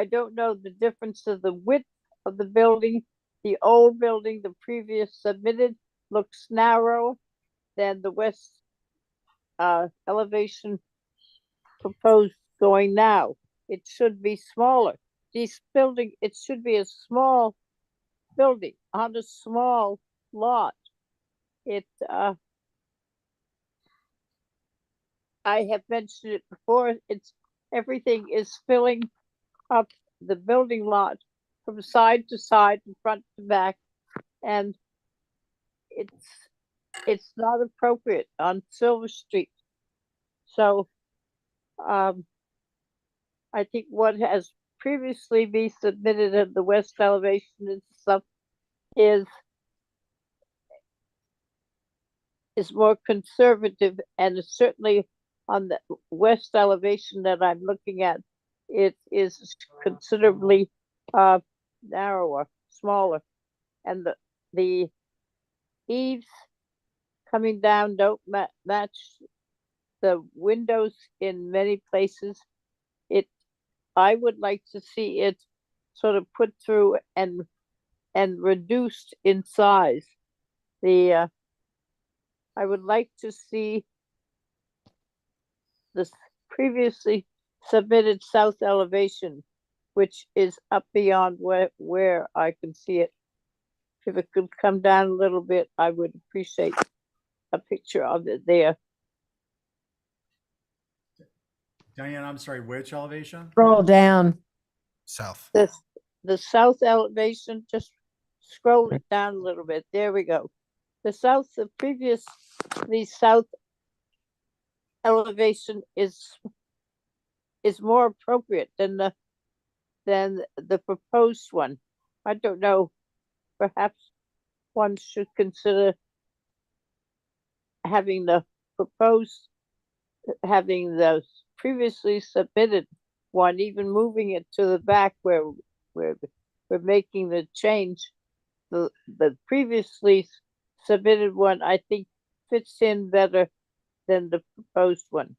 S4: don't know the difference of the width of the building. The old building, the previous submitted, looks narrow than the west elevation proposed going now. It should be smaller. This building, it should be a small building on a small lot. It I have mentioned it before, it's everything is filling up the building lot from side to side and front to back, and it's not appropriate on Silver Street. So I think what has previously been submitted at the west elevation and stuff is more conservative, and it's certainly on the west elevation that I'm looking at, it is considerably narrower, smaller, and the eaves coming down don't match the windows in many places. I would like to see it sort of put through and reduced in size. I would like to see this previously submitted south elevation, which is up beyond where I can see it. If it could come down a little bit, I would appreciate a picture of it there.
S3: Diane, I'm sorry, which elevation?
S12: Roll down.
S17: South.
S4: The south elevation, just scroll it down a little bit. There we go. The south elevation is more appropriate than the proposed one. I don't know. Perhaps one should consider having the previously submitted one, even moving it to the back where we're making the change. The previously submitted one, I think, fits in better than the proposed one.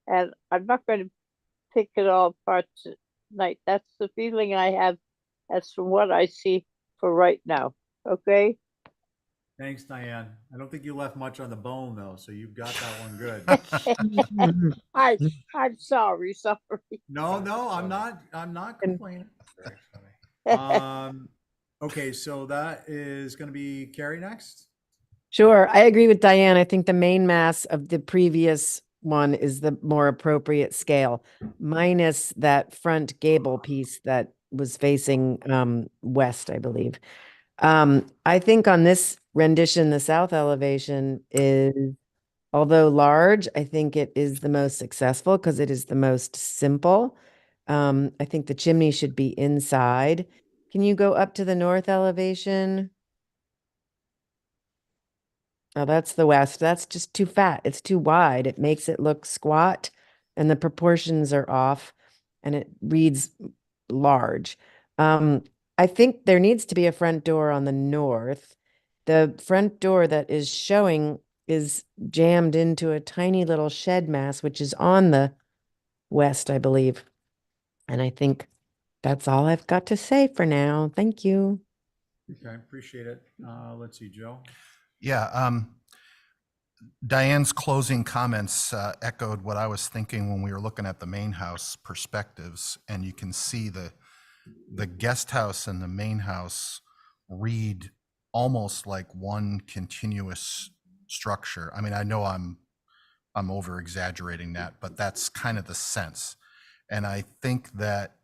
S4: And I'm not going to pick it all apart tonight. That's the feeling I have as from what I see for right now. Okay?
S3: Thanks, Diane. I don't think you left much on the bone though, so you've got that one good.
S4: I'm sorry.
S3: No, I'm not complaining. Okay, so that is going to be Carrie next.
S12: Sure, I agree with Diane. I think the main mass of the previous one is the more appropriate scale, minus that front gable piece that was facing west, I believe. I think on this rendition, the south elevation is, although large, I think it is the most successful because it is the most simple. I think the chimney should be inside. Can you go up to the north elevation? Oh, that's the west. That's just too fat. It's too wide. It makes it look squat and the proportions are off and it reads large. I think there needs to be a front door on the north. The front door that is showing is jammed into a tiny little shed mass, which is on the west, I believe. And I think that's all I've got to say for now. Thank you.
S3: Okay, appreciate it. Let's see, Joe.
S17: Yeah, Diane's closing comments echoed what I was thinking when we were looking at the main house perspectives, and you can see the guest house and the main house read almost like one continuous structure. I mean, I know I'm over exaggerating that, but that's kind of the sense. And I think that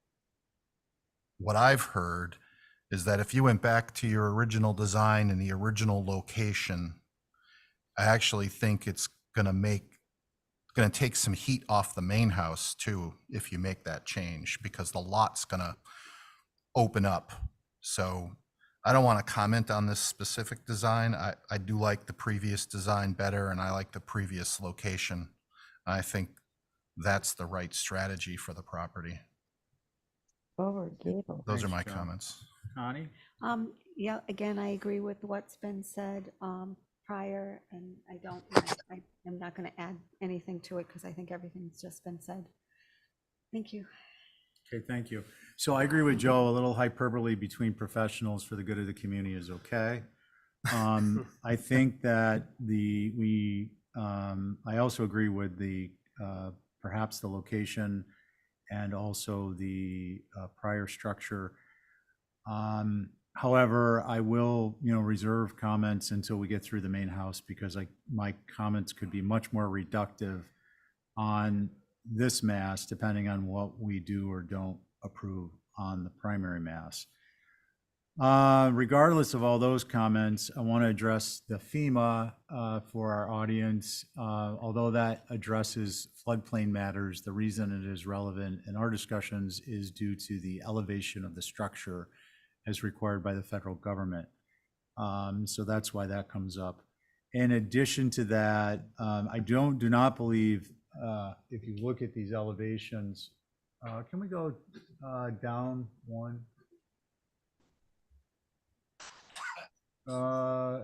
S17: what I've heard is that if you went back to your original design and the original location, I actually think it's going to take some heat off the main house too if you make that change, because the lot's going to open up. So I don't want to comment on this specific design. I do like the previous design better, and I like the previous location. I think that's the right strategy for the property.
S12: Forward gable.
S17: Those are
S3: Thanks,
S17: my
S3: Joe.
S17: comments.
S3: Connie?
S9: Yeah, again, I agree with what's been said prior, and I am not going to add anything to it because I think everything's just been said. Thank you.
S3: Okay, thank you. So I agree with Joe, a little hyperbole between professionals for the good of the community is okay. I think that I also agree with perhaps the location and also the prior structure. However, I will, reserve comments until we get through the main house, because my comments could be much more reductive on this mass, depending on what we do or don't approve on the primary mass. Regardless of all those comments, I want to address the FEMA for our audience. Although that addresses floodplain matters, the reason it is relevant in our discussions is due to the elevation of the structure as required by the federal government. So that's why that comes up. In addition to that, I do not believe, if you look at these elevations, can we go down one?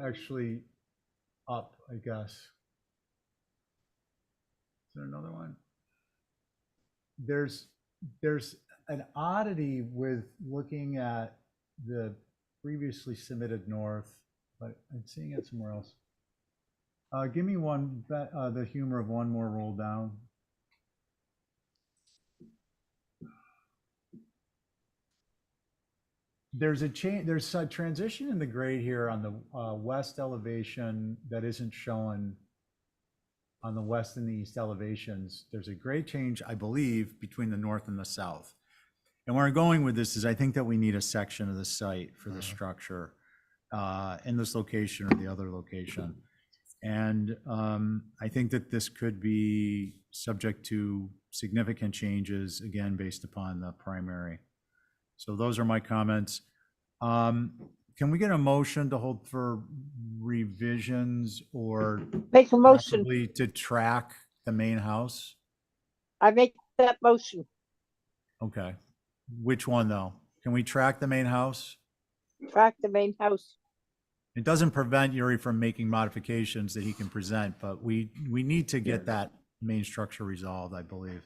S3: Actually up, I guess. Is there another one? There's an oddity with looking at the previously submitted north, but I'm seeing it somewhere else. Give me the humor of one more roll down. There's a change. There's a transition in the grade here on the west elevation that isn't shown on the west and the east elevations. There's a grade change, I believe, between the north and the south. And where I'm going with this is I think that we need a section of the site for the structure in this location or the other location. And I think that this could be subject to significant changes, again, based upon the primary. So those are my comments. Can we get a motion to hold for revisions or
S4: Make a motion.
S3: possibly to track the main house?
S4: I make that motion.
S3: Okay. Which one, though? Can we track the main house?
S4: Track the main house.
S3: It doesn't prevent Yuri from making modifications that he can present, but we need to get that main structure resolved, I believe.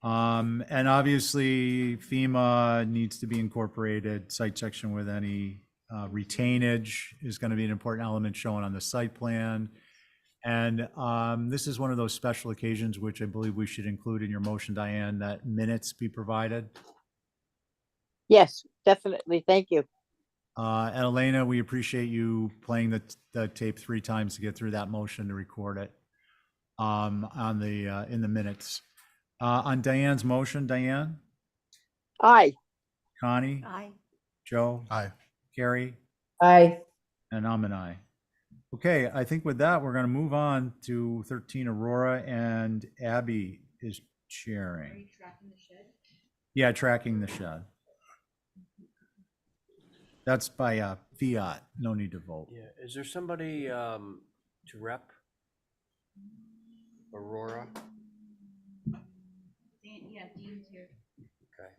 S3: And obviously FEMA needs to be incorporated. Site section with any retainage is going to be an important element shown on the site plan. And this is one of those special occasions which I believe we should include in your motion, Diane, that minutes be provided.
S4: Yes, definitely. Thank you.
S3: And Elena, we appreciate you playing the tape 3 times to get through that motion to record it on the, in the minutes. On Diane's motion, Diane,
S4: Aye.
S3: Connie,
S9: Aye.
S3: Joe,
S17: Aye.
S3: Carrie,
S12: Aye.
S3: and I'm an aye. Okay, I think with that, we're going to move on to 13 Aurora, and Abby is chairing. Yeah, tracking the shed. That's by fiat, no need to vote.
S1: Yeah, is there somebody to rep Aurora?
S5: Yeah, Dean's here.
S1: Okay.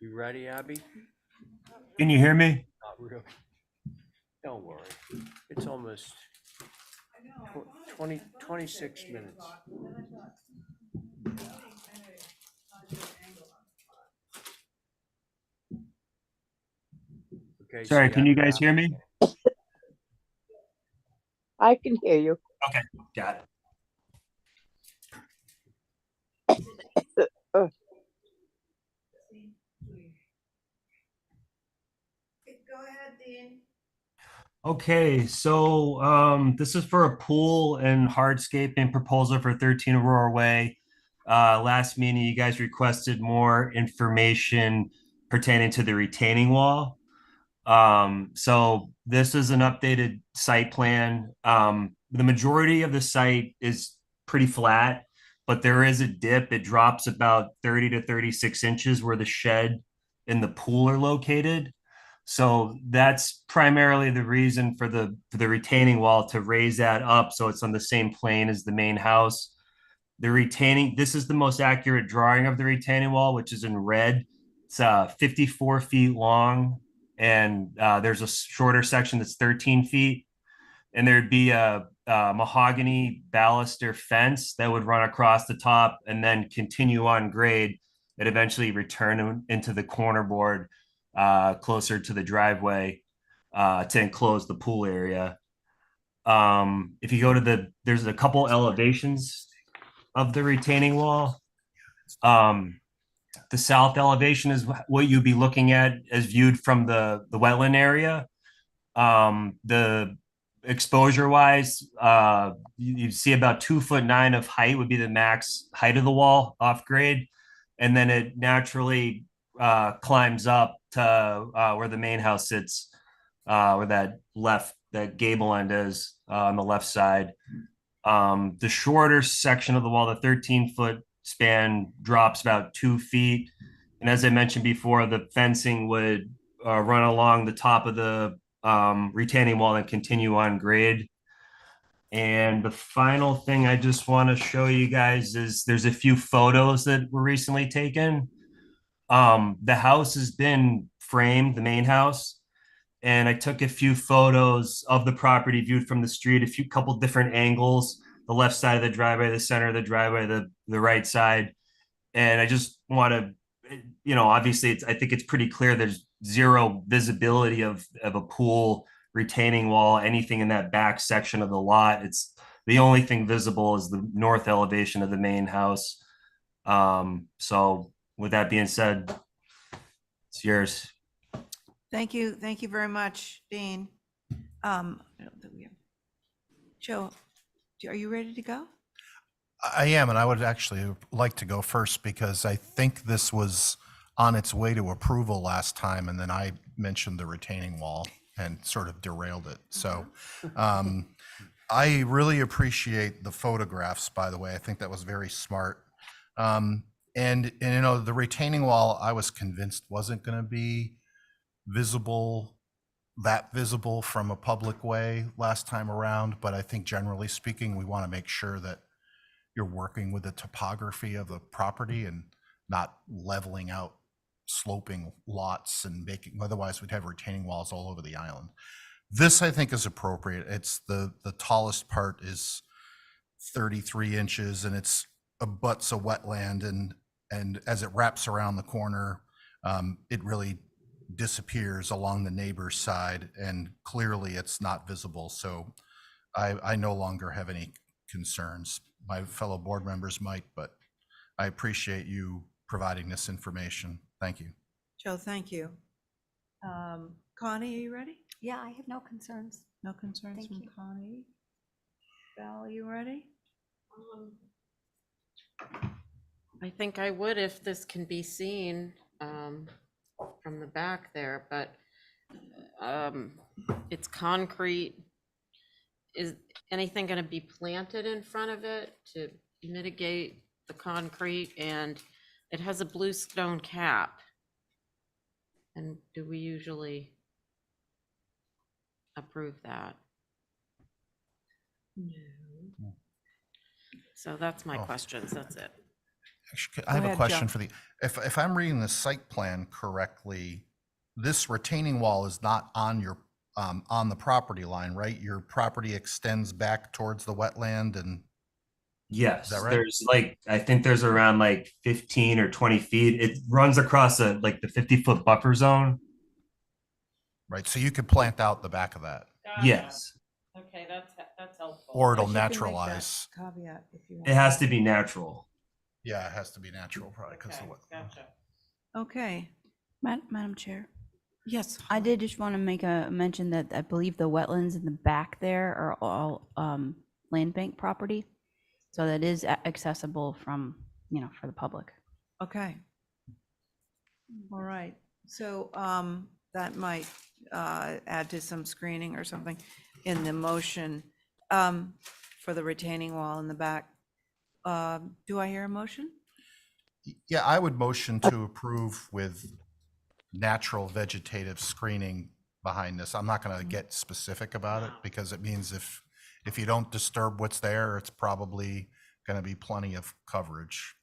S1: You ready, Abby?
S15: Can you hear me?
S1: Not really. Don't worry. It's almost 26 minutes. Okay.
S15: Sorry,
S1: so
S15: can you guys hear me?
S4: I can hear you.
S15: Okay, got it.
S7: Go ahead, Dean.
S15: Okay, so this is for a pool and hardscaping proposal for 13 Aurora Way. Last meeting, you guys requested more information pertaining to the retaining wall. So this is an updated site plan. The majority of the site is pretty flat, but there is a dip. It drops about 30 to 36 inches where the shed and the pool are located. So that's primarily the reason for the retaining wall, to raise that up so it's on the same plane as the main house. This is the most accurate drawing of the retaining wall, which is in red. It's 54 feet long, and there's a shorter section that's 13 feet. And there'd be a mahogany baluster fence that would run across the top and then continue on grade and eventually return into the corner board closer to the driveway to enclose the pool area. If you go to there's a couple elevations of the retaining wall. The south elevation is what you'd be looking at as viewed from the wetland area. The exposure wise, you see about 2'9" of height would be the max height of the wall off grade. And then it naturally climbs up to where the main house sits, where that gable end is on the left side. The shorter section of the wall, the 13-foot span, drops about 2 feet. And as I mentioned before, the fencing would run along the top of the retaining wall and continue on grade. And the final thing I just want to show you guys is there's a few photos that were recently taken. The house has been framed, the main house, and I took a few photos of the property viewed from the street, couple different angles, the left side of the driveway, the center of the driveway, the right side. And I just want to, obviously I think it's pretty clear there's zero visibility of a pool, retaining wall, anything in that back section of the lot. It's the only thing visible is the north elevation of the main house. So with that being said, it's yours.
S7: Thank you very much, Dean. I don't think we have. Joe, are you ready to go?
S17: I am, and I would actually like to go first because I think this was on its way to approval last time, and then I mentioned the retaining wall and sort of derailed it. So I really appreciate the photographs, by the way. I think that was very smart. And the retaining wall, I was convinced wasn't going to be visible from a public way last time around, but I think generally speaking, we want to make sure that you're working with the topography of the property and not leveling out sloping lots and otherwise we'd have retaining walls all over the island. This I think is appropriate. It's the tallest part is 33 inches and it's abuts a wetland, and as it wraps around the corner, it really disappears along the neighbor's side, and clearly it's not visible. So I no longer have any concerns. My fellow board members might, but I appreciate you providing this information. Thank you.
S7: Joe, thank you. Connie, are you ready?
S9: Yeah, I have no concerns.
S7: No concerns
S9: Thank
S7: from
S9: you.
S7: Connie? Val, are you ready?
S2: I think I would if this can be seen from the back there, but it's concrete. Is anything going to be planted in front of it to mitigate the concrete? And it has a blue stone cap. And do we usually approve that? No. So that's my
S17: Oh.
S2: questions. That's it.
S17: Actually, I
S7: Go
S17: have a
S7: ahead,
S17: question
S7: Joe.
S17: for if I'm reading the site plan correctly, this retaining wall is not on the property line, right? Your property extends back towards the wetland and
S15: Yes,
S17: is that right?
S15: there's like, I think there's around like 15 or 20 feet. It runs across like the 50-foot buffer zone.
S17: Right, so you could plant out the back of that,
S15: Yes,
S2: Okay, that's helpful.
S17: or it'll
S7: Yes, you can make that
S17: naturalize.
S7: Caveat if you want.
S15: it has to be natural.
S17: Yeah, it has to be natural probably because
S2: Okay,
S17: the wet.
S2: gotcha.
S7: Okay,
S5: Madam Chair,
S7: yes.
S5: I did just want to make a mention that I believe the wetlands in the back there are all land bank property. So that is accessible from, for the public.
S7: Okay. All right, so that might add to some screening or something in the motion for the retaining wall in the back. Do I hear a motion?
S17: Yeah, I would motion to approve with natural vegetative screening behind this. I'm not going to get specific about it because it means if you don't disturb what's there, it's probably going to be plenty of coverage.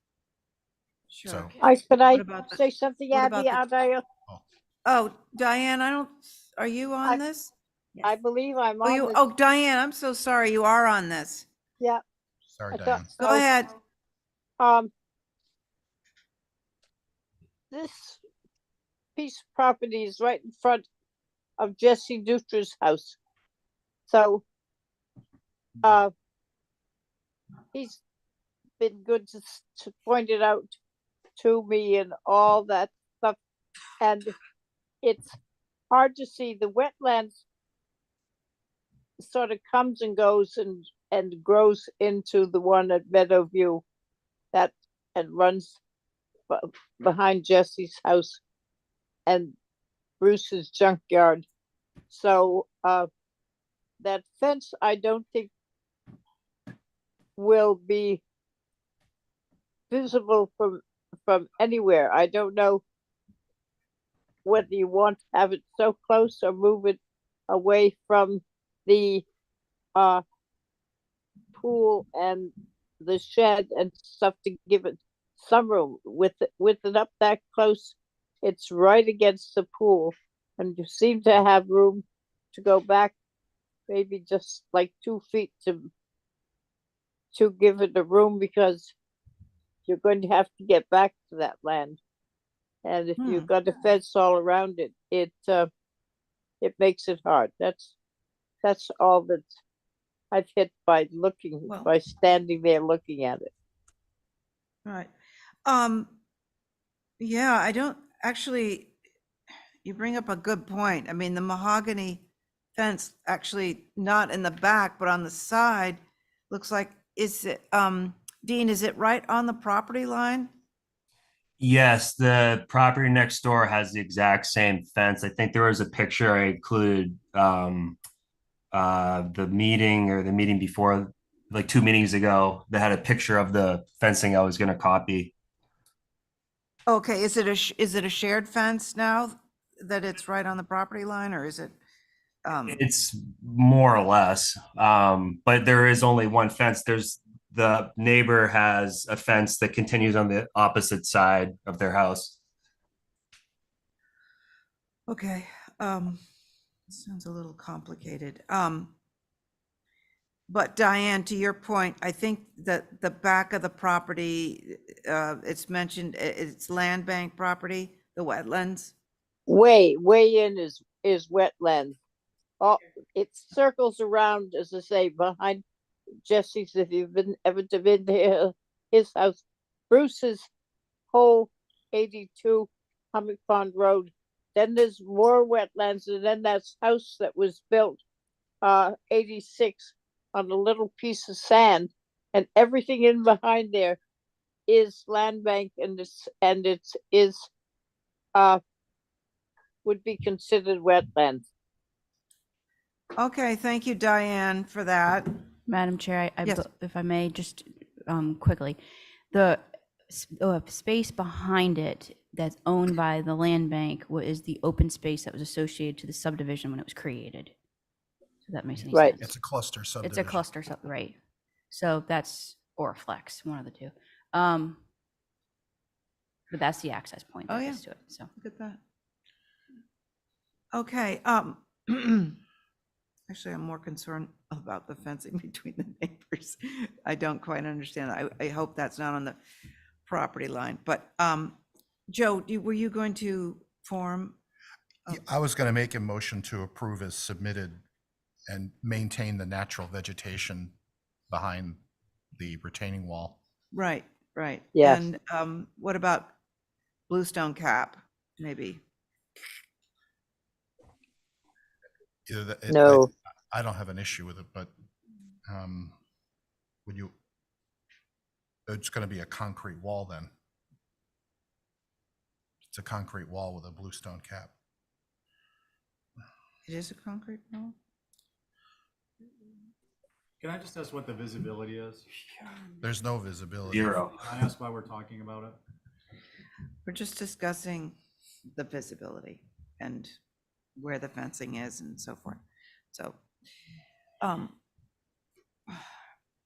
S7: Sure.
S4: Could I
S7: What about the-
S4: say something,
S7: what about
S4: Abby?
S7: the- Oh, Diane, are you on this?
S4: I believe I'm
S7: Oh,
S4: on
S7: you,
S4: this.
S7: oh, Diane, I'm so sorry, you are on this.
S4: Yeah.
S17: Sorry,
S4: I thought
S17: Diane.
S7: Go
S4: so.
S7: ahead.
S4: This piece of property is right in front of Jesse Dutra's house. So, he's been good to point it out to me and all that stuff. And it's hard to see. The wetlands sort of comes and goes and grows into the one at Meadowview that and runs behind Jesse's house and Bruce's junkyard. So that fence, I don't think will be visible from anywhere. I don't know whether you want to have it so close or move it away from the pool and the shed and stuff to give it some room. With it up that close, it's right against the pool, and you seem to have room to go back maybe just like 2 feet to give it a room, because you're going to have to get back to that land. And if you've got a fence all around it, it makes it hard. That's all that I've hit by by standing there looking at it.
S7: All right. Yeah, I don't, actually, you bring up a good point. I mean, the mahogany fence, actually not in the back, but on the side, looks like, is it, Dean, is it right on the property line?
S15: Yes, the property next door has the exact same fence. I think there was a picture I included the meeting before, like 2 meetings ago, that had a picture of the fencing I was going to copy.
S7: Okay, is it a shared fence now that it's right on the property line, or is it?
S15: It's more or less, but there is only one fence. The neighbor has a fence that continues on the opposite side of their house.
S7: Okay, sounds a little complicated. But Diane, to your point, I think that the back of the property, it's mentioned, it's land bank property, the wetlands.
S4: Way in is wetlands. It circles around, as I say, behind Jesse's. If you've ever been to his house, Bruce's whole 82 Humming Pond Road then there's more wetlands, and then that house that was built 86 on a little piece of sand, and everything in behind there is land bank, and it's would be considered wetlands.
S7: Okay, thank you, Diane, for that.
S5: Madam Chair,
S7: Yes.
S5: if I may, just quickly, the space behind it that's owned by the land bank is the open space that was associated to the subdivision when it was created. So that makes any
S4: Right.
S5: sense.
S17: It's a cluster
S5: It's
S17: subdivision.
S5: a cluster, right? So that's, or a flex, one of the two. But that's the access point
S7: Oh,
S5: that
S7: yeah.
S5: gets to it, so.
S7: Look at that. Okay, actually, I'm more concerned about the fencing between the neighbors. I don't quite understand. I hope that's not on the property line, but, Joe, were you going to form?
S17: Yeah, I was going to make a motion to approve as submitted and maintain the natural vegetation behind the retaining wall.
S7: Right, right.
S4: Yes.
S7: And, what about bluestone cap, maybe?
S17: Either that-
S4: No.
S17: I don't have an issue with it, but would you, it's going to be a concrete wall then. It's a concrete wall with a bluestone cap.
S7: It is a concrete wall?
S3: Can I just ask what the visibility is?
S17: There's no visibility.
S15: Zero.
S3: I ask why we're talking about it.
S7: We're just discussing the visibility and where the fencing is and so forth. So,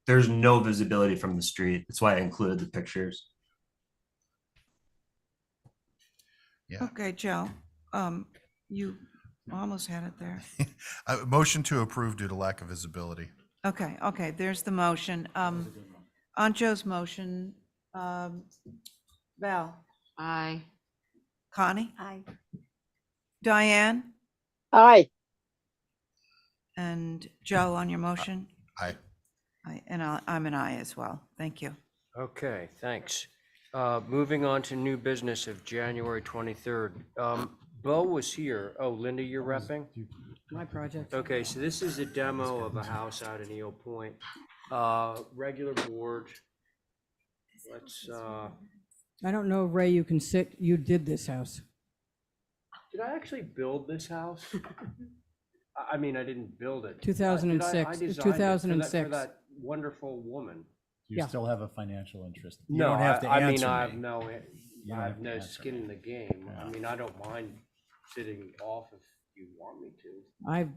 S15: There's no visibility from the street. That's why I included the pictures.
S17: Yeah.
S7: okay, Joe, you almost had it there.
S17: Motion to approve due to lack of visibility.
S7: Okay, okay, there's the motion. On Joe's motion, Val,
S2: Aye.
S7: Connie,
S9: Aye.
S7: Diane,
S4: Aye.
S7: and Joe on your motion?
S17: Aye.
S7: And I'm an aye as well. Thank you.
S1: Okay, thanks. Moving on to new business of January 23rd. Bo was here. Oh, Linda, you're repping?
S6: My project.
S1: Okay, so this is a demo of a house out in Eel Point. Regular board. Let's,
S6: I don't know, Ray, you can sit, you did this house.
S1: did I actually build this house? I mean, I didn't build it.
S6: 2006,
S1: I designed it for
S6: 2006.
S1: that wonderful woman.
S3: You
S6: Yeah.
S3: still have a financial interest. You
S1: No,
S3: don't have to
S1: I mean,
S3: answer
S1: I have
S3: me.
S1: no,
S3: You
S1: I
S3: don't
S1: have
S3: have to
S1: no
S3: answer
S1: skin
S3: me.
S1: in the game. I
S3: Yeah.
S1: mean, I don't mind sitting off if you want me to.
S6: I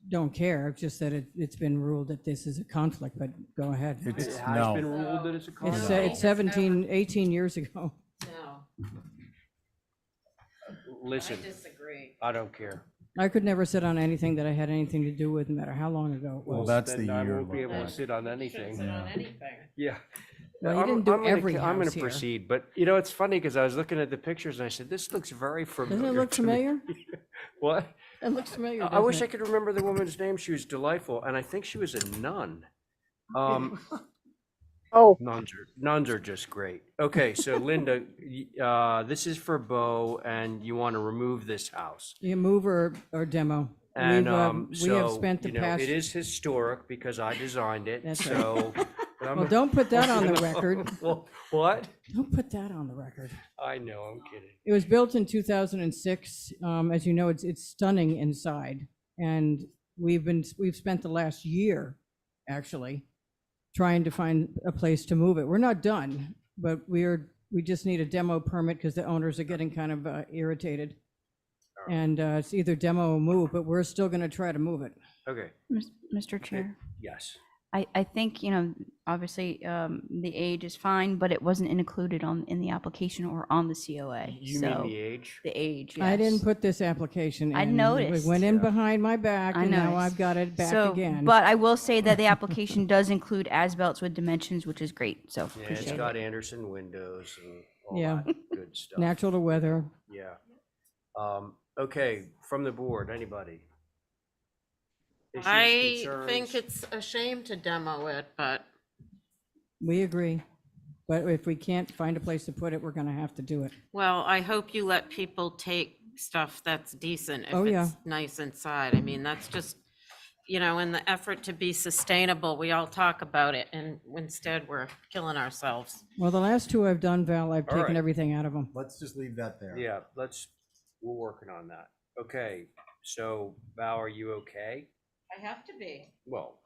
S6: don't care, it's just that it's been ruled that this is a conflict, but go ahead.
S1: It
S3: It's-
S1: has
S3: no.
S1: been ruled that it's a
S6: It's,
S1: conflict.
S6: it's 17, 18 years ago.
S2: No,
S1: Listen,
S2: I disagree.
S1: I don't care.
S6: I could never sit on anything that I had anything to do with, no matter how long ago it
S3: Well,
S6: was.
S3: that's
S1: Then
S3: the
S1: I
S3: year.
S1: won't be able to
S3: look
S1: sit on
S2: Shouldn't
S1: anything.
S2: sit on
S3: Yeah.
S2: anything.
S1: Yeah.
S6: Well, you
S1: I'm-
S6: didn't do
S1: I'm gonna
S6: every
S1: c- I'm gonna
S6: house here.
S1: proceed, but you know, it's funny because I was looking at the pictures and I said, this looks very familiar.
S6: Doesn't it look
S1: to me."
S6: familiar?
S1: What?
S6: It looks familiar,
S1: I wish I
S6: doesn't
S1: could remember the woman's name. She was delightful, and I think she was a nun.
S4: Oh,
S1: Nuns are just great. Okay, so Linda, this is for Bo, and you want to remove this house.
S6: it? You move or demo.
S1: And
S6: We have
S1: so,
S6: spent the
S1: you know,
S6: past.
S1: it is historic because I designed it,
S6: That's right.
S1: so. but I'm
S6: Well,
S1: a-
S6: don't put that on the record.
S1: Well, what?
S6: Don't put that on the record.
S1: I know, I'm kidding.
S6: It was built in 2006. As you know, it's stunning inside. And we've spent the last year, actually, trying to find a place to move it. We're not done, but we just need a demo permit because the owners are getting kind of irritated. And it's either demo or move, but we're still going to try to move it.
S1: Okay,
S5: Mr. Chair,
S1: yes.
S5: I think, obviously, the age is fine, but it wasn't included in the application or on the COA.
S1: You
S5: so
S1: mean the age?
S5: the age,
S6: I didn't
S5: yes.
S6: put this application in.
S5: I noticed.
S6: It went in
S1: Yeah.
S6: behind my back
S5: I
S6: and now
S5: noticed.
S6: I've got it back
S5: So,
S6: again.
S5: but I will say that the application does include as-built with dimensions, which is great, so
S1: Yeah, it's
S5: appreciate
S1: got
S5: it.
S1: Anderson windows and all
S6: Yeah.
S1: that good stuff.
S6: Natural to weather.
S1: Yeah. Okay, from the board, anybody? Issues,
S2: I
S1: concerns?
S2: think it's a shame to demo it, but
S6: We agree. But if we can't find a place to put it, we're going to have to do it.
S2: well, I hope you let people take stuff that's decent
S6: Oh,
S2: if
S6: yeah.
S2: it's nice inside. I mean, that's just, you know, in the effort to be sustainable, we all talk about it and instead we're killing ourselves.
S6: Well, the last two I've done, Val, I've
S1: All
S6: taken
S1: right.
S6: everything out of them.
S3: Let's just leave that there.
S1: Yeah, we're working on that. Okay, so Val, are you okay?
S2: I have to be.
S1: Well,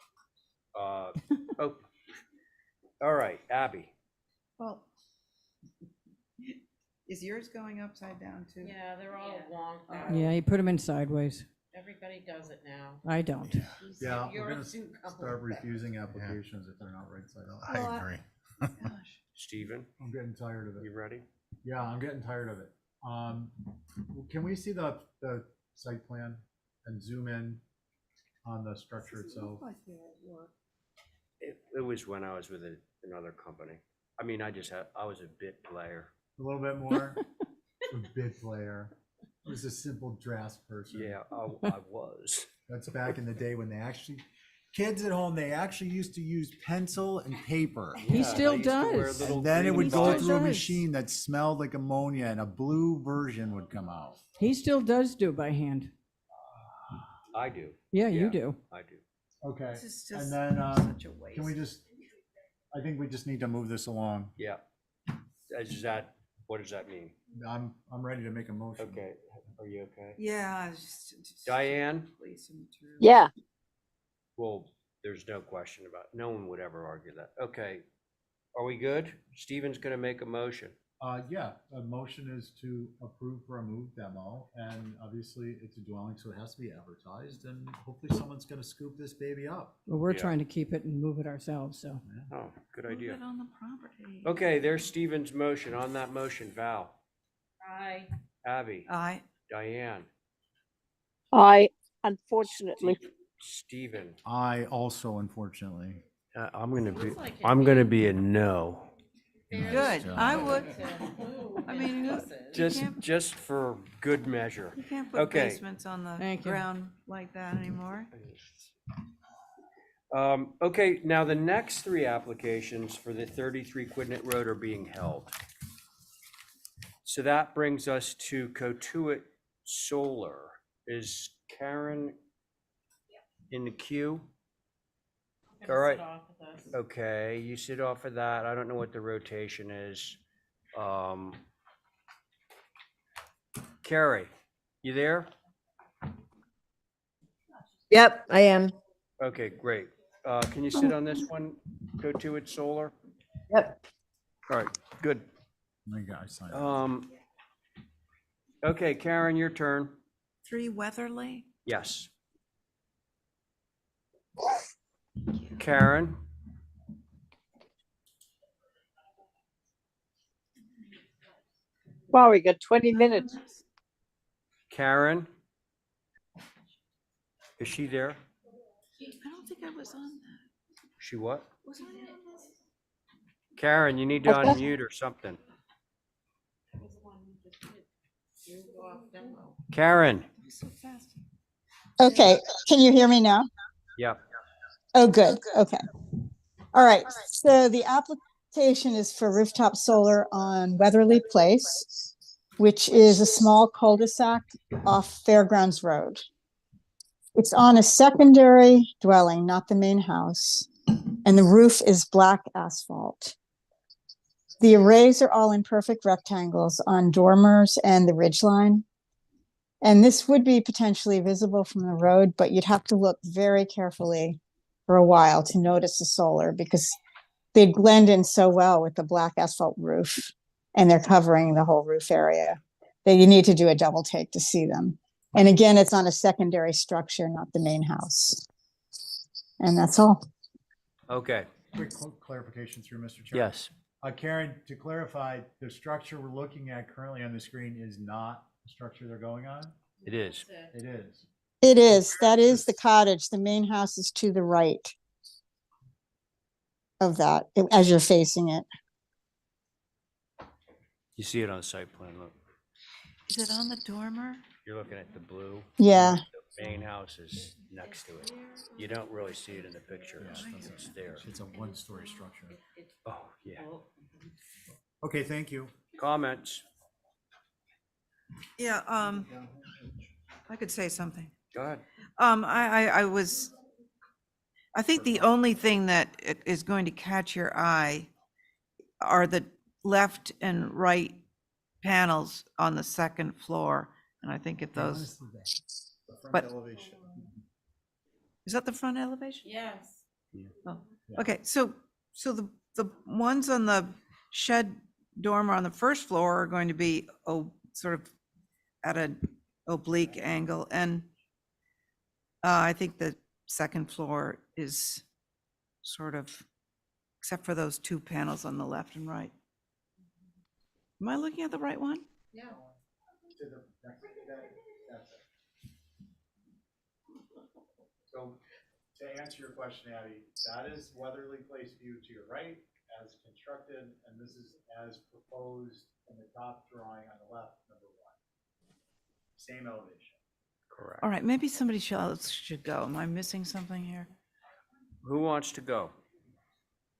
S1: oh, all right, Abby.
S7: Well, is yours going upside down too?
S2: Yeah, they're all long.
S6: Yeah, you put them in sideways.
S2: Everybody does it now.
S6: I don't.
S3: Yeah,
S2: You're
S3: we're gonna
S2: a zoo couple.
S3: start refusing applications if they're not right side up.
S17: I agree.
S1: Steven,
S3: I'm getting tired of it.
S1: you ready?
S3: Yeah, I'm getting tired of it. Can we see the site plan and zoom in on the structure itself?
S1: It was when I was with another company. I mean, I was a bit player.
S3: A little bit more? A bit player. I was a simple draft person.
S1: Yeah, I was.
S3: That's back in the day when they actually, kids at home, they actually used to use pencil and paper.
S6: He still does.
S3: And then it would go
S6: Still
S3: through a
S6: does.
S3: machine that smelled like ammonia and a blue version would come out.
S6: He still does do by hand.
S1: I do.
S6: Yeah, you do.
S1: I do.
S3: Okay,
S7: This is
S3: and
S7: just
S3: then,
S7: such a
S3: can we
S7: waste.
S3: I think we just need to move this along.
S1: Yeah. What does that mean?
S3: I'm ready to make a motion.
S1: Okay, are you okay?
S7: Yeah, just.
S1: Diane?
S7: Please, some material.
S4: Yeah,
S1: Well, there's no question about it. No one would ever argue that. Okay, are we good? Steven's gonna make a motion.
S3: Yeah, a motion is to approve for a move demo, and obviously it's a dwelling, so it has to be advertised, and hopefully someone's gonna scoop this baby up.
S6: Well, we're
S1: Yeah.
S6: trying to keep it and move it ourselves, so.
S1: Oh, good
S7: Move
S1: idea.
S7: it on the property.
S1: Okay, there's Steven's motion. On that motion, Val,
S2: Aye.
S1: Abby,
S7: I,
S1: Diane,
S4: I unfortunately,
S1: Steven.
S3: I also, unfortunately.
S1: I'm gonna be,
S2: Looks like it
S1: I'm gonna be a no.
S7: good, I would. I mean, you
S1: Just for good measure.
S7: you can't put
S1: Okay.
S7: basements on the
S6: Thank you.
S7: ground like that anymore.
S1: Okay, now the next three applications for the 33 Quidnet Road are being held. So that brings us to Cotuit Solar. Is Karen in the queue? All right. Okay, you sit off of that. I don't know what the rotation is. Carrie, you there?
S12: Yep, I am.
S1: Okay, great. Can you sit on this one? Cotuit Solar?
S12: Yep.
S1: All right, good.
S3: My God, I signed it.
S1: Okay, Karen, your turn.
S7: 3 Weatherly?
S1: Yes. Karen?
S4: wow, we got 20 minutes.
S1: Karen? Is she there?
S7: I don't think I was on that.
S1: She what?
S7: Was I on this?
S1: Karen, you need to
S4: Okay.
S1: unmute or something. Karen?
S7: So fast.
S11: Okay, can you hear me now?
S1: Yeah.
S11: Oh, good, okay. All right, so the application is for rooftop solar on Weatherly Place, which is a small cul-de-sac off Fairgrounds Road. It's on a secondary dwelling, not the main house, and the roof is black asphalt. The arrays are all in perfect rectangles on dormers and the ridgeline. And this would be potentially visible from the road, but you'd have to look very carefully for a while to notice the solar because they blend in so well with the black asphalt roof and they're covering the whole roof area that you need to do a double take to see them. And again, it's on a secondary structure, not the main house. And that's all.
S1: Okay.
S3: Quick clarification through Mr. Chair.
S1: Yes.
S3: Karen, to clarify, the structure we're looking at currently on the screen is not the structure they're going on?
S1: It is.
S3: It is.
S11: It is. That is the cottage. The main house is to the right of that as you're facing it.
S1: You see it on the site plan, look.
S7: Is it on the dormer?
S1: You're looking at the blue.
S11: Yeah.
S1: The main house is next to it. You don't really see it in the picture. It's there.
S3: It's a one-story structure.
S1: Oh, yeah.
S3: Okay, thank you.
S1: Comments?
S7: Yeah, I could say something.
S1: Go ahead.
S7: I think the only thing that is going to catch your eye are the left and right panels on the second floor. And I think if those,
S3: The front
S7: but-
S3: elevation.
S7: is that the front elevation?
S2: Yes.
S7: Oh,
S3: Yeah.
S7: okay, so the ones on the shed dormer on the first floor are going to be, sort of at an oblique angle, and I think the second floor is sort of, except for those two panels on the left and right. Am I looking at the right one?
S2: Yeah.
S3: So to answer your question, Abby, that is Weatherly Place view to your right as constructed, and this is as proposed in the top drawing on the left, number one. Same elevation.
S1: Correct.
S7: All right, maybe somebody else should go. Am I missing something here?
S1: Who wants to go?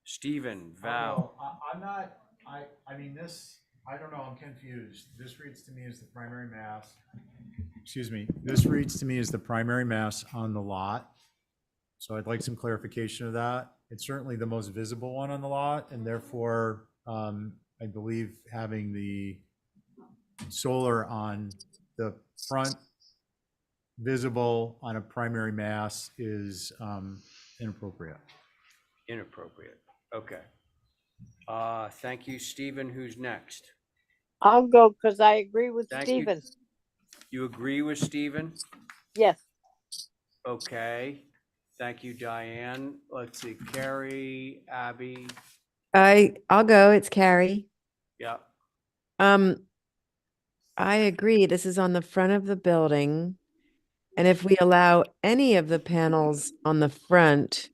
S1: Stephen, Val.
S3: I'm not, I mean, this, I don't know, I'm confused. This reads to me as the primary mass. Excuse me, this reads to me as the primary mass on the lot. So I'd like some clarification of that. It's certainly the most visible one on the lot, and therefore, I believe having the solar on the front visible on a primary mass is inappropriate.
S1: Inappropriate. Okay. Thank you, Stephen. Who's next?
S4: I'll go because I agree with
S1: Thank
S4: Stephen.
S1: You agree with Stephen?
S4: Yes.
S1: Okay. Thank you, Diane. Let's see, Carrie, Abby.
S12: I'll go. It's Carrie.
S1: Yeah.
S12: I agree. This is on the front of the building. And if we allow any of the panels on the front,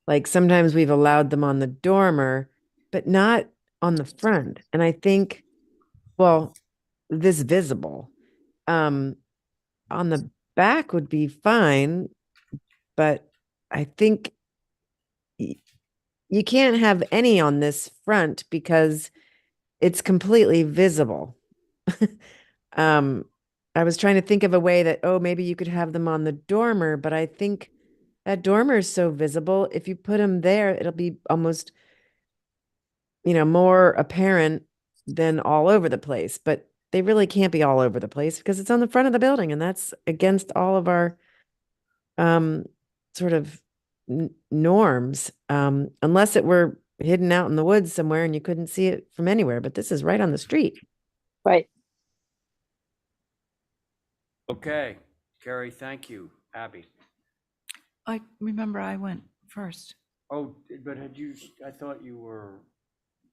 S12: like sometimes we've allowed them on the dormer, but not on the front. And I think, well, this visible, on the back would be fine, but I think you can't have any on this front because it's completely visible. I was trying to think of a way that, maybe you could have them on the dormer, but I think that dormer is so visible. If you put them there, it'll be almost, more apparent than all over the place. But they really can't be all over the place because it's on the front of the building, and that's against all of our sort of norms, unless it were hidden out in the woods somewhere and you couldn't see it from anywhere. But this is right on the street.
S4: Right.
S1: Okay. Carrie, thank you. Abby.
S7: I remember I went first.
S1: Oh, but I thought you were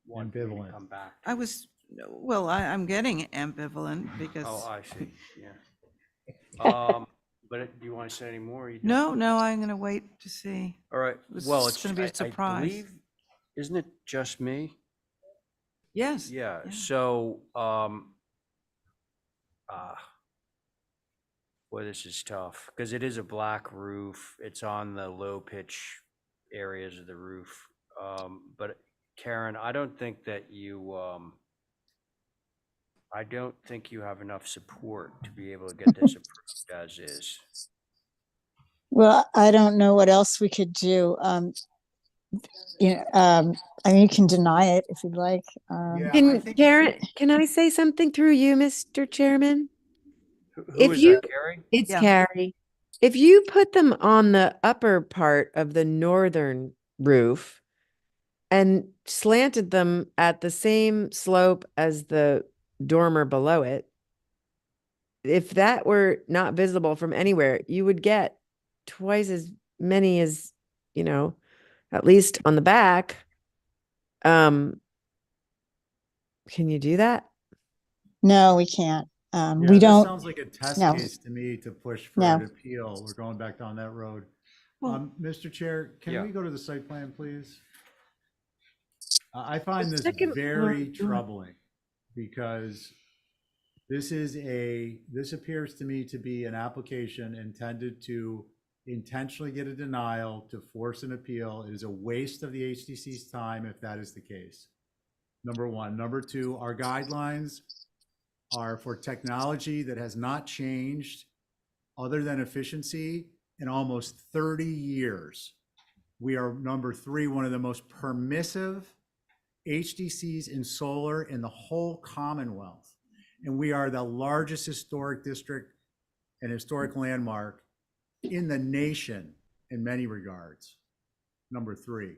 S1: wanting me to
S3: Ambivalent.
S1: come back.
S7: I'm getting ambivalent because.
S1: Oh, I see. Yeah. But do you want to say any more? Or you don't?
S7: No, I'm gonna wait to see.
S1: All right.
S7: It's
S1: Well, it's
S7: gonna be a
S1: I
S7: surprise.
S1: believe, isn't it just me?
S7: Yes.
S1: Yeah.
S7: Yeah.
S1: So, boy, this is tough because it is a black roof. It's on the low pitch areas of the roof. But Karen, I don't think that you, I don't think you have enough support to be able to get this approved as is.
S11: Well, I don't know what else we could do. I mean, you can deny it if you'd like.
S12: Karen, can I say something through you, Mr. Chairman?
S1: Who is that, Carrie?
S12: It's
S7: Yeah.
S12: Carrie. If you put them on the upper part of the northern roof and slanted them at the same slope as the dormer below it, if that were not visible from anywhere, you would get twice as many as, at least on the back. Can you do that?
S11: No, we can't.
S3: Yeah,
S11: We
S3: this
S11: don't.
S3: sounds like a test
S11: no.
S3: case to me to push for
S11: No.
S3: an appeal. We're going back down that road.
S7: Well-
S3: Mr. Chair, can
S1: Yeah.
S3: we go to the site plan, please? I find
S12: The
S3: this
S12: second-
S3: very troubling because this appears to me to be an application intended to intentionally get a denial to force an appeal. It is a waste of the HDC's time if that is the case. Number one. Number two, our guidelines are for technology that has not changed other than efficiency in almost 30 years. We are number 3, one of the most permissive HDCs in solar in the whole Commonwealth. And we are the largest historic district and historic landmark in the nation in many regards. Number 3.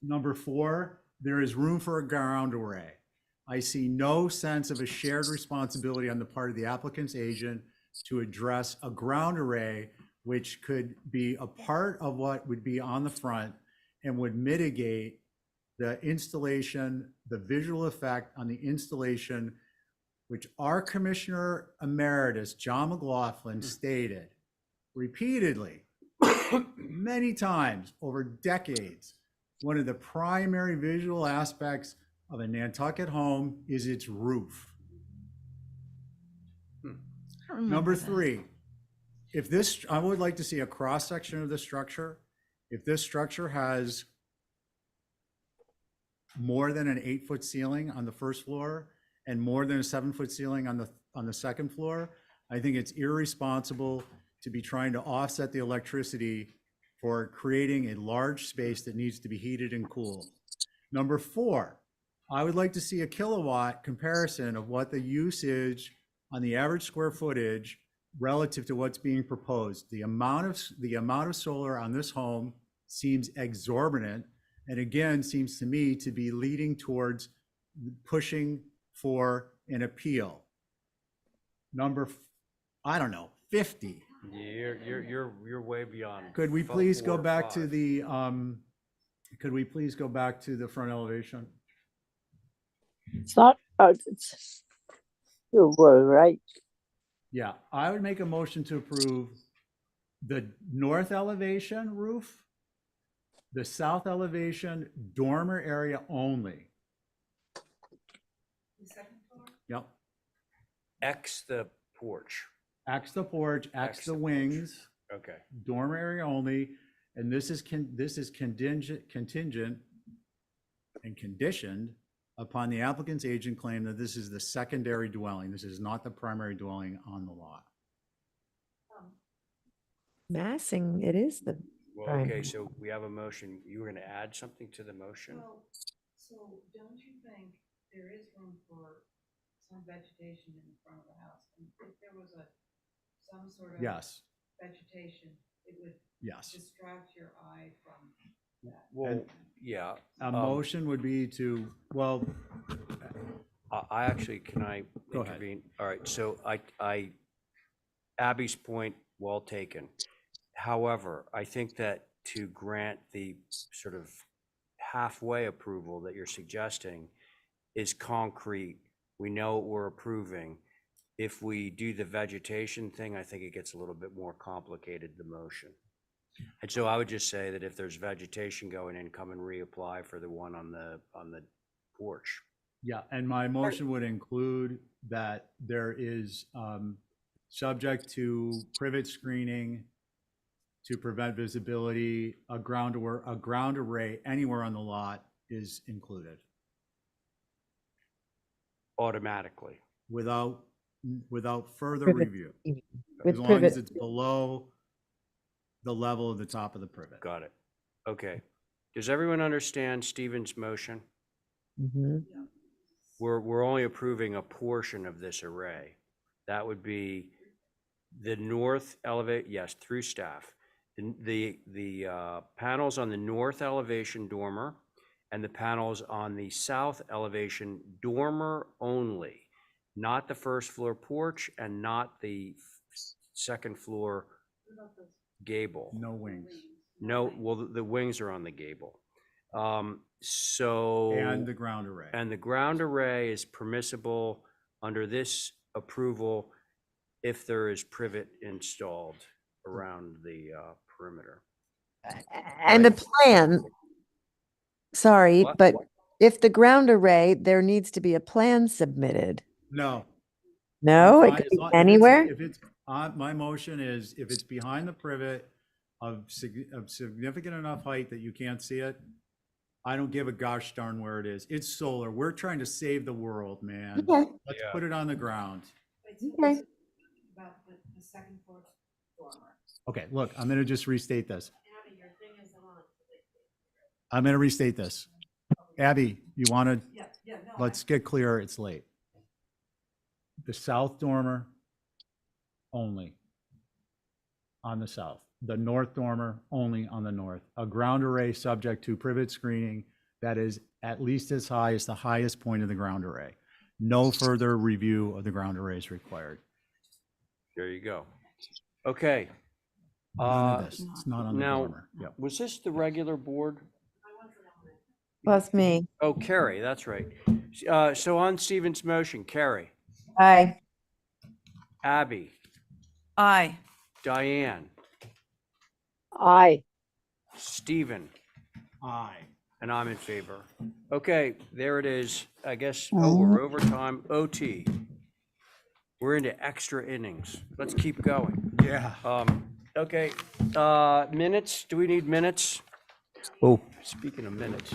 S3: Number 4, there is room for a ground array. I see no sense of a shared responsibility on the part of the applicant's agent to address a ground array, which could be a part of what would be on the front and would mitigate the installation, the visual effect on the installation, which our Commissioner Emeritus, John McLaughlin, stated repeatedly, many times over decades, one of the primary visual aspects of a Nantucket home is its roof. Number 3, if this, I would like to see a cross-section of the structure. If this structure has more than an 8-foot ceiling on the first floor and more than a 7-foot ceiling on the second floor, I think it's irresponsible to be trying to offset the electricity for creating a large space that needs to be heated and cooled. Number 4, I would like to see a kilowatt comparison of what the usage on the average square footage relative to what's being proposed. The amount of solar on this home seems exorbitant, and again, seems to me to be leading towards pushing for an appeal. Number, I don't know, 50.
S1: You're way beyond.
S3: Could we please go
S1: 4 or
S3: back to
S1: 5.
S3: the, could we please go back to the front elevation?
S4: It's not, you were right.
S3: Yeah, I would make a motion to approve the north elevation roof, the south elevation dormer area only. Yep,
S1: X the porch.
S3: X the porch, X
S1: X
S3: the
S1: the porch.
S3: wings,
S1: Okay.
S3: dormer area only, and this is contingent and conditioned upon the applicant's agent claim that this is the secondary dwelling. This is not the primary dwelling on the lot.
S12: Massing, it is the
S1: Well,
S12: primary.
S1: okay, so we have a motion. You were going to add something to the motion?
S7: So don't you think there is room for some vegetation in the front of the house? And if there was some sort of
S3: Yes,
S7: vegetation, it would
S3: yes.
S7: distract your eye from that.
S1: Well, yeah.
S3: A motion would be to, well,
S1: I actually, can I
S3: Go ahead.
S1: intervene? All right, so Abby's point, well taken. However, I think that to grant the sort of halfway approval that you're suggesting is concrete. We know what we're approving. If we do the vegetation thing, I think it gets a little bit more complicated, the motion. And so I would just say that if there's vegetation going in, come and reapply for the one on the porch.
S3: yeah, and my motion would include that there is, subject to privet screening to prevent visibility, a ground array anywhere on the lot is included
S1: Automatically.
S3: without further
S12: Privet.
S3: review.
S12: With
S3: As long
S12: privet.
S3: as it's below the level of the top of the privet.
S1: Got it. Okay. Does everyone understand Stephen's motion?
S12: Mhm.
S1: We're only approving a portion of this array. That would be the north elevate, yes, through staff. The panels on the north elevation dormer and the panels on the south elevation dormer only, not the first floor porch and not the second floor gable.
S3: No wings.
S1: No, well, the wings are on the gable. So.
S3: And the ground array.
S1: And the ground array is permissible under this approval if there is privet installed around the perimeter.
S12: And the plan, sorry,
S1: What?
S12: but if the ground array, there needs to be a plan submitted.
S3: No.
S12: No, it
S3: Fine,
S12: could
S3: as
S12: be
S3: long- if it's-
S12: anywhere?
S3: If it's, my motion is if it's behind the privet of significant enough height that you can't see it, I don't give a gosh darn where it is. It's solar. We're trying to save the world, man.
S12: Okay.
S3: Let's
S1: Yeah.
S3: put it on the ground.
S12: Okay.
S20: About the second floor dormer.
S3: Okay, look, I'm gonna just restate this. I'm gonna restate this. Abby, you wanna, let's get clear, it's late. The south dormer only on the south. The north dormer only on the north. A ground array subject to privet screening that is at least as high as the highest point of the ground array. No further review of the ground array is required.
S1: There you go. Okay.
S3: None of this. It's not on the
S1: Now,
S3: dormer. Yep.
S1: was this the regular board?
S12: Plus me.
S1: Oh, Carrie, that's right. So on Stephen's motion, Carrie,
S12: Aye.
S1: Abby,
S7: Aye.
S1: Diane,
S4: Aye.
S1: Stephen,
S3: Aye.
S1: and I'm in favor. Okay, there it is. I guess, oh, we're overtime, OT. We're into extra innings. Let's keep going.
S3: Yeah.
S1: Okay, minutes, do we need minutes? Oh, speaking of minutes.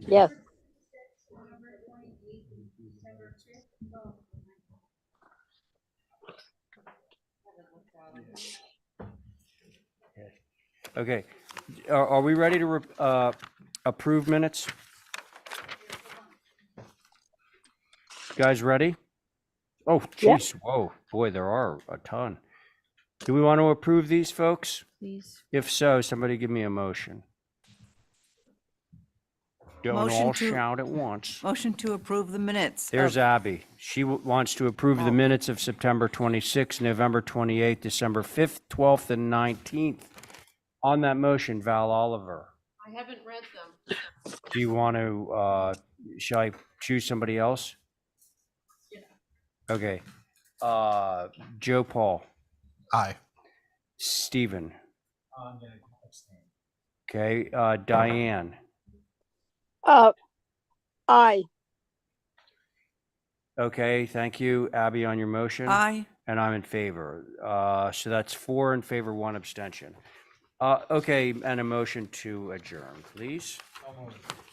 S4: Yes.
S1: Okay, are we ready to approve minutes? Guys ready? Oh,
S4: Yep.
S1: geez, whoa, boy, there are a ton. Do we want to approve these, folks?
S5: Please.
S1: If so, somebody give me a motion. Don't
S7: Motion
S1: all
S7: to-
S1: shout at once.
S7: Motion to approve the minutes.
S1: There's
S7: of-
S1: Abby. She wants to approve the minutes of September 26th, November 28th, December 5th, 12th, and 19th. On that motion, Val Oliver,
S2: I haven't read them.
S1: do you want to, shall I choose somebody else? Okay. Joe Paul,
S17: Aye.
S1: Stephen,
S3: I'm gonna abstain.
S1: okay, Diane,
S4: Aye.
S1: okay, thank you. Abby on your motion?
S7: Aye.
S1: And I'm in favor. So that's 4 in favor, 1 abstention. Okay, and a motion to adjourn, please.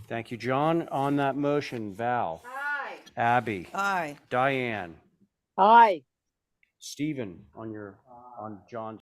S1: Thank you, John. On that motion, Val.
S2: Aye.
S1: Abby.
S7: Aye.
S1: Diane.
S4: Aye.
S1: Stephen on John's